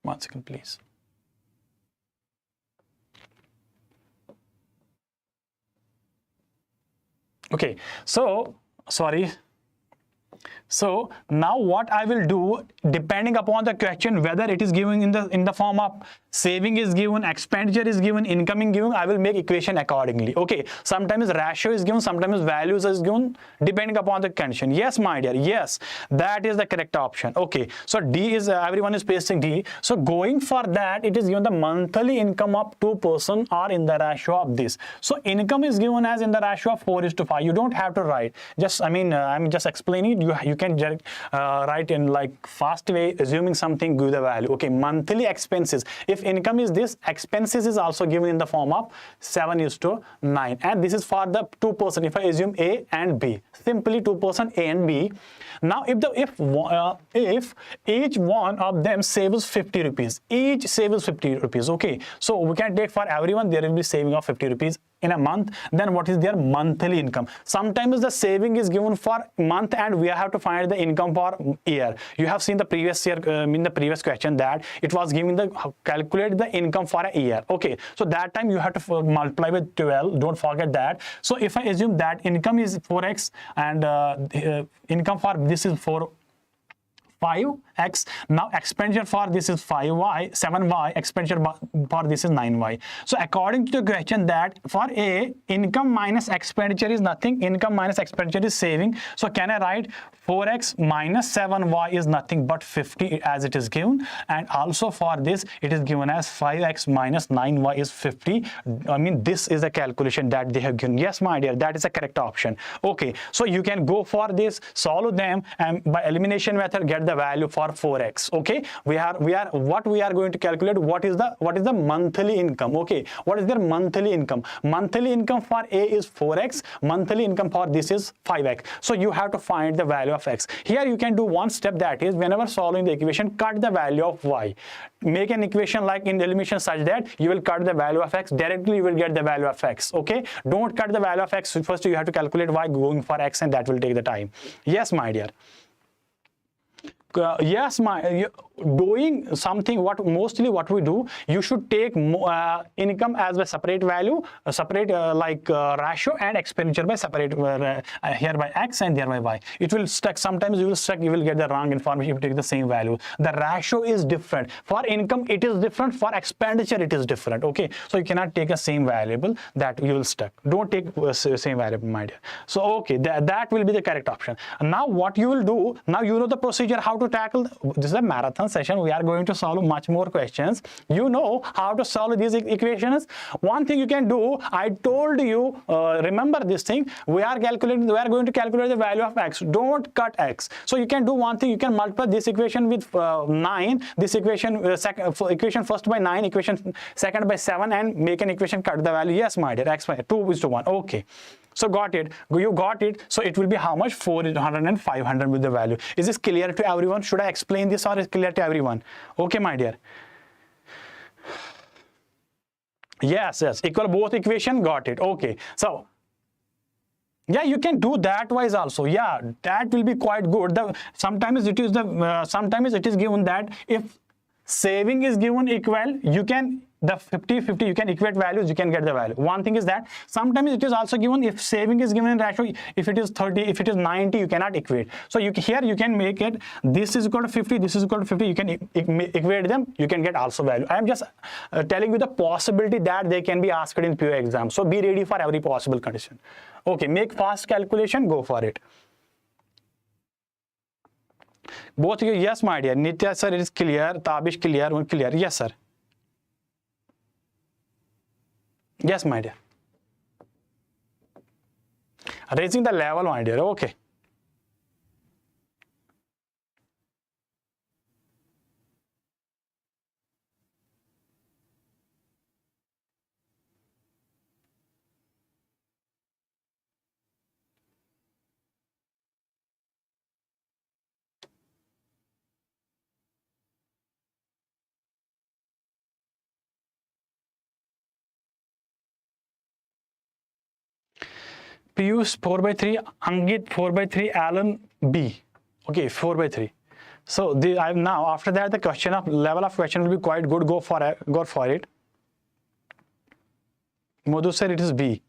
one second please. Okay, so sorry. So now what I will do, depending upon the question, whether it is given in the form of saving is given, expenditure is given, income is given, I will make equation accordingly. Okay, sometimes ratio is given, sometimes values is given, depending upon the condition. Yes, my dear, yes, that is the correct option. Okay, so D is, everyone is pasting D. So going for that, it is given the monthly income of 2 persons are in the ratio of this. So income is given as in the ratio of 4:5. You don't have to write. Just, I'm just explaining it. You can write in like fast way, assuming something, give the value. Okay, monthly expenses. If income is this, expenses is also given in the form of 7:9, and this is for the 2 persons. If I assume A and B, simply 2 persons A and B. Now if each one of them saves 50 rupees, each saves 50 rupees. Okay, so we can take for everyone there will be saving of 50 rupees in a month. Then what is their monthly income? Sometimes the saving is given for month and we have to find the income for year. You have seen the previous year in the previous question that it was giving the calculate the income for a year. Okay, so that time you have to multiply with 12. Don't forget that. So if I assume that income is 4x and income for this is 5x. Now expenditure for this is 5y, 7y, expenditure for this is 9y. So according to the question, that for A, income minus expenditure is nothing, income minus expenditure is saving. So can I write 4x minus 7y is nothing but 50 as it is given, and also for this it is given as 5x minus 9y is 50. I mean, this is a calculation that they have given. Yes, my dear, that is the correct option. Okay, so you can go for this, solve them, and by elimination method get the value for 4x. Okay, we are what we are going to calculate, what is the monthly income. Okay, what is their monthly income? Monthly income for A is 4x, monthly income for this is 5x. So you have to find the value of x. Here you can do one step, that is whenever solving the equation, cut the value of y. Make an equation like in elimination such that you will cut the value of x, directly you will get the value of x. Okay, don't cut the value of x, first you have to calculate y going for x, and that will take the time. Yes, my dear. Yes, doing something, what we do, you should take income as a separate value, ratio, and expenditure by separate, here by x and there by y. It will stuck. Sometimes you will get the wrong information if you take the same value. The ratio is different. For income it is different, for expenditure it is different. Okay, so you cannot take a same variable, that you will stuck. Don't take same variable, my dear. So okay, that will be the correct option. Now what you will do, now you know the procedure how to tackle. This is a marathon session, we are going to solve much more questions. You know how to solve these equations. One thing you can do, I told you, remember this thing, we are going to calculate the value of x. Don't cut x. So you can do one thing, you can multiply this equation with 9, this equation equation first by 9, equation second by 7, and make an equation, cut the value. Yes, my dear, x by 2:1. Okay, so got it, you got it. So it will be how much? 400 and 500 with the value. Is this clear to everyone? Should I explain this, or is it clear to everyone? Okay, my dear. Yes, equal both equation, got it. Okay, so yeah, you can do that wise also. Yeah, that will be quite good. Sometimes it is given that if saving is given equal, you can the 50-50, you can equate values, you can get the value. One thing is that sometimes it is also given, if saving is given in ratio, if it is 30, if it is 90, you cannot equate. So here you can make it, this is equal to 50, this is equal to 50, you can equate them, you can get also value. I am just telling you the possibility that they can be asked in PO exam. So be ready for every possible condition. Okay, make fast calculation, go for it. Both of you, yes, my dear. Nitya sir, it is clear. Tabish clear, clear. Yes, sir. Yes, my dear. Raising the level, my dear. Okay. Piyush 4/3, Angit 4/3, Alan B. Okay, 4/3. So I'm now after that the question of level of question will be quite good. Go for it. Madhu said it is B.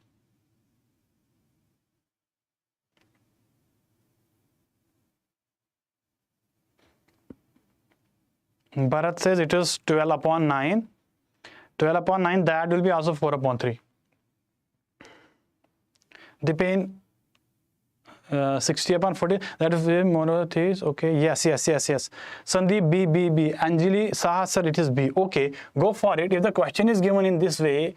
Bharat says it is 12/9. 12/9, that will be also 4/3. Depend 60/40, that is monotheist. Okay, yes. Sandeep B. Anjali Saha sir, it is B. Okay, go for it. If the question is given in this way,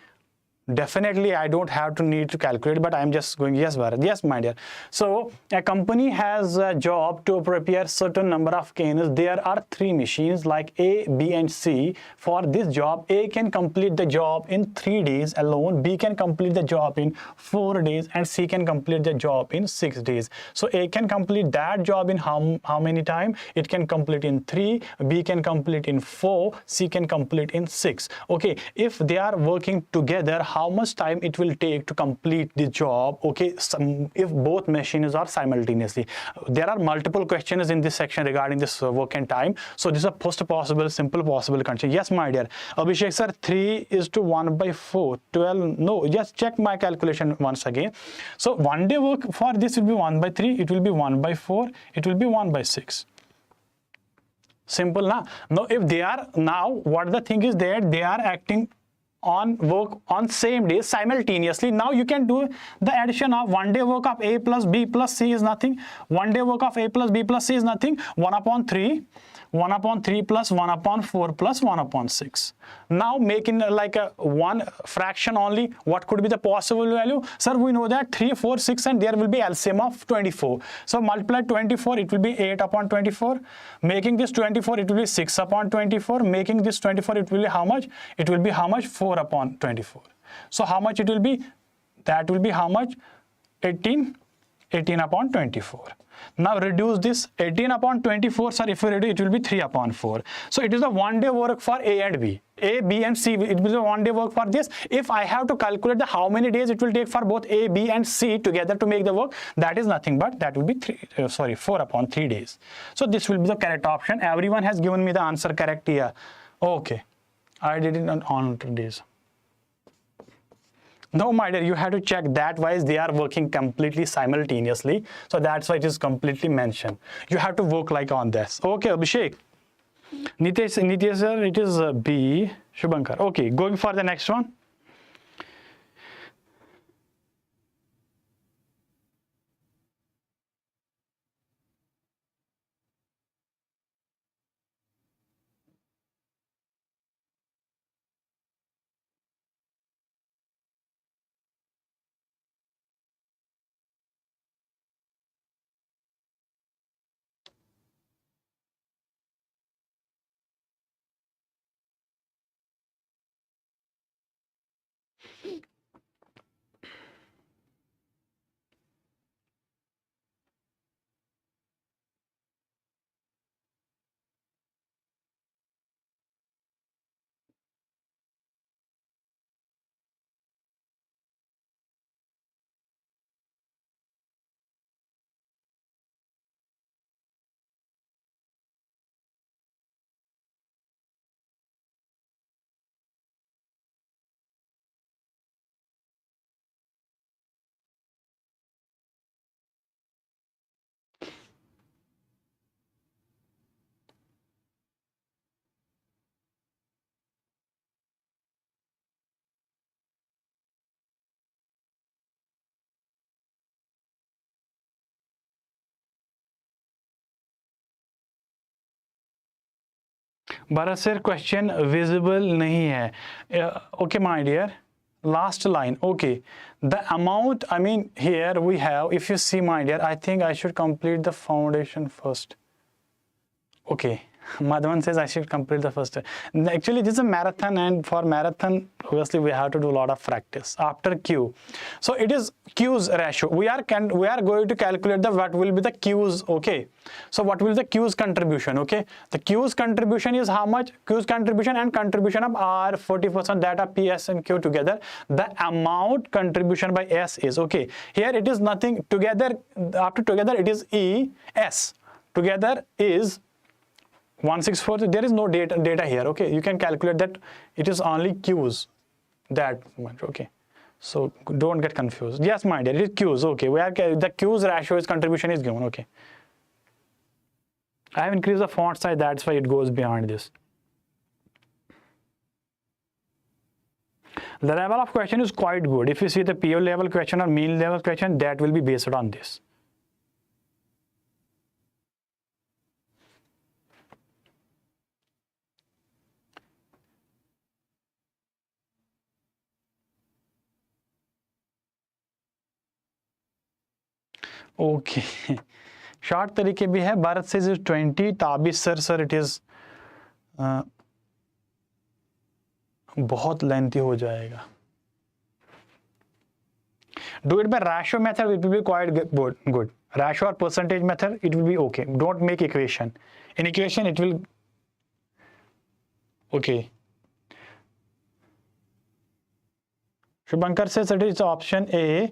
definitely I don't have to need to calculate, but I'm just going. Yes, Bharat. Yes, my dear. So a company has a job to prepare certain number of cans. There are 3 machines like A, B, and C. For this job, A can complete the job in 3 days alone, B can complete the job in 4 days, and C can complete the job in 6 days. So A can complete that job in how many time? It can complete in 3, B can complete in 4, C can complete in 6. Okay, if they are working together, how much time it will take to complete the job? Okay, if both machines are simultaneously. There are multiple questions in this section regarding this work and time. So this is a possible, simple possible condition. Yes, my dear. Abhishek sir, 3:1/4. 12. No, just check my calculation once again. So 1 day work for this will be 1/3. It will be 1/4. It will be 1/6. Simple, na? Now, if they are now, what the thing is that they are acting on work on same day simultaneously. Now you can do the addition of 1 day work of A plus B plus C is nothing. 1 day work of A plus B plus C is nothing. 1 upon 3. 1 upon 3 plus 1 upon 4 plus 1 upon 6. Now making like a one fraction only, what could be the possible value? Sir, we know that 3, 4, 6 and there will be LCM of 24. So multiply 24, it will be 8 upon 24. Making this 24, it will be 6 upon 24. Making this 24, it will be how much? It will be how much? 4 upon 24. So how much it will be? That will be how much? 18 upon 24. Now reduce this 18 upon 24, sir, if you reduce it will be 3 upon 4. So it is a 1 day work for A and B. A, B and C, it will be a 1 day work for this. If I have to calculate the how many days it will take for both A, B and C together to make the work, that is nothing but that will be 4 upon 3 days. So this will be the correct option. Everyone has given me the answer correct here. Okay, I did it on days. No, my dear, you have to check that wise they are working completely simultaneously. So that's why it is completely mentioned. You have to work like on this. Okay, Abhishek. Nitesh sir, it is B. Shubhankar. Okay, going for the next one. Bharat sir, question visible nahi hai. Okay, my dear. Last line. Okay. The amount, I mean, here we have, if you see, my dear, I think I should complete the foundation first. Okay. Madhavan says I should complete the first. Actually, this is a marathon, and for marathon, obviously, we have to do a lot of practice after Q. So it is Q's ratio. We are going to calculate the what will be the Q's. Okay. So what will be the Q's contribution? Okay. The Q's contribution is how much? Q's contribution and contribution of R 40%, that of P, S and Q together. The amount contribution by S is okay. Here it is nothing together. After together it is E S. Together is 164. There is no data here. Okay, you can calculate that it is only Q's that much. Okay, so don't get confused. Yes, my dear, it is Q's. Okay, where the Q's ratio is contribution is given. Okay, I have increased the font size, that's why it goes beyond this. The level of question is quite good. If you see the PO level question or mean level question, that will be based on this. Okay, short तरीके भी है. Bharat says is 20. Tabish sir it is बहुत lengthy हो जाएगा. Do it by ratio method, it will be quite good. Ratio or percentage method, it will be okay. Don't make equation. In equation, it will okay. Shubhankar says it is option A.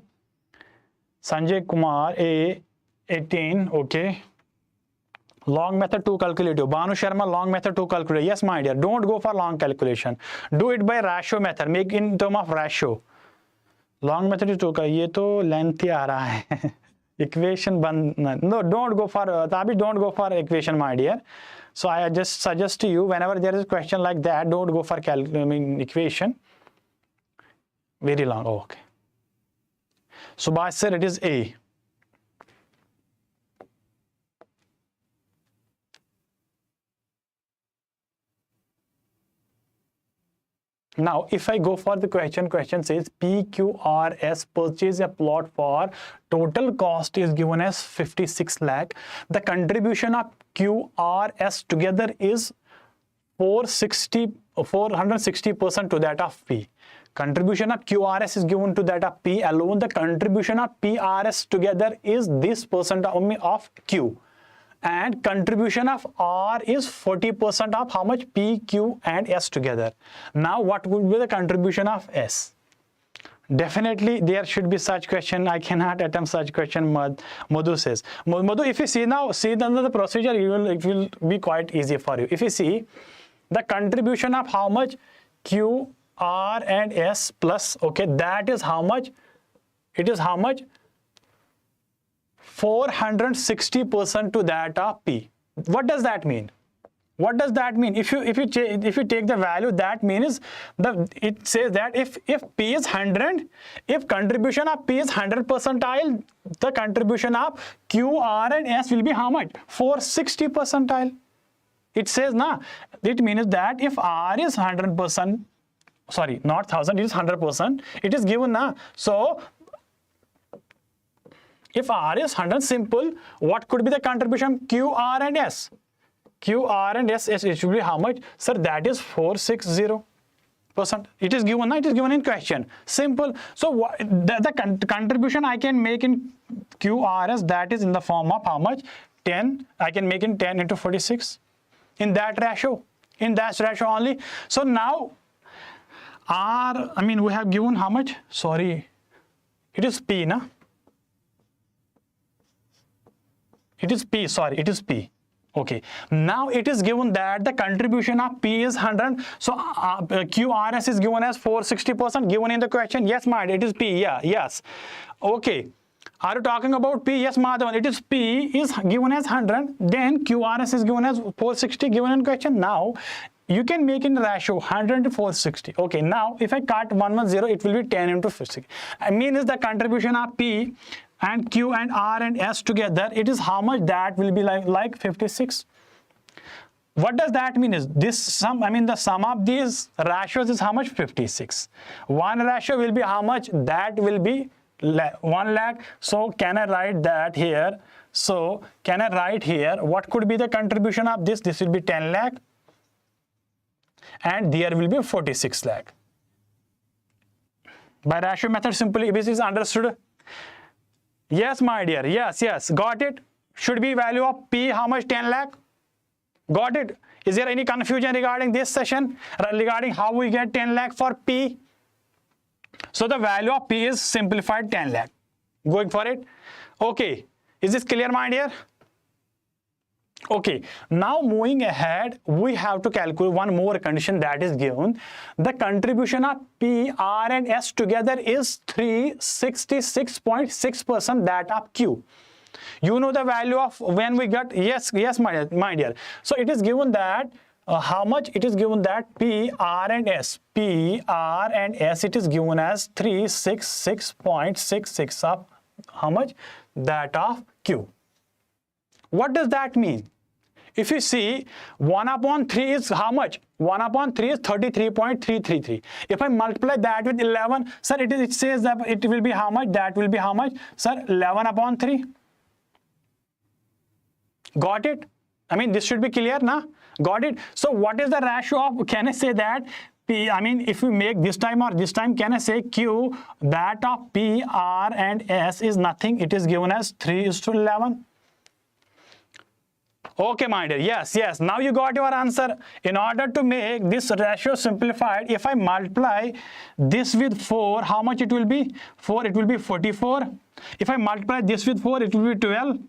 Sanjay Kumar A 18. Okay. Long method to calculate. Banu Sharma, long method to calculate. Yes, my dear. Don't go for long calculation. Do it by ratio method. Make in term of ratio. Long method is to ये तो lengthy आ रहा है. Equation बंद. No, don't go for Tabi. Don't go for equation, my dear. So I just suggest to you, whenever there is a question like that, don't go for equation. Very long. Oh, okay. So I said it is A. Now, if I go for the question says PQRS purchase a plot for total cost is given as 56 lakh. The contribution of QRS together is 460% to that of P. Contribution of QRS is given to that of P alone. The contribution of PRS together is this percent of Q. And contribution of R is 40% of how much? P, Q and S together. Now what would be the contribution of S? Definitely there should be such question. I cannot attempt such question, Madhu says. Madhu, if you see now, see the procedure, it will be quite easy for you. If you see the contribution of how much? Q, R and S plus, okay, that is how much? It is how much? 460% to that of P. What does that mean? What does that mean? If you take the value, that means it says that if P is 100, if contribution of P is 100 percentile, the contribution of Q, R and S will be how much? 460 percentile. It says na. It means that if R is 100%, sorry, not 1000, it is 100%. It is given na. So if R is 100, simple, what could be the contribution Q, R and S? Q, R and S, it should be how much? Sir, that is 460%. It is given, it is given in question. Simple. So the contribution I can make in QRS, that is in the form of how much? 10. I can make in 10 into 46. In that ratio. In that ratio only. So now R, I mean, we have given how much? Sorry. It is P, na? It is P, sorry, it is P. Okay. Now it is given that the contribution of P is 100. So QRS is given as 460% given in the question. Yes, Madhavan, it is P. Yeah, yes. Okay. Are you talking about P? Yes, Madhavan, it is P is given as 100. Then QRS is given as 460 given in question. Now you can make in ratio 100 to 460. Okay. Now if I cut 110, it will be 10 into 50. I mean is the contribution of P and Q and R and S together, it is how much? That will be like 56. What does that mean is this sum, I mean the sum of these ratios is how much? 56. One ratio will be how much? That will be 1 lakh. So can I write that here? So can I write here what could be the contribution of this? This will be 10 lakh and there will be 46 lakh. By ratio method, simply this is understood. Yes, my dear. Yes, yes. Got it. Should be value of P how much? 10 lakh. Got it. Is there any confusion regarding this session? Regarding how we get 10 lakh for P? So the value of P is simplified 10 lakh. Going for it. Okay. Is this clear, my dear? Okay, now moving ahead, we have to calculate one more condition that is given. The contribution of P, R and S together is 366.6% that of Q. You know the value of when we got, yes, my dear. So it is given that how much? It is given that P, R and S. P, R and S, it is given as 366.66 of how much? That of Q. What does that mean? If you see 1 upon 3 is how much? 1 upon 3 is 33.333. If I multiply that with 11, sir, it says that it will be how much? That will be how much? Sir, 11 upon 3. Got it? I mean, this should be clear, na? Got it? So what is the ratio of, can I say that P, I mean, if we make this time or this time, can I say Q, that of P, R and S is nothing. It is given as 3:11. Okay, my dear. Yes, yes. Now you got your answer. In order to make this ratio simplified, if I multiply this with 4, how much it will be? 4, it will be 44. If I multiply this with 4, it will be 12.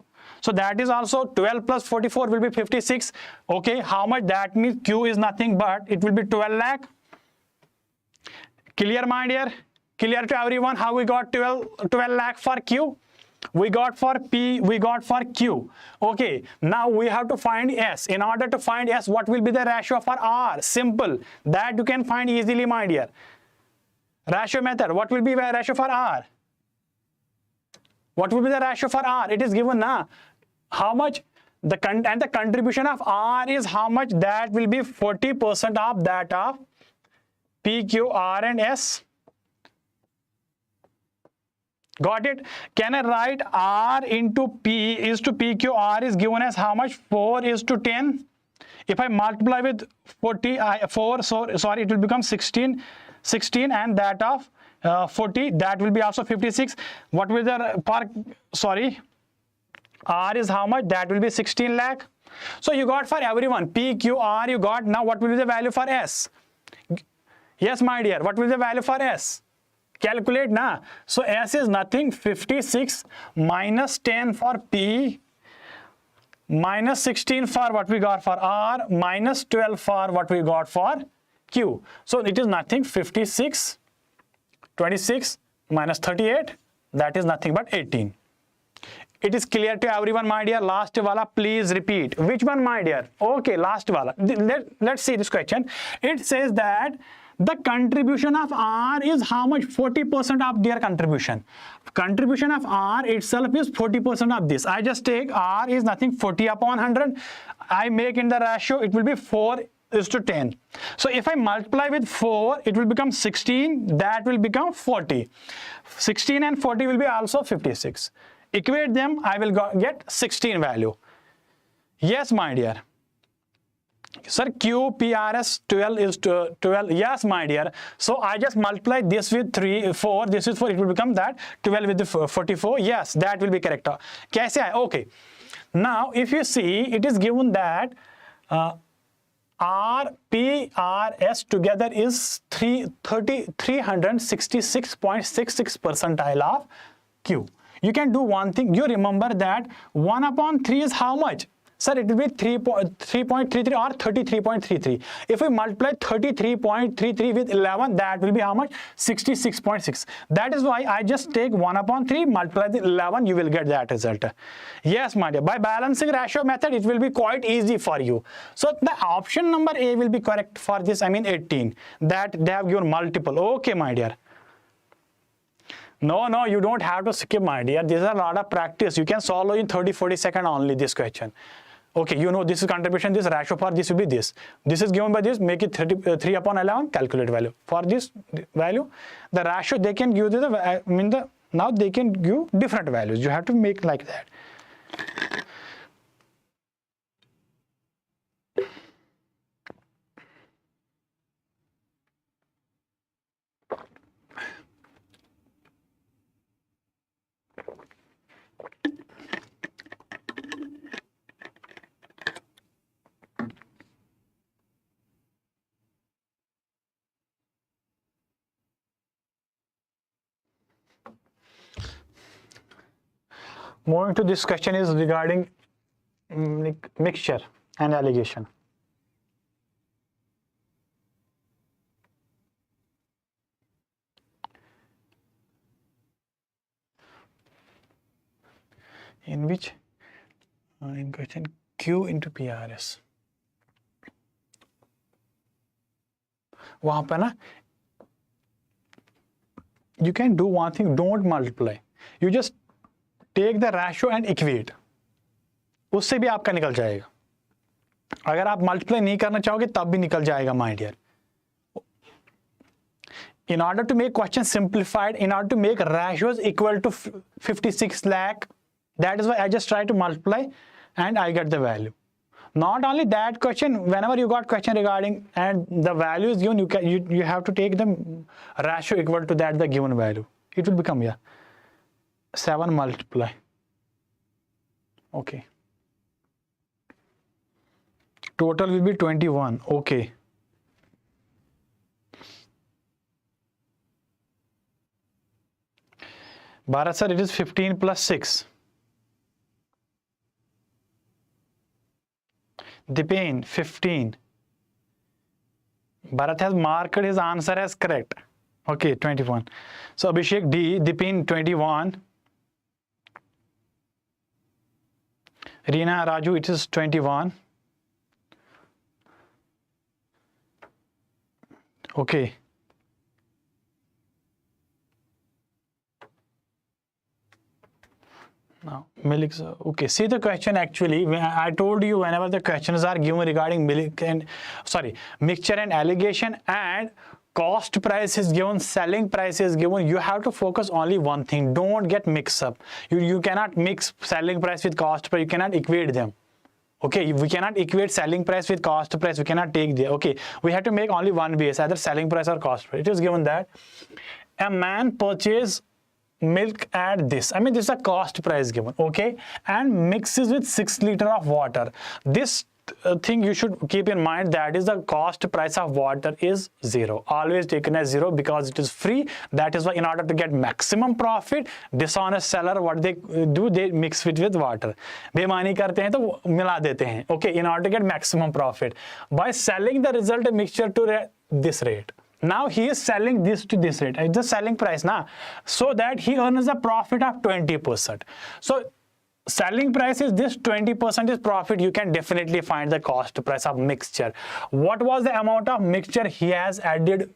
So that is also 12 plus 44 will be 56. Okay, how much? That means Q is nothing but it will be 12 lakh. Clear, my dear? Clear to everyone how we got 12 lakh for Q? We got for P, we got for Q. Okay, now we have to find S. In order to find S, what will be the ratio for R? Simple. That you can find easily, my dear. Ratio method. What will be the ratio for R? What will be the ratio for R? It is given now. How much the contribution of R is how much? That will be 40% of that of P, Q, R and S. Got it? Can I write R into P is to P, Q, R is given as how much? 4 is to 10. If I multiply with 4, sorry, it will become 16 and that of 40, that will be also 56. What will the R is how much? That will be 16 lakh. So you got for everyone P, Q, R you got. Now what will be the value for S? Yes, my dear, what will be the value for S? Calculate na. So S is nothing, 56 minus 10 for P, minus 16 for what we got for R, minus 12 for what we got for Q. So it is nothing, 56, 26 minus 38, that is nothing but 18. It is clear to everyone, my dear. Last wala, please repeat. Which one, my dear? Okay, last wala. Let's see this question. It says that the contribution of R is how much? 40% of their contribution. Contribution of R itself is 40% of this. I just take R is nothing, 40 upon 100. I make in the ratio, it will be 4 is to 10. So if I multiply with 4, it will become 16. That will become 40. 16 and 40 will be also 56. Equate them, I will get 16 value. Yes, my dear. Sir, Q, P, R, S, 12 is 12. Yes, my dear. So I just multiply this with 4. This is 4. It will become that 12 with the 44. Yes, that will be correct. Kaise hai? Okay. Now, if you see, it is given that R, P, R, S together is 366.66 percentile of Q. You can do one thing. You remember that 1 upon 3 is how much? Sir, it will be 3.33 or 33.33. If we multiply 33.33 with 11, that will be how much? 66.6. That is why I just take 1 upon 3, multiply with 11, you will get that result. Yes, my dear. By balancing ratio method, it will be quite easy for you. So the option number A will be correct for this, 18. That they have given multiple. Okay, my dear. No, you don't have to skip, my dear. This is a lot of practice. You can solve in 30-40 seconds only this question. Okay, you know this is contribution, this ratio for this will be this. This is given by this, make it 3 upon 11, calculate value. For this value, the ratio they can give now they can give different values. You have to make like that. Moving to this question is regarding mixture and allegation. In which in question Q into PRS. वहाँ पे ना you can do one thing, don't multiply. You just take the ratio and equate. उससे भी आपका निकल जाएगा. अगर आप multiply नहीं करना चाहोगे तब भी निकल जाएगा, my dear. In order to make question simplified, in order to make ratios equal to 56 lakh, that is why I just try to multiply and I get the value. Not only that question, whenever you got question regarding and the value is given, you have to take the ratio equal to that the given value. It will become 7 multiply. Okay. Total will be 21. Okay. Bharat sir, it is 15 plus 6. Dipen 15. Bharat has marked his answer as correct. Okay, 21. So Abhishek D, Dipen 21. Reena Raju, it is 21. Okay. Now, milk. Okay, see the question actually. I told you whenever the questions are given regarding milk and mixture and allegation and cost price is given, selling price is given, you have to focus only one thing. Don't get mixed up. You cannot mix selling price with cost price. You cannot equate them. Okay, we cannot equate selling price with cost price. We cannot take the, okay, we have to make only one base, either selling price or cost price. It is given that a man purchase milk at this, I mean this is a cost price given, okay, and mixes with 6 liters of water. This thing you should keep in mind, that is the cost price of water is 0, always taken as 0 because it is free. That is why in order to get maximum profit, dishonest seller what they do, they mix it with water. बेईमानी करते हैं तो मिला देते हैं, okay, in order to get maximum profit by selling the result mixture to this rate. Now he is selling this to this rate. It's the selling price now, so that he earns a profit of 20%. So selling price is this, 20% is profit. You can definitely find the cost price of mixture. What was the amount of mixture he has added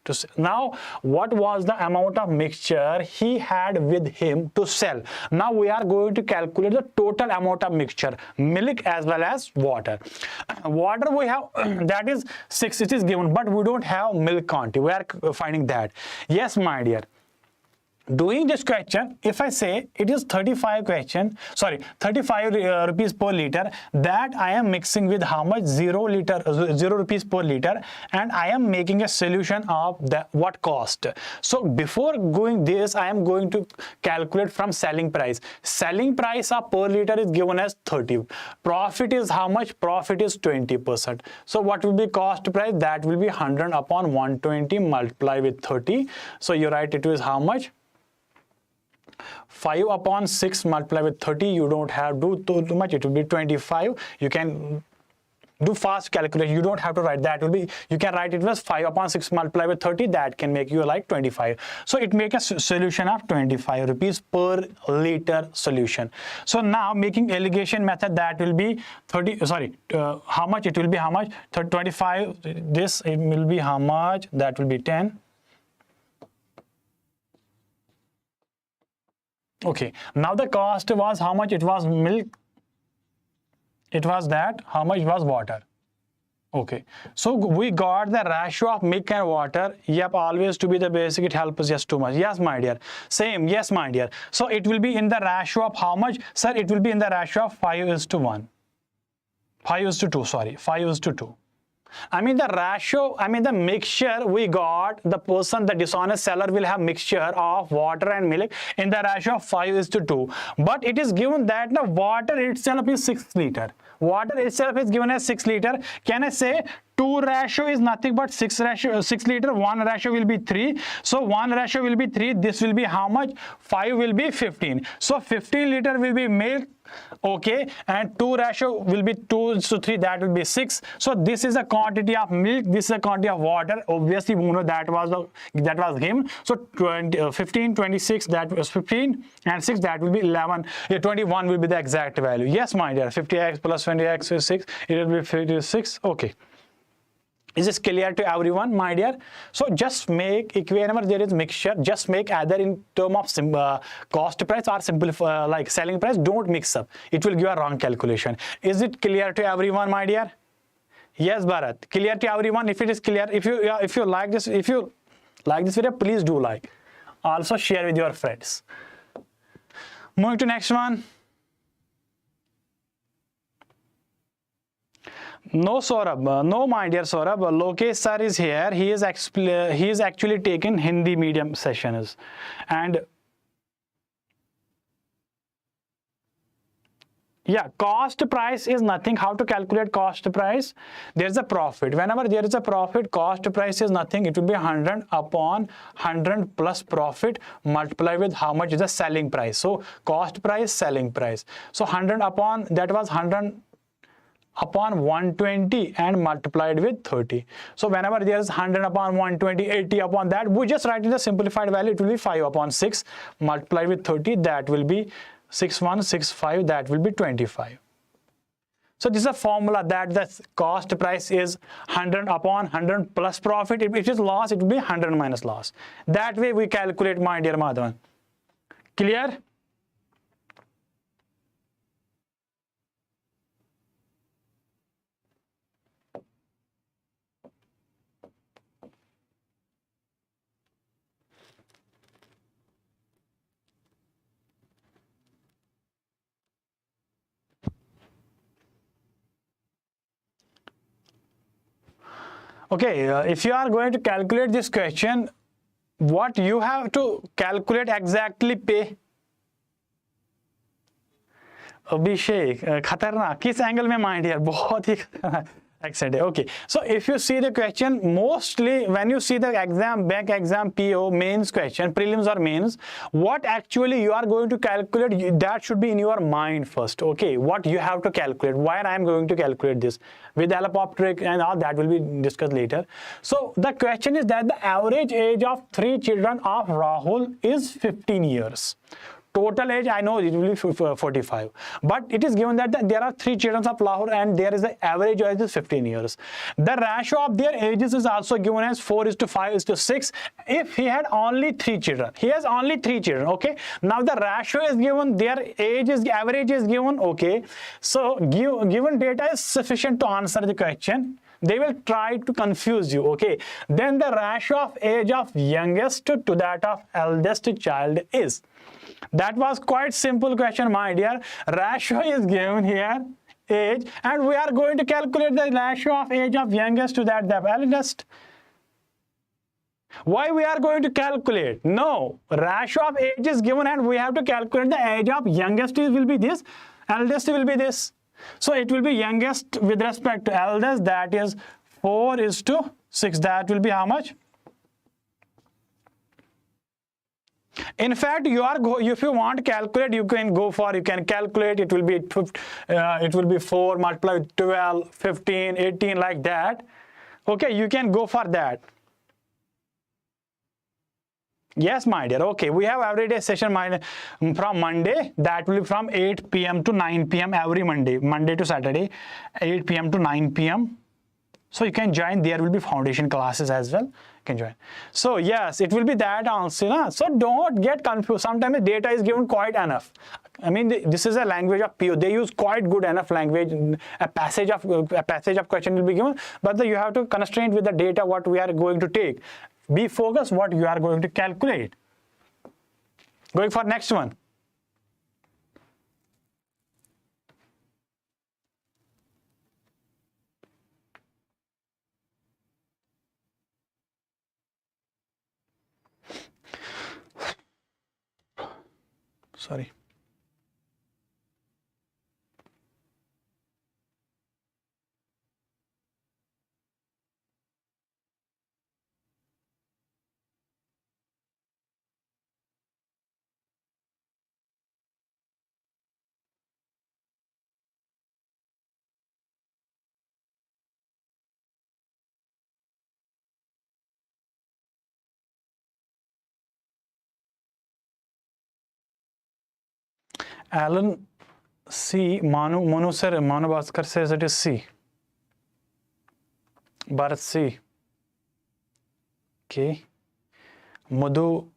to sell? Now what was the amount of mixture he had with him to sell? Now we are going to calculate the total amount of mixture, milk as well as water. Water we have that is 6, it is given, but we don't have milk quantity. We are finding that. Yes, my dear. Doing this question, if I say it is 35 rupees per liter, that I am mixing with how much, 0 rupees per liter, and I am making a solution of the what cost. So before going this, I am going to calculate from selling price. Selling price of per liter is given as 30. Profit is how much? Profit is 20%. So what will be cost price? That will be 100 upon 120 multiplied with 30. So you write it is how much? 5 upon 6 multiplied with 30. You don't have to do too much. It will be 25. You can do fast calculation. You don't have to write that. Will be, you can write it as 5 upon 6 multiplied with 30. That can make you like 25. So it make a solution of 25 rupees per liter solution. So now making allegation method, that will be 30. How much it will be? How much? 25. This it will be how much? That will be 10. Okay, now the cost was how much? It was milk. It was that. How much was water? Okay, so we got the ratio of milk and water. Yep, always to be the basic. It helps us just too much. Yes, my dear. Same. Yes, my dear. So it will be in the ratio of how much? Sir, it will be in the ratio of 5:1. 5:2. Sorry, 5:2. I mean the ratio, I mean the mixture we got, the person, the dishonest seller will have mixture of water and milk in the ratio of 5:2. But it is given that the water itself is 6 liter. Water itself is given as 6 liter. Can I say 2 ratio is nothing but 6 liter, 1 ratio will be 3. So 1 ratio will be 3. This will be how much? 5 will be 15. So 15 liter will be milk. Okay, and 2 ratio will be 2:3, that will be 6. So this is a quantity of milk, this is a quantity of water. Obviously we know that was him. So 15, 26, that was 15, and 6, that will be 11. 21 will be the exact value. Yes, my dear. 50x plus 20x is 6, it will be 56. Okay, is this clear to everyone, my dear? So just make, whenever there is mixture, just make either in term of cost price or simple like selling price. Don't mix up, it will give a wrong calculation. Is it clear to everyone, my dear? Yes, Bharat, clear to everyone? If it is clear, if you like this, video, please do like. Also share with your friends. Moving to next one. No, Saurabh. No, my dear Saurabh. Lokesh sir is here. He is actually taken Hindi medium sessions, and yeah, cost price is nothing. How to calculate cost price? There's a profit. Whenever there is a profit, cost price is nothing. It will be 100 upon 100 plus profit multiplied with how much is the selling price. So cost price, selling price. So 100 upon, that was 100 upon 120 and multiplied with 30. So whenever there is 100 upon 120, 80 upon that, we just write in the simplified value. It will be 5 upon 6 multiplied with 30. That will be 6165. That will be 25. So this is a formula that the cost price is 100 upon 100 plus profit. If it is loss, it will be 100 minus loss. That way we calculate, my dear Madhavan. Clear? Okay, if you are going to calculate this question, what you have to calculate exactly pay? अभिषेक खतरनाक किस angle में mind यार बहुत ही accent है. Okay, so if you see the question, mostly when you see the exam, bank exam, PO, mains question, prelims or mains, what actually you are going to calculate, that should be in your mind first. Okay, what you have to calculate, why I am going to calculate this with help trick and all that will be discussed later. So the question is that the average age of 3 children of Rahul is 15 years. Total age, I know it will be 45, but it is given that there are 3 children of Lahore and there is the average age is 15 years. The ratio of their ages is also given as 4:5:6. If he had only 3 children, he has only 3 children. Okay, now the ratio is given, their age is, average is given. Okay, so given data is sufficient to answer the question. They will try to confuse you. Okay, then the ratio of age of youngest to that of eldest child is. That was quite simple question, my dear. Ratio is given here, age, and we are going to calculate the ratio of age of youngest to that of eldest. Why we are going to calculate? No, ratio of age is given and we have to calculate the age of youngest will be this, eldest will be this. So it will be youngest with respect to eldest, that is 4:6. That will be how much? In fact, if you want to calculate, you can calculate. It will be 4 multiplied with 12, 15, 18 like that. Okay, you can go for that. Yes, my dear. Okay, we have everyday session from Monday. That will be from 8 p.m. to 9 p.m. every Monday to Saturday, 8 p.m. to 9 p.m. So you can join. There will be foundation classes as well. You can join. So yes, it will be that also. Na? So don't get confused. Sometimes the data is given quite enough. I mean, this is a language of PO. They use quite good enough language. A passage of question will be given, but you have to constrain with the data what we are going to take. Be focused what you are going to calculate. Going for next one. Sorry. Alan C. Manu Bhaskar says it is C. Bharat C. Okay. Madhu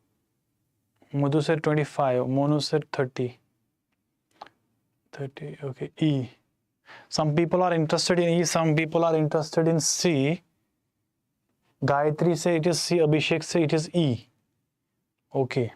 said 25. Monu said 30. 30. Okay. E. Some people are interested in E. Some people are interested in C. Gayatri say it is C. Abhishek say it is E. Okay.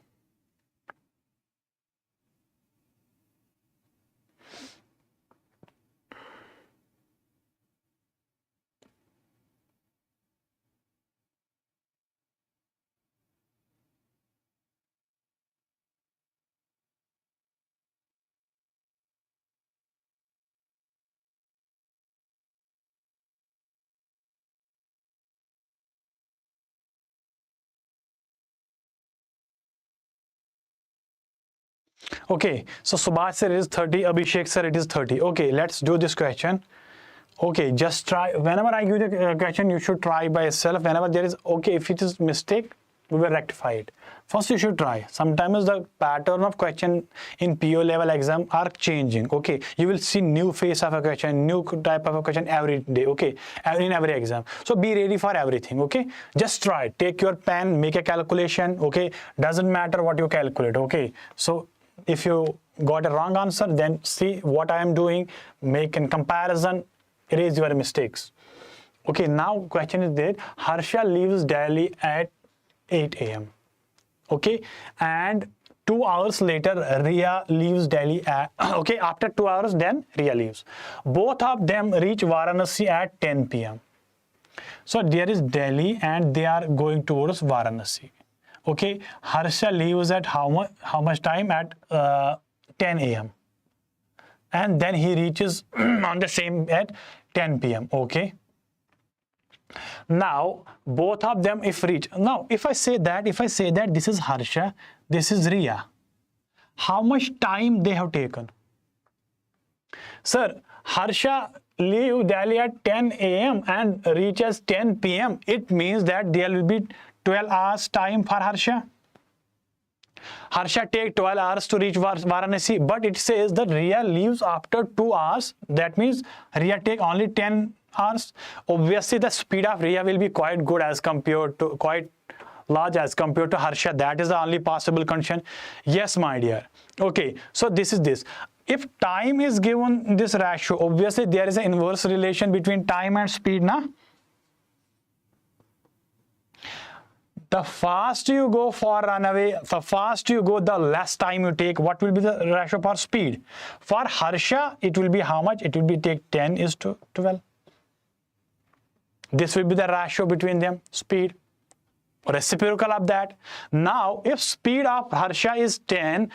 Okay, so Subhash sir, it is 30, Abhishek sir, it is 30. Okay, let's do this question. Okay, just try. Whenever I give the question, you should try by yourself. Whenever there is, okay, if it is mistake, we will rectify it. First, you should try. Sometimes the pattern of question in PO level exam are changing. Okay, you will see new face of a question, new type of a question every day. Okay, in every exam. So be ready for everything. Okay, just try. Take your pen, make a calculation. Okay, doesn't matter what you calculate. Okay, so if you got a wrong answer, then see what I am doing, make a comparison, erase your mistakes. Okay, now question is there. Harsha leaves Delhi at 8 a.m. Okay, and 2 hours later, Ria leaves Delhi at, okay, after 2 hours, then Ria leaves. Both of them reach Varanasi at 10 p.m. So there is Delhi and they are going towards Varanasi. Okay, Harsha leaves at how much time? At 10 a.m. and then he reaches on the same at 10 p.m. Okay. Now both of them if reach. Now if I say that this is Harsha, this is Riya, how much time they have taken? Sir, Harsha leave Delhi at 10 a.m. and reaches 10 p.m. It means that there will be 12 hours time for Harsha. Harsha take 12 hours to reach Varanasi, but it says that Riya leaves after 2 hours. That means Riya take only 10 hours. Obviously, the speed of Riya will be quite good as compared to large as compared to Harsha. That is the only possible condition. Yes, my dear. Okay, so this is this. If time is given this ratio, obviously there is an inverse relation between time and speed, na? The faster you go for runaway, the faster you go, the less time you take. What will be the ratio for speed? For Harsha, it will be how much? It will be take 10 is to 12. This will be the ratio between them, speed. Reciprocal of that. Now, if speed of Harsha is 10,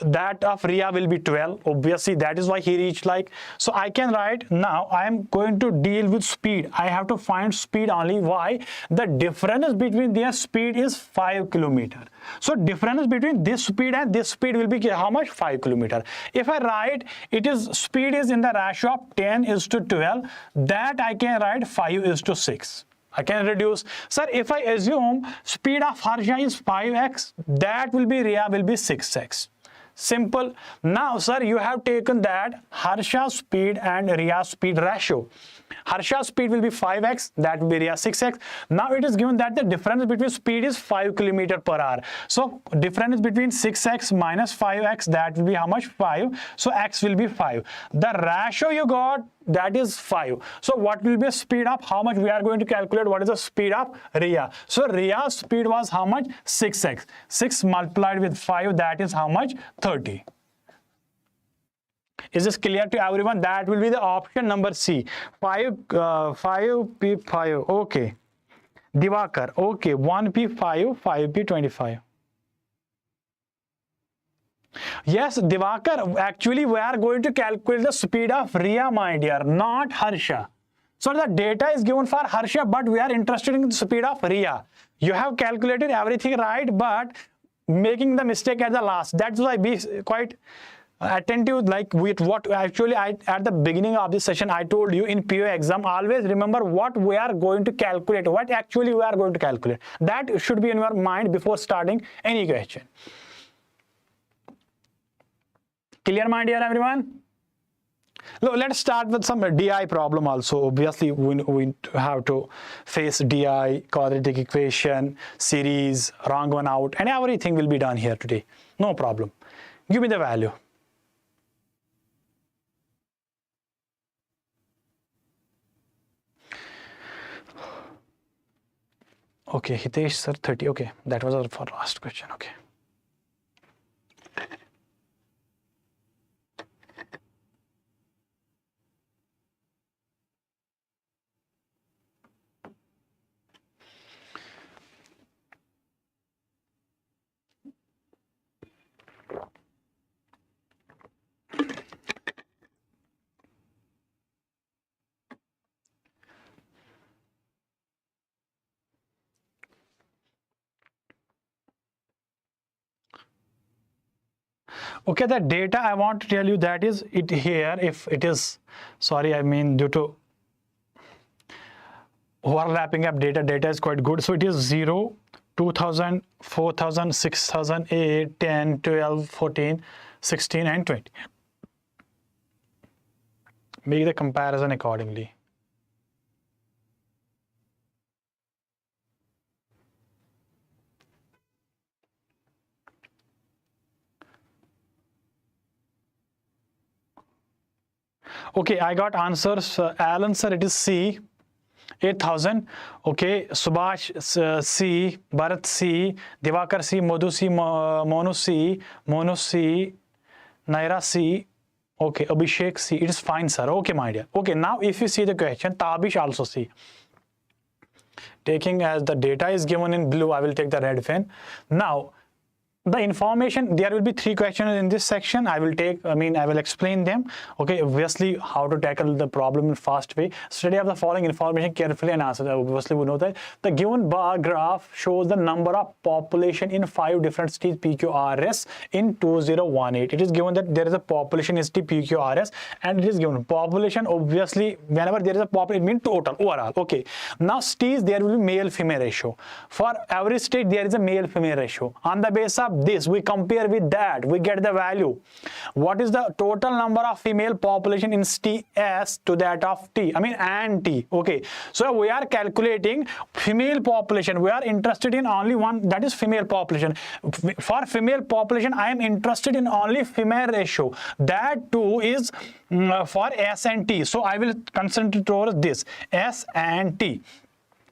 that of Riya will be 12. Obviously, that is why he reached like. So I can write now. I am going to deal with speed. I have to find speed only. Why? The difference between their speed is 5 kilometer. So difference between this speed and this speed will be how much? 5 kilometer. If I write it is speed is in the ratio of 10 is to 12, that I can write 5 is to 6. I can reduce. Sir, if I assume speed of Harsha is 5x, that will be Riya will be 6x. Simple. Now, sir, you have taken that Harsha speed and Riya speed ratio. Harsha speed will be 5x, that will be Riya 6x. Now it is given that the difference between speed is 5 km per hour. So difference between 6x minus 5x, that will be how much? 5. So x will be 5. The ratio you got, that is 5. So what will be the speed of how much we are going to calculate? What is the speed of Riya? So Riya's speed was how much? 6x. 6 multiplied with 5, that is how much? 30. Is this clear to everyone? That will be the option number C. 5P5. Okay. Divakar. Okay. 1P5, 5P25. Yes, Divakar. Actually, we are going to calculate the speed of Riya, my dear, not Harsha. So the data is given for Harsha, but we are interested in the speed of Riya. You have calculated everything right, but making the mistake at the last. That's why be quite attentive, like with what actually at the beginning of this session I told you in PO exam. Always remember what we are going to calculate, what actually we are going to calculate. That should be in your mind before starting any question. Clear, my dear everyone? Let's start with some DI problem also. Obviously, we have to face DI, quadratic equation, series, wrong one out, and everything will be done here today. No problem. Give me the value. Okay, Hitesh sir, 30. Okay, that was our last question. Okay. Okay, the data I want to tell you, that is it here. If it is, sorry, I mean due to overlapping of data is quite good. So it is 0, 2000, 4000, 6000, 8, 10, 12, 14, 16 and 20. Make the comparison accordingly. Okay, I got answers. Alan sir, it is C, 8000. Okay, Subhash C, Bharat C, Divakar C, Madhu C, Monu C, Naira C. Okay, Abhishek C. It is fine, sir. Okay, my dear. Okay, now if you see the question, Tabish also C. taking as the data is given in blue, I will take the red pen. Now the information, there will be 3 questions in this section. I will explain them. Okay, obviously how to tackle the problem in fast way. Study of the following information carefully and answer. Obviously we know that the given bar graph shows the number of population in 5 different cities PQRS in 2018. It is given that there is a population is PQRS, and it is given population. Obviously whenever there is a population, it means total overall. Okay, now cities, there will be male female ratio. For every state there is a male female ratio. On the basis of this, we compare with that, we get the value. What is the total number of female population in city S to that of T, and T. Okay, so we are calculating female population. We are interested in only one, that is female population. For female population, I am interested in only female ratio. That too is for S and T. So I will concentrate towards this S and T.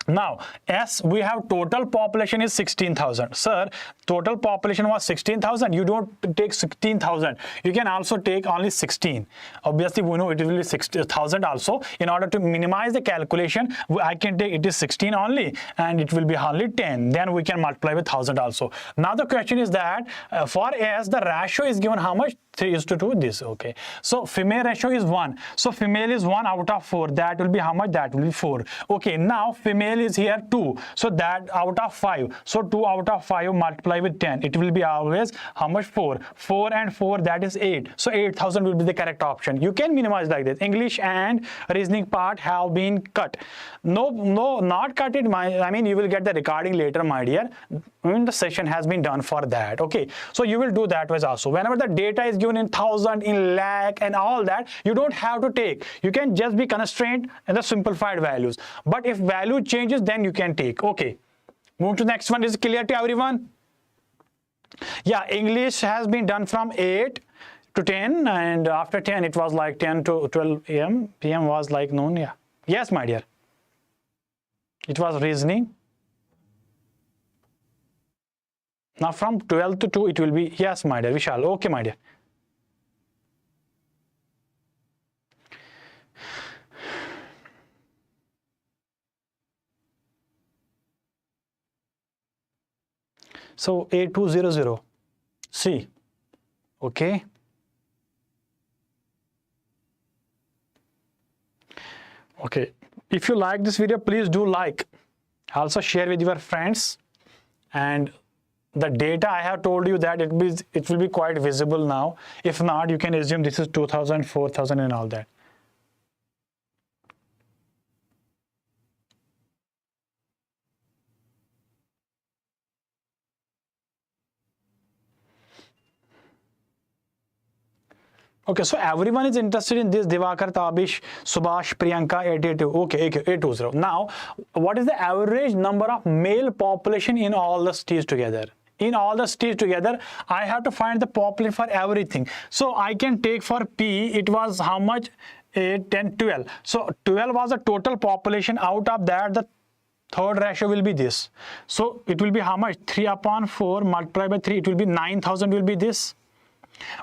Now S, we have total population is 16,000. Sir, total population was 16,000. You don't take 16,000. You can also take only 16. Obviously we know it will be 60,000 also. In order to minimize the calculation, I can take it is 16 only, and it will be only 10. Then we can multiply with 1,000 also. Now the question is that for S, the ratio is given how much? 3:2 this. Okay, so female ratio is 1. So female is 1 out of 4. That will be how much? That will be 4. Okay, now female is here 2. So that out of 5. So 2 out of 5 multiply with 10. It will be always how much? 4. 4 and 4, that is 8. So 8,000 will be the correct option. You can minimize like this. English and reasoning part have been cut. No, not cut it. You will get the recording later, my dear. The session has been done for that. Okay, so you will do that way also. Whenever the data is given in 1,000, in lakh and all that, you don't have to take. You can just be constrained in the simplified values. But if value changes, then you can take. Okay, move to the next one. Is it clear to everyone? Yeah, English has been done from 8 to 10, and after 10 it was like 10 to 12 a.m. p.m. was like noon. Yeah, yes my dear, it was reasoning. Now from 12 to 2 it will be, yes my dear, Vishal. Okay my dear. So A200 C. Okay, okay, if you like this video, please do like, also share with your friends, and the data I have told you that it will be quite visible now. If not, you can assume this is 2000, 4000 and all that. Okay, so everyone is interested in this. Divakar, Tabish, Subhash, Priyanka, 82. Okay, 820. Now, what is the average number of male population in all the cities together? In all the cities together, I have to find the population for everything. So I can take for P, it was how much? 8, 10, 12. So 12 was the total population. Out of that, the third ratio will be this. So it will be how much? 3/4 multiplied by 3. It will be 9,000 will be this.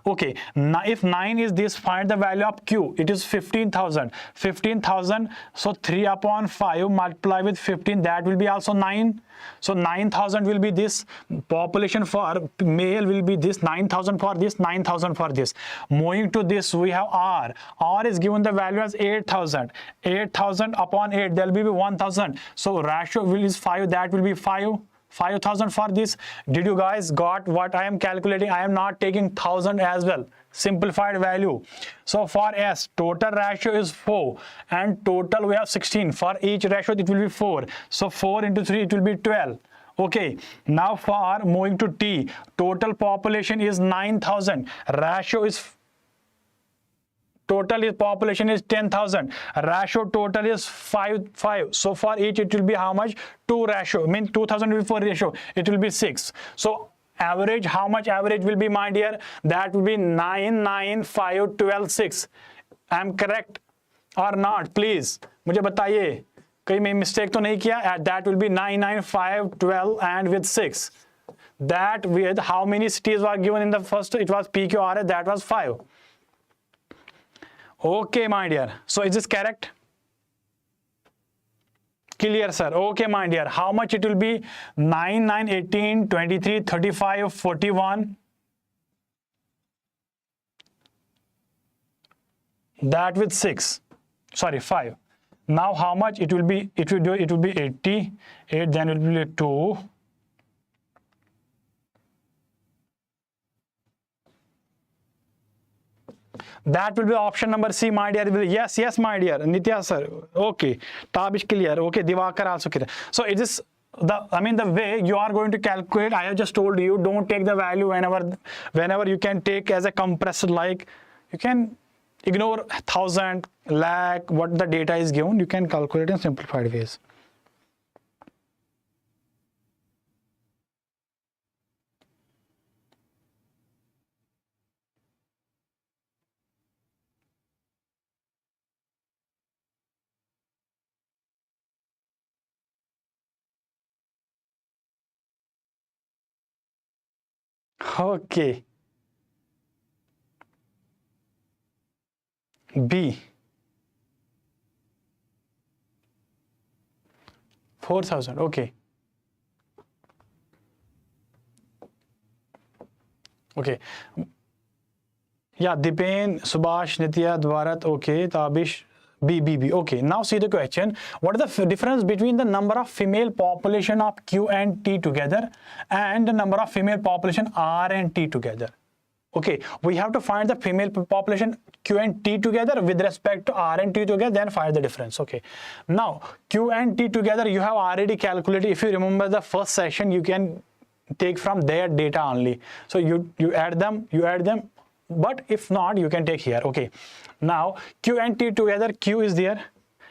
Okay, now if 9 is this, find the value of Q. It is 15,000. 15,000. So 3/5 multiply with 15. That will be also 9. So 9,000 will be this. Population for male will be this. 9,000 for this. 9,000 for this. Moving to this, we have R. R is given the value as 8,000. 8,000 upon 8. There will be 1,000. So ratio will is 5. That will be 5. 5,000 for this. Did you guys got what I am calculating? I am not taking 1,000 as well. Simplified value. So for S, total ratio is 4 and total we have 16. For each ratio it will be 4. So 4 into 3 it will be 12. Okay, now for moving to T, total population is 9,000. Ratio is total population is 10,000. Ratio total is 5. So for each it will be how much? 2 ratio. 2,000 will be 4 ratio. It will be 6. So average, how much average will be, my dear? That will be 9, 9, 5, 12, 6. I am correct or not? Please, मुझे बताइए. कहीं मैं mistake तो नहीं किया? That will be 9, 9, 5, 12 and with 6. That with how many cities were given in the first? It was PQRS. That was 5. Okay, my dear. So is this correct? Clear, sir. Okay, my dear. How much it will be? 9, 9, 18, 23, 35, 41. That with 6. Sorry, 5. Now how much it will be? It will be 80. 8, then it will be 2. That will be option number C, my dear. Yes, yes, my dear. Nitya, sir. Okay. Tabish clear. Okay. Divakar also clear. So it is the way you are going to calculate. I have just told you, don't take the value whenever you can take as a compressed, like you can ignore 1000, lakh, what the data is given. You can calculate in simplified ways. Okay. B. 4000. Okay. Okay. Yeah, Dipen, Subhash, Nitya, Dwarat. Okay. Tabish. B. Okay. Now see the question. What is the difference between the number of female population of Q and T together and the number of female population R and T together? Okay, we have to find the female population Q and T together with respect to R and T together, then find the difference. Okay, now Q and T together you have already calculated. If you remember the first session, you can take from their data only. So you add them, but if not, you can take here. Okay, now Q and T together, Q is there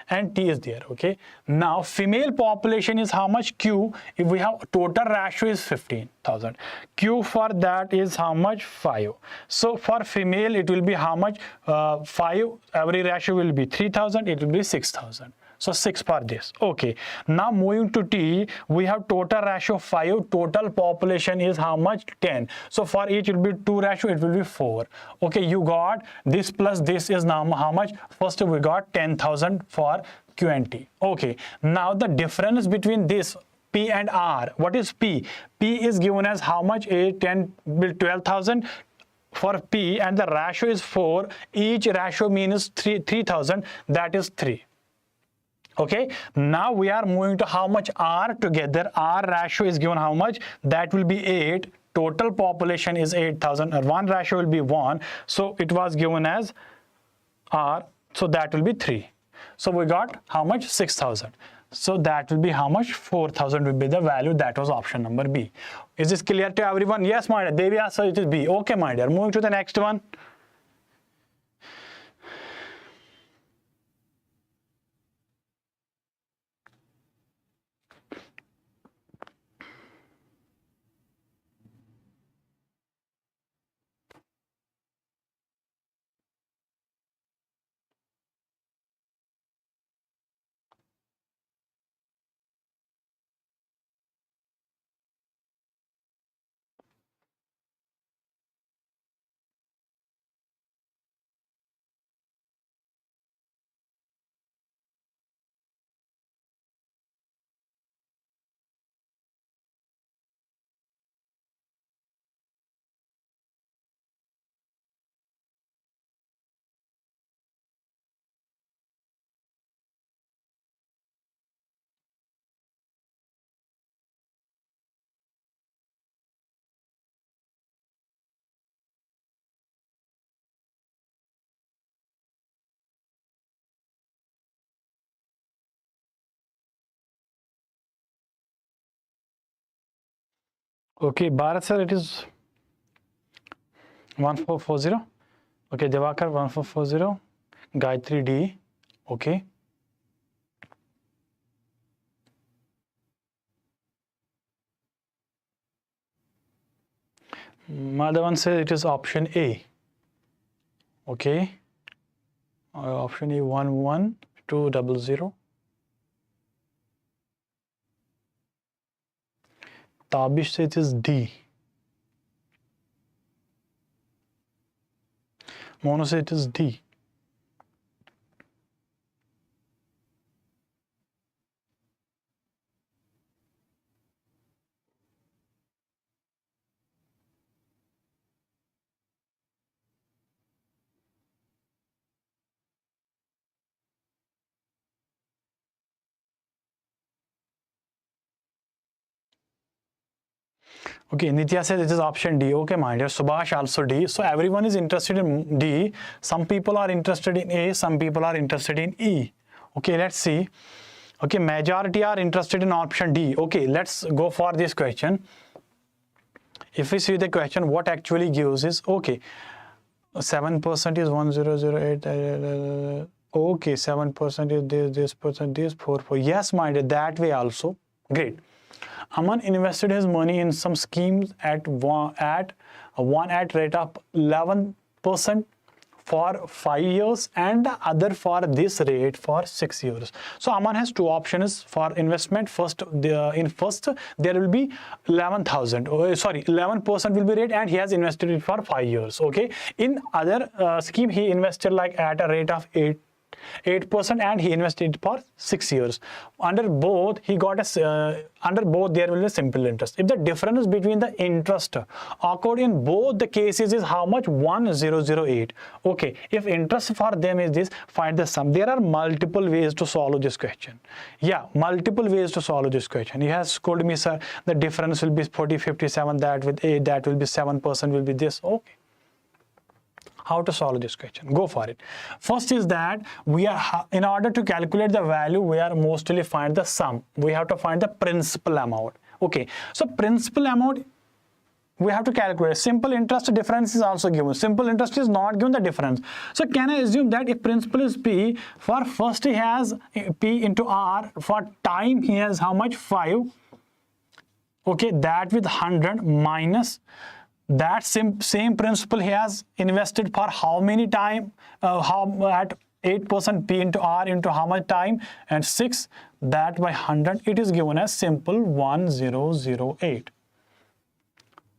and T is there. Okay, now female population is how much? Q. If we have total ratio is 15,000, Q for that is how much? 5. So for female it will be how much? 5. Every ratio will be 3,000. It will be 6,000. So 6 for this. Okay, now moving to T, we have total ratio 5, total population is how much? 10. So for each it will be 2 ratio, it will be 4. Okay, you got this plus this is now how much? First we got 10,000 for Q and T. Okay, now the difference between this P and R, what is P? P is given as how much? 8, 10, 12,000 for P, and the ratio is 4. Each ratio means 3,000, that is 3. Okay, now we are moving to how much R together. R ratio is given how much? That will be 8. Total population is 8,000, or 1 ratio will be 1. So it was given as R, so that will be 3. So we got how much? 6,000. So that will be how much? 4,000 will be the value. That was option number B. Is this clear to everyone? Yes, my dear. Devi answer, it is B. Okay, my dear. Moving to the next one. Okay, Bharat sir, it is 1440. Okay, Devakar 1440. Gayatri D. Okay. Madhavan says it is option A. Okay. Option A 11200. Tabish says it is D. Mono says it is D. Okay, Nitya says it is option D. Okay, my dear. Subhash also D. So everyone is interested in D. Some people are interested in A. Some people are interested in E. Okay, let's see. Okay, majority are interested in option D. Okay, let's go for this question. If we see the question, what actually gives is, okay, 7% is 1008. Okay, 7% is this percent, this 4. Yes, my dear, that way also. Great. Aman invested his money in some schemes at one at rate of 11% for 5 years and the other for this rate for 6 years. So Aman has two options for investment. First, there will be 11,000. 11% will be rate, and he has invested it for 5 years. Okay. In other scheme, he invested like at a rate of 8% and he invested for 6 years. Under both, he got under both there will be simple interest. If the difference between the interest occurred in both the cases is how much? 1008. Okay, if interest for them is this, find the sum. There are multiple ways to solve this question. Yeah, multiple ways to solve this question. He has told me, sir, the difference will be 4057, that with 8, that will be 7% will be this. Okay. How to solve this question? Go for it. First is that we are, in order to calculate the value, we are mostly find the sum. We have to find the principal amount. Okay, so principal amount we have to calculate. Simple interest difference is also given. Simple interest is not given the difference. So can I assume that if principal is P, for first he has P into R, for time he has how much? 5. Okay, that with 100 minus that same principal he has invested for how many time, at 8% P into R into how much time, and 6, that by 100, it is given as simple 1008.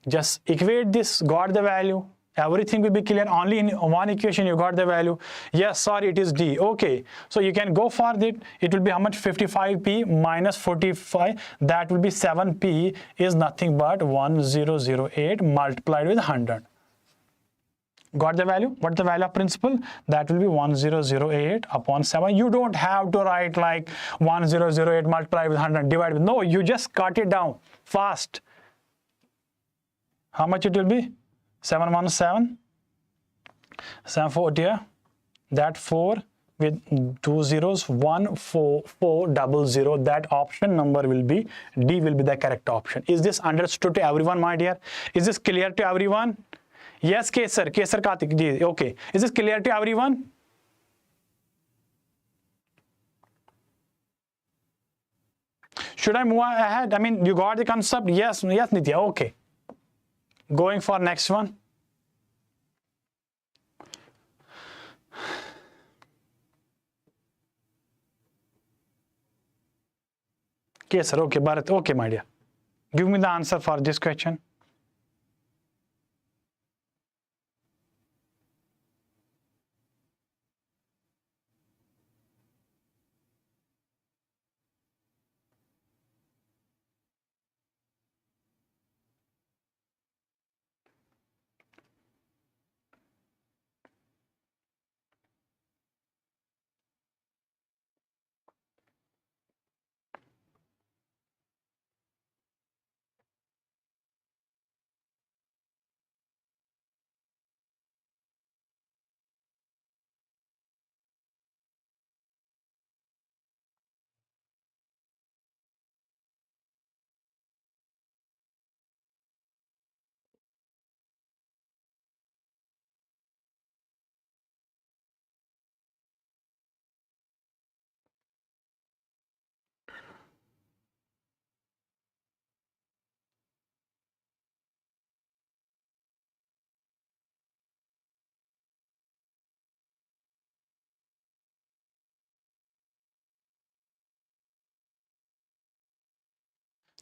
Just equate this, got the value. Everything will be clear. Only in one equation you got the value. Yes, sorry, it is D. Okay, so you can go for it. It will be how much? 55P minus 45. That will be 7P is nothing but 1008 multiplied with 100. Got the value? What the value of principal? That will be 1008 upon 7. You don't have to write like 1008 multiplied with 100 divided with. No, you just cut it down fast. How much it will be? 717, 740, yeah. That 4 with 2 zeros, 14400. That option number will be D, will be the correct option. Is this understood to everyone, my dear? Is this clear to everyone? Yes, Kesar Karthik ji. Okay. Is this clear to everyone? Should I move ahead? I mean, you got the concept? Yes, Nitya. Okay. Going for next one. Okay, sir. Okay, Bharat. Okay, my dear. Give me the answer for this question.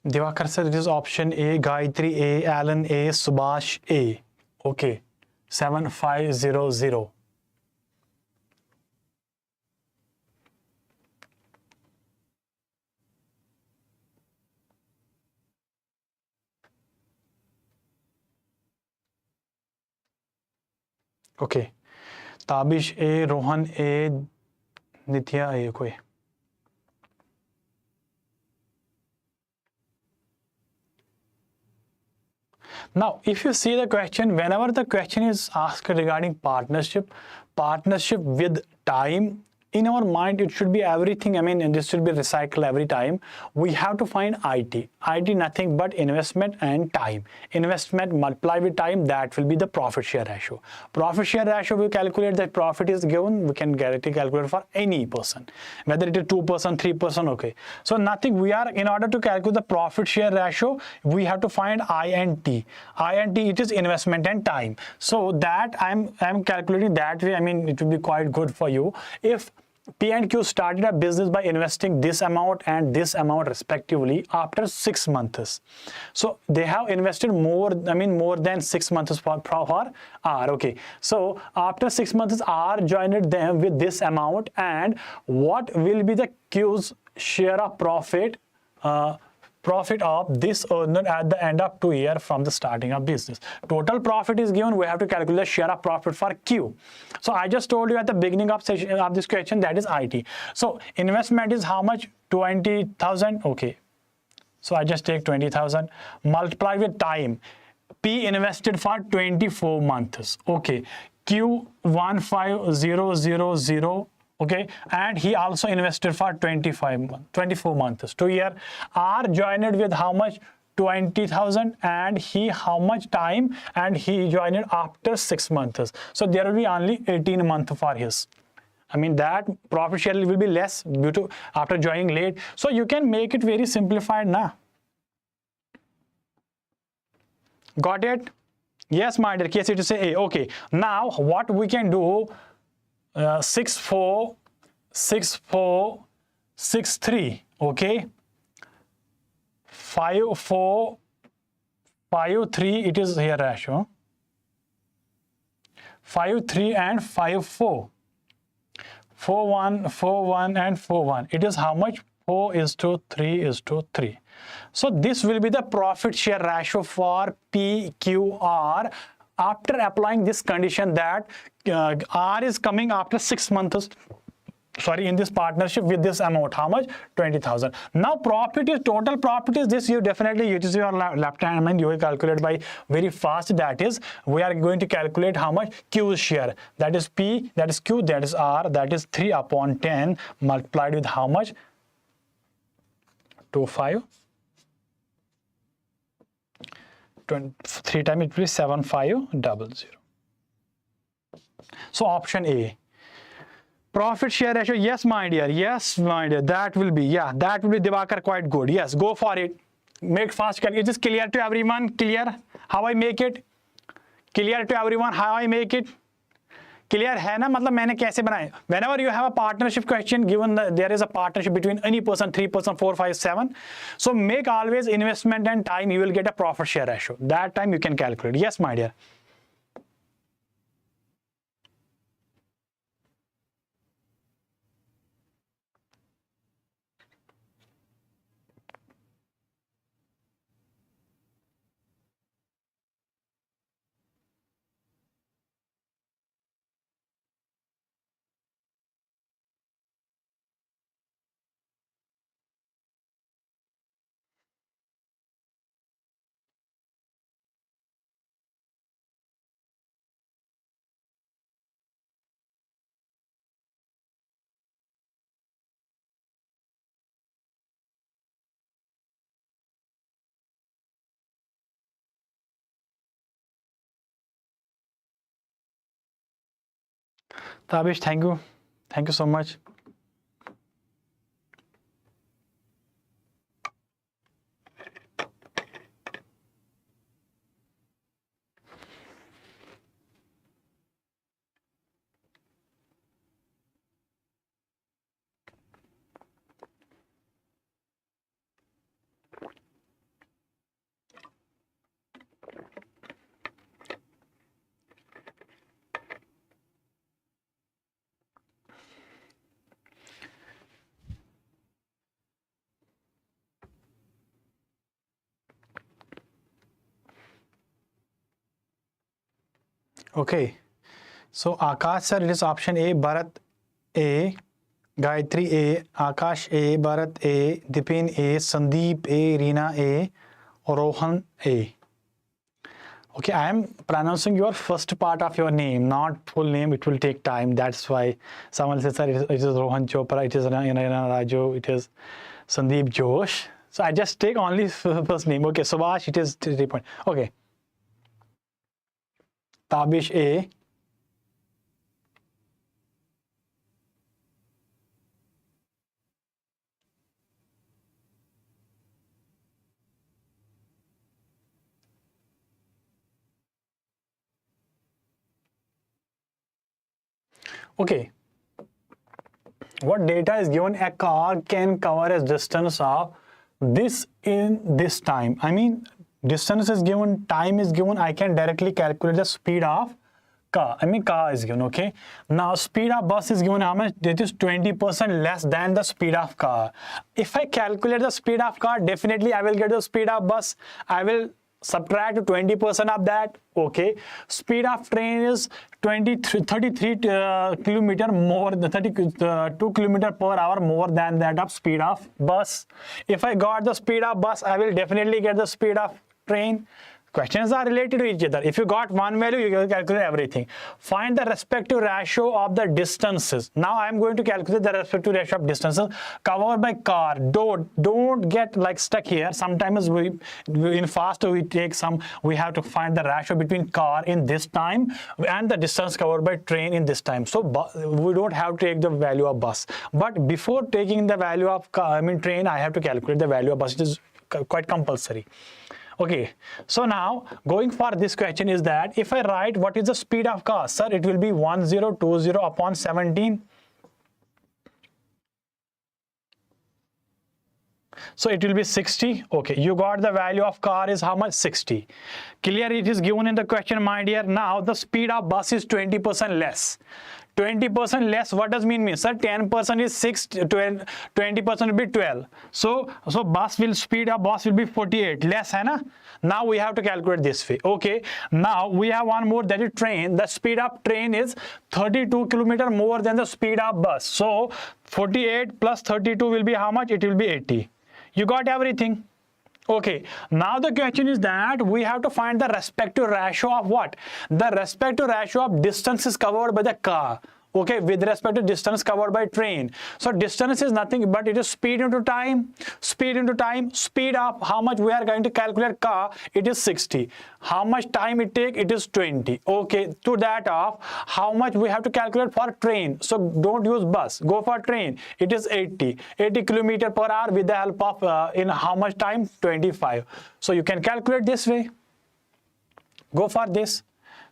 Divakar said it is option A, Gayatri A, Alan A, Subhash A. Okay, 7500. Okay, Tabish A, Rohan A, Nitya A. Okay. Now, if you see the question, whenever the question is asked regarding partnership with time, in our mind, it should be everything. I mean, and this should be recycled every time. We have to find IT. IT nothing but investment and time. Investment multiplied with time, that will be the profit share ratio. Profit share ratio, we calculate that profit is given, we can directly calculate for any person, whether it is 2%, 3%, okay. So nothing, in order to calculate the profit share ratio, we have to find I and T. I and T, it is investment and time. So that I'm calculating that way. I mean, it will be quite good for you. If P and Q started a business by investing this amount and this amount respectively after 6 months. So they have invested more than 6 months for R. Okay. So after 6 months, R joined them with this amount, and what will be the Q's share of profit of this earner at the end of 2 years from the starting of business. Total profit is given, we have to calculate the share of profit for Q. So I just told you at the beginning of this question, that is IT. So investment is how much? 20,000. Okay. So I just take 20,000 multiplied with time. P invested for 24 months. Okay. Q 15000. Okay, and he also invested for 24 months, 2 years. R joined with how much? 20,000, and he how much time? And he joined after 6 months. So there will be only 18 months for his. I mean, that profit share will be less due to after joining late. So you can make it very simplified now. Got it? Yes, my dear. Case it is A. Okay. Now what we can do? 6463, okay, 5453, it is here ratio, 53 and 54, 41 and 41, it is how much? 4:3:3. So this will be the profit share ratio for PQR after applying this condition that R is coming after 6 months, in this partnership with this amount. How much? 20,000. Now total profit is this. You definitely use your left hand and you will calculate by very fast. That is, we are going to calculate how much Q share. That is P, that is Q, that is R, that is 3/10 multiplied with how much? 25. 3 times it will be 7500. So option A. Profit share ratio, yes my dear, that will be Divakar, quite good. Yes, go for it. Make fast. It is clear to everyone? Clear how I make it? Clear to everyone how I make it? Clear है ना? मतलब मैंने कैसे बनाए? Whenever you have a partnership question, given that there is a partnership between any person, 3 person, 4, 5, 7. So make always investment and time, you will get a profit share ratio. That time you can calculate. Yes, my dear. Tabish, thank you. Thank you so much. Okay, so Akash sir, it is option A, Bharat A, Gayatri A, Akash A, Bharat A, Dipin A, Sandeep A, Reena A, or Rohan A. Okay, I am pronouncing your first part of your name, not full name. It will take time. That's why someone says, sir, it is Rohan Chopra, it is Raju, it is Sandeep Josh. So I just take only first name. Okay, Subhash, it is 3 point. Okay. Tabish A. Okay. What data is given? A car can cover a distance of this in this time. I mean, distance is given, time is given. I can directly calculate the speed of car. I mean, car is given. Okay. Now, speed of bus is given how much? It is 20% less than the speed of car. If I calculate the speed of car, definitely I will get the speed of bus. I will subtract 20% of that. Okay, speed of train is 33 kilometer more than 2 kilometer per hour more than that of speed of bus. If I got the speed of bus, I will definitely get the speed of train. Questions are related to each other. If you got one value, you can calculate everything. Find the respective ratio of the distances. Now I am going to calculate the respective ratio of distances covered by car. Don't get like stuck here. Sometimes we in fast we have to find the ratio between car in this time and the distance covered by train in this time. So we don't have to take the value of bus. But before taking the value of car, train, I have to calculate the value of bus. It is quite compulsory. Okay, so now going for this question is that if I write what is the speed of car, sir, it will be 1020 upon 17. So it will be 60. Okay, you got the value of car is how much? 60. Clear, it is given in the question, my dear. Now the speed of bus is 20% less. 20% less, what does mean? Sir, 10% is 6, 20% will be 12. So speed of bus will be 48. Less, hai na? Now we have to calculate this way. Okay, now we have one more, that is train. The speed of train is 32 kilometer more than the speed of bus. So 48 plus 32 will be how much? It will be 80. You got everything. Okay, now the question is that we have to find the respective ratio of what? The respective ratio of distances covered by the car. Okay, with respect to distance covered by train. So distance is nothing but it is speed into time. Speed into time. Speed of how much we are going to calculate car, it is 60. How much time it take? It is 20. Okay, to that of how much we have to calculate for train. So don't use bus, go for train. It is 80 kilometer per hour with the help of in how much time? 25. So you can calculate this way. Go for this.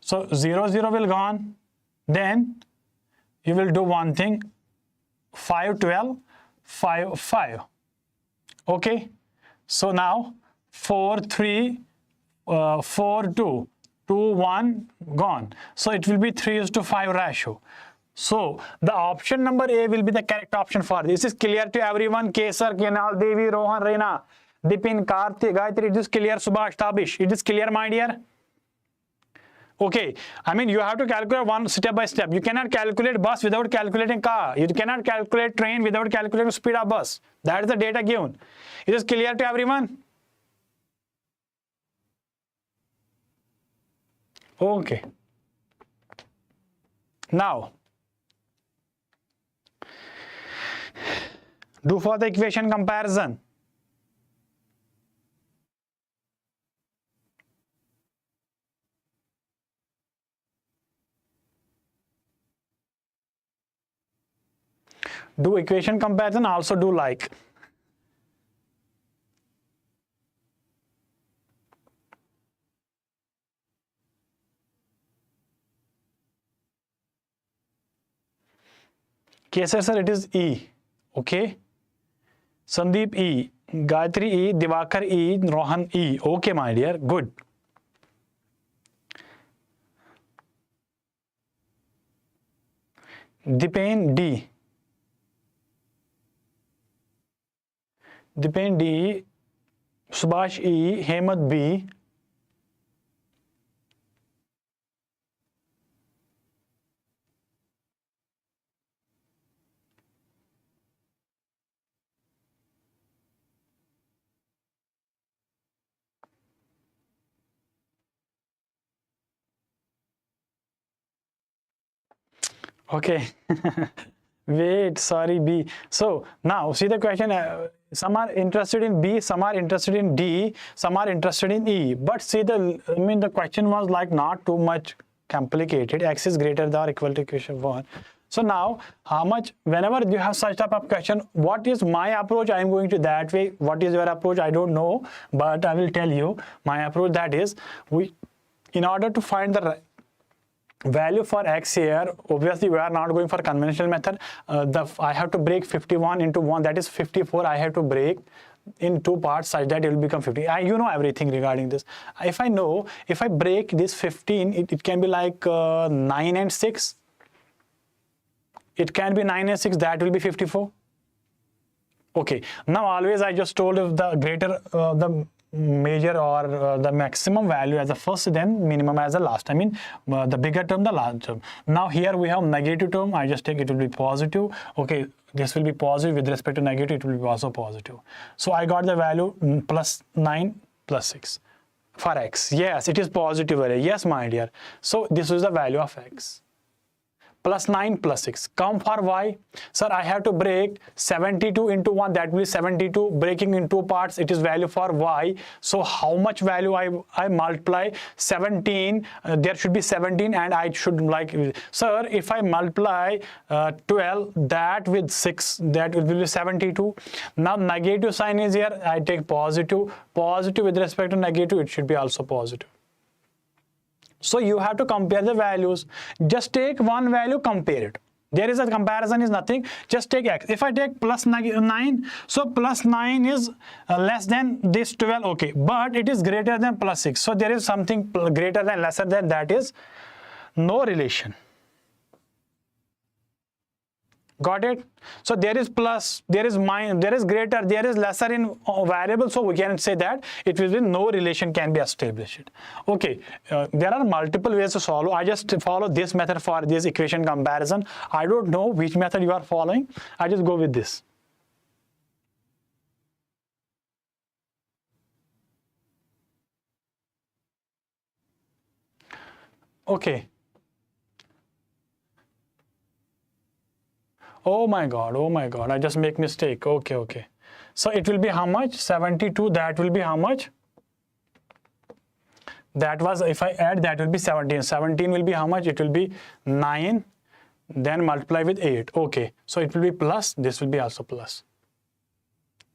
So 0 will gone. Then you will do one thing, 5 12 5 5. Okay, so now 4 3 4 2 2 1 gone. So it will be 3:5 ratio. So the option number A will be the correct option for this. Is clear to everyone? Kesar, Kenal, Devi, Rohan, Reena, Dipin, Karthi, Gayatri, it is clear. Subhash, Tabish, it is clear, my dear. Okay, you have to calculate one step by step. You cannot calculate bus without calculating car. You cannot calculate train without calculating speed of bus. That is the data given. It is clear to everyone? Okay. Now, do for the equation comparison. Do equation comparison, also do like. Kesar sir, it is E. Okay. Sandeep E. Gayatri E. Divakar E. Rohan E. Okay, my dear. Good. Dipen D. Dipen D. Subhash E. Hemant B. Okay. Wait, sorry, B. So now see the question. Some are interested in B, some are interested in D, some are interested in E. But see the question was like not too much complicated. X is greater than or equal to equation 1. So now, how much, whenever you have such type of question, what is my approach? I am going to that way. What is your approach? I don't know, but I will tell you my approach. That is, in order to find the value for x here, obviously we are not going for conventional method. I have to break 51 into 1, that is 54. I have to break in two parts such that it will become 50. You know everything regarding this. If I break this 15, it can be like 9 and 6. It can be 9 and 6, that will be 54. Okay, now always I just told if the greater the major or the maximum value as the first, then minimum as the last. I mean the bigger term, the large term. Now here we have negative term. I just take it will be positive. Okay, this will be positive with respect to negative, it will be also positive. So I got the value plus 9 plus 6 for x. Yes, it is positive array. Yes, my dear. So this is the value of x. Plus 9 plus 6. Come for y. Sir, I have to break 72 into 1. That will be 72. Breaking in two parts, it is value for y. So how much value I multiply? 17. There should be 17 and I should like, sir, if I multiply 12, that with 6, that will be 72. Now negative sign is here. I take positive. Positive with respect to negative, it should be also positive. So you have to compare the values. Just take one value, compare it. There is a comparison is nothing. Just take x. If I take plus 9, so plus 9 is less than this 12. Okay, but it is greater than plus 6. So there is something greater than lesser than, that is no relation. Got it? So there is plus, there is minus, there is greater, there is lesser in variable. So we can say that it will be no relation can be established. Okay, there are multiple ways to solve. I just follow this method for this equation comparison. I don't know which method you are following. I just go with this. Okay. Oh my God, I just make mistake. Okay. So it will be how much? 72, that will be how much? That was, if I add, that will be 17. 17 will be how much? It will be 9, then multiply with 8. Okay, so it will be plus, this will be also plus.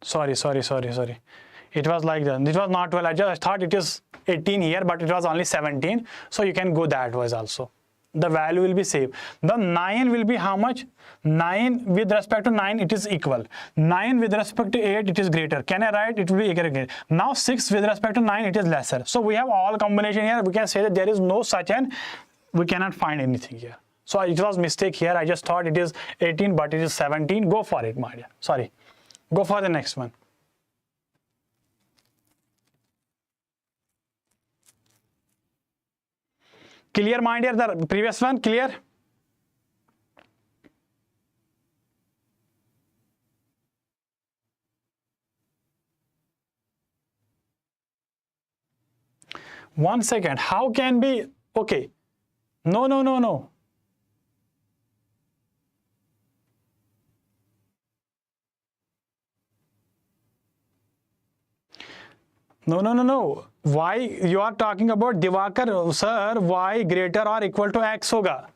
Sorry. It was like that. It was not 12. I just thought it is 18 here, but it was only 17. So you can go that way also. The value will be same. The 9 will be how much? 9 with respect to 9, it is equal. 9 with respect to 8, it is greater. Can I write? It will be greater. Now 6 with respect to 9, it is lesser. So we have all combination here. We can say that there is no such, and we cannot find anything here. So it was mistake here. I just thought it is 18, but it is 17. Go for it, my dear. Sorry. Go for the next one. Clear, my dear, the previous one, clear? One second, how can be, okay, no. No. Why you are talking about Diwakar sir? Y greater or equal to x होगा.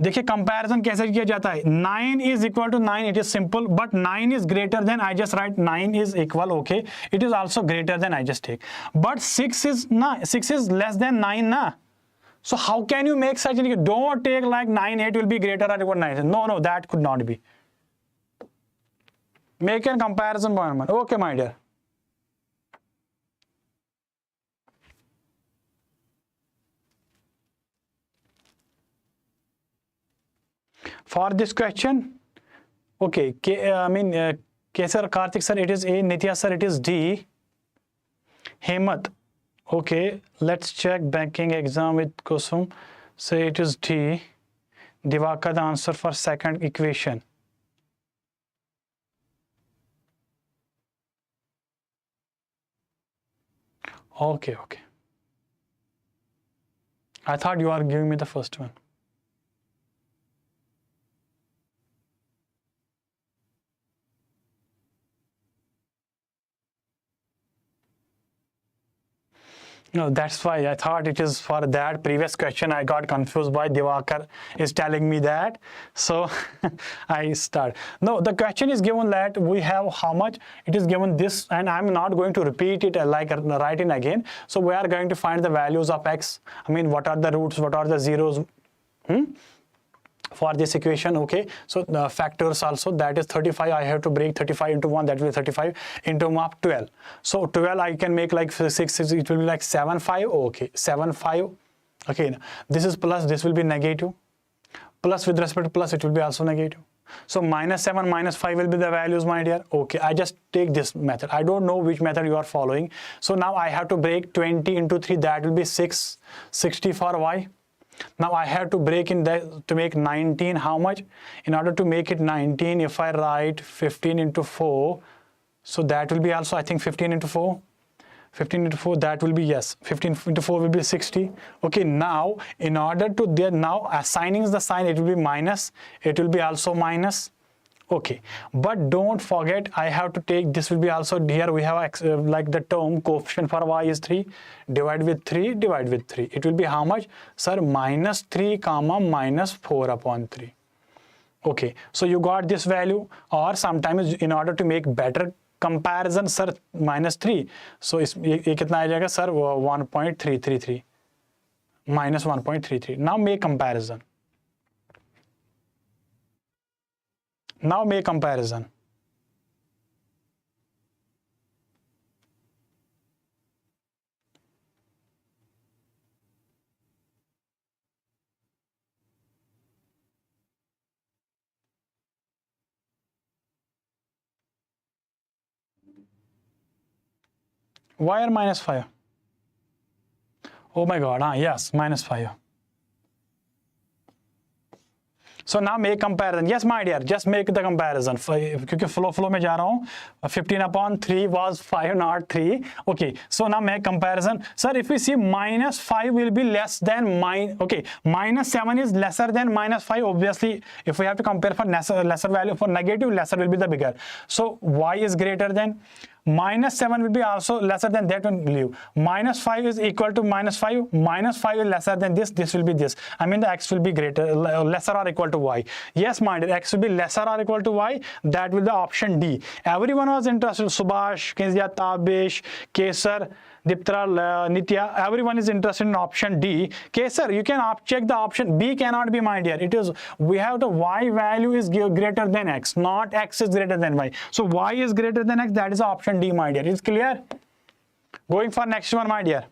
देखिए comparison कैसे किया जाता है. 9 is equal to 9. It is simple, but 9 is greater than. I just write 9 is equal. Okay, it is also greater than. I just take. But 6 is less than 9 na. So how can you make such a? Don't take like 9, 8 will be greater or equal to 9. No, that could not be. Make a comparison. Okay, my dear. For this question, okay, K sir, Karthik sir, it is A, Nitya sir, it is D, Hemat, okay, let's check banking exam with Kusum, say it is D, Divakar the answer for second equation. Okay. I thought you are giving me the first one. No, that's why I thought it is for that previous question. I got confused why Divakar is telling me that. So I start. No, the question is given that we have how much, it is given this, and I'm not going to repeat it like write in again. So we are going to find the values of x. I mean, what are the roots, what are the zeros? For this equation. Okay, so the factors also, that is 35. I have to break 35 into 1, that will be 35 into 12. So 12 I can make like 6, it will be like 7 5. Okay, 7 5. Okay, this is plus, this will be negative, plus with respect to plus it will be also negative. So minus 7 minus 5 will be the values, my dear. Okay, I just take this method. I don't know which method you are following. So now I have to break 20 into 3, that will be 6, 60 for y. Now I have to break in that to make 19. How much? In order to make it 19, if I write 15 into 4, so that will be also, I think, 15 into 4. 15 into 4, that will be, yes, 15 into 4 will be 60. Okay, now in order to there, now assigning the sign, it will be minus, it will be also minus. Okay, but don't forget, I have to take, this will be also, here we have like the term coefficient for y is 3, divide with 3, divide with 3. It will be how much? Sir, minus 3 comma minus 4 upon 3. Okay, so you got this value, or sometimes in order to make better comparison, sir, minus 3. So ये कितना आ जाएगा sir? 1.333 minus 1.33. Now make comparison. Now make comparison. Why are minus 5? Oh my God, yes, minus 5. So now make comparison. Yes, my dear, just make the comparison. क्योंकि flow में जा रहा हूँ. 15 upon 3 was 5, not 3. Okay, so now make comparison. Sir, if we see minus 5 will be less than minus 7 is lesser than minus 5. Obviously, if we have to compare for lesser value, for negative, lesser will be the bigger. So y is greater than. Minus 7 will be also lesser than that one. Leave. Minus 5 is equal to minus 5. Minus 5 is lesser than this. This will be this. I mean the x will be greater, lesser or equal to y. Yes, my dear, x will be lesser or equal to y. That will be option D. Everyone was interested. Subhash, Kinzia, Tabish, Kesar, Diptra, Nitya, everyone is interested in option D. Kesar, you can check the option B. Cannot be, my dear. It is, we have the y value is greater than x, not x is greater than y. So y is greater than x, that is option D, my dear. Is clear? Going for next one, my dear.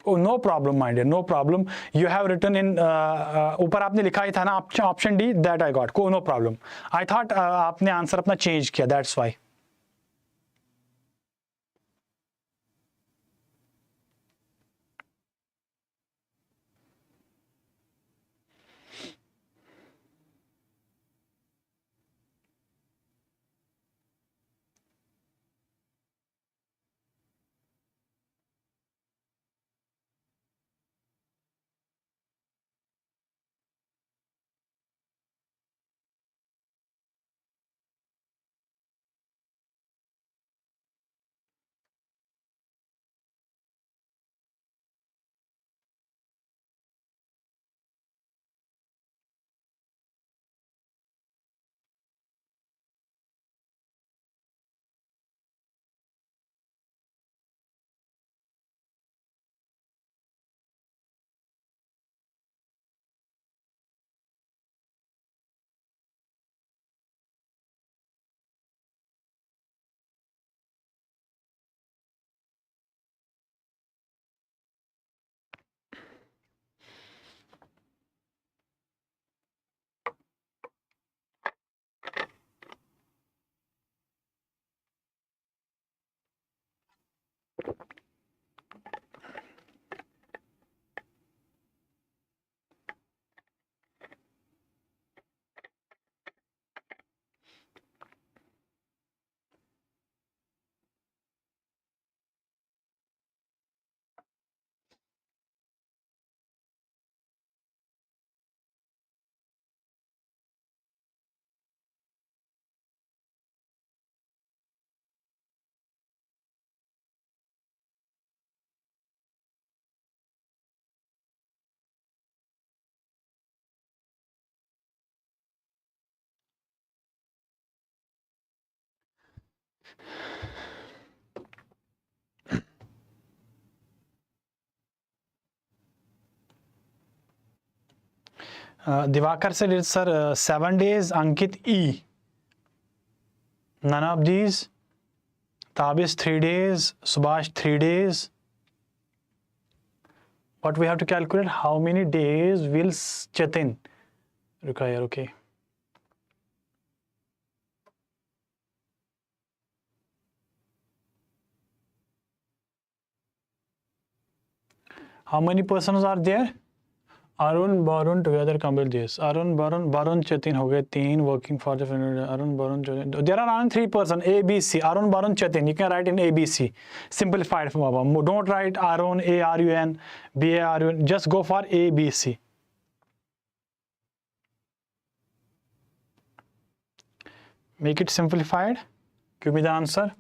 Oh, no problem, my dear, no problem. You have written in ऊपर आपने लिखा ही था ना option D, that I got. No problem. I thought आपने answer अपना change किया, that's why. Divakar said it's, sir, 7 days. Ankit E. None of these. Tabish 3 days. Subhash 3 days. What we have to calculate? How many days will Chetin require? Okay. How many persons are there? Arun, Barun together complete this. Arun, Barun, Chetin हो गए 3 working for the Arun, Barun, Chetin. There are around 3 persons. A, B, C. Arun, Barun, Chetin. You can write in A, B, C. Simplified form. Don't write Arun, A, R, U, N, B, A, R, U, N. Just go for A, B, C. Make it simplified. Give me the answer.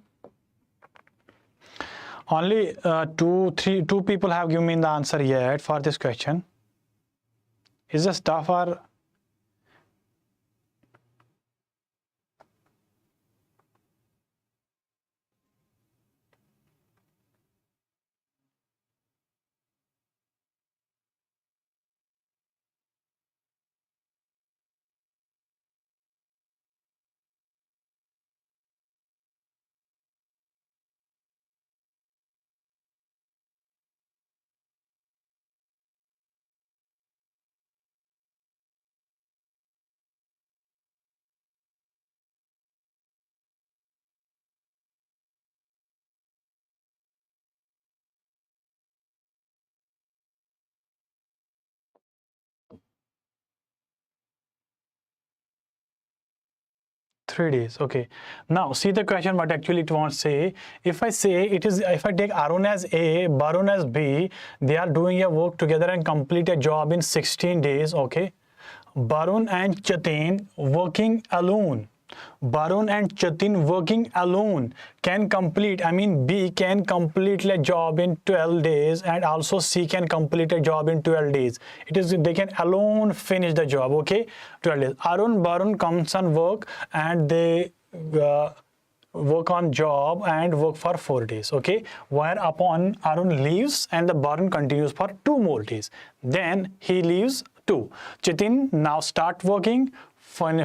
Only 2 people have given me the answer yet for this question. Is the stuff or Three days. Okay. Now see the question what actually it wants to say. If I say it is, if I take Arun as A, Barun as B, they are doing a work together and complete a job in 16 days. Okay. Barun and Chetin working alone. Barun and Chetin working alone can complete, I mean B can complete a job in 12 days and also C can complete a job in 12 days. It is, they can alone finish the job, okay, 12 days. Arun, Barun comes and work and they work on job and work for 4 days, okay, whereupon Arun leaves and the Barun continues for 2 more days. Then he leaves 2. Chetin now start working,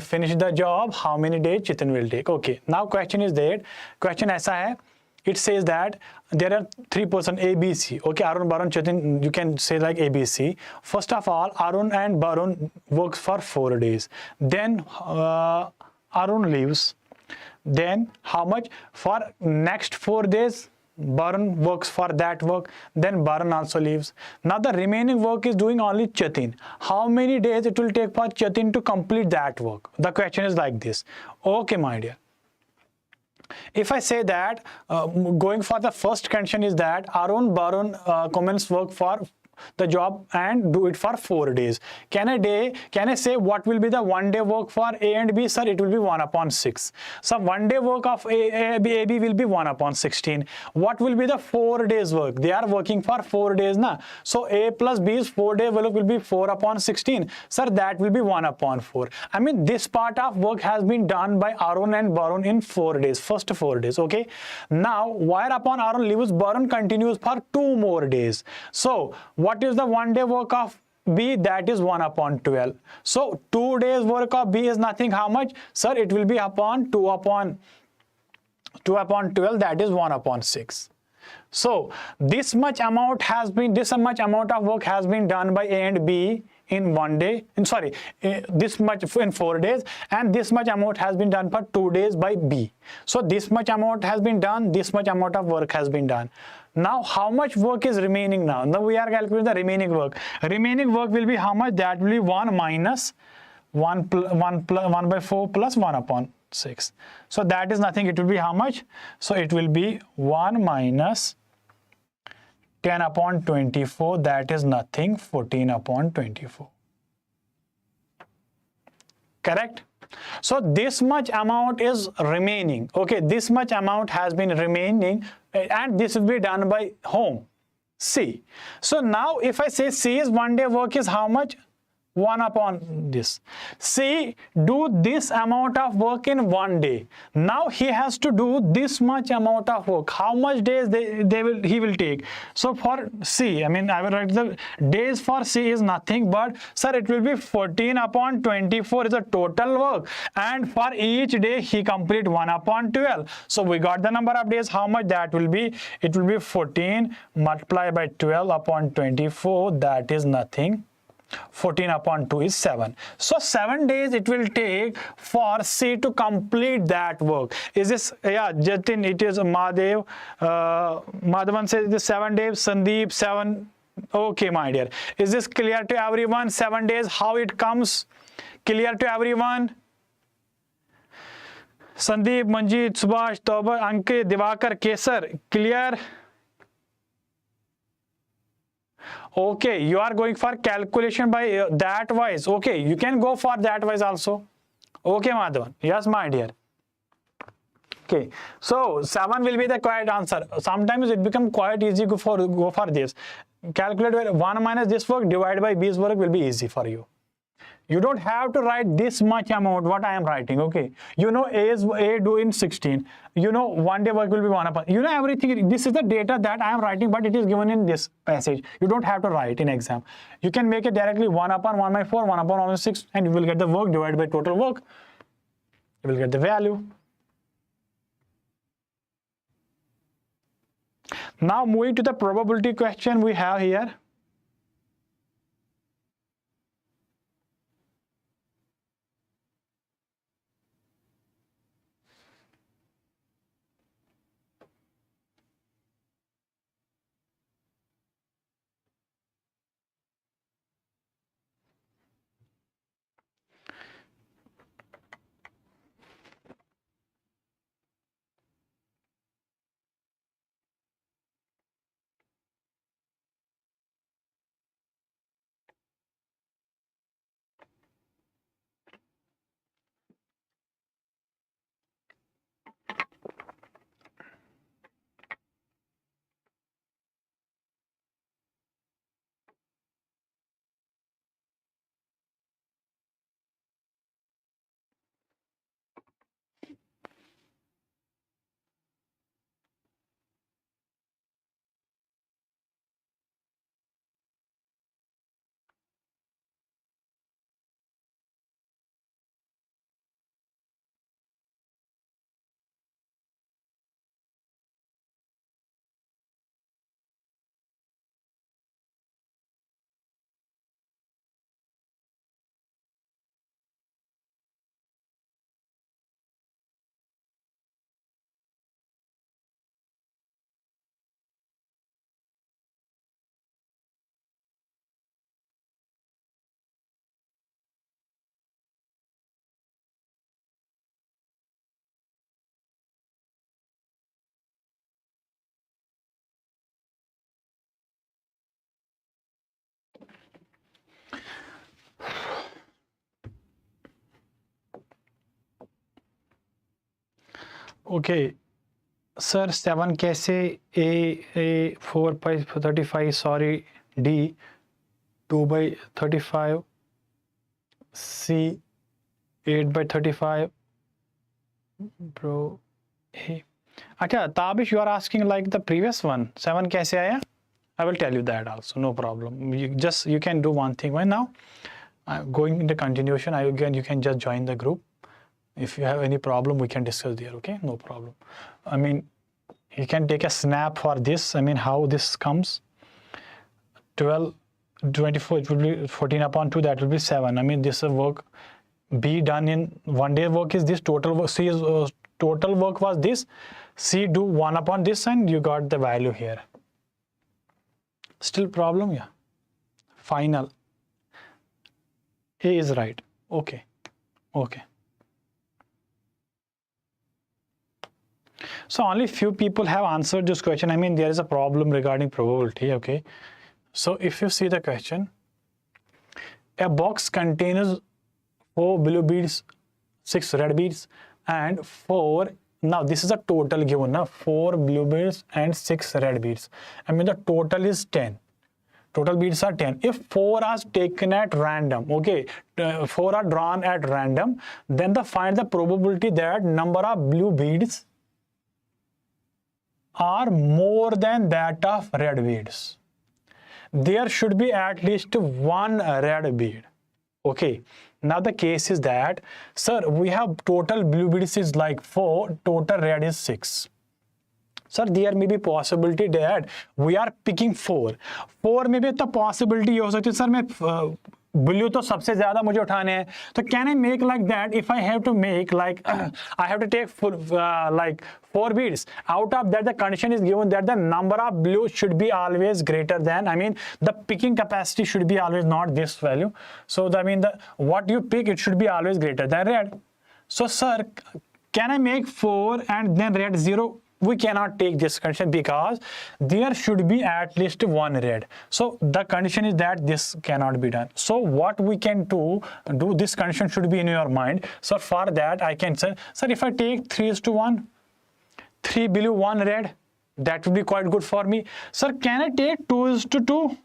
finish the job. How many days Chetin will take? Okay, now question is that, question aisa hai, it says that there are 3 persons A, B, C. Okay, Arun, Barun, Chetin, you can say like A, B, C. First of all, Arun and Barun works for 4 days. Then Arun leaves. Then how much? For next 4 days, Barun works for that work. Then Barun also leaves. Now the remaining work is doing only Chetin. How many days it will take for Chetin to complete that work? The question is like this. Okay, my dear. If I say that going for the first condition is that Arun, Barun commence work for the job and do it for 4 days. Can I say what will be the 1 day work for A and B? Sir, it will be 1/6. So 1 day work of A, B will be 1/16. What will be the 4 days work? They are working for 4 days, na? So A plus B's 4 day work will be 4/16. Sir, that will be 1/4. I mean, this part of work has been done by Arun and Barun in 4 days, first 4 days, okay? Now, whereupon Arun leaves, Barun continues for 2 more days. So, what is the 1 day work of B? That is 1/12. So 2 days work of B is nothing. How much? Sir, it will be upon 2/12. That is 1/6. So this much amount of work has been done by A and B in 1 day. This much in 4 days, and this much amount has been done for 2 days by B. So this much amount has been done. This much amount of work has been done. Now, how much work is remaining now? Now we are calculating the remaining work. Remaining work will be how much? That will be 1 minus 1/4 plus 1/6. So that is nothing. It will be how much? So it will be 1 minus 10/24. That is nothing. 14/24. Correct? So this much amount is remaining. Okay, this much amount has been remaining, and this will be done by whom? C. So now if I say C's 1 day work is how much? 1 upon this. C, do this amount of work in 1 day. Now he has to do this much amount of work. How much days he will take? So for C, I mean, I will write the days for C is nothing but, sir, it will be 14 upon 24 is a total work. And for each day he complete 1 upon 12. So we got the number of days. How much that will be? It will be 14 multiplied by 12 upon 24. That is nothing. 14 upon 2 is 7. So 7 days it will take for C to complete that work. Is this, yeah, Jatin, it is Madhav. Madhavan says the 7 days, Sandeep 7. Okay, my dear. Is this clear to everyone? 7 days, how it comes? Clear to everyone? Sandeep, Manjeet, Subhash, Tauba, Ankit, Divakar, Kesar, clear? Okay, you are going for calculation by that wise. Okay, you can go for that wise also. Okay, Madhavan. Yes, my dear. Okay, so 7 will be the correct answer. Sometimes it becomes quite easy go for this. Calculate 1 minus this work divided by B's work will be easy for you. You don't have to write this much amount what I am writing. Okay, you know A do in 16. You know 1 day work will be 1 upon. You know everything. This is the data that I am writing, but it is given in this passage. You don't have to write in exam. You can make it directly 1 upon 1 by 4, 1 upon 1 by 6, and you will get the work divided by total work. You will get the value. Now moving to the probability question we have here. Okay, sir, 7 कैसे A 4 by 35, sorry, D 2 by 35, C 8 by 35, bro. Hey, अच्छा, Tabish, you are asking like the previous one, 7 कैसे आया? I will tell you that also, no problem. You can do one thing right now. Going into continuation, you can just join the group. If you have any problem, we can discuss there, okay? No problem. I mean, you can take a snap for this. I mean, how this comes. 12, 24, it will be 14 upon 2, that will be 7. I mean, this work B done in 1 day work is this, total work, C is, total work was this. C do 1 upon this and you got the value here. Still problem? Yeah. Final. A is right. Okay. Okay. So only few people have answered this question. I mean, there is a problem regarding probability, okay? So if you see the question, a box contains 4 blue beads, 6 red beads, and 4, now this is a total given, now 4 blue beads and 6 red beads. I mean, the total is 10. Total beads are 10. If 4 are taken at random, okay, 4 are drawn at random, then find the probability that number of blue beads are more than that of red beads. There should be at least one red bead. Okay, now the case is that, sir, we have total blue beads is like 4, total red is 6. Sir, there may be possibility that we are picking 4. 4 में भी तो possibility हो सकती है sir, मैं blue तो सबसे ज़्यादा मुझे उठाने हैं, तो can I make like that? If I have to make like I have to take full like 4 beads. Out of that, the condition is given that the number of blue should be always greater than, I mean, the picking capacity should be always not this value. So I mean, what you pick, it should be always greater than red. So sir, can I make 4 and then red 0? We cannot take this condition because there should be at least one red. So the condition is that this cannot be done. So what we can do this condition should be in your mind. So for that I can say, sir, if I take 3:1, 3 blue, 1 red, that would be quite good for me. Sir, can I take 2:2?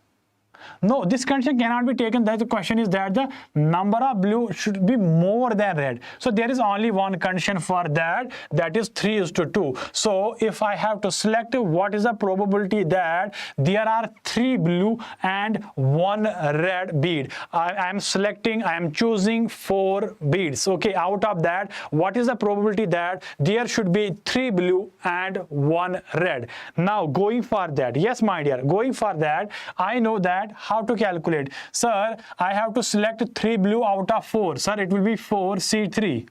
No, this condition cannot be taken. That the question is that the number of blue should be more than red. So there is only one condition for that, that is 3:2. So if I have to select what is the probability that there are 3 blue and 1 red bead, I am choosing 4 beads. Okay, out of that, what is the probability that there should be 3 blue and 1 red? Now going for that, yes my dear, going for that, I know that how to calculate. Sir, I have to select 3 blue out of 4. Sir, it will be 4C3.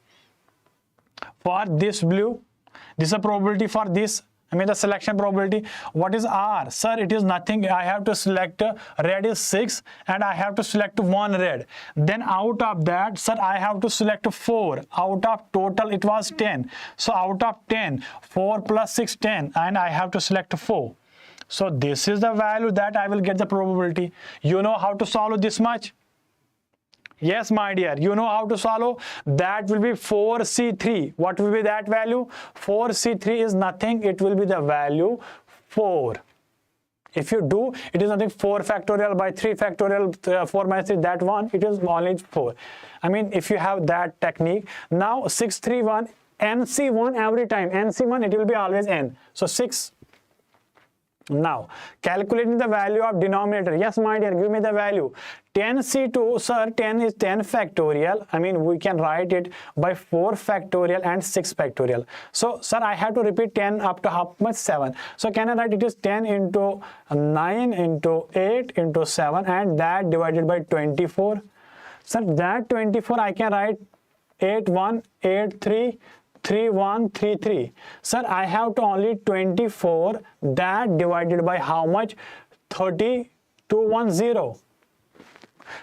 For this blue, this is a probability for this. I mean the selection probability. What is R? Sir, it is nothing. I have to select red is 6 and I have to select 1 red. Then out of that, sir, I have to select 4. Out of total it was 10. So out of 10, 4 plus 6, 10, and I have to select 4. So this is the value that I will get the probability. You know how to solve this much? Yes, my dear, you know how to solve. That will be 4C3. What will be that value? 4C3 is nothing. It will be the value 4. If you do, it is nothing. 4 factorial by 3 factorial, 4 minus 3, that one, it is only 4. I mean, if you have that technique. Now 631, NC1 every time. NC1, it will be always N. So 6. Now, calculating the value of denominator. Yes, my dear, give me the value. 10C2, sir, 10 is 10 factorial. I mean, we can write it by 4 factorial and 6 factorial. So, sir, I have to repeat 10 up to how much? 7. So, can I write it is 10 into 9 into 8 into 7 and that divided by 24. Sir, that 24 I can write 8, 1, 8, 3, 3, 1, 3, 3. Sir, I have to only 24, that divided by how much? 30, 210.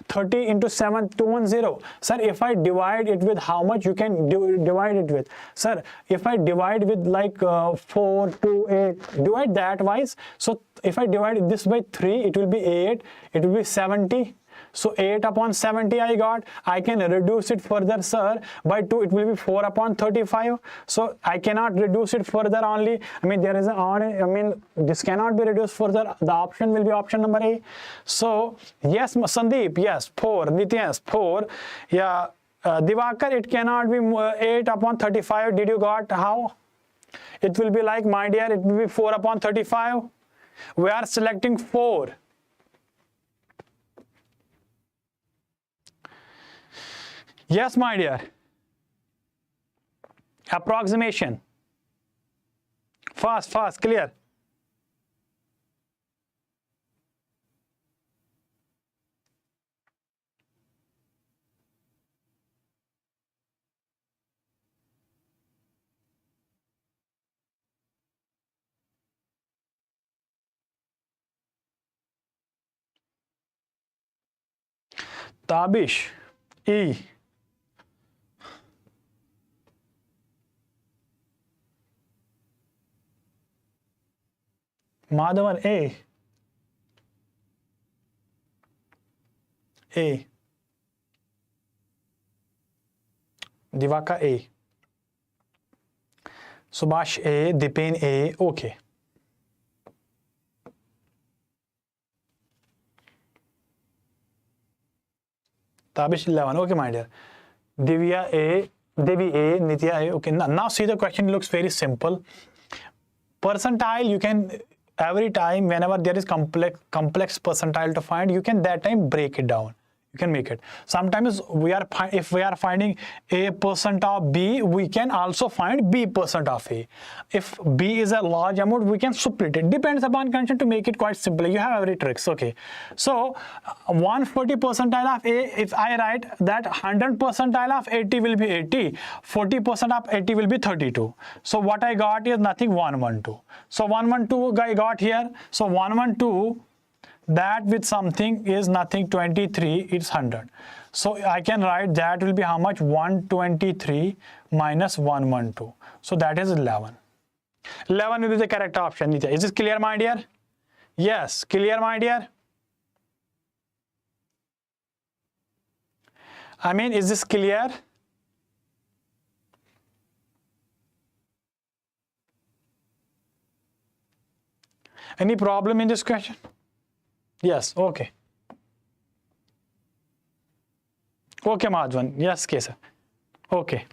30 into 7, 210. Sir, if I divide it with how much, you can divide it with? Sir, if I divide with like 4, 2, 8, divide that wise. So if I divide this by 3, it will be 8, it will be 70. So 8 upon 70 I got. I can reduce it further, sir, by 2. It will be 4 upon 35. So I cannot reduce it further only. I mean, there is an odd, I mean, this cannot be reduced further. The option will be option number A. So, yes, Sandeep, yes, 4. Nitya, 4. Yeah, Divakar, it cannot be 8 upon 35. Did you got how? It will be like, my dear, it will be 4 upon 35. We are selecting 4. Yes, my dear. Approximation. Fast, fast, clear. Tabish, E. Madhavan, A. A. Divaka, A. Subhash, A. Dipen, A. Okay. Tabish 11. Okay, my dear. Divya A, Devi A, Nitya A. Okay, now see the question looks very simple. Percentile, you can every time whenever there is complex percentile to find, you can that time break it down. You can make it. Sometimes if we are finding A percent of B, we can also find B percent of A. If B is a large amount, we can split it. Depends upon condition to make it quite simple. You have every tricks. Okay. So 140 percentile of A, if I write that 100 percentile of 80 will be 80, 40% of 80 will be 32. So what I got is nothing 112. So 112 I got here. So 112 that with something is nothing 23, it's 100. So I can write that will be how much? 123 minus 112. So that is 11. 11 will be the correct option. Is this clear, my dear? Yes, clear, my dear? I mean, is this clear? Any problem in this question? Yes, okay. Okay, Madhvan. Yes, Kesa. Okay.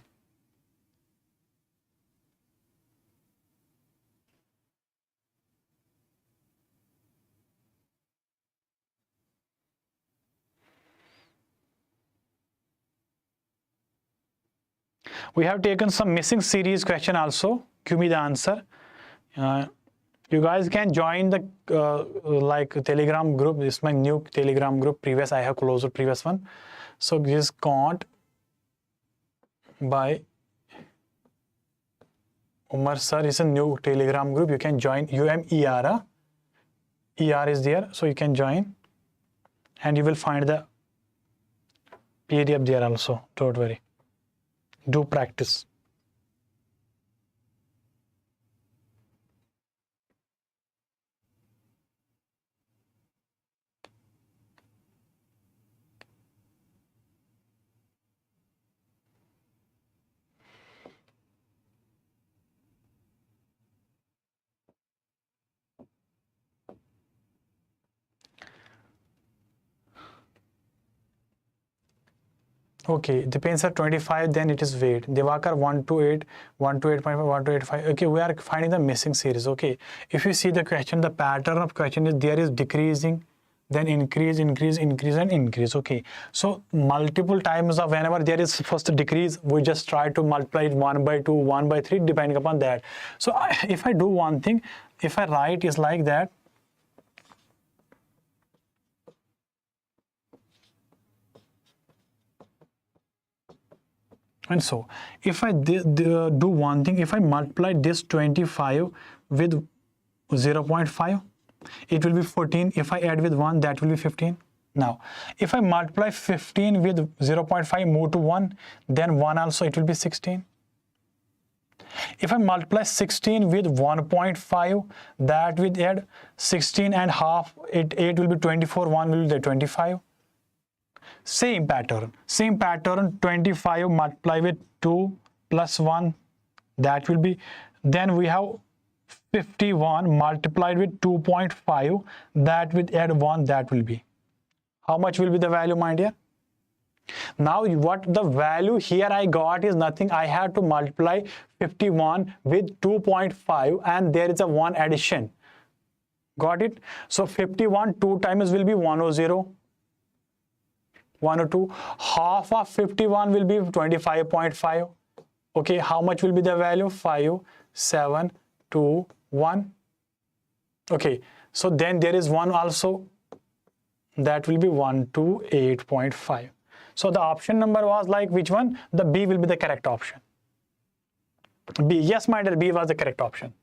We have taken some missing series question also. Give me the answer. You guys can join the like Telegram group. This is my new Telegram group. Previous I have closed the previous one. So this is Quant by Umar sir. It's a new Telegram group. You can join. UMER. ER is there, so you can join, and you will find the PDF there also. Don't worry. Do practice. Okay, depends at 25, then it is weight. Devakar 128, 128.5, 185. Okay, we are finding the missing series. Okay, if you see the question, the pattern of question is there is decreasing, then increase, increase, increase, and increase. Okay, so multiple times of whenever there is first decrease, we just try to multiply it 1 by 2, 1 by 3, depending upon that. So if I do one thing, if I write is like that. And so if I do one thing, if I multiply this 25 with 0.5, it will be 14. If I add with 1, that will be 15. Now, if I multiply 15 with 0.5, move to 1, then 1 also, it will be 16. If I multiply 16 with 1.5, that will add 16 and half, 8 will be 24, 1 will be 25. Same pattern, 25 multiply with 2 plus 1, that will be, then we have 51 multiplied with 2.5, that will add 1, that will be. How much will be the value, my dear? Now what the value here I got is nothing. I have to multiply 51 with 2.5 and there is a 1 addition. Got it? So 51 2 times will be 100. 102. Half of 51 will be 25.5. Okay, how much will be the value? 5, 7, 2, 1. Okay, so then there is 1 also. That will be 128.5. So the option number was like which one? The B will be the correct option. B. Yes, my dear, B was the correct option.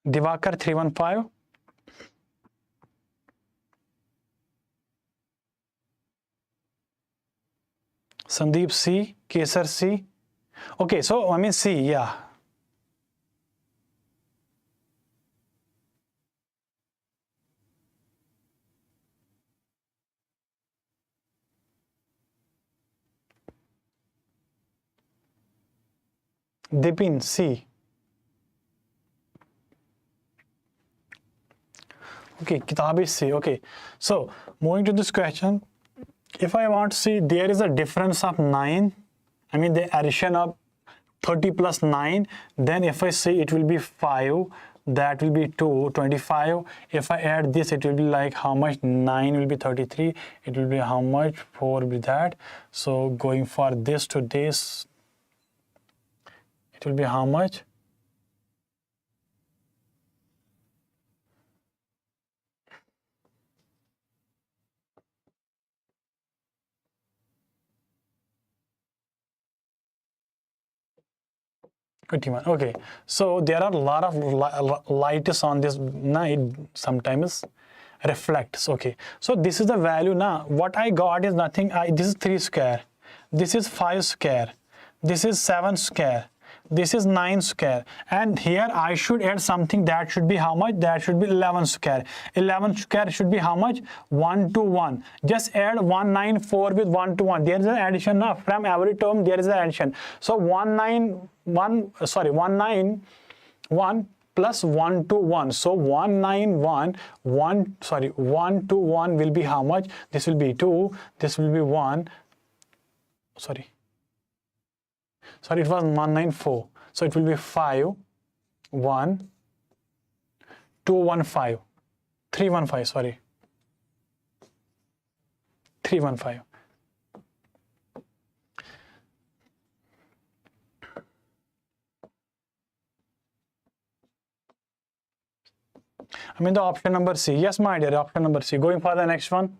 Divakar 315. Sandeep C, Kesar C. Okay, so I mean C, yeah. Dipin C. Okay, Kitab is C. Okay, so moving to this question, if I want to see there is a difference of 9, I mean the addition of 30 plus 9, then if I say it will be 5, that will be 2, 25. If I add this, it will be like how much? 9 will be 33. It will be how much? 4 will be that. So going for this to this, it will be how much? Okay, so there are a lot of lights on this. Now it sometimes reflects. Okay, so this is the value. Now what I got is nothing. This is 3 square, this is 5 square, this is 7 square, this is 9 square, and here I should add something that should be how much? That should be 11 square. 11 square should be how much? 1 to 1. Just add 194 with 1 to 1. There is an addition now. From every term there is an addition. So 191 plus 1 to 1. So 191 1 to 1 will be how much? This will be 2. This will be 1. Sorry, it was 194. So it will be 5 1 215 315. Sorry, 315. I mean the option number C. Yes, my dear, option number C. Going for the next one.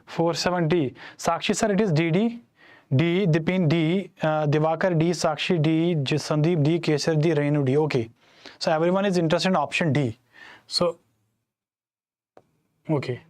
Four seven D. Sakshi sir, it is DD. D, Dipin D, Divakar D, Sakshi D, Sandeep D, Kesar D, Renu D. Okay. So everyone is interested in option D. So, okay.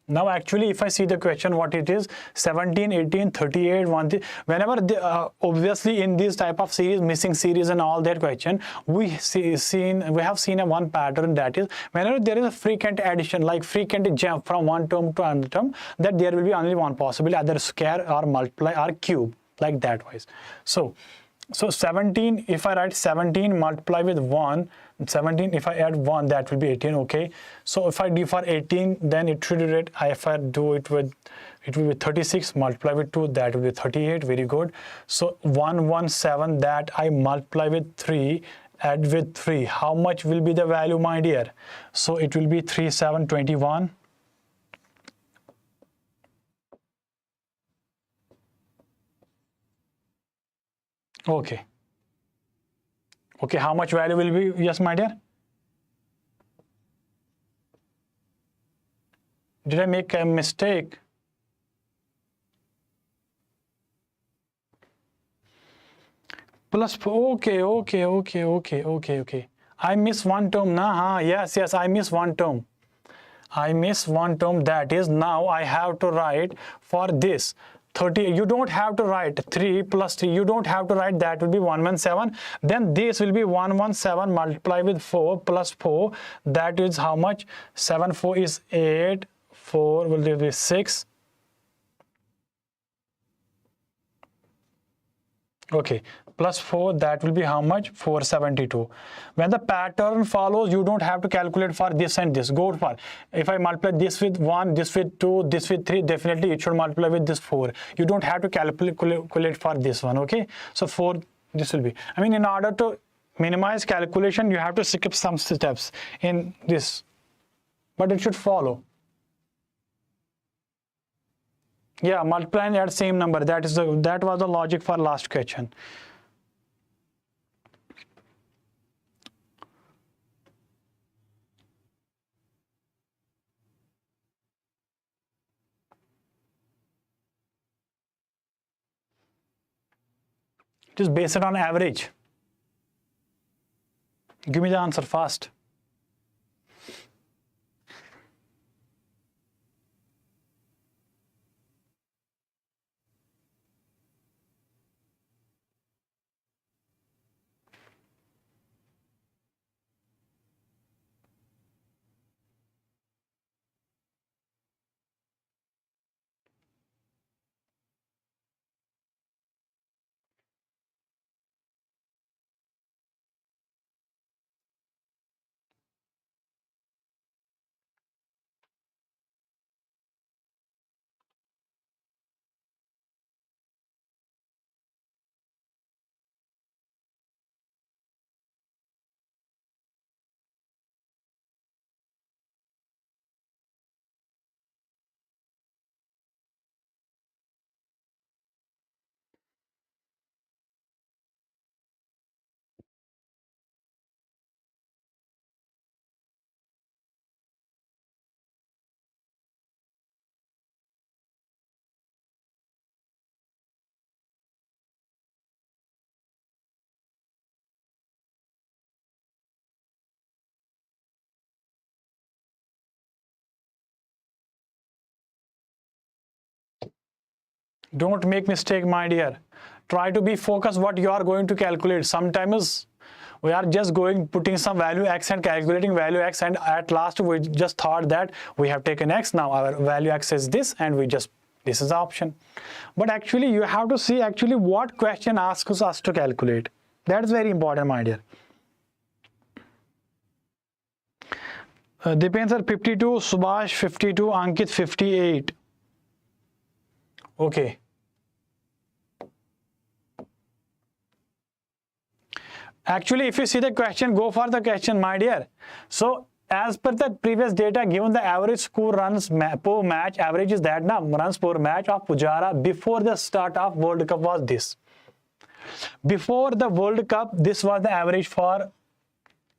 Now actually if I see the question, what it is, 17, 18, 38, 1, whenever obviously in this type of series, missing series and all that question, we have seen a one pattern, that is whenever there is a frequent addition, like frequent jump from one term to another term, that there will be only one possible, either square or multiply or cube, like that wise. So 17, if I write 17 multiply with 1, 17, if I add 1, that will be 18. Okay, so if I do for 18, then it should read, if I do it with, it will be 36 multiply with 2, that will be 38. Very good. So 117, that I multiply with 3, add with 3, how much will be the value, my dear? So it will be 3721. Okay, how much value will be? Yes, my dear. Did I make a mistake? Plus, okay. I miss one term. Nah, yes, I miss one term. That is, now I have to write for this 30. You don't have to write 3 plus 3. You don't have to write, that will be 117. Then this will be 117 multiply with 4 plus 4. That is how much? 7 4 is 8. 4 will be 6. Okay, plus 4, that will be how much? 472. When the pattern follows, you don't have to calculate for this and this. Go for, if I multiply this with 1, this with 2, this with 3, definitely it should multiply with this 4. You don't have to calculate for this one. Okay, so 4, this will be, I mean, in order to minimize calculation, you have to skip some steps in this, but it should follow. Yeah, multiply and add same number. That was the logic for last question. It is based on average. Give me the answer fast. Don't make mistake, my dear. Try to be focused what you are going to calculate. Sometimes we are just putting some value x and calculating value x, and at last we just thought that we have taken x, now our value x is this, and this is the option. But actually you have to see actually what question asks us to calculate. That is very important, my dear. Depends on 52, Subhash 52, Ankit 58. Okay. Actually, if you see the question, go for the question, my dear. So, as per the previous data, given the average score runs per match, average is that now runs per match of Pujara before the start of World Cup was this. Before the World Cup, this was the average for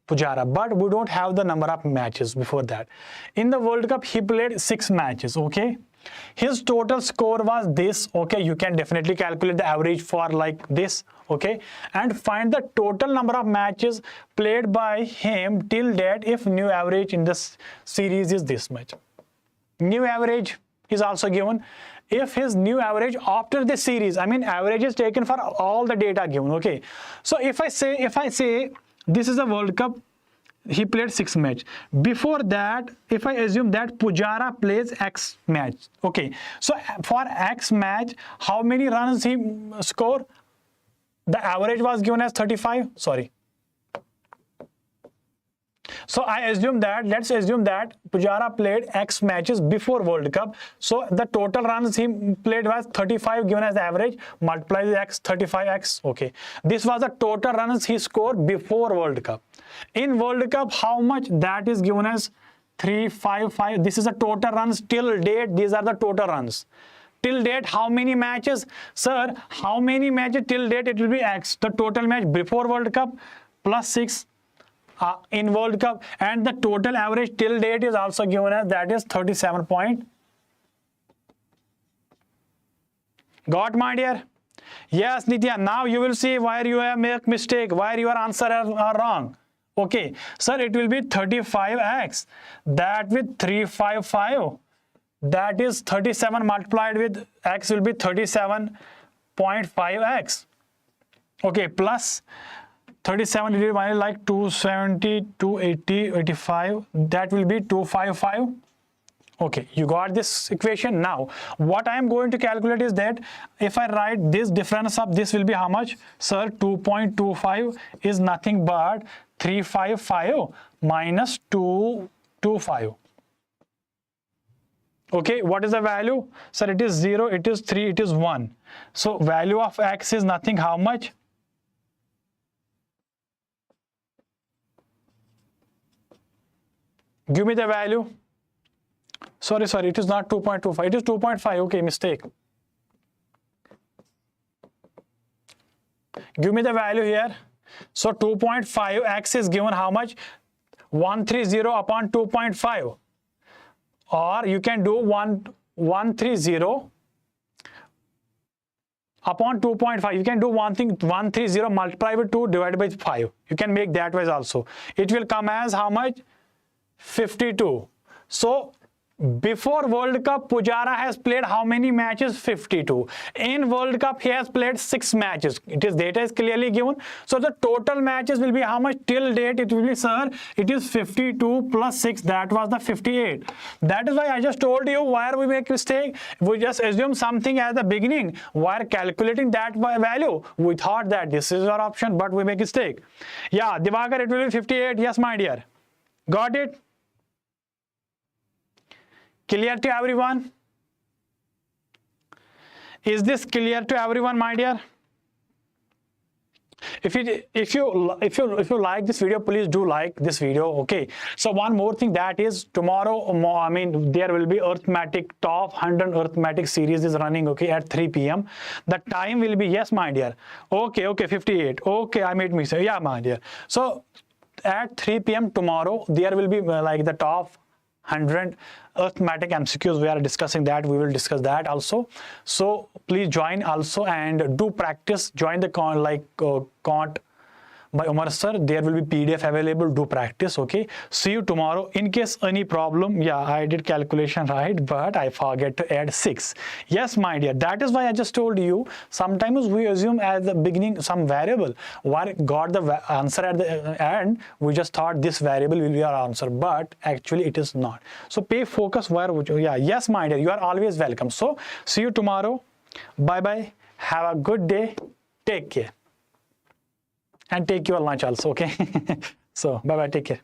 Pujara, but we don't have the number of matches before that. In the World Cup, he played 6 matches, okay? His total score was this, okay? You can definitely calculate the average for like this, okay? And find the total number of matches played by him till date if new average in this series is this much. New average is also given. If his new average after the series, I mean average is taken for all the data given, okay? So if I say this is a World Cup, he played 6 match. Before that, if I assume that Pujara plays X match, okay. So for X match, how many runs he score? The average was given as 35. Sorry. So I assume that, let's assume that Pujara played X matches before World Cup. So the total runs he played was 35 given as the average, multiply the X, 35X, okay. This was the total runs he scored before World Cup. In World Cup, how much? That is given as 355. This is the total runs till date. These are the total runs. Till date, how many matches? Sir, how many matches till date? It will be X. The total match before World Cup plus 6. In World Cup, and the total average till date is also given as that is 37 point. Got, my dear? Yes, Nitya. Now you will see where you have made mistake, where your answer are wrong. Okay, sir, it will be 35x. That with 355, that is 37 multiplied with x will be 37.5x. Okay, plus 37 divided by like 270, 280, 85, that will be 255. Okay, you got this equation. Now, what I am going to calculate is that if I write this difference of this will be how much? Sir, 2.25 is nothing but 355 minus 225. Okay, what is the value? Sir, it is 0, it is 3, it is 1. So, value of x is nothing how much? Give me the value. Sorry, it is not 2.25. It is 2.5. Okay, mistake. Give me the value here. So 2.5x is given how much? 130 upon 2.5. Or you can do 130 upon 2.5. You can do one thing, 130 multiplied by 2 divided by 5. You can make that way also. It will come as how much? 52. So before World Cup, Pujara has played how many matches? 52. In World Cup, he has played 6 matches. Data is clearly given. So the total matches will be how much till date? It will be, sir, it is 52 plus 6. That was the 58. That is why I just told you where we make mistake. We just assume something at the beginning. While calculating that value, we thought that this is our option, but we make mistake. Yeah, Divakar, it will be 58. Yes, my dear. Got it? Clear to everyone? Is this clear to everyone, my dear? If you like this video, please do like this video. Okay. So one more thing, that is tomorrow. I mean, there will be arithmetic top 100 arithmetic series is running. Okay, at 3 p.m. The time will be, yes, my dear. Okay, 58. Okay, I made mistake. Yeah, my dear. So at 3 p.m. tomorrow, there will be like the top 100 arithmetic MCQs. We are discussing that. We will discuss that also. So please join also and do practice. Join the Quant by Umar sir. There will be PDF available. Do practice. Okay. See you tomorrow. In case any problem, yeah, I did calculation right, but I forget to add 6. Yes, my dear. That is why I just told you. Sometimes we assume at the beginning some variable. Why got the answer at the end? We just thought this variable will be our answer, but actually it is not. So pay focus where would you? Yeah. Yes, my dear. You are always welcome. So see you tomorrow. Bye bye. Have a good day. Take care. And take your lunch also, okay? So, bye-bye, take care.